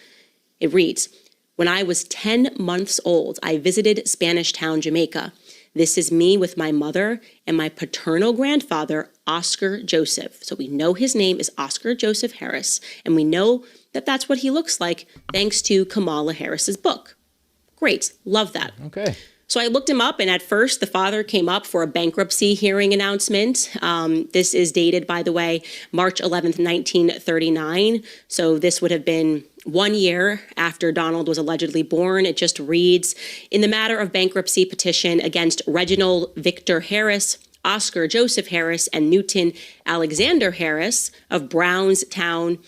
It reads, "When I was 10 months old, I visited Spanish Town, Jamaica. This is me with my mother and my paternal grandfather, Oscar Joseph." So we know his name is Oscar Joseph Harris, and we know that that's what he looks like thanks to Kamala Harris's book. Great. Love that.
Okay.
So I looked him up, and at first the father came up for a bankruptcy hearing announcement. This is dated, by the way, March 11th, 1939. So this would have been 1 year after Donald was allegedly born. It just reads, "In the matter of bankruptcy petition against Reginald Victor Harris, Oscar Joseph Harris, and Newton Alexander Harris of Brownstown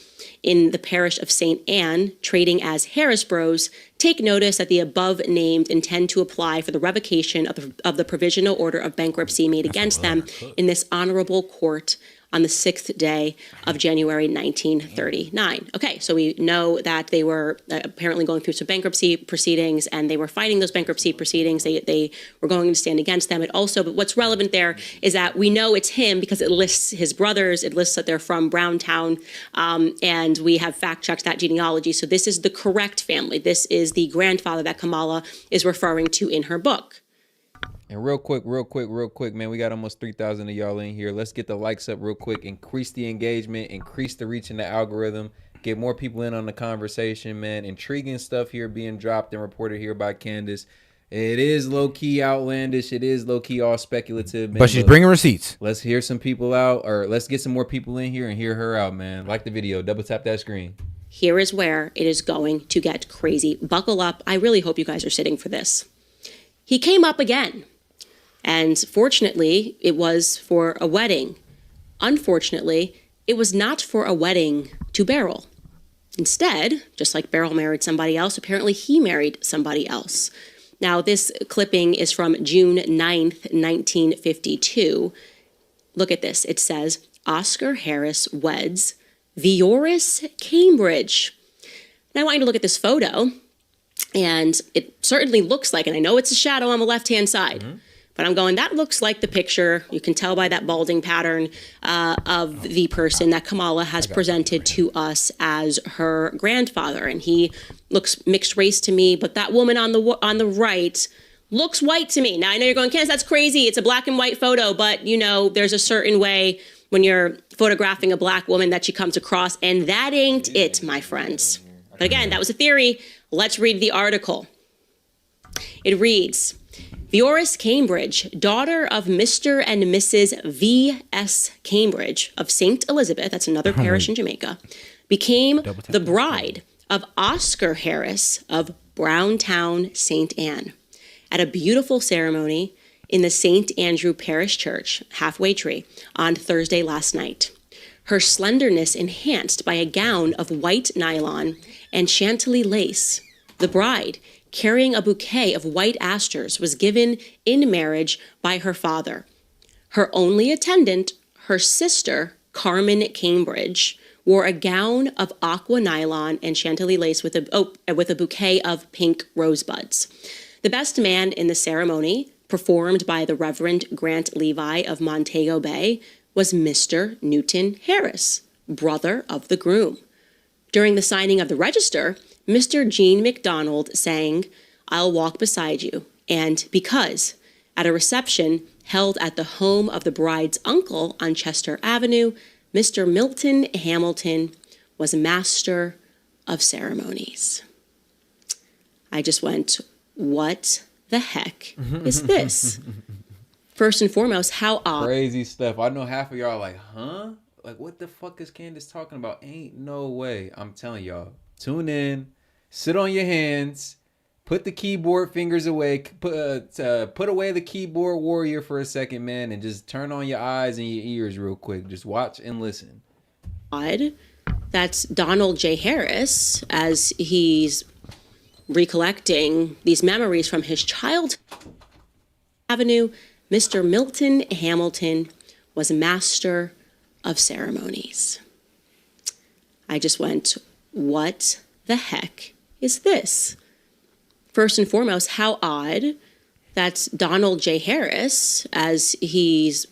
in the parish of St. Anne, trading as Harris Bros, take notice that the above named intend to apply for the revocation of the provisional order of bankruptcy made against them in this honorable court on the 6th day of January 1939. Okay, so we know that they were apparently going through some bankruptcy proceedings, and they were fighting those bankruptcy proceedings. They were going to stand against them. But what's relevant there is that we know it's him because it lists his brothers, it lists that they're from Browntown, and we have fact-checked that genealogy. So this is the correct family. This is the grandfather that Kamala is referring to in her book.
And real quick, man, we got almost 3,000 of y'all in here. Let's get the likes up real quick, increase the engagement, increase the reach in the algorithm, get more people in on the conversation, man. Intriguing stuff here being dropped and reported here by Candace. It is low-key outlandish. It is low-key all speculative, man.
But she's bringing receipts.
Let's hear some people out, or let's get some more people in here and hear her out, man. Like the video. Double tap that screen.
Here is where it is going to get crazy. Buckle up. I really hope you guys are sitting for this. He came up again. And fortunately, it was for a wedding. Unfortunately, it was not for a wedding to Beryl. Instead, just like Beryl married somebody else, apparently he married somebody else. Now, this clipping is from June 9th, 1952. Look at this. It says, "Oscar Harris weds Vioris Cambridge." Now, I want you to look at this photo, and it certainly looks like, and I know it's a shadow on the left-hand side, but I'm going, that looks like the picture, you can tell by that balding pattern, of the person that Kamala has presented to us as her grandfather. And he looks mixed race to me, but that woman on the right looks white to me. Now, I know you're going, Candace, that's crazy. It's a black and white photo, but, you know, there's a certain way when you're photographing a black woman that she comes across, and that ain't it, my friends. But again, that was a theory. Let's read the article. It reads, "Vioris Cambridge, daughter of Mr. and Mrs. V.S. Cambridge of St. Elizabeth," that's another parish in Jamaica, "became the bride of Oscar Harris of Browntown, St. Anne, at a beautiful ceremony in the St. Andrew Parish Church, Halfway Tree, on Thursday last night. Her slenderness enhanced by a gown of white nylon and chantilly lace. The bride, carrying a bouquet of white asters, was given in marriage by her father. Her only attendant, her sister, Carmen Cambridge, wore a gown of aqua nylon and chantilly lace with a bouquet of pink rosebuds. The best man in the ceremony, performed by the Reverend Grant Levi of Montego Bay, was Mr. Newton Harris, brother of the groom. During the signing of the register, Mr. Gene McDonald sang, "I'll Walk Beside You," and "Because," at a reception held at the home of the bride's uncle on Chester Avenue, Mr. Milton Hamilton was master of ceremonies. I just went, what the heck is this? First and foremost, how odd.
Crazy stuff. I know half of y'all are like, huh? Like, what the fuck is Candace talking about? Ain't no way. I'm telling y'all. Tune in. Sit on your hands. Put the keyboard fingers away. Put away the keyboard warrior for a second, man, and just turn on your eyes and your ears real quick. Just watch and listen.
That's Donald J. Harris, as he's recollecting these memories from his childhood. Avenue, Mr. Milton Hamilton was master of ceremonies. I just went, what the heck is this? First and foremost, how odd. That's Donald J. Harris, as he's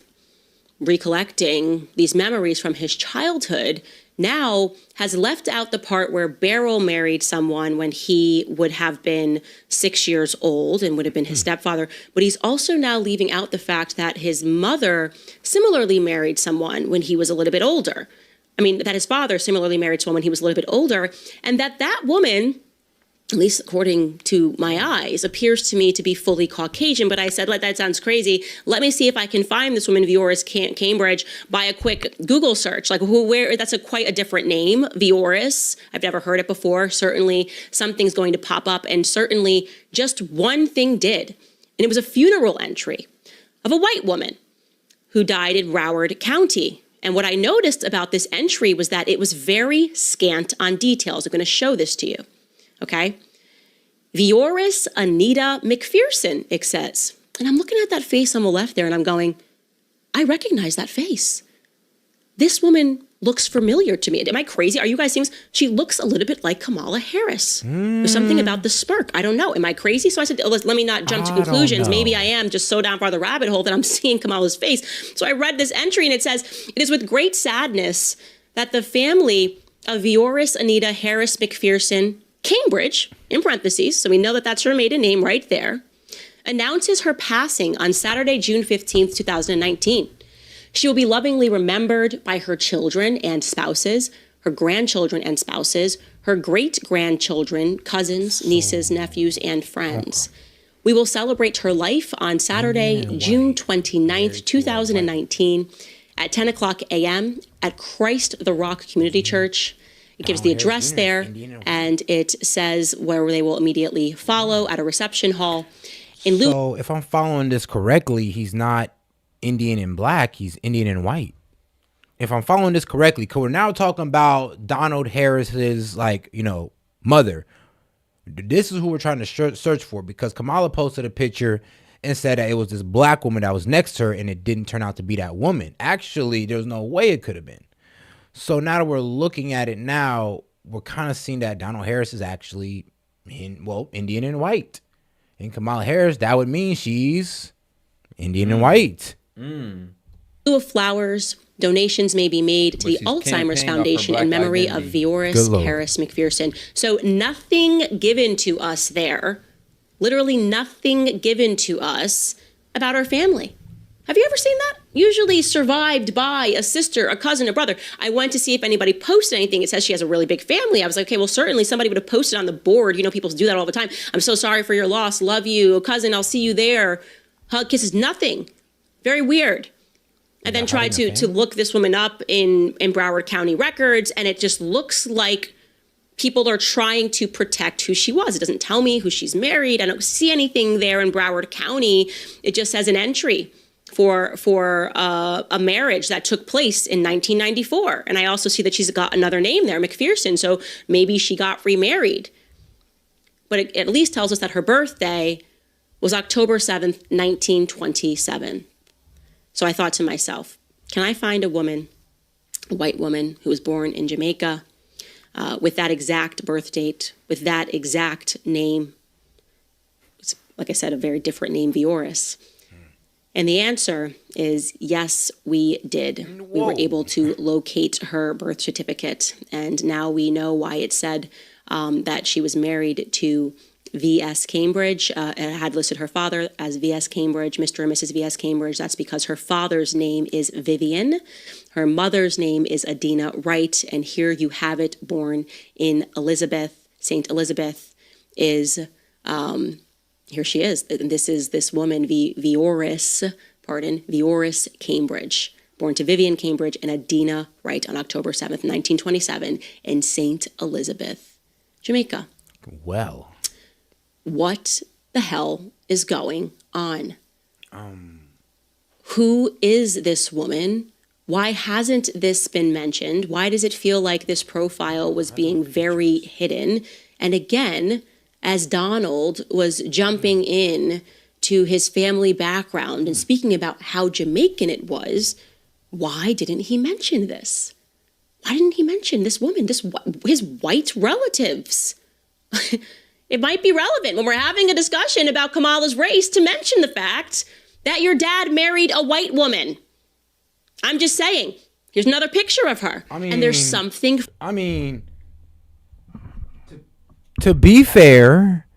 recollecting these memories from his childhood, now has left out the part where Beryl married someone when he would have been 6 years old and would have been his stepfather. But he's also now leaving out the fact that his mother similarly married someone when he was a little bit older. I mean, that his father similarly married someone when he was a little bit older, and that woman, at least according to my eyes, appears to me to be fully Caucasian. But I said, that sounds crazy. Let me see if I can find this woman, Vioris Cambridge, by a quick Google search. Like, where? That's quite a different name, Vioris. I've never heard it before. Certainly something's going to pop up. And certainly just one thing did. And it was a funeral entry of a white woman who died in Broward County. And what I noticed about this entry was that it was very scant on details. I'm going to show this to you. Okay? Vioris Anita McPherson, it says. And I'm looking at that face on the left there and I'm going, I recognize that face. This woman looks familiar to me. Am I crazy? Are you guys seeing this? She looks a little bit like Kamala Harris. There's something about the smirk. I don't know. Am I crazy? So I said, let me not jump to conclusions. Maybe I am just so down far the rabbit hole that I'm seeing Kamala's face. So I read this entry and it says, it is with great sadness that the family of Vioris Anita Harris McPherson Cambridge, in parentheses, so we know that that's her maiden name right there, announces her passing on Saturday, June 15th, 2019. She will be lovingly remembered by her children and spouses, her grandchildren and spouses, her great-grandchildren, cousins, nieces, nephews, and friends. We will celebrate her life on Saturday, June 29th, 2019 at 10 o'clock a.m. at Christ the Rock Community Church. It gives the address there, and it says where they will immediately follow at a reception hall.
So if I'm following this correctly, he's not Indian and black, he's Indian and white. If I'm following this correctly, because we're now talking about Donald Harris's, mother. This is who we're trying to search for, because Kamala posted a picture and said that it was this black woman that was next to her, and it didn't turn out to be that woman. Actually, there's no way it could have been. So now that we're looking at it now, we're kind of seeing that Donald Harris is actually, Indian and white. And Kamala Harris, that would mean she's Indian and white.
In lieu of flowers, donations may be made to the Alzheimer's Foundation in memory of Vioris Harris McPherson. So nothing given to us there, literally nothing given to us about our family. Have you ever seen that? Usually survived by a sister, a cousin, a brother. I went to see if anybody posted anything. It says she has a really big family. I was like, okay, well, certainly somebody would have posted on the board. People do that all the time. I'm so sorry for your loss. Love you. Cousin, I'll see you there. Hug, kisses, nothing. Very weird. I then tried to look this woman up in Broward County records, and it just looks like people are trying to protect who she was. It doesn't tell me who she's married. I don't see anything there in Broward County. It just says an entry for a marriage that took place in 1994. And I also see that she's got another name there, McPherson, so maybe she got remarried. but it at least tells us that her birthday was October 7th, 1927. So I thought to myself, can I find a woman, a white woman who was born in Jamaica with that exact birth date, with that exact name? It's, like I said, a very different name, Vioris. And the answer is yes, we did. Whoa. We were able to locate her birth certificate. And now we know why it said that she was married to V.S. Cambridge. It had listed her father as V.S. Cambridge, Mr. and Mrs. V.S. Cambridge. That's because her father's name is Vivian. Her mother's name is Adina Wright. And here you have it, born in Elizabeth. St. Elizabeth is... here she is. This is this woman, Vioris Cambridge, born to Vivian Cambridge and Adina Wright on October 7th, 1927 in St. Elizabeth, Jamaica.
Well.
What the hell is going on? Who is this woman? Why hasn't this been mentioned? Why does it feel like this profile was being very hidden? And again, as Donald was jumping in to his family background and speaking about how Jamaican it was, why didn't he mention this? Why didn't he mention this woman, his white relatives? It might be relevant when we're having a discussion about Kamala's race to mention the fact that your dad married a white woman. I'm just saying, here's another picture of her. And there's something...
To be fair,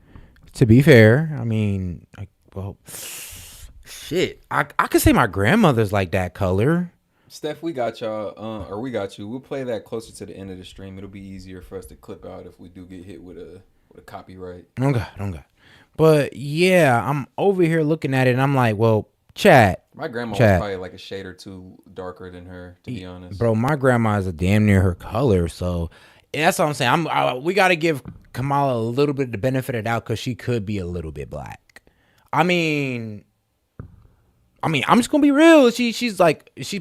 shit, I could say my grandmother's like that color.
Steph, we got y'all, or we got you. We'll play that closer to the end of the stream. It'll be easier for us to clip out if we do get hit with a copyright.
Okay. But yeah, I'm over here looking at it and I'm like, well, chat.
My grandma was probably like a shade or two darker than her, to be honest.
Bro, my grandma is a damn near her color, so that's what I'm saying. We got to give Kamala a little bit of the benefit of the doubt because she could be a little bit black. I'm just gonna be real. She's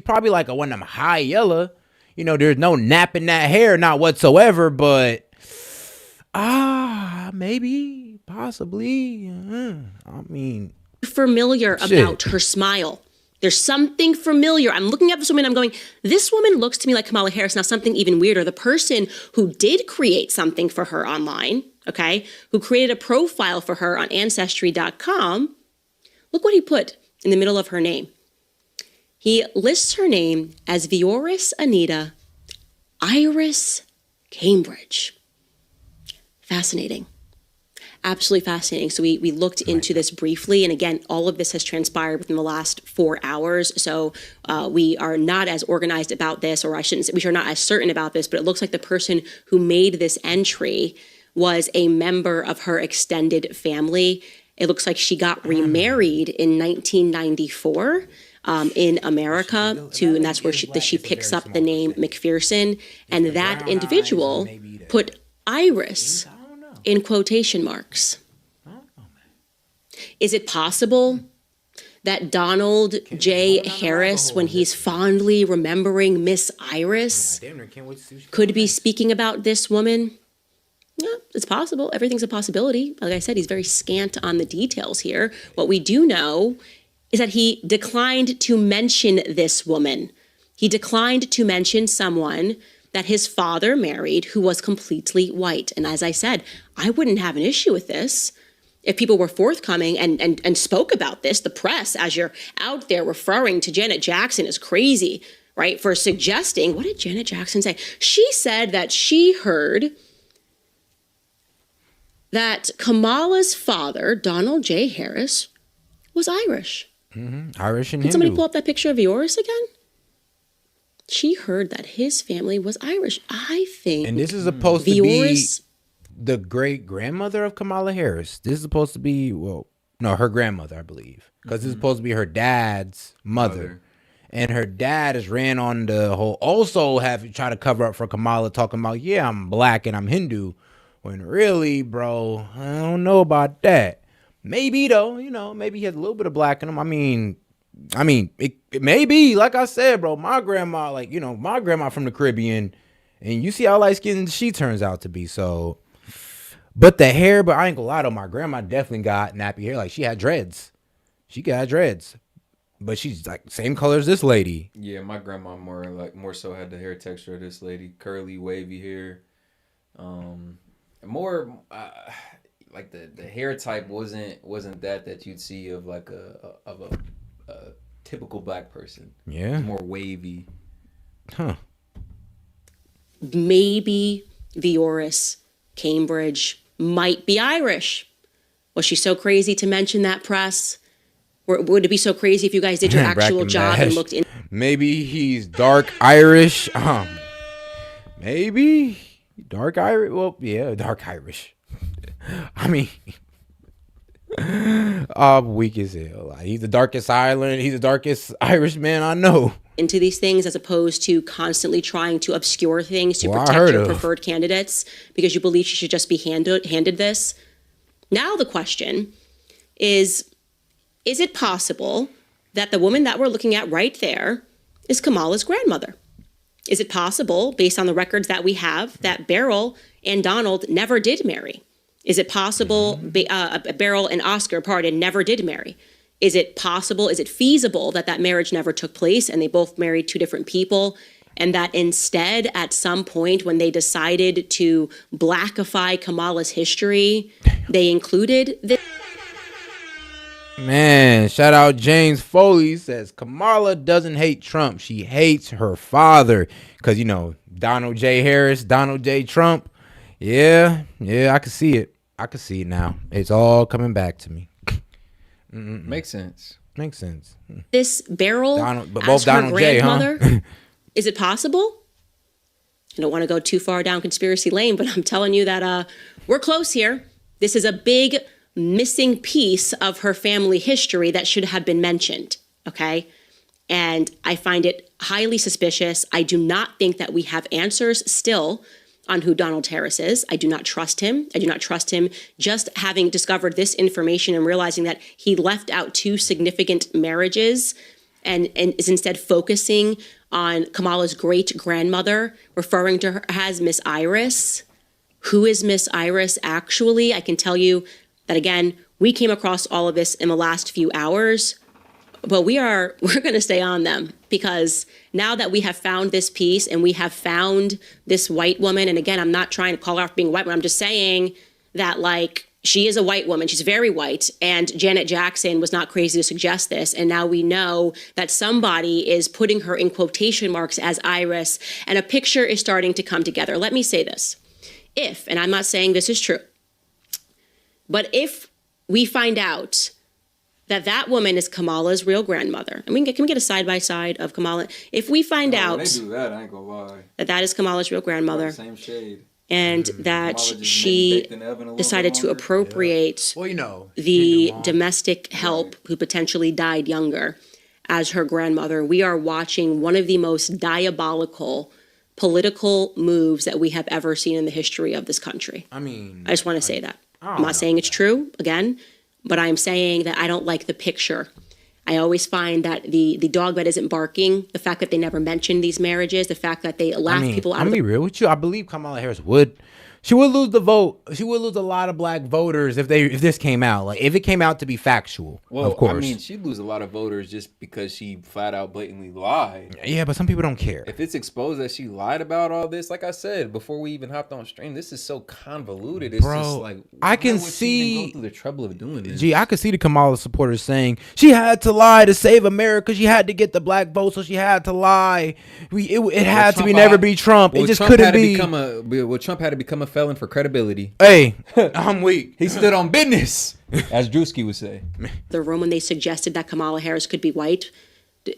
probably like one of them high yellow. You know, there's no nap in that hair, not whatsoever. But maybe, possibly.
Familiar about her smile. There's something familiar. I'm looking at this woman, I'm going, this woman looks to me like Kamala Harris. Now, something even weirder, the person who did create something for her online, okay, who created a profile for her on Ancestry.com, look what he put in the middle of her name. He lists her name as Vioris Anita Iris Cambridge. Fascinating. Absolutely fascinating. So we looked into this briefly. And again, all of this has transpired within the last 4 hours. So we are not as organized about this, or I shouldn't say, we are not as certain about this, but it looks like the person who made this entry was a member of her extended family. It looks like she got remarried in 1994 in America and that's where she picks up the name McPherson. And that individual put Iris in quotation marks. Is it possible that Donald J. Harris, when he's fondly remembering Miss Iris, could be speaking about this woman? Yeah, it's possible. Everything's a possibility. Like I said, he's very scant on the details here. What we do know is that he declined to mention this woman. He declined to mention someone that his father married who was completely white. And as I said, I wouldn't have an issue with this if people were forthcoming and spoke about this. The press, as you're out there referring to Janet Jackson as crazy, right, for suggesting, what did Janet Jackson say? She said that she heard that Kamala's father, Donald J. Harris, was Irish.
Irish and
Can
Hindu.
somebody pull up that picture of Vioris again? She heard that his family was Irish. I think.
And this is supposed to be the great grandmother of Kamala Harris. This is supposed to be, her grandmother, I believe, because this is supposed to be her dad's mother. And her dad has ran on the whole, also have tried to cover up for Kamala, talking about, yeah, I'm black and I'm Hindu. When really, bro, I don't know about that. Maybe though, maybe he has a little bit of black in him. I mean, it may be, like I said, bro, my grandma, from the Caribbean, and you see how light skinned she turns out to be. So, But the hair, but I ain't gonna lie to my grandma definitely got nappy hair. Like she had dreads. She got dreads. But she's like same color as this lady.
Yeah, my grandma more so had the hair texture of this lady, curly, wavy hair. More like the hair type wasn't that you'd see of like a typical black person.
Yeah,
more wavy.
Huh.
Maybe Vioris, Cambridge, might be Irish. Was she so crazy to mention that, press? Or would it be so crazy if you guys did your actual job and looked in?
Maybe he's dark Irish. Maybe dark Irish. Well, yeah, dark Irish. I mean, weak as hell. He's the darkest island. He's the darkest Irish man I know.
Into these things as opposed to constantly trying to obscure things to protect your preferred candidates because you believe she should just be handed this. Now the question is it possible that the woman that we're looking at right there is Kamala's grandmother? Is it possible, based on the records that we have, that Beryl and Donald never did marry? Is it possible Beryl and Oscar, never did marry? Is it possible, is it feasible that marriage never took place and they both married two different people, and that instead at some point when they decided to blackify Kamala's history, they included this?
Man, shout out James Foley, says Kamala doesn't hate Trump. She hates her father. Because, Donald J. Harris, Donald J. Trump. Yeah, I can see it. I can see it now. It's all coming back to me.
Makes sense.
This Beryl as her grandmother? Is it possible? I don't want to go too far down conspiracy lane, but I'm telling you that we're close here. This is a big missing piece of her family history that should have been mentioned, okay? And I find it highly suspicious. I do not think that we have answers still on who Donald Harris is. I do not trust him. I do not trust him just having discovered this information and realizing that he left out two significant marriages and is instead focusing on Kamala's great-grandmother, referring to her as Miss Iris. Who is Miss Iris actually? I can tell you that, again, we came across all of this in the last few hours, but we're going to stay on them because now that we have found this piece and we have found this white woman, and again, I'm not trying to call her out for being a white woman, I'm just saying that, she is a white woman. She's very white, and Janet Jackson was not crazy to suggest this, and now we know that somebody is putting her in quotation marks as Iris, and a picture is starting to come together. Let me say this. If, and I'm not saying this is true, but if we find out that woman is Kamala's real grandmother, and can we get a side-by-side of Kamala? If we find out
when they do that, I ain't gonna lie,
that is Kamala's real grandmother,
same shade,
and that she decided to appropriate the domestic help who potentially died younger as her grandmother, we are watching one of the most diabolical political moves that we have ever seen in the history of this country. I just want to say that. I'm not saying it's true, again, but I'm saying that I don't like the picture. I always find that the dog that isn't barking, the fact that they never mentioned these marriages, the fact that they laugh people out.
I'm gonna be real with you. I believe Kamala Harris would. She would lose the vote. She would lose a lot of black voters if this came out. If it came out to be factual, of course.
She'd lose a lot of voters just because she flat out blatantly lied.
Yeah, but some people don't care.
If it's exposed that she lied about all this, like I said before we even hopped on stream, this is so convoluted. It's just
I can see
go through the trouble of doing this.
I could see the Kamala supporters saying she had to lie to save America. She had to get the black vote, so she had to lie. It had to never be Trump. It just couldn't be.
Trump had to become a felon for credibility.
Hey, I'm weak.
He stood on business, as Drewski would say.
The room when they suggested that Kamala Harris could be white,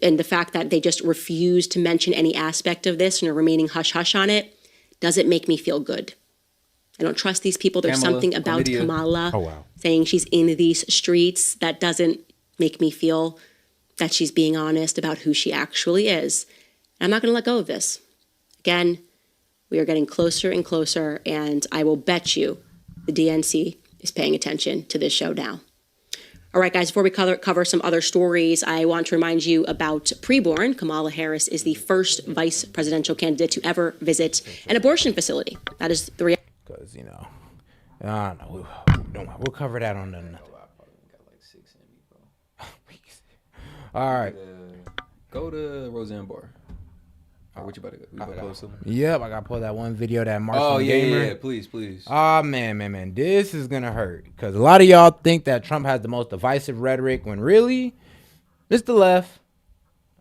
and the fact that they just refused to mention any aspect of this and are remaining hush-hush on it, doesn't make me feel good. I don't trust these people. There's something about Kamala saying she's in these streets that doesn't make me feel that she's being honest about who she actually is. And I'm not going to let go of this. Again, we are getting closer and closer, and I will bet you the DNC is paying attention to this show now. All right, guys, before we cover some other stories, I want to remind you about preborn. Kamala Harris is the first vice presidential candidate to ever visit an abortion facility. That is the reality.
Because, No, we'll cover that on the. All right.
Go to Roseanne Barr. What you about to go? You about to post something?
Yep, I got to pull that one video that Martian Gamer.
Yeah, please.
Oh, man. This is going to hurt. Because a lot of y'all think that Trump has the most divisive rhetoric when really, it's the left.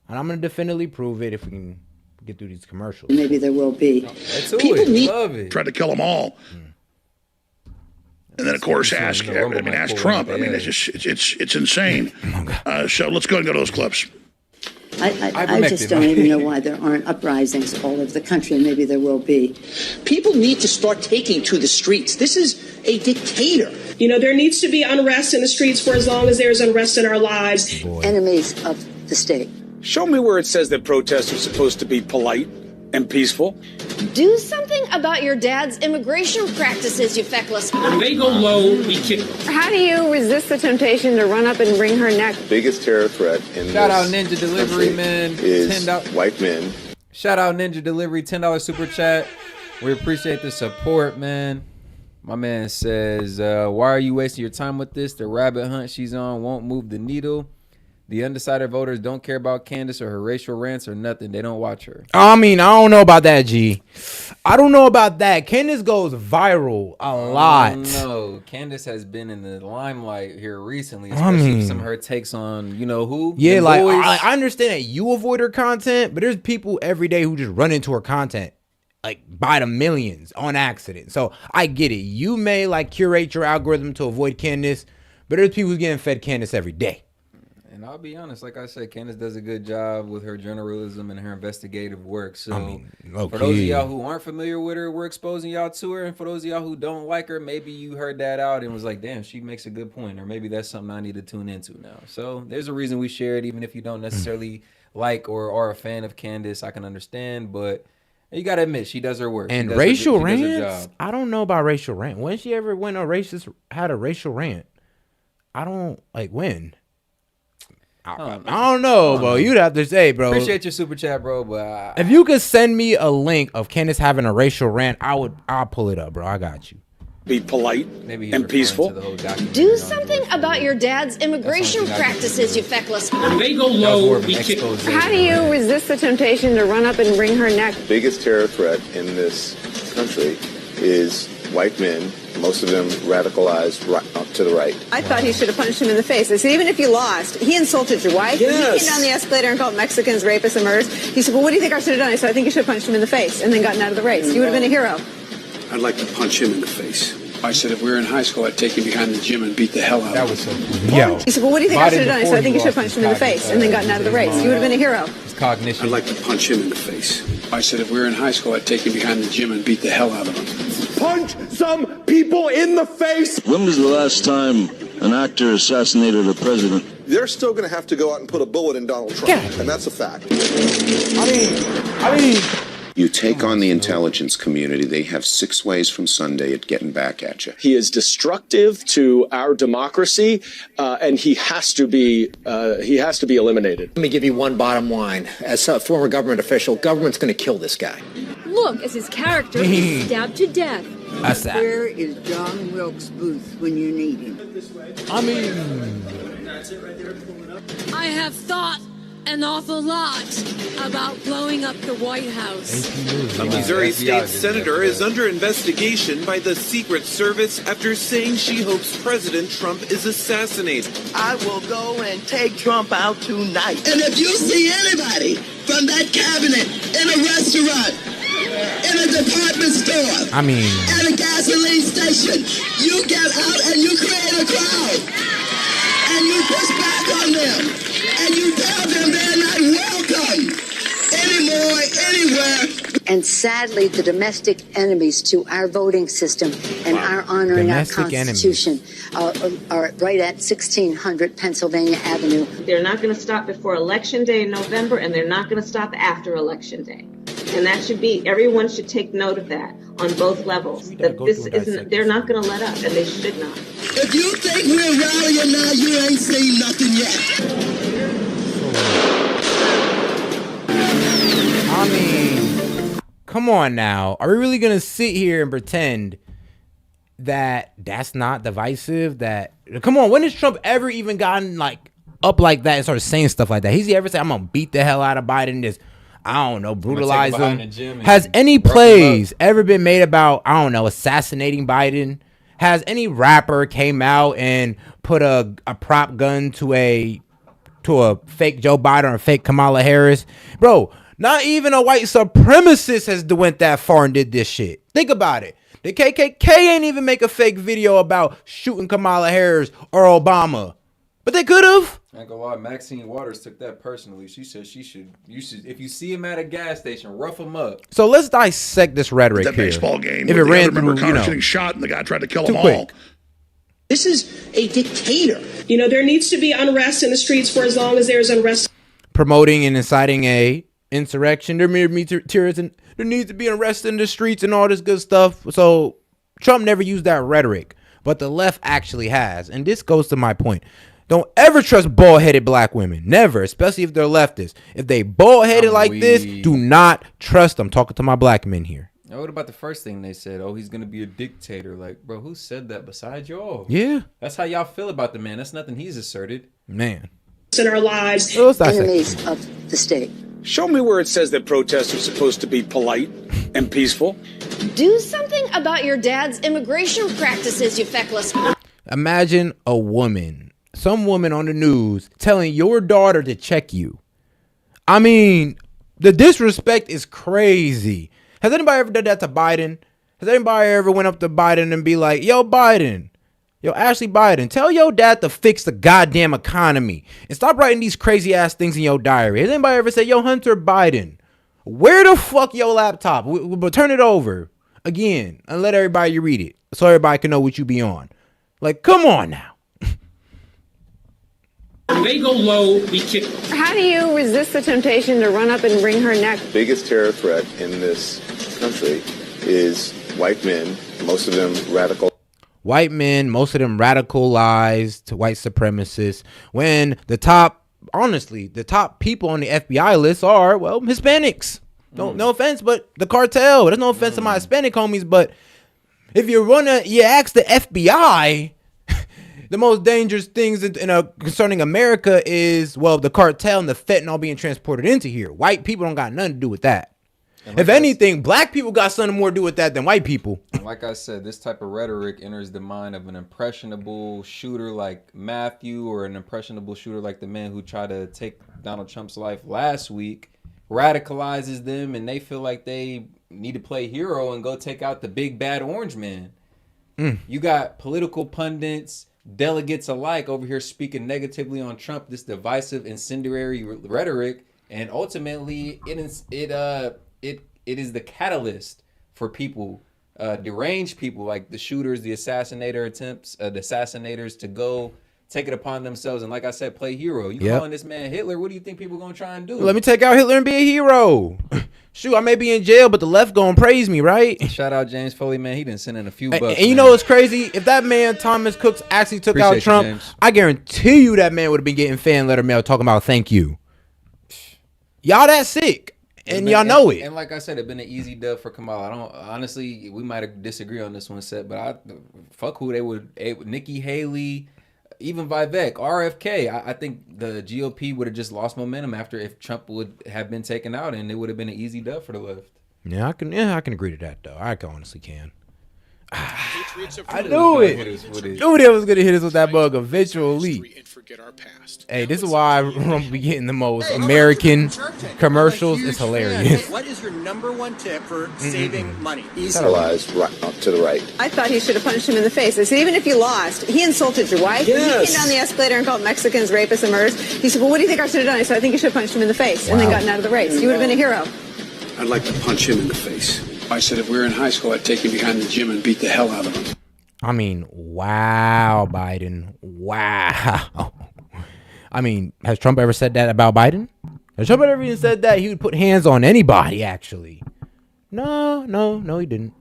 And I'm going to definitively prove it if we can get through these commercials.
Maybe there will be.
Love it.
Tried to kill them all. And then, of course, ask Trump. I mean, it's insane. So let's go and go to those clips.
I just don't even know why there aren't uprisings all over the country, and maybe there will be.
People need to start taking to the streets. This is a dictator.
You know, there needs to be unrest in the streets for as long as there's unrest in our lives.
Enemies of the state.
Show me where it says that protests are supposed to be polite and peaceful.
Do something about your dad's immigration practices, you feckless.
When they go low, we kick.
How do you resist the temptation to run up and wring her neck?
Biggest terror threat in
Shout out Ninja Delivery, man.
Is $10 white men.
Shout out Ninja Delivery, $10 super chat. We appreciate the support, man. My man says, why are you wasting your time with this? The rabbit hunt she's on won't move the needle. The undecided voters don't care about Candace or her racial rants or nothing. They don't watch her.
I mean, I don't know about that, G. I don't know about that. Candace goes viral a lot.
No, Candace has been in the limelight here recently, especially some of her takes on, you know who?
Yeah, like, I understand that you avoid her content, but there's people every day who just run into her content, like, by the millions on accident. So I get it. You may, like, curate your algorithm to avoid Candace, but there's people who's getting fed Candace every day.
And I'll be honest, like I said, Candace does a good job with her journalism and her investigative work. So for those of y'all who aren't familiar with her, we're exposing y'all to her. And for those of y'all who don't like her, maybe you heard that out and was like, damn, she makes a good point. Or maybe that's something I need to tune into now. So there's a reason we share it, even if you don't necessarily like or are a fan of Candace. I can understand, but you got to admit, she does her work.
And racial rants? I don't know about racial rant. When she ever had a racial rant? I don't, like, when? I don't know, bro. You'd have to say, bro.
Appreciate your super chat, bro. But
if you could send me a link of Candace having a racial rant, I'll pull it up, bro. I got you.
Be polite and peaceful.
Do something about your dad's immigration practices, you feckless.
When they go low, we kick.
How do you resist the temptation to run up and wring her neck?
Biggest terror threat in this country is white men, most of them radicalized up to the right.
I thought he should have punched him in the face. I said, even if you lost, he insulted your wife.
Yes.
He came down the escalator and called Mexicans rapists and murderers. He said, well, what do you think I should have done? I said, I think you should have punched him in the face and then gotten out of the race. You would have been a hero.
I'd like to punch him in the face. I said, if we were in high school, I'd take him behind the gym and beat the hell out of him. That was so cool.
Yo.
He said, well, what do you think I should have done? I said, I think you should have punched him in the face and then gotten out of the race. You would have been a hero.
It's cognition.
I'd like to punch him in the face. I said, if we were in high school, I'd take him behind the gym and beat the hell out of him.
Punch some people in the face.
When was the last time an actor assassinated a president?
They're still going to have to go out and put a bullet in Donald Trump, and that's a fact.
I mean,
you take on the intelligence community, they have 6 ways from Sunday at getting back at you.
He is destructive to our democracy, and he has to be eliminated.
Let me give you one bottom line. As a former government official, government's going to kill this guy.
Look, as his character is stabbed to death.
Where is John Wilkes Booth when you need him?
I have thought an awful lot about blowing up the White House.
A Missouri state senator is under investigation by the Secret Service after saying she hopes President Trump is assassinated.
I will go and take Trump out tonight. And if you see anybody from that cabinet in a restaurant, in a department store, at a gasoline station, you get out and you create a crowd. And you push back on them. And you tell them they're not welcome anymore, anywhere.
And sadly, the domestic enemies to our voting system and our honoring
Domestic
our Constitution are right at 1600 Pennsylvania Avenue.
They're not going to stop before Election Day in November, and they're not going to stop after Election Day. And that should be, everyone should take note of that on both levels. That this isn't, they're not going to let up, and they should not.
If you think we're rallying now, you ain't seen nothing yet.
Come on now. Are we really going to sit here and pretend that's not divisive? That, come on, when has Trump ever even gotten like up like that and started saying stuff like that? He's ever said, I'm gonna beat the hell out of Biden, just, I don't know, brutalize him? Has any plays ever been made about, I don't know, assassinating Biden? Has any rapper came out and put a prop gun to a fake Joe Biden or a fake Kamala Harris? Bro, not even a white supremacist has went that far and did this shit. Think about it. The KKK ain't even make a fake video about shooting Kamala Harris or Obama, but they could have.
I ain't gonna lie, Maxine Waters took that personally. She said you should, if you see him at a gas station, rough him up.
So let's dissect this rhetoric
that
here.
Baseball game,
if it ran through,
getting shot and the guy tried to kill them all.
This is a dictator.
You know, there needs to be unrest in the streets for as long as there is unrest.
Promoting and inciting a insurrection. There needs to be unrest in the streets and all this good stuff. So Trump never used that rhetoric, but the left actually has. And this goes to my point. Don't ever trust bald-headed black women. Never, especially if they're leftists. If they bald-headed like this, do not trust them. Talking to my black men here.
Now, what about the first thing they said? Oh, he's going to be a dictator. Like, bro, who said that besides y'all?
Yeah.
That's how y'all feel about the man. That's nothing he's asserted.
Man.
In our lives.
Enemies of the state.
Show me where it says that protests are supposed to be polite and peaceful.
Do something about your dad's immigration practices, you feckless.
Imagine some woman on the news telling your daughter to check you. I mean, the disrespect is crazy. Has anybody ever done that to Biden? Has anybody ever went up to Biden and be like, yo, Biden, yo, Ashley Biden, tell your dad to fix the goddamn economy and stop writing these crazy ass things in your diary? Has anybody ever said, yo, Hunter Biden, where the fuck your laptop? We'll turn it over again and let everybody read it so everybody can know what you be on. Like, come on now.
When they go low, we kick them.
How do you resist the temptation to run up and wring her neck?
The biggest terror threat in this country is white men, most of them radical.
White men, most of them radicalized white supremacists. When the top people on the FBI list are, well, Hispanics. No offense, but the cartel. There's no offense to my Hispanic homies, but if you ask the FBI, the most dangerous things concerning America is, well, the cartel and the fentanyl being transported into here. White people don't got nothing to do with that. If anything, black people got something more to do with that than white people.
Like I said, this type of rhetoric enters the mind of an impressionable shooter like Matthew, or an impressionable shooter like the man who tried to take Donald Trump's life last week, radicalizes them, and they feel like they need to play hero and go take out the big bad orange man. You got political pundits, delegates alike over here speaking negatively on Trump, this divisive, incendiary rhetoric, and ultimately it is the catalyst for people, deranged people like the shooters, the assassinators to go take it upon themselves and, like I said, play hero. You calling this man Hitler? What do you think people gonna try and do?
Let me take out Hitler and be a hero. Shoot, I may be in jail, but the left gonna praise me, right?
Shout out James Foley, man. He didn't send in a few bucks.
And you know what's crazy? If that man Thomas Cooks actually took out Trump, I guarantee you that man would have been getting fan letter mail talking about thank you. Y'all that sick. And y'all know it.
And like I said, it's been an easy dub for Kamala. Honestly, we might disagree on this one, Seth, but fuck who they would. Nikki Haley, even Vivek, RFK. I think the GOP would have just lost momentum if Trump would have been taken out, and it would have been an easy dub for the left.
Yeah, I can agree to that though. I honestly can. I knew it. Knew they was gonna hit us with that bug eventually. Hey, this is why I'm gonna be getting the most American commercials. It's hilarious.
What is your number one tip for saving money?
Centralized right up to the right.
I thought he should have punched him in the face. I said, even if you lost, he insulted your wife.
Yes.
He came down the escalator and called Mexicans rapists and murderers. He said, well, what do you think I should have done? I said, I think you should have punched him in the face and then gotten out of the race. You would have been a hero.
I'd like to punch him in the face. I said if we were in high school, I'd take him behind the gym and beat the hell out of him.
I mean, wow, Biden. Wow. I mean, has Trump ever said that about Biden? Has Trump ever even said that he would put hands on anybody, actually? No, he didn't.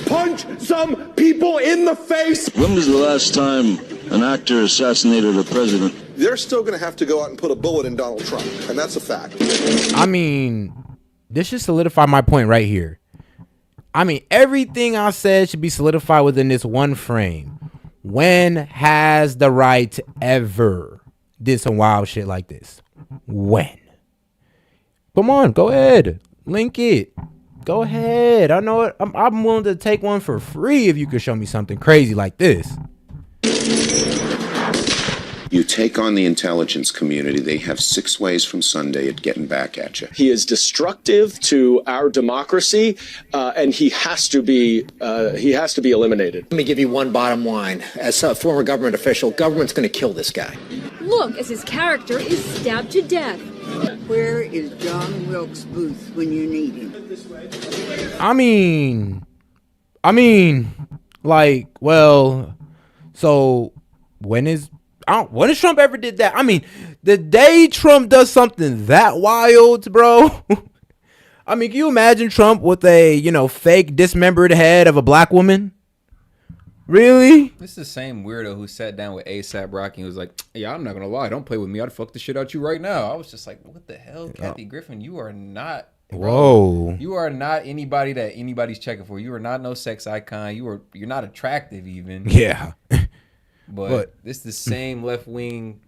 Punch some people in the face.
When was the last time an actor assassinated a president?
They're still going to have to go out and put a bullet in Donald Trump, and that's a fact.
I mean, this should solidify my point right here. I mean, everything I said should be solidified within this one frame. When has the right ever did some wild shit like this? When? Come on, go ahead. Link it. Go ahead. I know it. I'm willing to take one for free if you could show me something crazy like this.
You take on the intelligence community, they have 6 ways from Sunday at getting back at you.
He is destructive to our democracy, and he has to be eliminated.
Let me give you one bottom line. As a former government official, government's going to kill this guy.
Look, as his character is stabbed to death.
Where is John Wilkes Booth when you need him?
I mean, like, well, so when is Trump ever did that? I mean, the day Trump does something that wild, bro. I mean, can you imagine Trump with a, fake dismembered head of a black woman? Really?
This is the same weirdo who sat down with A$AP Rocky and was like, yeah, I'm not going to lie. Don't play with me. I'd fuck the shit out you right now. I was just like, what the hell, Kathy Griffin? You are not. Bro,
whoa.
You are not anybody that anybody's checking for. You are not no sex icon. You're not attractive even.
Yeah.
But this is the same left-wing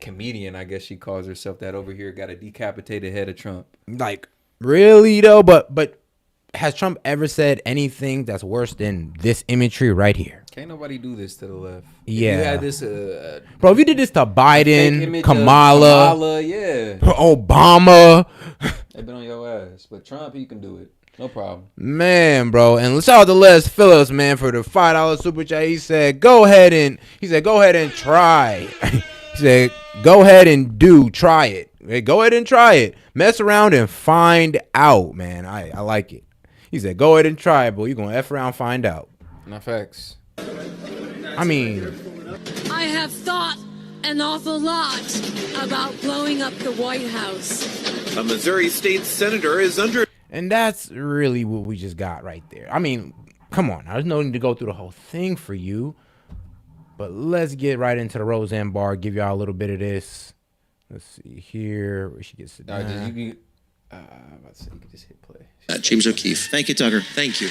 comedian, I guess she calls herself, that over here got a decapitated head of Trump.
Like, really though? But has Trump ever said anything that's worse than this imagery right here?
Can't nobody do this to the left.
Yeah.
If you had this,
bro, if you did this to Biden, Kamala,
yeah,
Obama,
they've been on your ass. But Trump, he can do it. No problem.
Man, bro. And shout out to Les Phillips, man, for the $5 super chat. He said, go ahead and try. He said, go ahead and try it. Hey, go ahead and try it. Mess around and find out, man. I like it. He said, go ahead and try it, boy. You're going to F around, find out.
Not facts.
I mean,
I have thought an awful lot about blowing up the White House.
A Missouri state senator is under...
And that's really what we just got right there. I mean, come on. There's no need to go through the whole thing for you. But let's get right into the Roseanne Barr. Give y'all a little bit of this. Let's see here. Where she gets it.
I'm about to say, you can just hit play.
James O'Keefe. Thank you, Tucker. Thank you.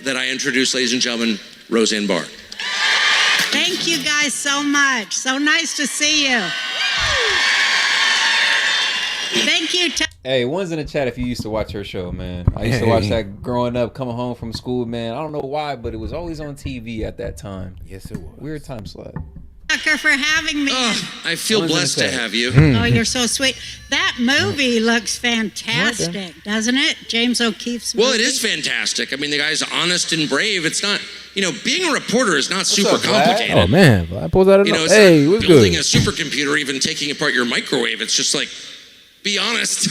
That I introduce, ladies and gentlemen, Roseanne Barr.
Thank you guys so much. So nice to see you. Thank you.
Hey, one's in the chat if you used to watch her show, man. I used to watch that growing up, coming home from school, man. I don't know why, but it was always on TV at that time.
Yes, it was.
Weird time slot.
Tucker, for having me.
I feel blessed to have you.
Oh, you're so sweet. That movie looks fantastic, doesn't it? James O'Keefe's movie.
Well, it is fantastic. I mean, the guy's honest and brave. It's not, being a reporter is not super complicated.
Oh, man. I pulled that out.
It's
hey,
not
what's
building
good?
a supercomputer, even taking apart your microwave. It's just like, be honest.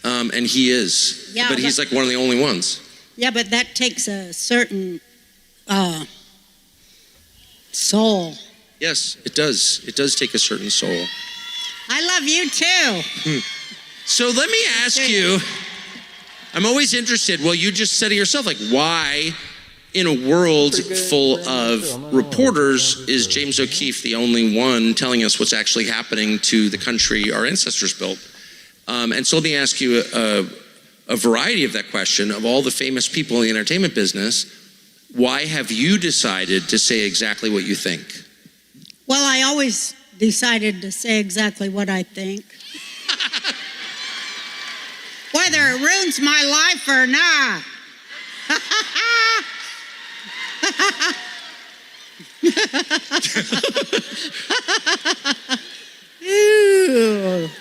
And he is.
Yeah,
but he's like one of the only ones.
Yeah, but that takes a certain soul.
Yes, it does. It does take a certain soul.
I love you too.
So let me ask you, I'm always interested, well, you just said it yourself, like why in a world full of reporters is James O'Keefe the only one telling us what's actually happening to the country our ancestors built? And so let me ask you a variety of that question. Of all the famous people in the entertainment business, why have you decided to say exactly what you think?
Well, I always decided to say exactly what I think. Whether it ruins my life or not.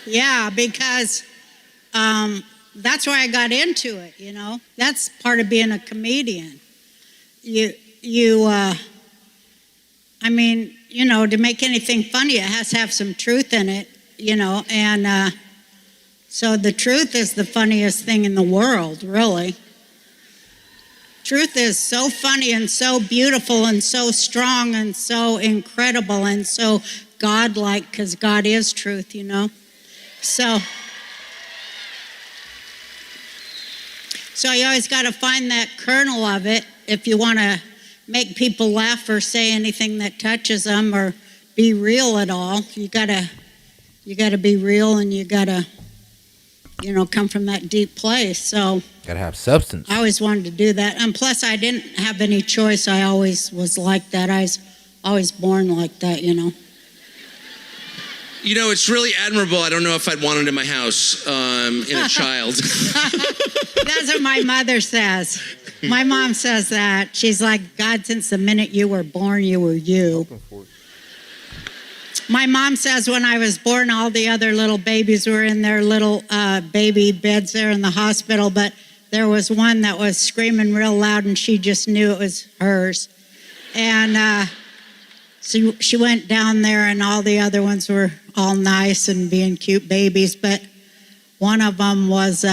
Yeah, because that's why I got into it, That's part of being a comedian. To make anything funny, it has to have some truth in it, and so the truth is the funniest thing in the world, really. Truth is so funny and so beautiful and so strong and so incredible and so godlike, because God is truth, So you always got to find that kernel of it if you want to make people laugh or say anything that touches them or be real at all. You gotta be real, and you gotta, come from that deep place. So
gotta have substance.
I always wanted to do that, and plus I didn't have any choice. I always was like that. I was always born like that.
It's really admirable. I don't know if I'd want it in my house in a child.
That's what my mother says. My mom says that. She's like, God, since the minute you were born, you were you. My mom says when I was born, all the other little babies were in their little baby beds there in the hospital, but there was one that was screaming real loud, and she just knew it was hers. And so she went down there, and all the other ones were all nice and being cute babies, but one of them was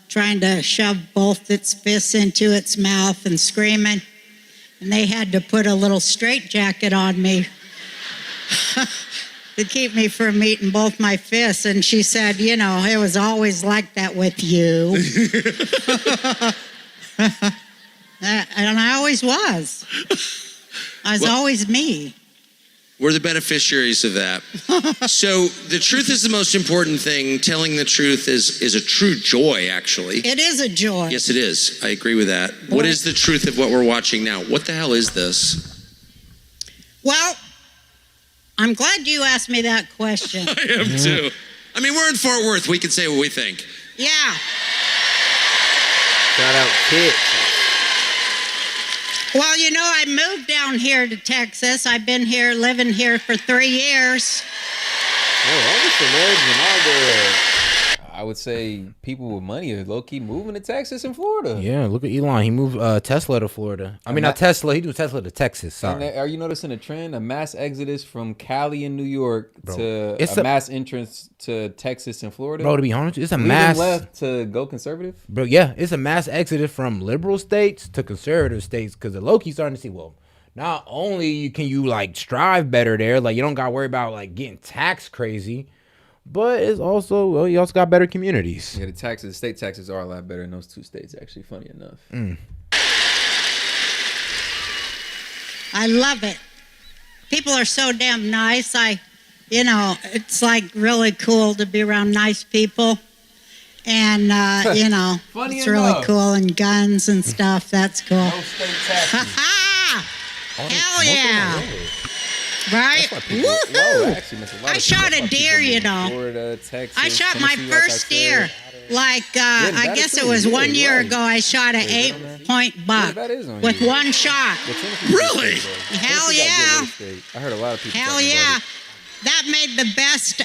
trying to shove both its fists into its mouth and screaming, and they had to put a little straitjacket on me to keep me from eating both my fists. And she said, it was always like that with you. And I always was. I was always me.
We're the beneficiaries of that. So the truth is the most important thing. Telling the truth is a true joy, actually.
It is a joy.
Yes, it is. I agree with that. Boy. What is the truth of what we're watching now? What the hell is this?
Well, I'm glad you asked me that question.
I am too. I mean, we're in Fort Worth. We can say what we think.
Yeah.
Shout out kids.
Well, I moved down here to Texas. I've been here, living here for 3 years.
All the celebs and all the, I would say, people with money are low-key moving to Texas and Florida.
Yeah, look at Elon. He moved Tesla to Florida. Not Tesla. He moved Tesla to Texas. Sorry.
And are you noticing a trend? A mass exodus from Cali and New York to a mass entrance to Texas and Florida?
Bro, to be honest, it's a mass
left to go conservative?
Bro, yeah, it's a mass exodus from liberal states to conservative states, because the low-key starting to see, well, not only can you strive better there, you don't got to worry about getting taxed crazy, but it's also, you also got better communities.
Yeah, the state taxes are a lot better in those two states, actually, funny enough.
I love it. People are so damn nice. It's really cool to be around nice people. And,
funny
it's
enough.
really cool. And guns and stuff, that's cool.
No state taxes.
Hell yeah. Right? Woohoo! I shot a deer,
Florida, Texas,
I shot my first deer. I guess it was 1 year ago, I shot an 8-point buck with one shot.
Really?
Hell yeah.
I heard a lot of people.
Hell yeah. That made the best,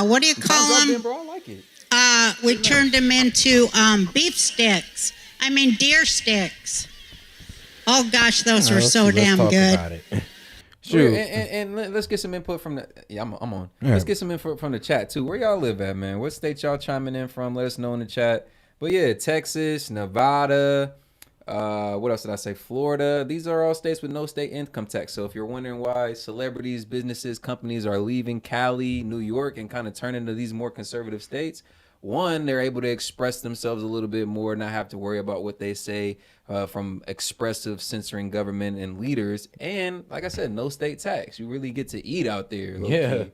what do you call them?
Bro, I like it.
We turned them into beef sticks. Deer sticks. Oh gosh, those were so damn good.
Sure. And let's get some input from the. Yeah, I'm on. Yeah. Let's get some input from the chat too. Where y'all live at, man? What state y'all chiming in from? Let us know in the chat. But yeah, Texas, Nevada. What else did I say? Florida. These are all states with no state income tax. So if you're wondering why celebrities, businesses, companies are leaving Cali, New York, and kind of turning to these more conservative states, one, they're able to express themselves a little bit more, not have to worry about what they say from expressive censoring government and leaders. And like I said, no state tax. You really get to eat out there.
Yeah.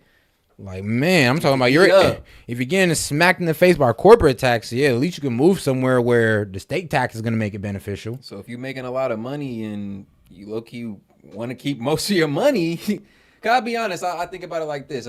Man, I'm talking about if you're getting smacked in the face by corporate tax, at least you can move somewhere where the state tax is going to make it beneficial.
So if you're making a lot of money and you low-key want to keep most of your money, gotta be honest, I think about it like this.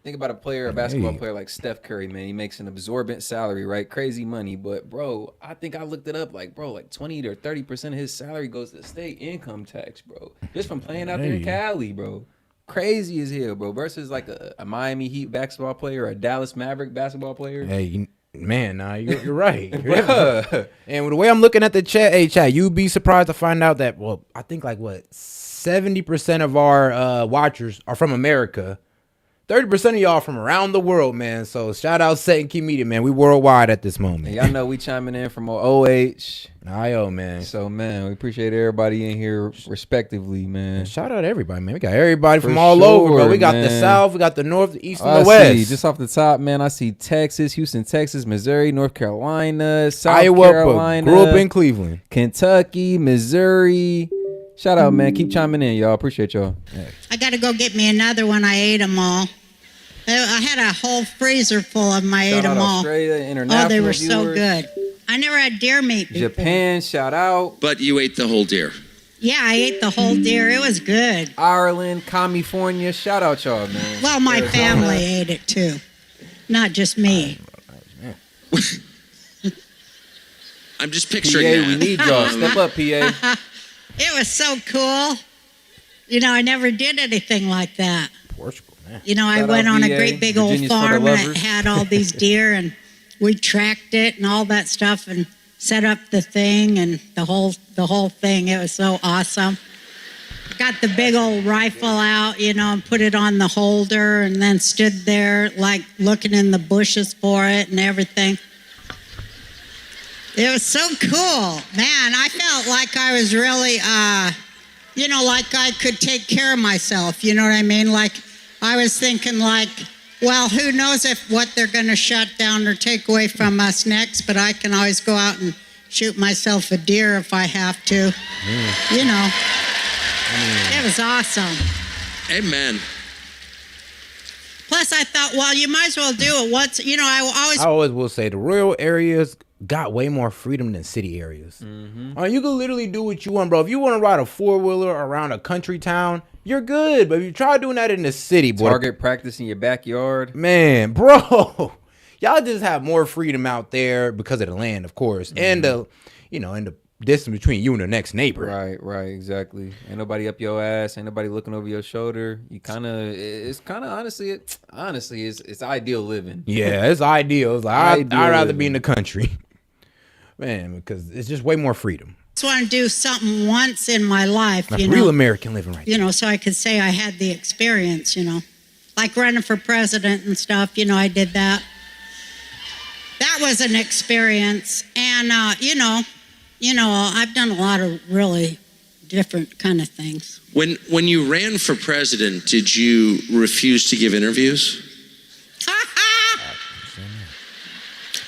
Think about a basketball player like Steph Curry, man. He makes an absorbent salary, right? Crazy money. But, bro, I think I looked it up. 20 to 30% of his salary goes to state income tax, bro. Just from playing out there in Cali, bro. Crazy as hell, bro. Versus a Miami Heat basketball player or a Dallas Maverick basketball player.
Hey, man, you're right. And the way I'm looking at the chat, you'd be surprised to find out that, I think 70% of our watchers are from America. 30% of y'all from around the world, man. So shout out S.E.T Media, man. We worldwide at this moment.
And y'all know we chiming in from OH.
IO, man.
So, man, we appreciate everybody in here respectively, man.
And shout out to everybody, man. We got everybody from all over, bro. We got the South, we got the North, the East, and the West.
Just off the top, man, I see Texas, Houston, Texas, Missouri, North Carolina, South
Iowa,
Carolina.
Grew up in Cleveland.
Kentucky, Missouri. Shout out, man. Keep chiming in, y'all. Appreciate y'all.
I got to go get me another one. I ate them all. I had a whole freezer full of them. I ate them all.
Australia, international
Oh, they were
viewers.
so good. I never had deer meat before.
Japan, shout out.
But you ate the whole deer.
Yeah, I ate the whole deer. It was good.
Ireland, California, shout out y'all, man.
Well, my family ate it too. Not just me.
I'm just picturing
PA,
that.
we need y'all. Step up, PA.
It was so cool. You know, I never did anything like that.
Portugal, man.
You know, I
Shout
went
out
on a
VA,
great big
Virginia's
old
for the
farm and
lovers.
it had all these deer and we tracked it and all that stuff and set up the thing and the whole thing. It was so awesome. Got the big old rifle out, you know, and put it on the holder and then stood there like looking in the bushes for it and everything. It was so cool. Man, I felt like I was really, you know, like I could take care of myself. You know what I mean? Like I was thinking like, well, who knows if what they're going to shut down or take away from us next, but I can always go out and shoot myself a deer if I have to. You know, it was awesome.
Amen.
Plus, I thought, well, you might as well do it. You know, I
always will say the rural areas got way more freedom than city areas. You can literally do what you want, bro. If you want to ride a 4-wheeler around a country town, you're good. But if you try doing that in the city, boy,
Target practice in your backyard.
man, bro, y'all just have more freedom out there because of the land, of course, and the, you know, and the distance between you and the next neighbor.
Right, exactly. Ain't nobody up your ass. Ain't nobody looking over your shoulder. It's kind of honestly, it's ideal living.
Yeah, it's ideal. It's like I'd rather be in the country, man, because it's just way more freedom.
just want to do something once in my life,
That's
you know.
real American living right
You know, so I could say I had the experience, you know. Like running for president and stuff, you know, I did that. That was an experience. And, you know, I've done a lot of really different kind of things.
When you ran for president, did you refuse to give interviews?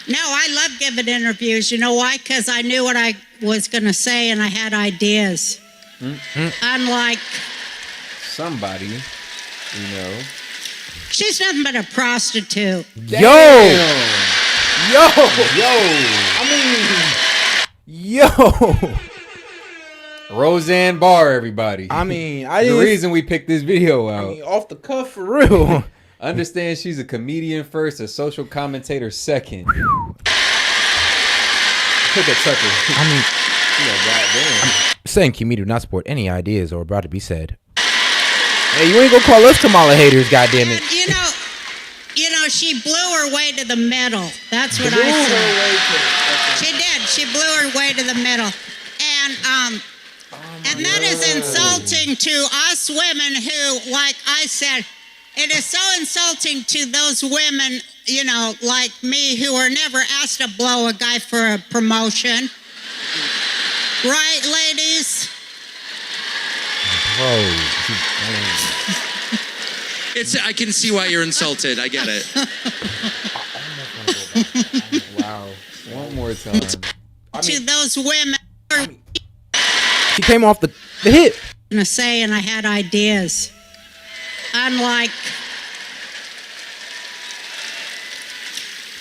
No, I love giving interviews. You know why? Because I knew what I was going to say and I had ideas. Unlike
somebody, you know.
She's nothing but a prostitute.
Yo!
Roseanne Barr, everybody.
I mean,
the reason we picked this video out.
I mean, off the cuff for real.
Understand she's a comedian first, a social commentator second. Pick a sucker.
I mean,
goddamn.
Saying comedian not support any ideas or about to be said. Hey, you ain't gonna call us Kamala haters, goddammit.
You know, she blew her way to the middle. That's what I said. She did. She blew her way to the middle. And that is insulting to us women who, like I said, it is so insulting to those women, you know, like me, who are never asked to blow a guy for a promotion. Right, ladies?
I can see why you're insulted. I get it.
Wow. One more time.
To those women.
She came off the hit.
I'm gonna say, and I had ideas. Unlike,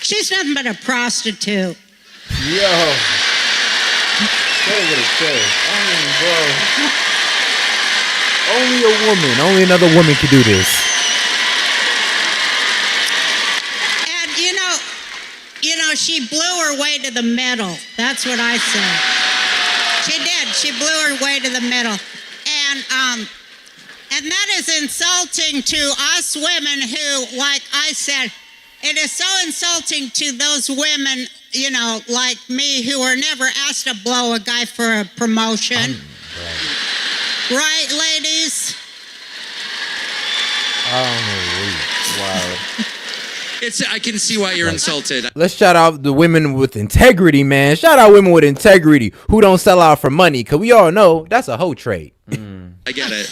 she's nothing but a prostitute.
Yo. Say what it says.
Only a woman, only another woman could do this.
And you know, she blew her way to the middle. That's what I said. She did. She blew her way to the middle. And that is insulting to us women who, like I said, it is so insulting to those women, you know, like me, who are never asked to blow a guy for a promotion. Right, ladies?
Wow.
I can see why you're insulted.
Let's shout out the women with integrity, man. Shout out women with integrity who don't sell out for money, because we all know that's a hoe trade.
I get it.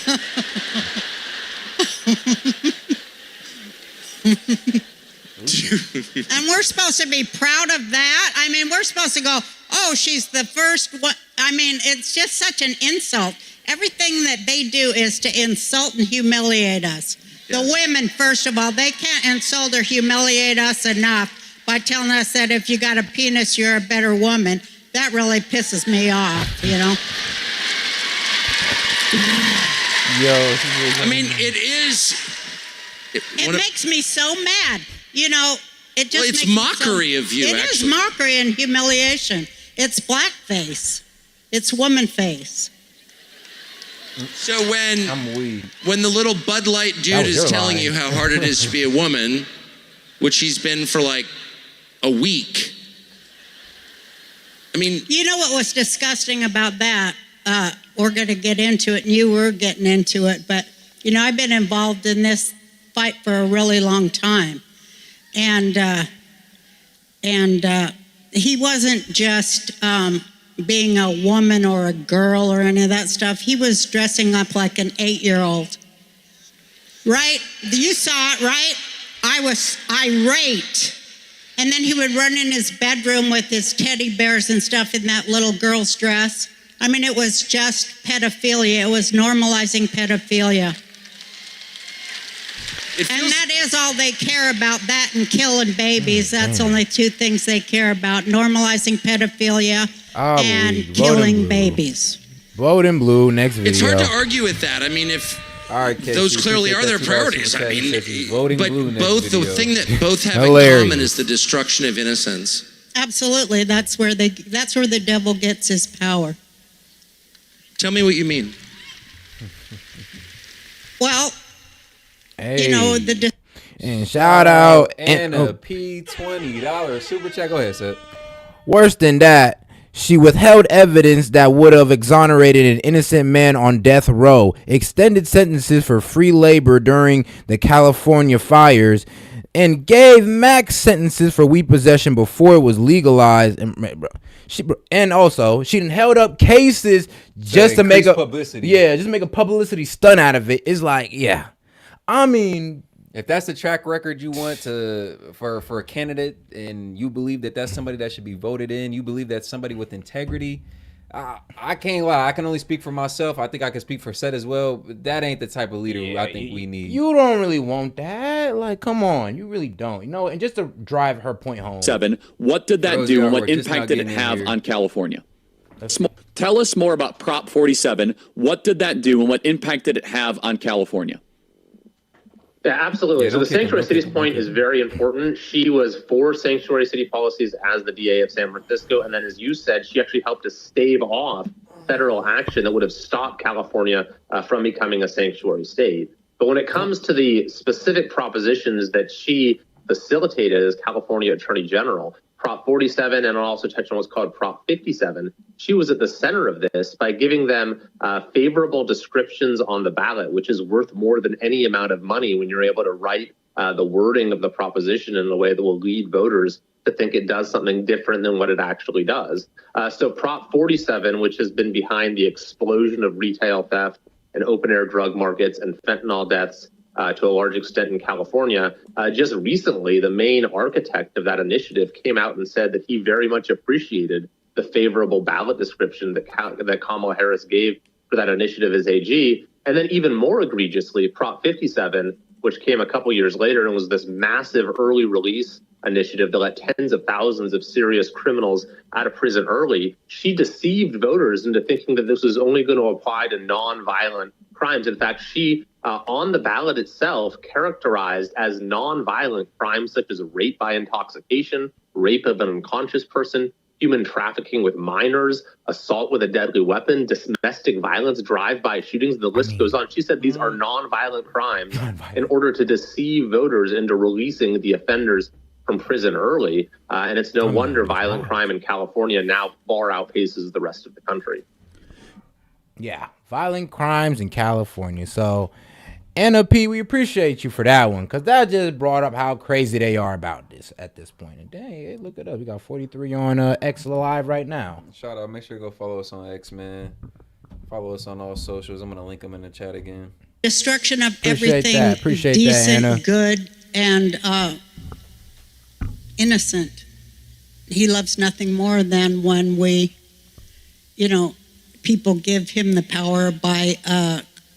And we're supposed to be proud of that. I mean, we're supposed to go, oh, she's the first one. I mean, it's just such an insult. Everything that they do is to insult and humiliate us. The women, first of all, they can't insult or humiliate us enough by telling us that if you got a penis, you're a better woman. That really pisses me off, you know?
I mean, it is.
It makes me so mad. You know, it just
it's mockery of you,
It is mockery and humiliation. It's blackface. It's woman face.
So when the little Bud Light dude is telling you how hard it is to be a woman, which he's been for like a week, I mean...
You know what was disgusting about that? We're going to get into it, and you were getting into it, but, you know, I've been involved in this fight for a really long time. And he wasn't just being a woman or a girl or any of that stuff. He was dressing up like an 8-year-old. Right? You saw it, right? I was irate. And then he would run in his bedroom with his teddy bears and stuff in that little girl's dress. I mean, it was just pedophilia. It was normalizing pedophilia. And that is all they care about, that and killing babies. That's only two things they care about, normalizing pedophilia and killing babies.
Vote in blue, next video.
It's hard to argue with that. I mean, if those clearly are their priorities. I mean, but the thing that both have in common is the destruction of innocence.
Absolutely. That's where the devil gets his power.
Tell me what you mean.
Well, you know,
and shout out
and a $20 super chat. Go ahead, Seth.
Worse than that, she withheld evidence that would have exonerated an innocent man on death row, extended sentences for free labor during the California fires, and gave max sentences for weed possession before it was legalized. And also, she held up cases just to make
publicity.
Yeah, just make a publicity stunt out of it. It's like, yeah. I mean,
if that's the track record you want for a candidate, and you believe that that's somebody that should be voted in, you believe that's somebody with integrity, I can't lie. I can only speak for myself. I think I can speak for Seth as well. But that ain't the type of leader I think we need.
You don't really want that. Like, come on, you really don't. You know, and just to drive her point home.
7. What did that do, and what impact did it have on California? Tell us more about Prop 47. What did that do, and what impact did it have on California?
Yeah, absolutely. So the sanctuary cities point is very important. She was for sanctuary city policies as the DA of San Francisco. And then, as you said, she actually helped to stave off federal action that would have stopped California from becoming a sanctuary state. But when it comes to the specific propositions that she facilitated as California Attorney General, Prop 47, and I'll also touch on what's called Prop 57, she was at the center of this by giving them favorable descriptions on the ballot, which is worth more than any amount of money when you're able to write the wording of the proposition in a way that will lead voters to think it does something different than what it actually does. So Prop 47, which has been behind the explosion of retail theft and open-air drug markets and fentanyl deaths to a large extent in California. Just recently, the main architect of that initiative came out and said that he very much appreciated the favorable ballot description that Kamala Harris gave for that initiative as AG. And then even more egregiously, Prop 57, which came a couple years later and was this massive early release initiative that let tens of thousands of serious criminals out of prison early. She deceived voters into thinking that this was only going to apply to nonviolent crimes. In fact, she, on the ballot itself, characterized as nonviolent crimes such as rape by intoxication, rape of an unconscious person, human trafficking with minors, assault with a deadly weapon, domestic violence, drive-by shootings, the list goes on. She said these are nonviolent crimes in order to deceive voters into releasing the offenders from prison early. And it's no wonder violent crime in California now far outpaces the rest of the country.
Yeah, violent crimes in California. So, Anna P., we appreciate you for that one, because that just brought up how crazy they are about this at this point. And dang, hey, look it up. We got 43 on X Live right now.
Shout out. Make sure to go follow us on X, man. Follow us on all socials. I'm going to link them in the chat again.
Destruction of
Appreciate
everything decent,
that,
good, and innocent. He loves nothing more than when we, people give him the power by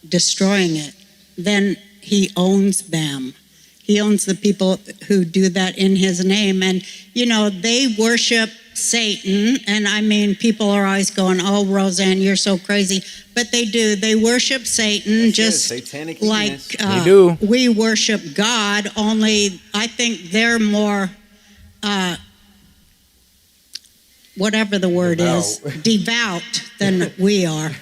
destroying it, then he owns them. He owns the people who do that in his name. And, you know, they worship Satan. And I mean, people are always going, oh, Roseanne, you're so crazy. But they do. They worship Satan. That's just satanic like
they do.
We worship God, only I think they're more, whatever the word is, devout than we are.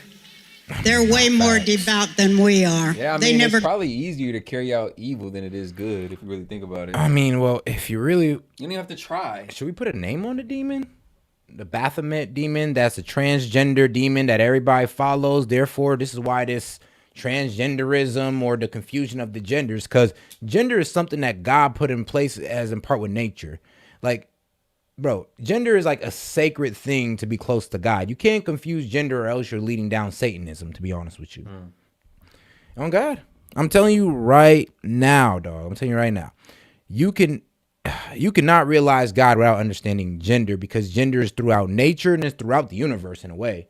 They're way more devout than we are.
Yeah, I mean, it's probably easier to carry out evil than it is good, if you really think about it.
I mean, well, if you really...
You don't even have to try.
Should we put a name on the demon? The Baphomet demon, that's a transgender demon that everybody follows. Therefore, this is why this transgenderism or the confusion of the genders, because gender is something that God put in place as in part with nature. Like, bro, gender is like a sacred thing to be close to God. You can't confuse gender or else you're leading down Satanism, to be honest with you. On God. I'm telling you right now, dog. I'm telling you right now. You cannot realize God without understanding gender, because gender is throughout nature and it's throughout the universe in a way.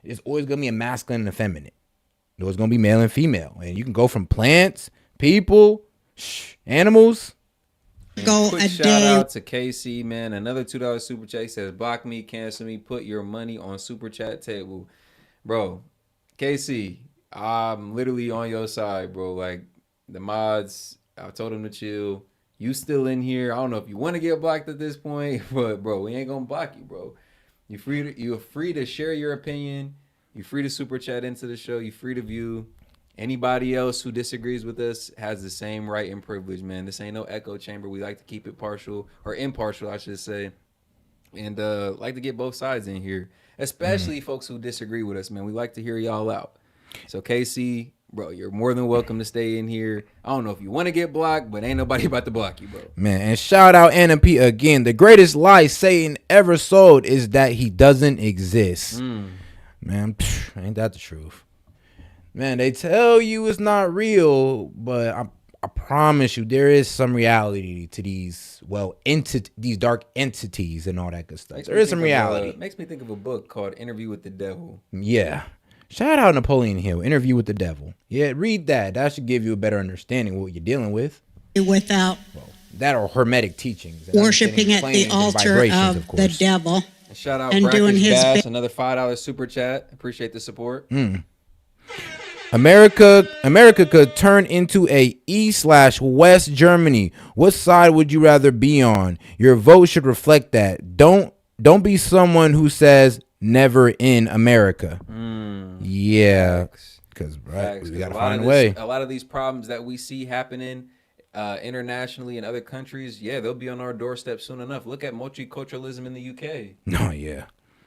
It's always going to be a masculine and a feminine. It's always going to be male and female. And you can go from plants, people, animals.
Quick shout out to KC, man. Another $2 super chat. He says, block me, cancel me, put your money on super chat table. Bro, KC, I'm literally on your side, bro. Like, the mods, I told them to chill. You still in here. I don't know if you want to get blocked at this point, but, bro, we ain't going to block you, bro. You're free to share your opinion. You're free to super chat into the show. You're free to view. Anybody else who disagrees with us has the same right and privilege, man. This ain't no echo chamber. We like to keep it partial, or impartial, I should say. And like to get both sides in here, especially folks who disagree with us, man. We like to hear y'all out. So, KC, bro, you're more than welcome to stay in here. I don't know if you want to get blocked, but ain't nobody about to block you, bro.
Man, and shout out Anna P again. The greatest lie Satan ever sold is that he doesn't exist. Man, ain't that the truth? Man, they tell you it's not real, but I promise you there is some reality to these, these dark entities and all that good stuff. There is some reality.
Makes me think of a book called Interview with the Devil.
Yeah. Shout out Napoleon Hill, Interview with the Devil. Yeah, read that. That should give you a better understanding of what you're dealing with.
Without
that or hermetic teachings.
Worshiping at the altar of the devil.
And shout out and doing his Bass, another $5 super chat. Appreciate the support.
America could turn into a East/West Germany. What side would you rather be on? Your vote should reflect that. Don't be someone who says never in America. Yeah, because we gotta find a way.
A lot of these problems that we see happening internationally in other countries, they'll be on our doorstep soon enough. Look at multiculturalism in the UK.
Oh yeah.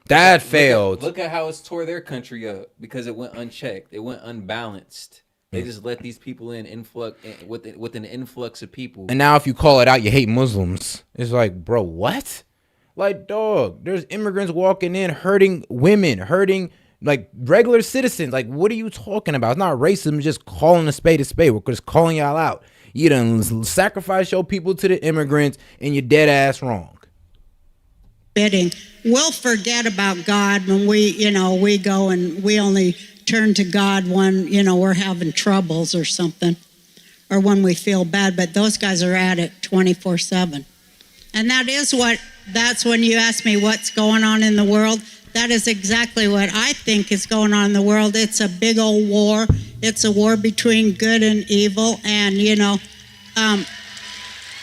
That failed.
Look at how it's tore their country up because it went unchecked. It went unbalanced. They just let these people in with an influx of people.
And now if you call it out, you hate Muslims. It's like, bro, what? Like, dog, there's immigrants walking in, hurting women, hurting like regular citizens. Like, what are you talking about? It's not racism, it's just calling a spade a spade. We're just calling y'all out. You done sacrifice your people to the immigrants and you're dead ass wrong.
Bidding. We'll forget about God when we go and we only turn to God when, we're having troubles or something, or when we feel bad. But those guys are at it 24/7. And that's when you ask me what's going on in the world. That is exactly what I think is going on in the world. It's a big old war. It's a war between good and evil. And,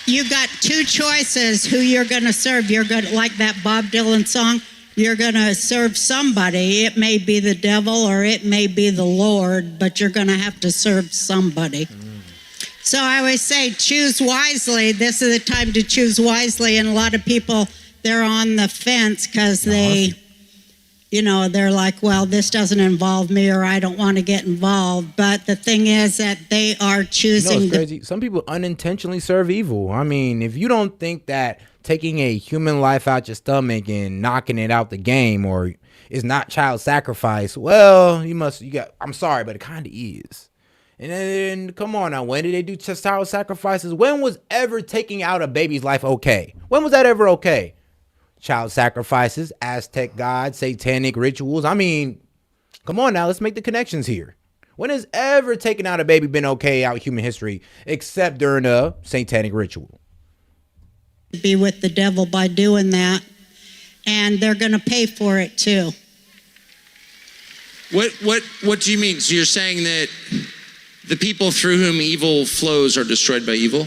you got two choices who you're going to serve. You're going to, like that Bob Dylan song, you're going to serve somebody. It may be the devil or it may be the Lord, but you're going to have to serve somebody. So I always say, choose wisely. This is the time to choose wisely. And a lot of people, they're on the fence because they're like, well, this doesn't involve me or I don't want to get involved. But the thing is that they are choosing.
It's crazy. Some people unintentionally serve evil. I mean, if you don't think that taking a human life out your stomach and knocking it out the game or is not child sacrifice, well, I'm sorry, but it kind of is. And then, come on now, when did they do child sacrifices? When was ever taking out a baby's life okay? When was that ever okay? Child sacrifices, Aztec gods, satanic rituals. I mean, Come on now, let's make the connections here. When has ever taking out a baby been okay out in human history except during a satanic ritual?
Be with the devil by doing that, and they're going to pay for it too.
What do you mean? So you're saying that the people through whom evil flows are destroyed by evil?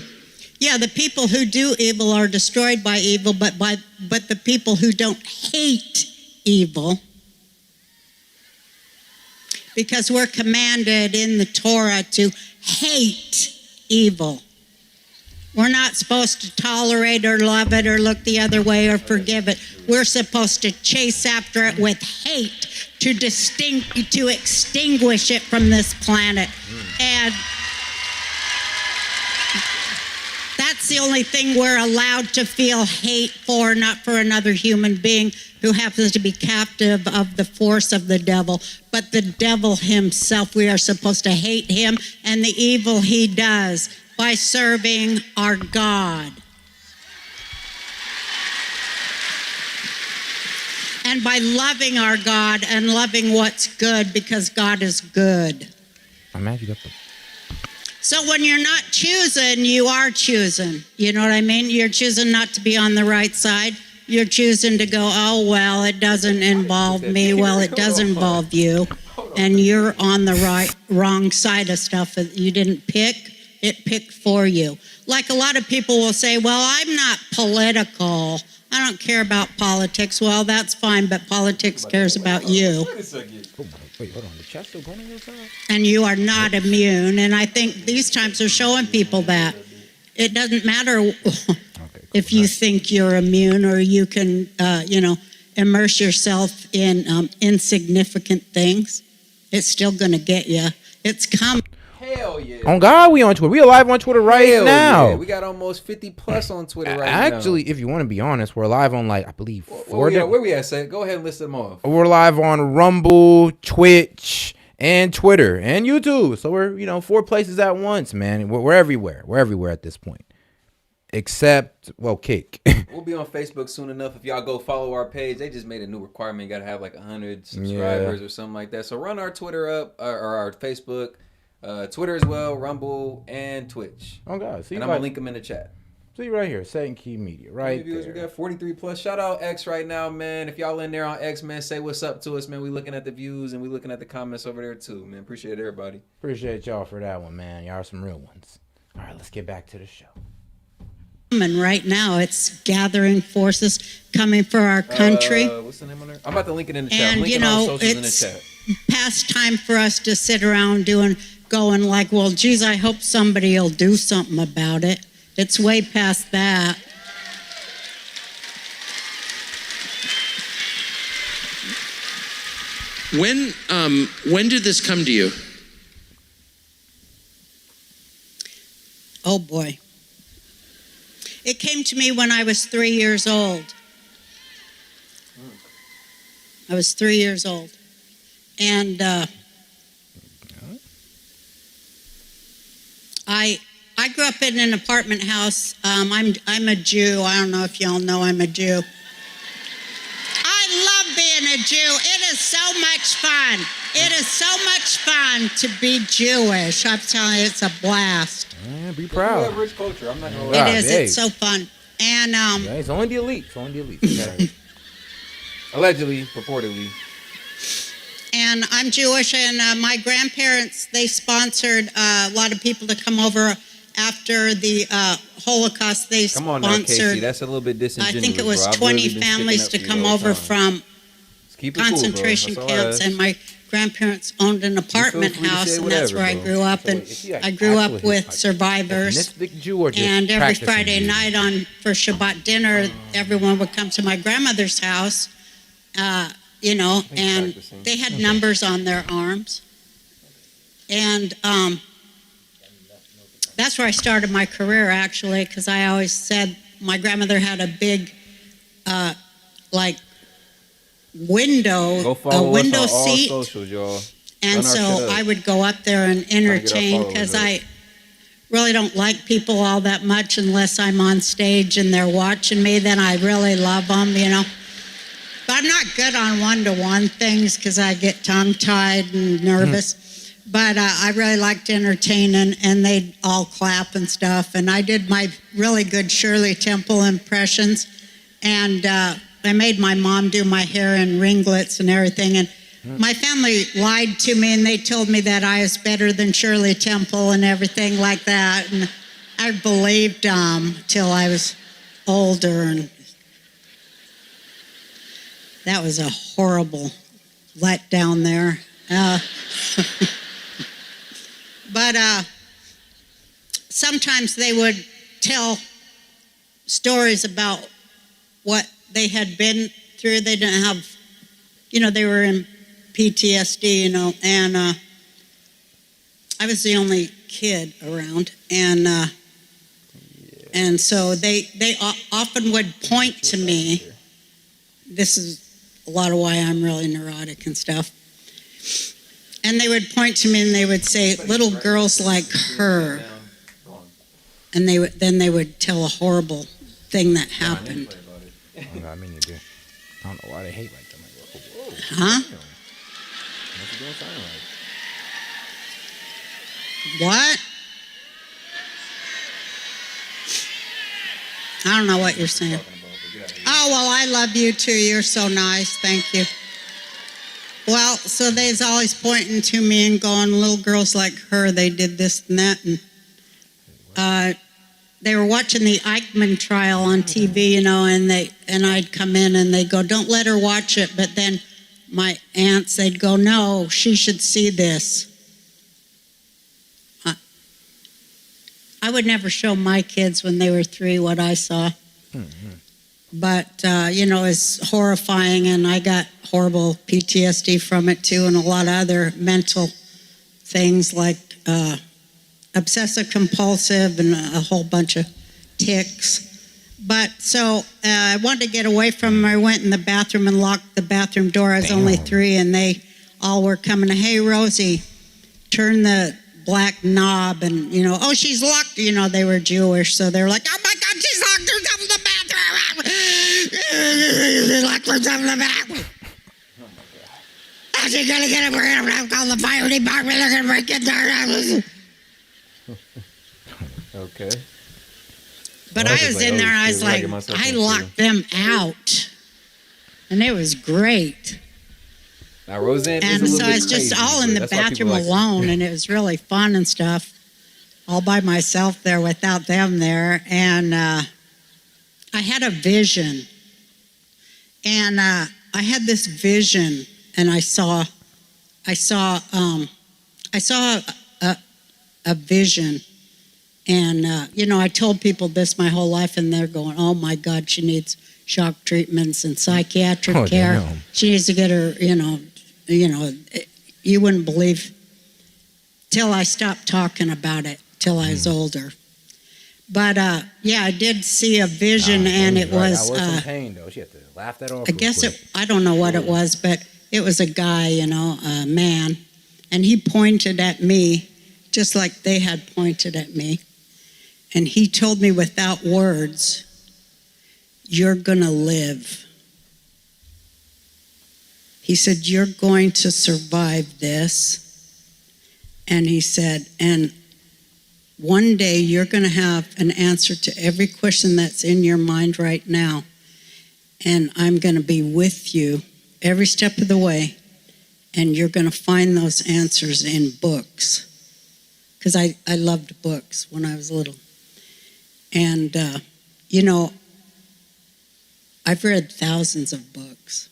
Yeah, the people who do evil are destroyed by evil, but the people who don't hate evil, because we're commanded in the Torah to hate evil. We're not supposed to tolerate or love it or look the other way or forgive it. We're supposed to chase after it with hate to extinguish it from this planet. And that's the only thing we're allowed to feel hate for, not for another human being who happens to be captive of the force of the devil, but the devil himself. We are supposed to hate him and the evil he does by serving our God. And by loving our God and loving what's good, because God is good.
I'm mad you got the...
So when you're not choosing, you are choosing. You know what I mean? You're choosing not to be on the right side. You're choosing to go, oh, well, it doesn't involve me. Well, it does involve you. And you're on the wrong side of stuff that you didn't pick. It picked for you. Like a lot of people will say, well, I'm not political. I don't care about politics. Well, that's fine, but politics cares about you.
Wait, hold on. The chat's still going on your side?
And you are not immune. And I think these times are showing people that. It doesn't matter if you think you're immune or you can, immerse yourself in insignificant things. It's still going to get you. It's coming.
Hell yeah.
On God, we on Twitter. We alive on Twitter right now.
Yeah. We got almost 50 plus on Twitter right now.
Actually, if you want to be honest, we're live on I believe 4
where we at, Seth? Go ahead and list them off.
We're live on Rumble, Twitch, and Twitter, and YouTube. So we're, 4 places at once, man. We're everywhere. We're everywhere at this point. Except, Kick.
We'll be on Facebook soon enough. If y'all go follow our page, they just made a new requirement. You got to have 100 subscribers or something like that. So run our Twitter up, or our Facebook. Twitter as well, Rumble, and Twitch.
Oh, God.
And I'm going to link them in the chat.
See right here, S.E.T Key Media, right
viewers, there. We got 43 plus. Shout out X right now, man. If y'all in there on X, man, say what's up to us, man. We looking at the views and we looking at the comments over there, too, man. Appreciate everybody.
Appreciate y'all for that one, man. Y'all are some real ones. All right, let's get back to the show.
And right now, it's gathering forces coming for our country.
What's the name on there? I'm about to link it in the chat.
And,
I'm linking all socials in the chat.
Past time for us to sit around going like, well, geez, I hope somebody will do something about it. It's way past that.
When did this come to you?
Oh, boy. It came to me when I was 3 years old. I was 3 years old. And I grew up in an apartment house. I'm a Jew. I don't know if y'all know I'm a Jew. I love being a Jew. It is so much fun. It is so much fun to be Jewish. I'm telling you, it's a blast.
Yeah, be proud.
We have rich culture. I'm not gonna lie.
It is. Hey. It's so fun. And
it's only the elite. It's only the elite. Okay.
Allegedly, purportedly.
And I'm Jewish, and my grandparents, they sponsored a lot of people to come over after the Holocaust. They
come on now, Casey. That's a little bit disingenuous.
I think it was 20 families to come over from concentration camps, and my grandparents owned an apartment house, and that's where I grew up. And I grew up with survivors. And every Friday night for Shabbat dinner, everyone would come to my grandmother's house. And they had numbers on their arms. And that's where I started my career, actually, because I always said my grandmother had a big, window seat.
Socials, y'all.
And so I would go up there and entertain, because I really don't like people all that much unless I'm on stage and they're watching me. Then I really love them, But I'm not good on one-to-one things because I get tongue-tied and nervous. But I really liked entertaining, and they'd all clap and stuff. And I did my really good Shirley Temple impressions. And I made my mom do my hair in ringlets and everything. And my family lied to me, and they told me that I was better than Shirley Temple and everything like that. And I believed till I was older. And that was a horrible letdown there. But sometimes they would tell stories about what they had been through. They didn't have, they were in PTSD, and I was the only kid around, and so they often would point to me. This is a lot of why I'm really neurotic and stuff. And they would point to me and they would say, little girls like her. And then they would tell a horrible thing that happened.
I mean, you do. I don't know why they hate like that. Like,
huh? What? I don't know what you're saying. Oh, well, I love you too. You're so nice. Thank you. Well, so they's always pointing to me and going, little girls like her, they did this and that. And they were watching the Eichmann trial on TV, and I'd come in and they'd go, don't let her watch it. But then my aunts, they'd go, no, she should see this. I would never show my kids when they were 3 what I saw. But, it's horrifying, and I got horrible PTSD from it, too, and a lot of other mental things like obsessive-compulsive and a whole bunch of tics. But, so, I wanted to get away from them. I went in the bathroom and locked the bathroom door. I was only 3, and they all were coming, hey, Rosie, turn the black knob, and, oh, she's locked. They were Jewish, so they were like, oh, my God, she's locked herself in the bathroom. Locked herself in the bathroom. How's she going to get it? We're going to have to call the fire department. They're going to break into her house.
Okay.
But I was in there, and I was like, I locked them out. And it was great.
Now, Roseanne
and
is a
so
little
I was
bit
just
crazy,
all in the bathroom alone, and it was really fun and stuff, all by myself there without them there. And I had a vision, and I had this vision, and I saw a vision, and I told people this my whole life, and they're going, "Oh my God, she needs shock treatments and psychiatric care. Damn. She needs to get her, you wouldn't believe." Till I stopped talking about it, till I was older. But I did see a vision, and it was.
That was some pain, though. She had to laugh that off.
I guess I don't know what it was, but it was a guy, a man, and he pointed at me, just like they had pointed at me, and he told me without words, "You're gonna live." He said, "You're going to survive this," and he said, "And one day you're going to have an answer to every question that's in your mind right now. And I'm going to be with you every step of the way. And you're going to find those answers in books." Because I loved books when I was little. And, I've read thousands of books.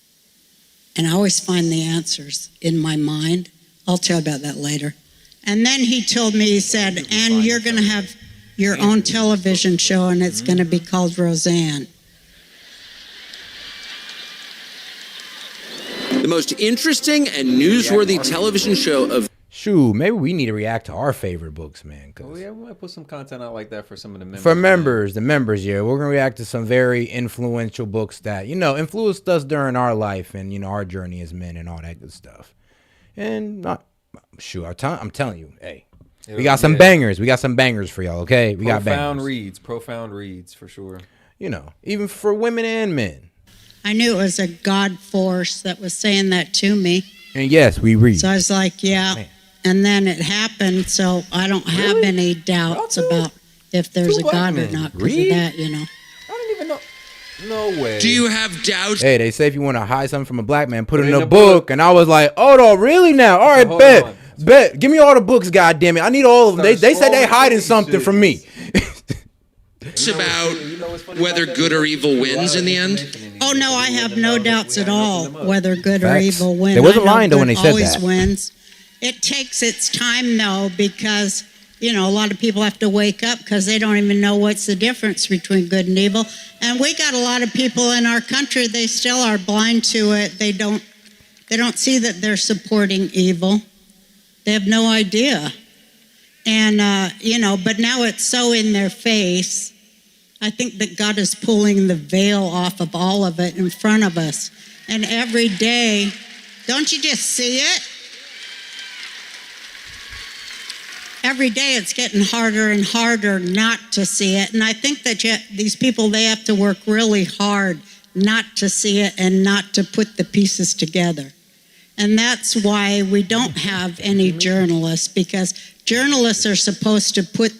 And I always find the answers in my mind. I'll tell you about that later. And then he told me, he said, "And you're going to have your own television show, and it's going to be called Roseanne."
The most interesting and newsworthy television show of...
Shoot, maybe we need to react to our favorite books, man.
Oh, yeah, we might put some content out like that for some of the members.
For members, the members, yeah. We're going to react to some very influential books that, influenced us during our life and, our journey as men and all that good stuff. And I'm telling you, hey, we got some bangers. We got some bangers for y'all, okay? We got bangers.
Profound reads for sure.
Even for women and men.
I knew it was a God force that was saying that to me.
And yes, we read.
So I was like, yeah. Man. And then it happened, so I don't have any doubts about if there's a God or not because of that, you know.
I don't even know. No way.
Do you have doubts?
Hey, they say if you want to hide something from a black man, put it in a book. And I was like, oh, no, really now? All right, bet. Give me all the books, goddammit. I need all of them. They said they hiding something from me.
It's about whether good or evil wins in the end?
Oh, no, I have no doubts at all whether good or evil wins.
They wasn't lying, though, when they said
always
that.
Wins. It takes its time, though, because, you know, a lot of people have to wake up because they don't even know what's the difference between good and evil. And we got a lot of people in our country, they still are blind to it. They don't see that they're supporting evil. They have no idea. And, you know, but now it's so in their face. I think that God is pulling the veil off of all of it in front of us. And every day, don't you just see it? Every day it's getting harder and harder not to see it. And I think that these people, they have to work really hard not to see it and not to put the pieces together. And that's why we don't have any journalists, because journalists are supposed to put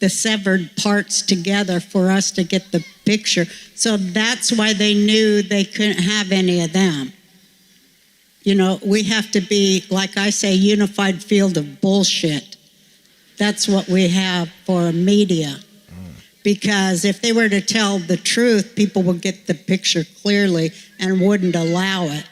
the severed parts together for us to get the picture. So that's why they knew they couldn't have any of them. You know, we have to be, like I say, unified field of bullshit. That's what we have for media. Because if they were to tell the truth, people would get the picture clearly and wouldn't allow it.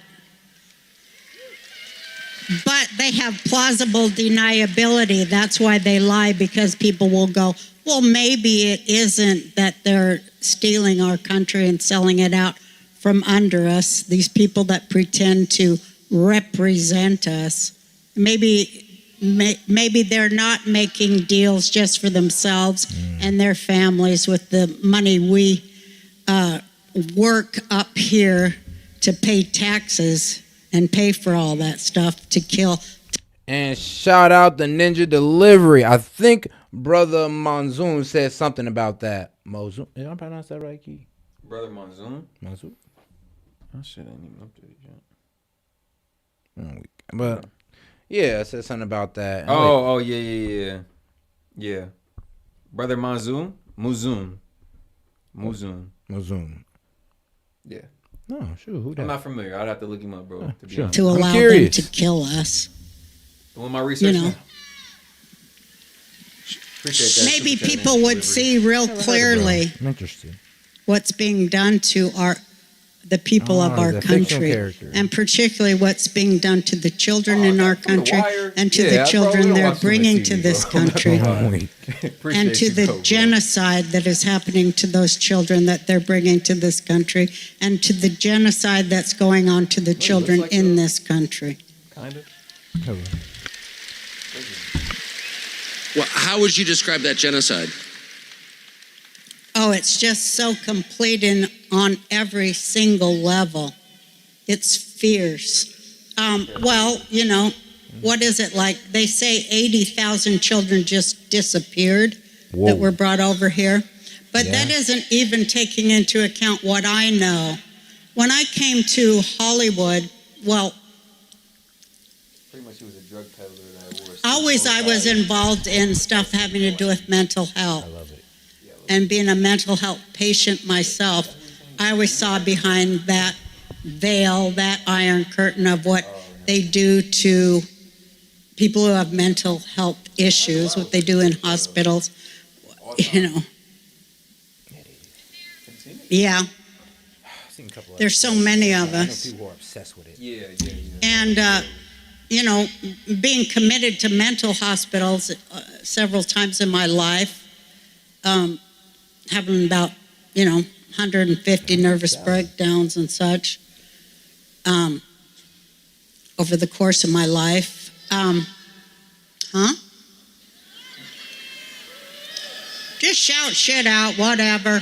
But they have plausible deniability. That's why they lie, because people will go, well, maybe it isn't that they're stealing our country and selling it out from under us. These people that pretend to represent us, maybe they're not making deals just for themselves and their families with the money we work up here to pay taxes and pay for all that stuff to kill.
And shout out the Ninja Delivery. I think Brother Monsoon said something about that. Monsoon? Did I pronounce that right, Key?
Brother Monsoon?
Monsoon?
That shit ain't even up there yet.
But yeah, I said something about that.
Yeah. Brother Monsoon? Muzoon. Yeah.
No, sure. Who that?
I'm not familiar. I'd have to look him up, bro.
To allow them to kill us.
Doing my research.
You know. Maybe people would see real clearly what's being done to the people of our country, and particularly what's being done to the children in our country and to the children they're bringing to this country, and to the genocide that is happening to those children that they're bringing to this country, and to the genocide that's going on to the children in this country.
Kind of.
Well, how would you describe that genocide?
Oh, it's just so complete on every single level. It's fierce. Well, you know, what is it like? They say 80,000 children just disappeared that were brought over here. But that isn't even taking into account what I know. When I came to Hollywood, well,
pretty much he was a drug peddler.
Always I was involved in stuff having to do with mental health. I love it. And being a mental health patient myself, I always saw behind that veil, that iron curtain of what they do to people who have mental health issues, what they do in hospitals, you know. Yeah. There's so many of us.
People are obsessed with it.
Yeah.
And, you know, being committed to mental hospitals several times in my life, having about, 150 nervous breakdowns and such over the course of my life. Just shout shit out, whatever.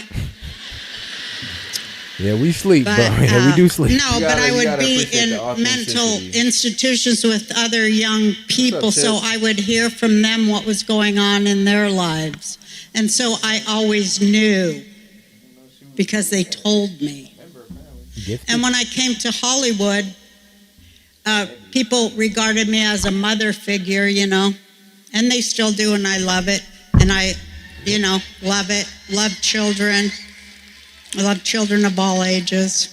Yeah, we sleep, bro. Yeah, we do sleep.
No, but I would be in mental institutions with other young people, so I would hear from them what was going on in their lives. And so I always knew because they told me. And when I came to Hollywood, people regarded me as a mother figure, and they still do, and I love it. And I, love it. Love children. I love children of all ages.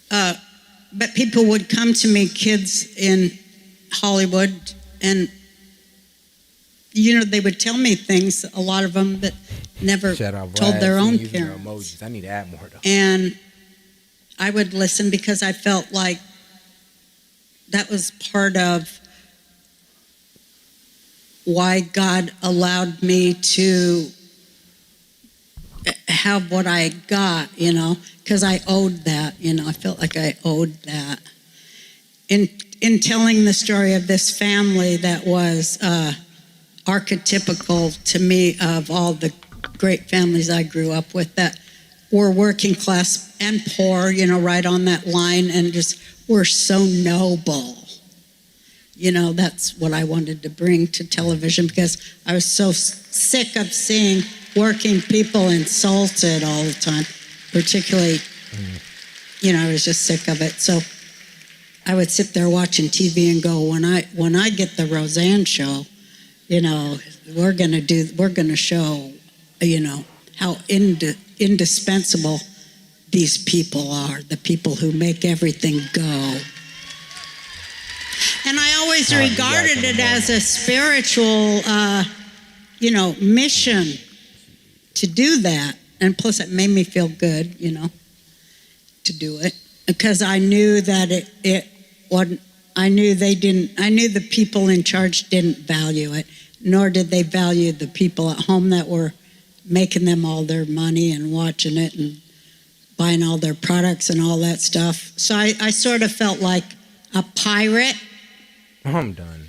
But people would come to me, kids in Hollywood, and they would tell me things, a lot of them that never told their own parents.
I need to add more though.
And I would listen because I felt like that was part of why God allowed me to have what I got, because I owed that, I felt like I owed that. In telling the story of this family that was archetypical to me of all the great families I grew up with that were working class and poor, right on that line, and just were so noble. That's what I wanted to bring to television because I was so sick of seeing working people insulted all the time, particularly, I was just sick of it. So I would sit there watching TV and go, when I get the Roseanne show, we're gonna show, how indispensable these people are, the people who make everything go. And I always regarded it as a spiritual, mission to do that. And plus it made me feel good, to do it. Because I knew that it wasn't, I knew the people in charge didn't value it, nor did they value the people at home that were making them all their money and watching it and buying all their products and all that stuff. So I sort of felt like a pirate.
I'm done.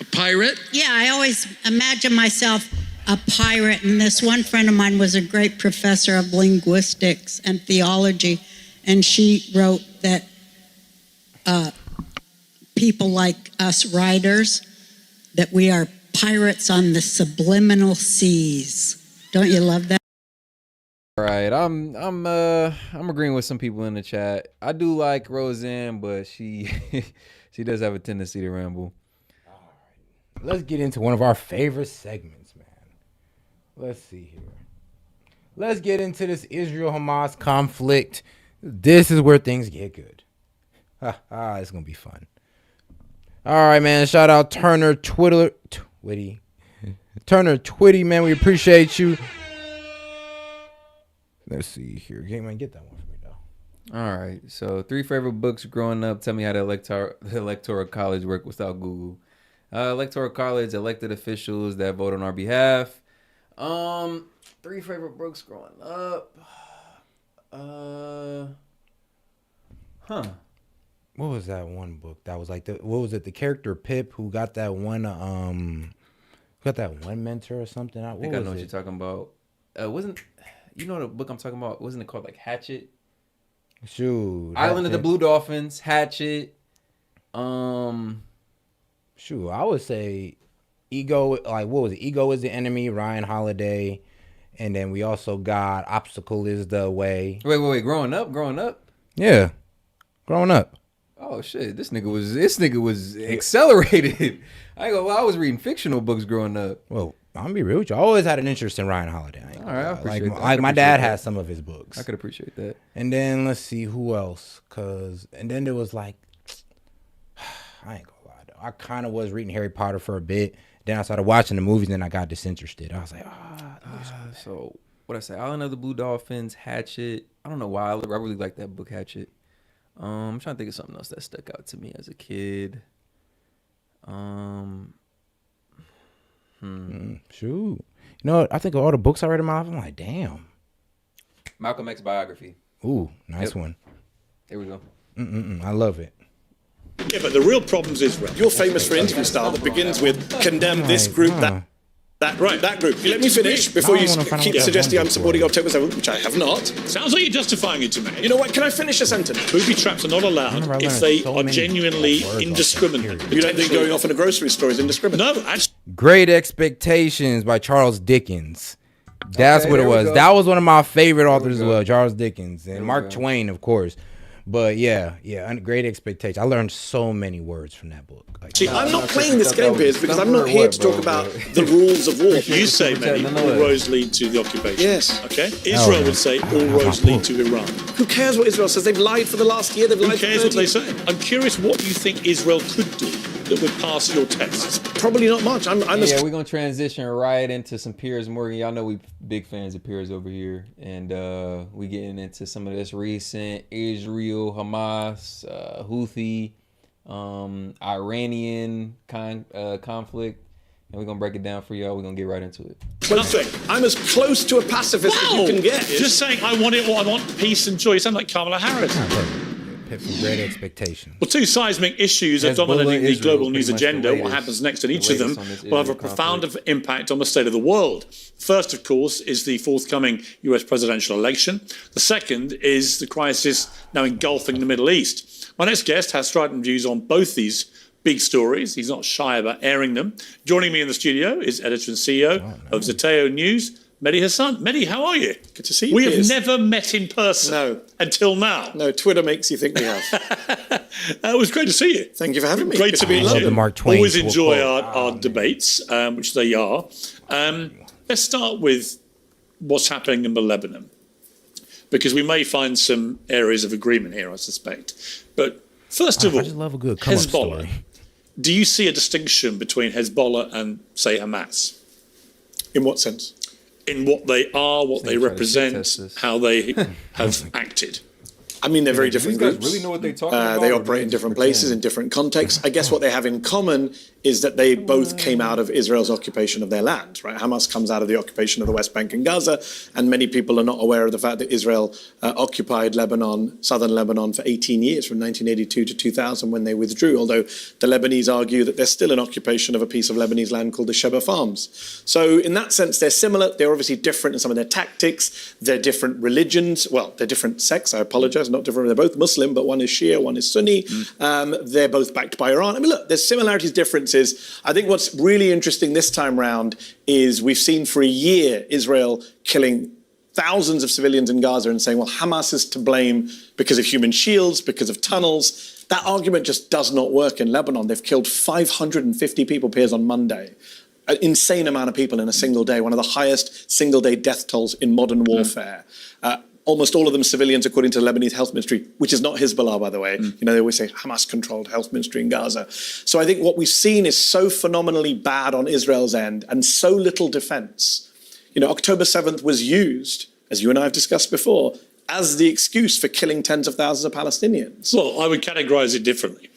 A pirate?
Yeah, I always imagine myself a pirate. And this one friend of mine was a great professor of linguistics and theology. And she wrote that people like us writers, that we are pirates on the subliminal seas. Don't you love that?
All right, I'm agreeing with some people in the chat. I do like Roseanne, but she she does have a tendency to ramble.
All right, let's get into one of our favorite segments, man. Let's see here. Let's get into this Israel-Hamas conflict. This is where things get good. It's gonna be fun. All right, man. Shout out Turner Twitty, man. We appreciate you. Let's see here. Man, get that one for me, though.
All right. So 3 favorite books growing up. Tell me how the Electoral College work without Google. Electoral College, elected officials that vote on our behalf. 3 favorite books growing up.
What was that one book that was like what was it? The character Pip who got that one mentor or something.
I think I know what you're talking about. Wasn't the book I'm talking about? Wasn't it called like Hatchet?
Shoot.
Island of the Blue Dolphins, Hatchet.
Shoot, I would say Ego. Like what was it? Ego is the Enemy. Ryan Holiday, and then we also got Obstacle is the Way.
Wait. Growing up.
Yeah, growing up.
Oh shit! This nigga was accelerated. I was reading fictional books growing up.
Well, I'm gonna be real with you. I always had an interest in Ryan Holiday.
All right, I appreciate that.
Like my dad has some of his books.
I could appreciate that.
And then let's see who else, and then there was like, I ain't gonna lie though. I kind of was reading Harry Potter for a bit. Then I started watching the movies, and then I got disinterested. I was like,
so what I say? Island of the Blue Dolphins, Hatchet. I don't know why I really like that book, Hatchet. I'm trying to think of something else that stuck out to me as a kid.
Shoot. I think of all the books I read in my life, I'm like, damn.
Malcolm X biography.
Ooh, nice one.
There we go.
I love it.
Yeah, but the real problem is Israel. You're famous for interview style that begins with condemn this group, that group. Let me finish before you keep suggesting I'm supporting October 7th, which I have not.
Sounds like you're justifying it to me.
You know what? Can I finish a sentence?
Booby traps are not allowed if they are genuinely indiscriminate.
You don't think going off in a grocery store is indiscriminate?
No.
Great Expectations by Charles Dickens. That's what it was. That was one of my favorite authors as well, Charles Dickens and Mark Twain, of course. But yeah, Great Expectation. I learned so many words from that book. Like,
See, I'm not playing this game, Piers, because I'm not here to talk about the rules of war.
You say, many, all roads lead to the occupation.
Yes.
Okay? Israel would say all roads lead to Iran.
Who cares what Israel says? They've lied for the last year. They've lied
Who cares what they say? I'm curious what you think Israel could do that would pass your tests.
Probably not much.
We're going to transition right into some Piers Morgan. Y'all know we big fans of Piers over here. And we getting into some of this recent Israel, Hamas, Houthi, Iranian conflict. And we're going to break it down for y'all. We're going to get right into it.
I'm as close to a pacifist as you can get.
Just saying, I want peace and joy. You sound like Kamala Harris.
From Great Expectation.
Well, two seismic issues are dominating the global news agenda. What happens next in each of them will have a profound impact on the state of the world. First, of course, is the forthcoming US presidential election. The second is the crisis now engulfing the Middle East. My next guest has strident views on both these big stories. He's not shy about airing them. Joining me in the studio is editor and CEO of Zeteo News, Mehdi Hassan. Mehdi, how are you?
Good to see you.
We have never met in person until now.
No, Twitter makes you think we have.
It was great to see you.
Thank you for having me.
Great to be in London.
Mark Twain
Always enjoy our debates, which they are. Let's start with what's happening in Lebanon, because we may find some areas of agreement here, I suspect. But first of all,
I just love a good come-up
Hezbollah.
story.
Do you see a distinction between Hezbollah and, say, Hamas?
In what sense?
In what they are, what they represent, how they have acted.
I mean, they're very different
These guys
groups.
really know what they're talking about.
They operate in different places, in different contexts. I guess what they have in common is that they both came out of Israel's occupation of their land, right? Hamas comes out of the occupation of the West Bank and Gaza, and many people are not aware of the fact that Israel occupied Lebanon, southern Lebanon, for 18 years, from 1982 to 2000, when they withdrew, although the Lebanese argue that there's still an occupation of a piece of Lebanese land called the Sheba Farms. So in that sense, they're similar. They're obviously different in some of their tactics. They're different religions. Well, they're different sects, I apologize, not different. They're both Muslim, but one is Shia, one is Sunni. They're both backed by Iran. I mean, look, there's similarities, differences. I think what's really interesting this time round is we've seen for a year Israel killing thousands of civilians in Gaza and saying, well, Hamas is to blame because of human shields, because of tunnels. That argument just does not work in Lebanon. They've killed 550 people, Piers, on Monday. An insane amount of people in a single day, one of the highest single-day death tolls in modern warfare. Almost all of them civilians, according to the Lebanese health ministry, which is not Hezbollah, by the way. You know, they always say Hamas-controlled health ministry in Gaza. So I think what we've seen is so phenomenally bad on Israel's end and so little defense. You know, October 7th was used, as you and I have discussed before, as the excuse for killing tens of thousands of Palestinians.
Well, I would categorize it differently.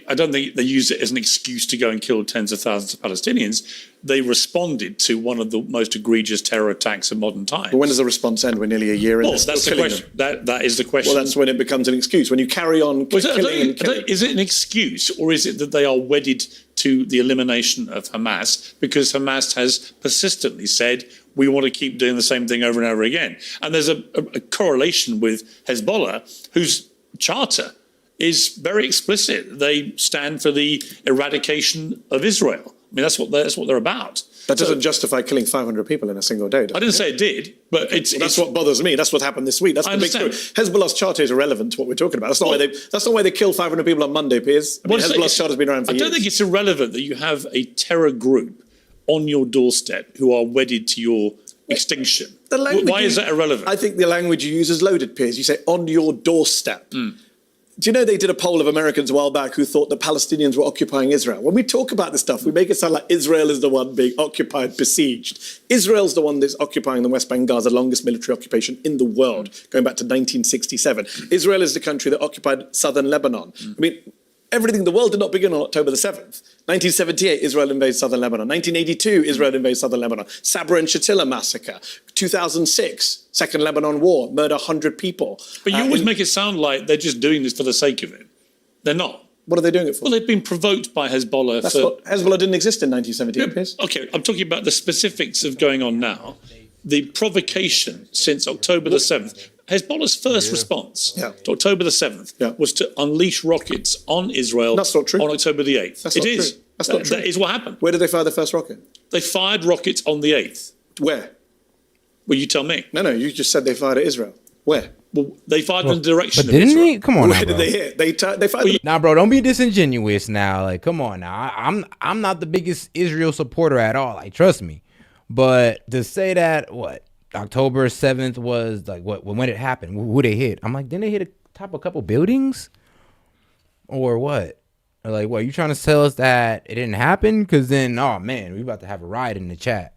I don't think they used it as an excuse to go and kill tens of thousands of Palestinians. They responded to one of the most egregious terror attacks of modern times.
But when does the response end? We're nearly a year in.
Well, that's the question. That is the question.
Well, that's when it becomes an excuse. When you carry on killing and killing.
Is it an excuse, or is it that they are wedded to the elimination of Hamas because Hamas has persistently said, we want to keep doing the same thing over and over again? And there's a correlation with Hezbollah, whose charter is very explicit. They stand for the eradication of Israel. I mean, that's what they're about.
That doesn't justify killing 500 people in a single day, does it?
I didn't say it did, but
that's what bothers me. That's what happened this week. That's the big story. Hezbollah's charter is irrelevant to what we're talking about. That's not why they killed 500 people on Monday, Piers. I mean, Hezbollah's charter's been around for years.
I don't think it's irrelevant that you have a terror group on your doorstep who are wedded to your extinction. Why is that irrelevant?
I think the language you use is loaded, Piers. You say on your doorstep. Do you know they did a poll of Americans a while back who thought that Palestinians were occupying Israel? When we talk about this stuff, we make it sound like Israel is the one being occupied, besieged. Israel's the one that's occupying the West Bank and Gaza, longest military occupation in the world, going back to 1967. Israel is the country that occupied southern Lebanon. I mean, everything in the world did not begin on October the 7th. 1978, Israel invades southern Lebanon. 1982, Israel invades southern Lebanon. Sabra and Shatila massacre. 2006, Second Lebanon War, murder 100 people.
But you always make it sound like they're just doing this for the sake of it. They're not.
What are they doing it for?
Well, they've been provoked by Hezbollah.
Hezbollah didn't exist in 1978, Piers.
Okay, I'm talking about the specifics of going on now. The provocation since October the 7th. Hezbollah's first response to October the 7th was to unleash rockets on Israel on October the 8th.
That's not true. That's not true.
That is what happened.
Where did they fire the first rocket?
They fired rockets on the 8th.
Where?
Well, you tell me.
No, you just said they fired at Israel. Where?
Well, they fired in the direction
but
of
didn't
Israel.
he? Come on,
Where
now,
did
bro.
they hit? They fired.
Nah, bro, don't be disingenuous now. Like, come on now. I'm not the biggest Israel supporter at all. Like, trust me. But to say that October 7th was like when it happened, who they hit? I'm like, didn't they hit top a couple buildings? Or what? Or like, what, you trying to tell us that it didn't happen? Because then, oh man, we about to have a riot in the chat.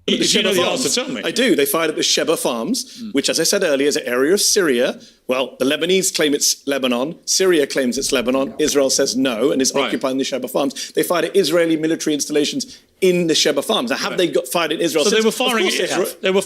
If you know the answer, tell me.
I do. They fired at the Sheba Farms, which, as I said earlier, is an area of Syria. Well, the Lebanese claim it's Lebanon. Syria claims it's Lebanon. Israel says no and is occupying the Sheba Farms. They fired at Israeli military installations in the Sheba Farms. Now, have they got fired in Israel?
So
since?
they were firing at Israel. They were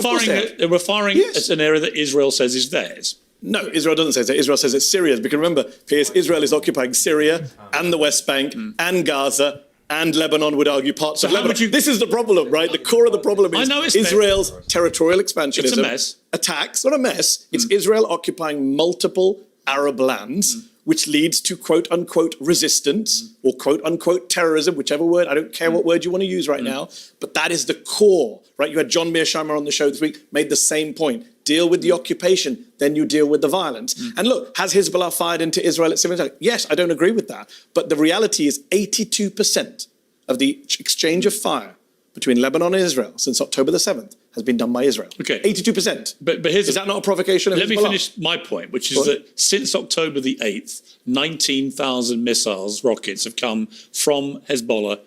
firing at an area that Israel says is theirs.
No, Israel doesn't say that. Israel says it's Syria's. Because remember, Israel is occupying Syria and the West Bank and Gaza. And Lebanon would argue parts of Lebanon. This is the problem, right? The core of the problem is Israel's territorial expansionism.
It's a mess.
Attacks, not a mess. It's Israel occupying multiple Arab lands, which leads to quote-unquote resistance or quote-unquote terrorism, whichever word. I don't care what word you want to use right now. But that is the core, right? You had John Mearsheimer on the show this week, made the same point. Deal with the occupation, then you deal with the violence. And look, has Hezbollah fired into Israel at civilian targets? Yes, I don't agree with that. But the reality is 82% of the exchange of fire between Lebanon and Israel since October the 7th has been done by Israel.
Okay.
82%.
But
is that not a provocation of
Let me
Hezbollah?
finish my point, which is that since October the 8th, 19,000 missiles, rockets have come from Hezbollah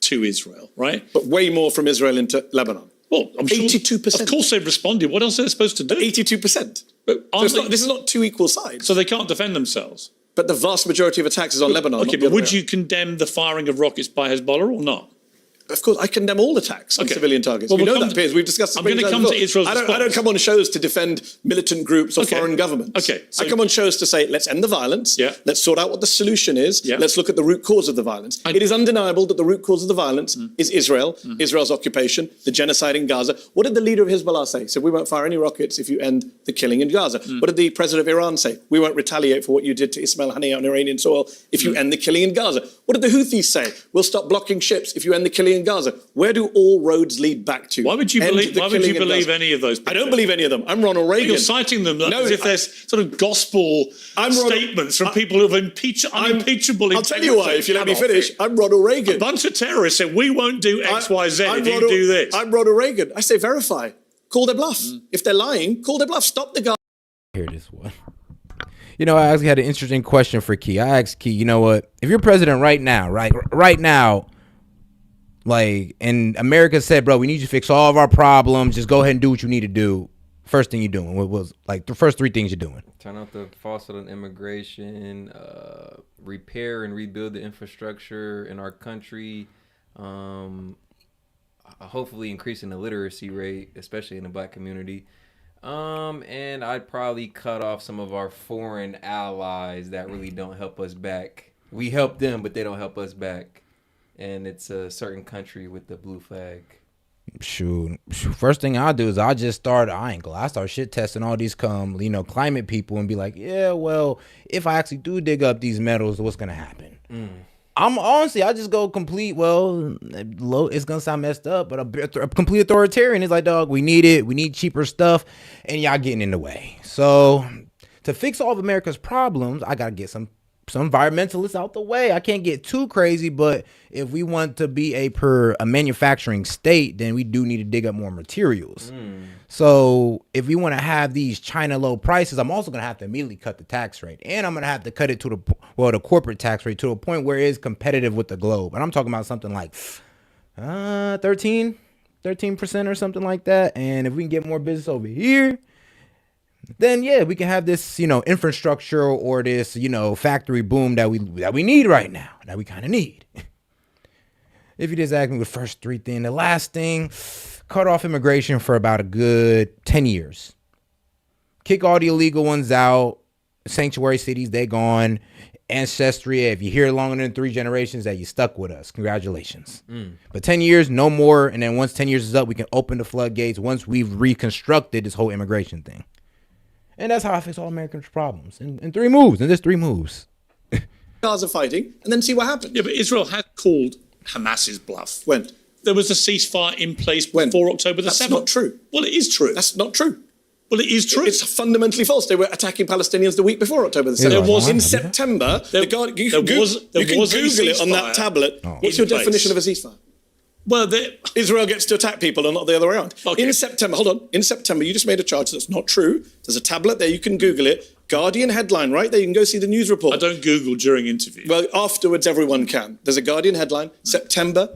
to Israel, right?
But way more from Israel into Lebanon.
Well, I'm sure
82%.
Of course they've responded. What else are they supposed to do?
82%.
But
this is not two equal sides.
So they can't defend themselves.
But the vast majority of attacks is on Lebanon.
Okay, but would you condemn the firing of rockets by Hezbollah or not?
Of course, I condemn all attacks on civilian targets.
Well,
we know that, Piers. We've discussed this.
I'm going to come to Israel's
I don't come on shows to defend militant groups or foreign governments.
Okay, so
I come on shows to say, let's end the violence. Let's sort out what the solution is. Let's look at the root cause of the violence. It is undeniable that the root cause of the violence is Israel, Israel's occupation, the genocide in Gaza. What did the leader of Hezbollah say? He said, we won't fire any rockets if you end the killing in Gaza. What did the president of Iran say? We won't retaliate for what you did to Ismail Haniyeh on Iranian soil if you end the killing in Gaza. What did the Houthis say? We'll stop blocking ships if you end the killing in Gaza. Where do all roads lead back to?
Why would you believe any of those people?
I don't believe any of them. I'm Ronald Reagan.
You're citing them as if there's sort of gospel statements from people who have unimpeachable integrity.
I'll tell you why, if you let me finish. I'm Ronald Reagan.
A bunch of terrorists said, we won't do X, Y, Z if you do this.
I'm Ronald Reagan. I say verify. Call their bluff. If they're lying, call their bluff. Stop the guy.
Hear this one. You know, I actually had an interesting question for Key. I asked Key, you know what? If you're president right now, like, and America said, bro, we need you to fix all of our problems. Just go ahead and do what you need to do. First thing you're doing, what was like the first three things you're doing?
Turn off the faucet on immigration, repair and rebuild the infrastructure in our country, hopefully increasing the literacy rate, especially in the Black community. And I'd probably cut off some of our foreign allies that really don't help us back. We help them, but they don't help us back. And it's a certain country with the blue flag.
Shoot. First thing I'll do is I start shit testing all these climate people and be like, yeah, well, if I actually do dig up these metals, what's gonna happen? I just go complete, it's gonna sound messed up, but a complete authoritarian is like, dog, we need it, we need cheaper stuff, and y'all getting in the way. So to fix all of America's problems, I gotta get some environmentalists out the way. I can't get too crazy, but if we want to be a manufacturing state, then we do need to dig up more materials. So if we want to have these China low prices, I'm also going to have to immediately cut the tax rate, and I'm going to have to cut it to the corporate tax rate to a point where it is competitive with the globe. And I'm talking about something like 13% or something like that. And if we can get more business over here, then yeah, we can have this, infrastructure or this, factory boom that we need right now, that we kind of need. If you just ask me the first three things, the last thing, cut off immigration for about a good 10 years. Kick all the illegal ones out. Sanctuary cities, they gone. Ancestry, if you're here longer than 3 generations, that you stuck with us. Congratulations. But 10 years, no more. And then once 10 years is up, we can open the floodgates once we've reconstructed this whole immigration thing. And that's how I fix all Americans' problems. In 3 moves. And there's 3 moves.
Gaza fighting, and then see what happens.
Yeah, but Israel had called Hamas's bluff.
When?
there was a ceasefire in place before October the 7th.
That's not true.
Well, it is true.
That's not true.
Well, it is true.
It's fundamentally false. They were attacking Palestinians the week before October the 7th.
There was
in September. You can Google it on that tablet. What's your definition of a ceasefire?
Well,
Israel gets to attack people and not the other way around.
Okay.
In September, hold on. In September, you just made a charge that's not true. There's a tablet there. You can Google it. Guardian headline right there. You can go see the news report.
I don't Google during interviews.
Well, afterwards, everyone can. There's a Guardian headline, September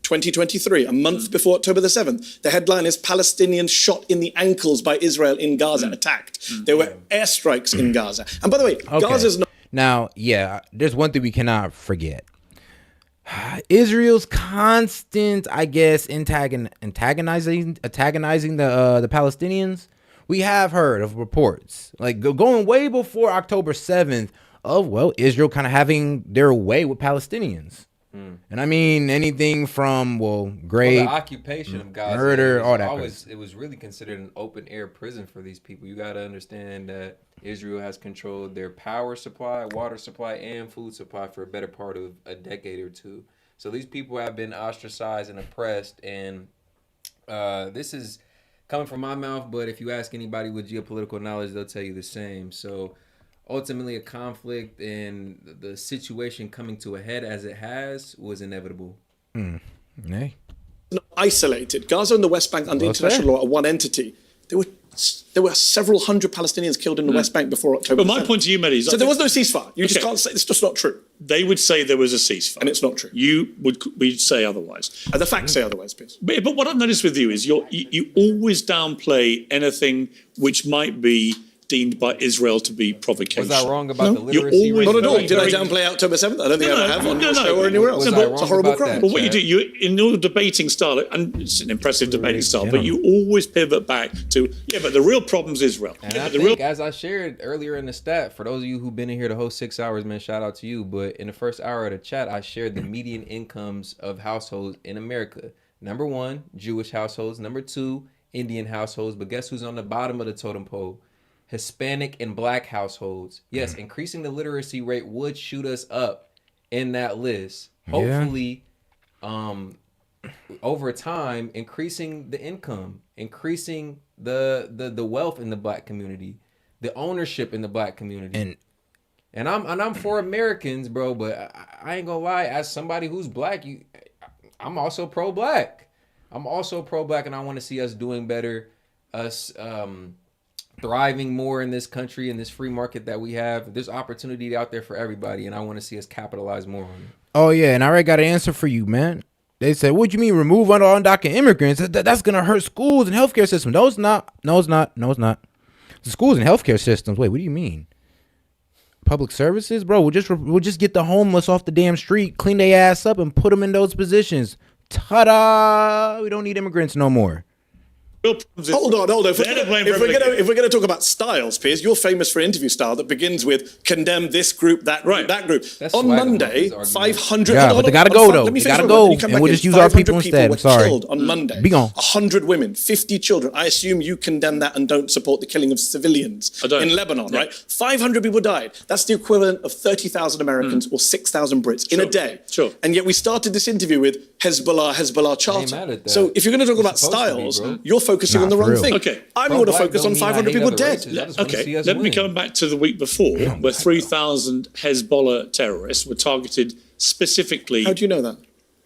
2023, a month before October the 7th. The headline is Palestinians shot in the ankles by Israel in Gaza, attacked. There were airstrikes in Gaza. And by the way, Gaza's not...
Now, there's one thing we cannot forget. Israel's constant, I guess, antagonizing the Palestinians. We have heard of reports like going way before October 7th of Israel kind of having their way with Palestinians. And I mean anything from
the occupation of Gaza,
murder, all that.
It was really considered an open air prison for these people. You got to understand that Israel has controlled their power supply, water supply, and food supply for a better part of a decade or two. So these people have been ostracized and oppressed, and this is coming from my mouth. But if you ask anybody with geopolitical knowledge, they'll tell you the same. So ultimately, a conflict and the situation coming to a head as it has was inevitable.
Isolated. Gaza and the West Bank under international law are one entity. There were several hundred Palestinians killed in the West Bank before October.
But my point to you, Mehdi, is...
So there was no ceasefire. You just can't say... It's just not true.
They would say there was a ceasefire.
And it's not true.
We'd say otherwise.
The facts say otherwise, please.
But what I've noticed with you is you always downplay anything which might be deemed by Israel to be provocation.
Was I wrong about the literacy rate?
Not at all. Did I downplay October 7th? I don't think I ever have on this show or anywhere else. It's a horrible crime.
But what you do, in your debating style, and it's an impressive debating style, but you always pivot back to, but the real problem's Israel.
And I think, as I shared earlier in the stat, for those of you who've been in here the whole 6 hours, man, shout out to you. But in the first hour of the chat, I shared the median incomes of households in America. Number 1, Jewish households. Number 2, Indian households. But guess who's on the bottom of the totem pole? Hispanic and Black households. Yes, increasing the literacy rate would shoot us up in that list. Hopefully, over time, increasing the income, increasing the wealth in the Black community, the ownership in the Black community. And I'm for Americans, bro, but I ain't gonna lie, as somebody who's Black, I'm also pro-Black. I'm also pro-Black, and I want to see us doing better, us thriving more in this country, in this free market that we have. There's opportunity out there for everybody, and I want to see us capitalize more on it.
Oh, yeah, and I already got an answer for you, man. They said, what do you mean remove undocumented immigrants? That's going to hurt schools and healthcare systems. No, it's not. No, it's not. No, it's not. The schools and healthcare systems. Wait, what do you mean? Public services? Bro, we'll just get the homeless off the damn street, clean their ass up, and put them in those positions. Ta-da! We don't need immigrants no more.
Hold on. If we're going to talk about styles, Piers, you're famous for an interview style that begins with condemn this group, that group, that group.
That's
on Monday, 500.
Yeah, but they got to go, though. They got to go, and we'll just use our people instead. I'm sorry.
Killed on Monday.
Be gone.
100 women, 50 children. I assume you condemn that and don't support the killing of civilians in Lebanon, right? 500 people died. That's the equivalent of 30,000 Americans or 6,000 Brits in a day.
Sure.
And yet we started this interview with Hezbollah charter. So if you're going to talk about styles, you're focusing on the wrong thing.
Okay.
I'm going to focus on 500 people dead.
Okay, let me come back to the week before, where 3,000 Hezbollah terrorists were targeted specifically.
How do you know that?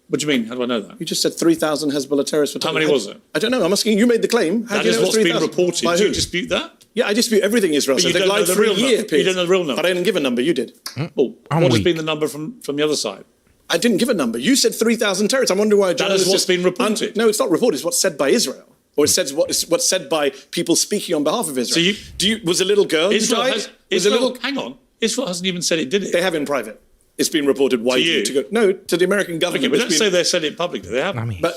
What do you mean? How do I know that?
You just said 3,000 Hezbollah terrorists were targeted.
How many was it?
I don't know. I'm asking you. Made the claim. How
that
do you
is
know
what's been reported.
Do
you dispute that?
Yeah, I dispute everything Israel said. They lied for a year.
You don't know the real number.
But I didn't give a number. You did.
Well, what has been the number from the other side?
I didn't give a number. You said 3,000 terrorists. I'm wondering why.
That is what's been reported.
No, it's not reported. It's what's said by Israel. Or it says what's said by people speaking on behalf of Israel. So was a little girl who died?
Hang on. Israel hasn't even said it, did it?
They have in private. It's been reported widely to go. No, to the American government.
Okay, but let's say they said it publicly. They haven't.
But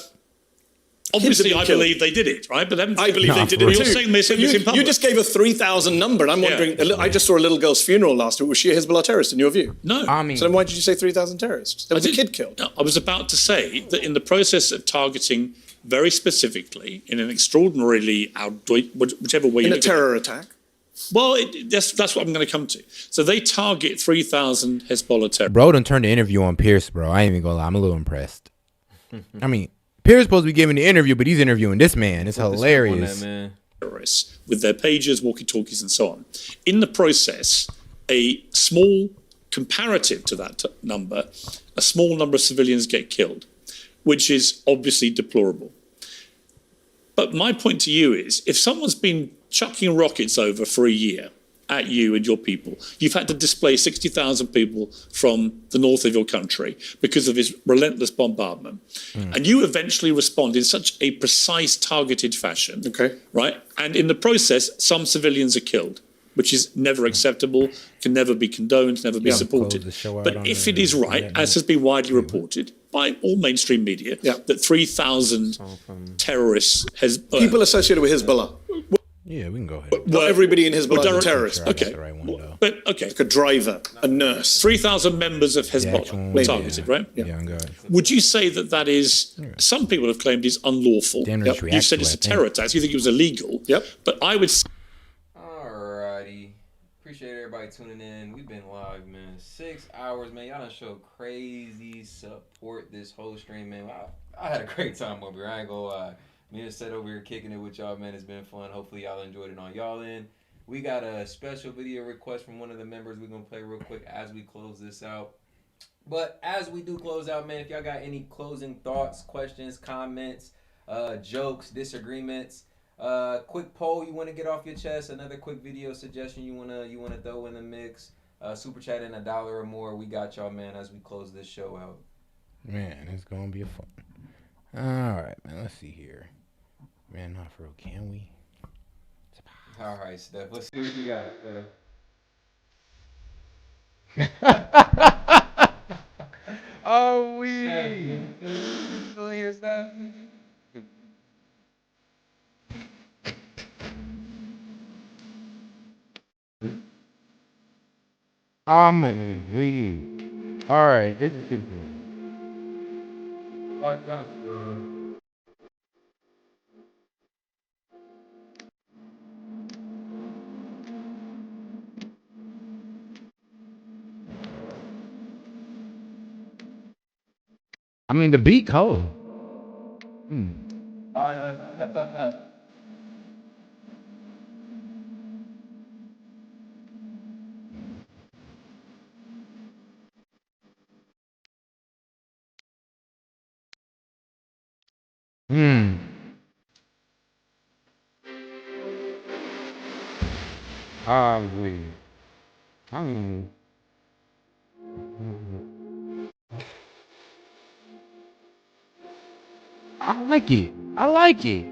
obviously, I believe they did it, right? But
I believe they did it too.
You're saying they said this in public.
You just gave a 3,000 number, and I'm wondering. I just saw a little girl's funeral last week. Was she a Hezbollah terrorist in your view?
No.
So then why did you say 3,000 terrorists? There was a kid killed.
I was about to say that in the process of targeting very specifically in an extraordinarily whichever way
in a terror attack.
Well, that's what I'm going to come to. So they target 3,000 Hezbollah terrorists.
Bro done turned the interview on Pierce, bro. I ain't even gonna lie. I'm a little impressed. I mean, Pierre's supposed to be giving the interview, but he's interviewing this man. It's hilarious.
Terrorists with their pagers, walkie-talkies, and so on. In the process, a small, comparative to that number, a small number of civilians get killed, which is obviously deplorable. But my point to you is, if someone's been chucking rockets over for a year at you and your people, you've had to displace 60,000 people from the north of your country because of his relentless bombardment, and you eventually respond in such a precise, targeted fashion, right? And in the process, some civilians are killed, which is never acceptable, can never be condoned, never be supported. But if it is right, as has been widely reported by all mainstream media, that 3,000 terrorists
people associated with Hezbollah.
Yeah, we can go ahead.
Not everybody in Hezbollah is a terrorist.
Okay. But okay.
Like a driver, a nurse.
3,000 members of Hezbollah were targeted, right?
Yeah,
Would you say that that is, some people have claimed is unlawful. You said it's a terror attack. You think it was illegal. But I would say...
Alrighty. Appreciate everybody tuning in. We've been live, man. 6 hours, man. Y'all done showed crazy support this whole stream, man. I had a great time over here. I ain't gonna lie. Me and Seth over here kicking it with y'all, man. It's been fun. Hopefully y'all enjoyed it on y'all end. We got a special video request from one of the members we're going to play real quick as we close this out. But as we do close out, man, if y'all got any closing thoughts, questions, comments, jokes, disagreements, quick poll you want to get off your chest, another quick video suggestion you want to throw in the mix, super chat in $1 or more, we got y'all, man, as we close this show out.
Man, it's going to be a fun. All right, man, let's see here. Man, not for real, can we?
All right, Steph. Let's see what you got.
Oh, we.
Here's that.
All right. This is good. I mean, the beat cold. I like it. I like it.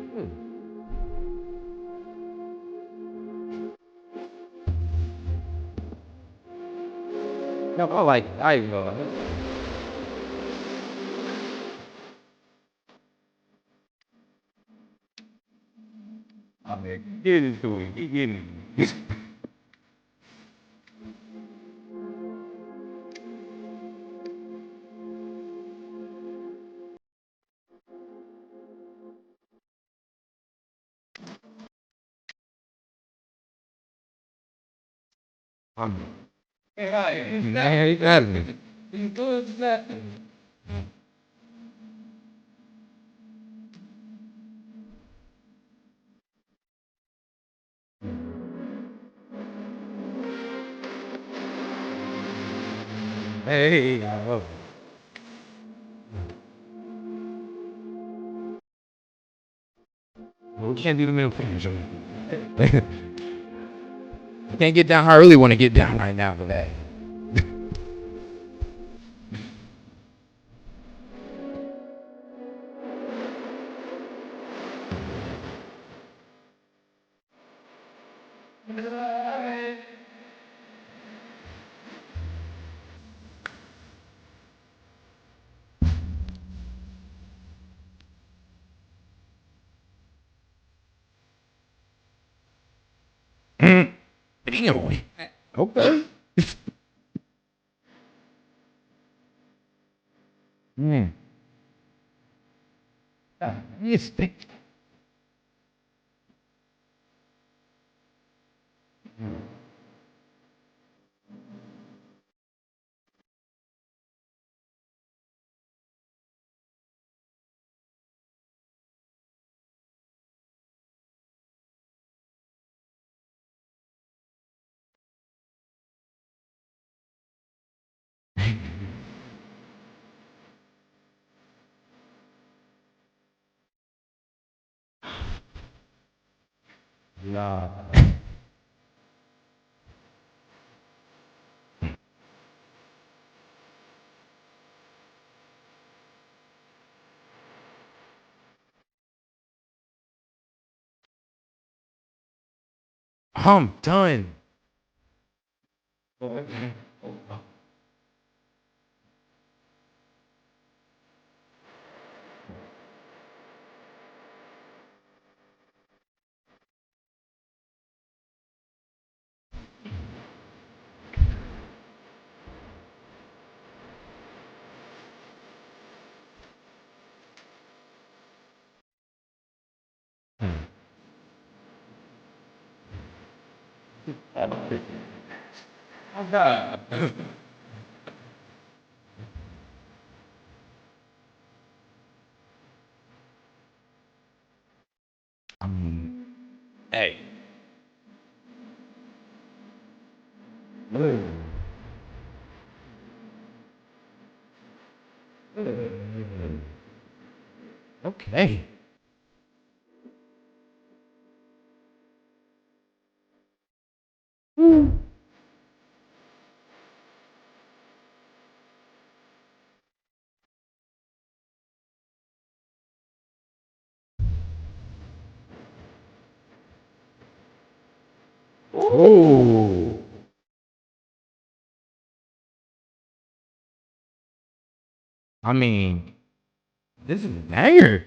No, I like it. I know. I mean, get into it. Get into it. Hey, I love it. We can't do the middle fingers. Can't get down how I really want to get down right now for that. Damn. Okay. It's thick. Nah. I'm done. Oh God. Hey. Okay. Ooh. I mean, this is a banger.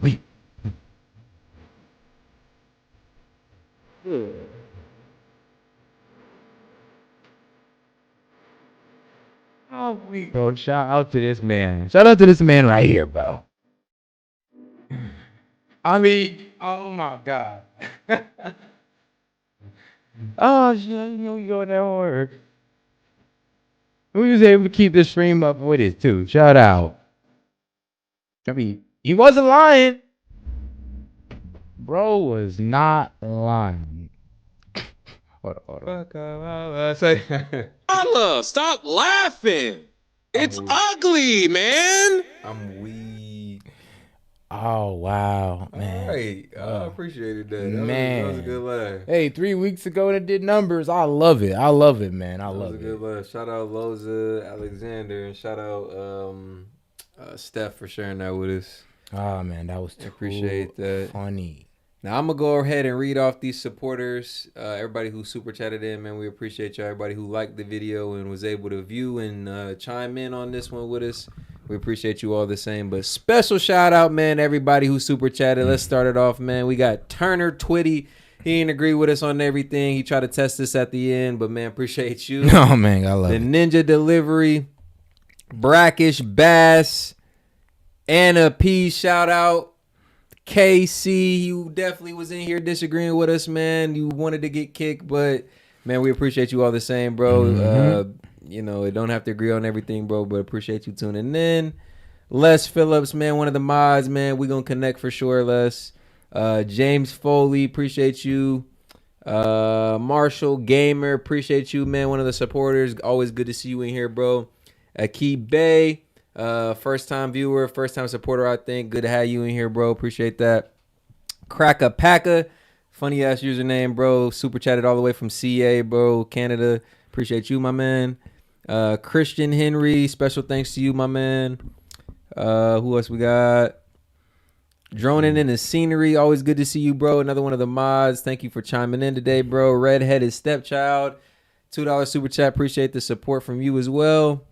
Wait. Oh, bro, shout out to this man. Shout out to this man right here, bro. I mean, oh my God. Oh shit, you know you go that hard. We was able to keep this stream up with it too. Shout out. I mean, he wasn't lying. Bro was not lying. Hold on.
Allah, stop laughing. It's ugly, man.
I'm weak.
Oh wow, man.
Hey, I appreciated that. That was a good laugh.
Hey, 3 weeks ago it did numbers. I love it. I love it, man. I love it.
That was a good laugh. Shout out Loza, Alexander, and shout out Steph for sharing that with us.
Oh man, that was
appreciate that.
Funny.
Now I'm gonna go ahead and read off these supporters. Everybody who super chatted in, man, we appreciate you. Everybody who liked the video and was able to view and chime in on this one with us. We appreciate you all the same. But special shout out, man, everybody who super chatted. Let's start it off, man. We got Turner Twitty. He didn't agree with us on everything. He tried to test us at the end, but man, appreciate you.
Oh man, I love it.
The Ninja Delivery, Brackish Bass, Anna P. Shout out. KC, you definitely was in here disagreeing with us, man. You wanted to get kicked, but man, we appreciate you all the same, bro. You know, don't have to agree on everything, bro, but appreciate you tuning in. Les Phillips, man, one of the mods, man. We gonna connect for sure, Les. James Foley, appreciate you. Marshall Gamer, appreciate you, man. One of the supporters. Always good to see you in here, bro. Akib Bay, first time viewer, first time supporter, I think. Good to have you in here, bro. Appreciate that. Cracka Packa, funny ass username, bro. Super chatted all the way from CA, bro. Canada. Appreciate you, my man. Christian Henry, special thanks to you, my man. Who else we got? Droning in the scenery, always good to see you, bro. Another one of the mods. Thank you for chiming in today, bro. Redheaded Stepchild, $2 super chat. Appreciate the support from you as well.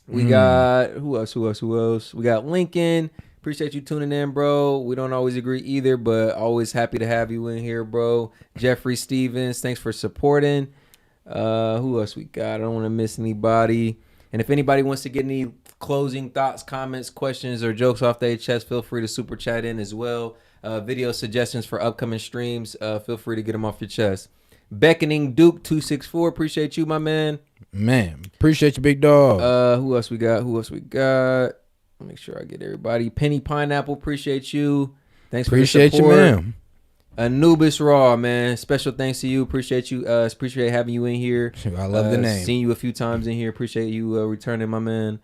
We got who else? We got Lincoln. Appreciate you tuning in, bro. We don't always agree either, but always happy to have you in here, bro. Jeffrey Stevens, thanks for supporting. Who else we got? I don't want to miss anybody. And if anybody wants to get any closing thoughts, comments, questions, or jokes off their chest, feel free to super chat in as well. Video suggestions for upcoming streams, feel free to get them off your chest. Beckoning Duke 264, appreciate you, my man.
Man, appreciate you, big dog.
Who else we got? Make sure I get everybody. Penny Pineapple, appreciate you. Thanks for the support.
Appreciate you, man.
Anubis Raw, man. Special thanks to you. Appreciate you. Appreciate having you in here.
I love the name.
Seen you a few times in here. Appreciate you returning, my man.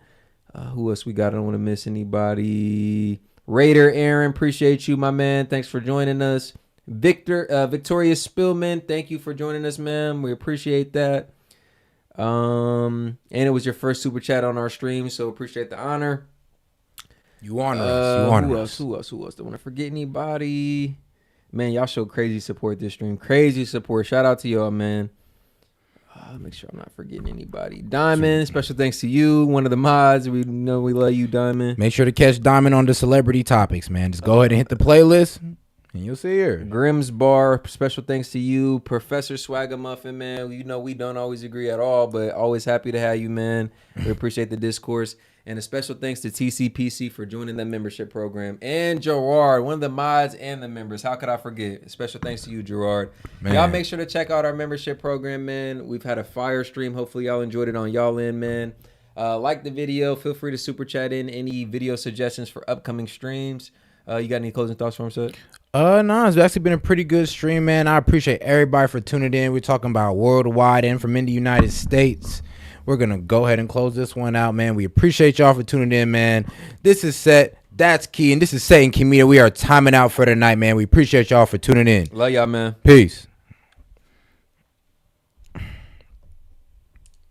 Who else we got? I don't want to miss anybody. Raider Aaron, appreciate you, my man. Thanks for joining us. Victoria Spillman, thank you for joining us, man. We appreciate that. And it was your first super chat on our stream, so appreciate the honor.
You honor us.
Who else? Don't want to forget anybody. Man, y'all show crazy support this stream. Crazy support. Shout out to y'all, man. Make sure I'm not forgetting anybody. Diamond, special thanks to you, one of the mods. We know we love you, Diamond.
Make sure to catch Diamond on the celebrity topics, man. Just go ahead and hit the playlist, and you'll see her.
Grimm's Bar, special thanks to you. Professor Swagamuffin, man. You know we don't always agree at all, but always happy to have you, man. We appreciate the discourse. And a special thanks to TCPC for joining that membership program. And Gerard, one of the mods and the members. How could I forget? Special thanks to you, Gerard. Man. Y'all make sure to check out our membership program, man. We've had a fire stream. Hopefully y'all enjoyed it on y'all end, man. Like the video. Feel free to super chat in any video suggestions for upcoming streams. You got any closing thoughts for him, Seth?
No, it's actually been a pretty good stream, man. I appreciate everybody for tuning in. We're talking about worldwide and from in the United States. We're going to go ahead and close this one out, man. We appreciate y'all for tuning in, man. This is Set. That's Key. And this is S.E.T. and Key Media. We are timing out for the night, man. We appreciate y'all for tuning in.
Love y'all, man.
Peace.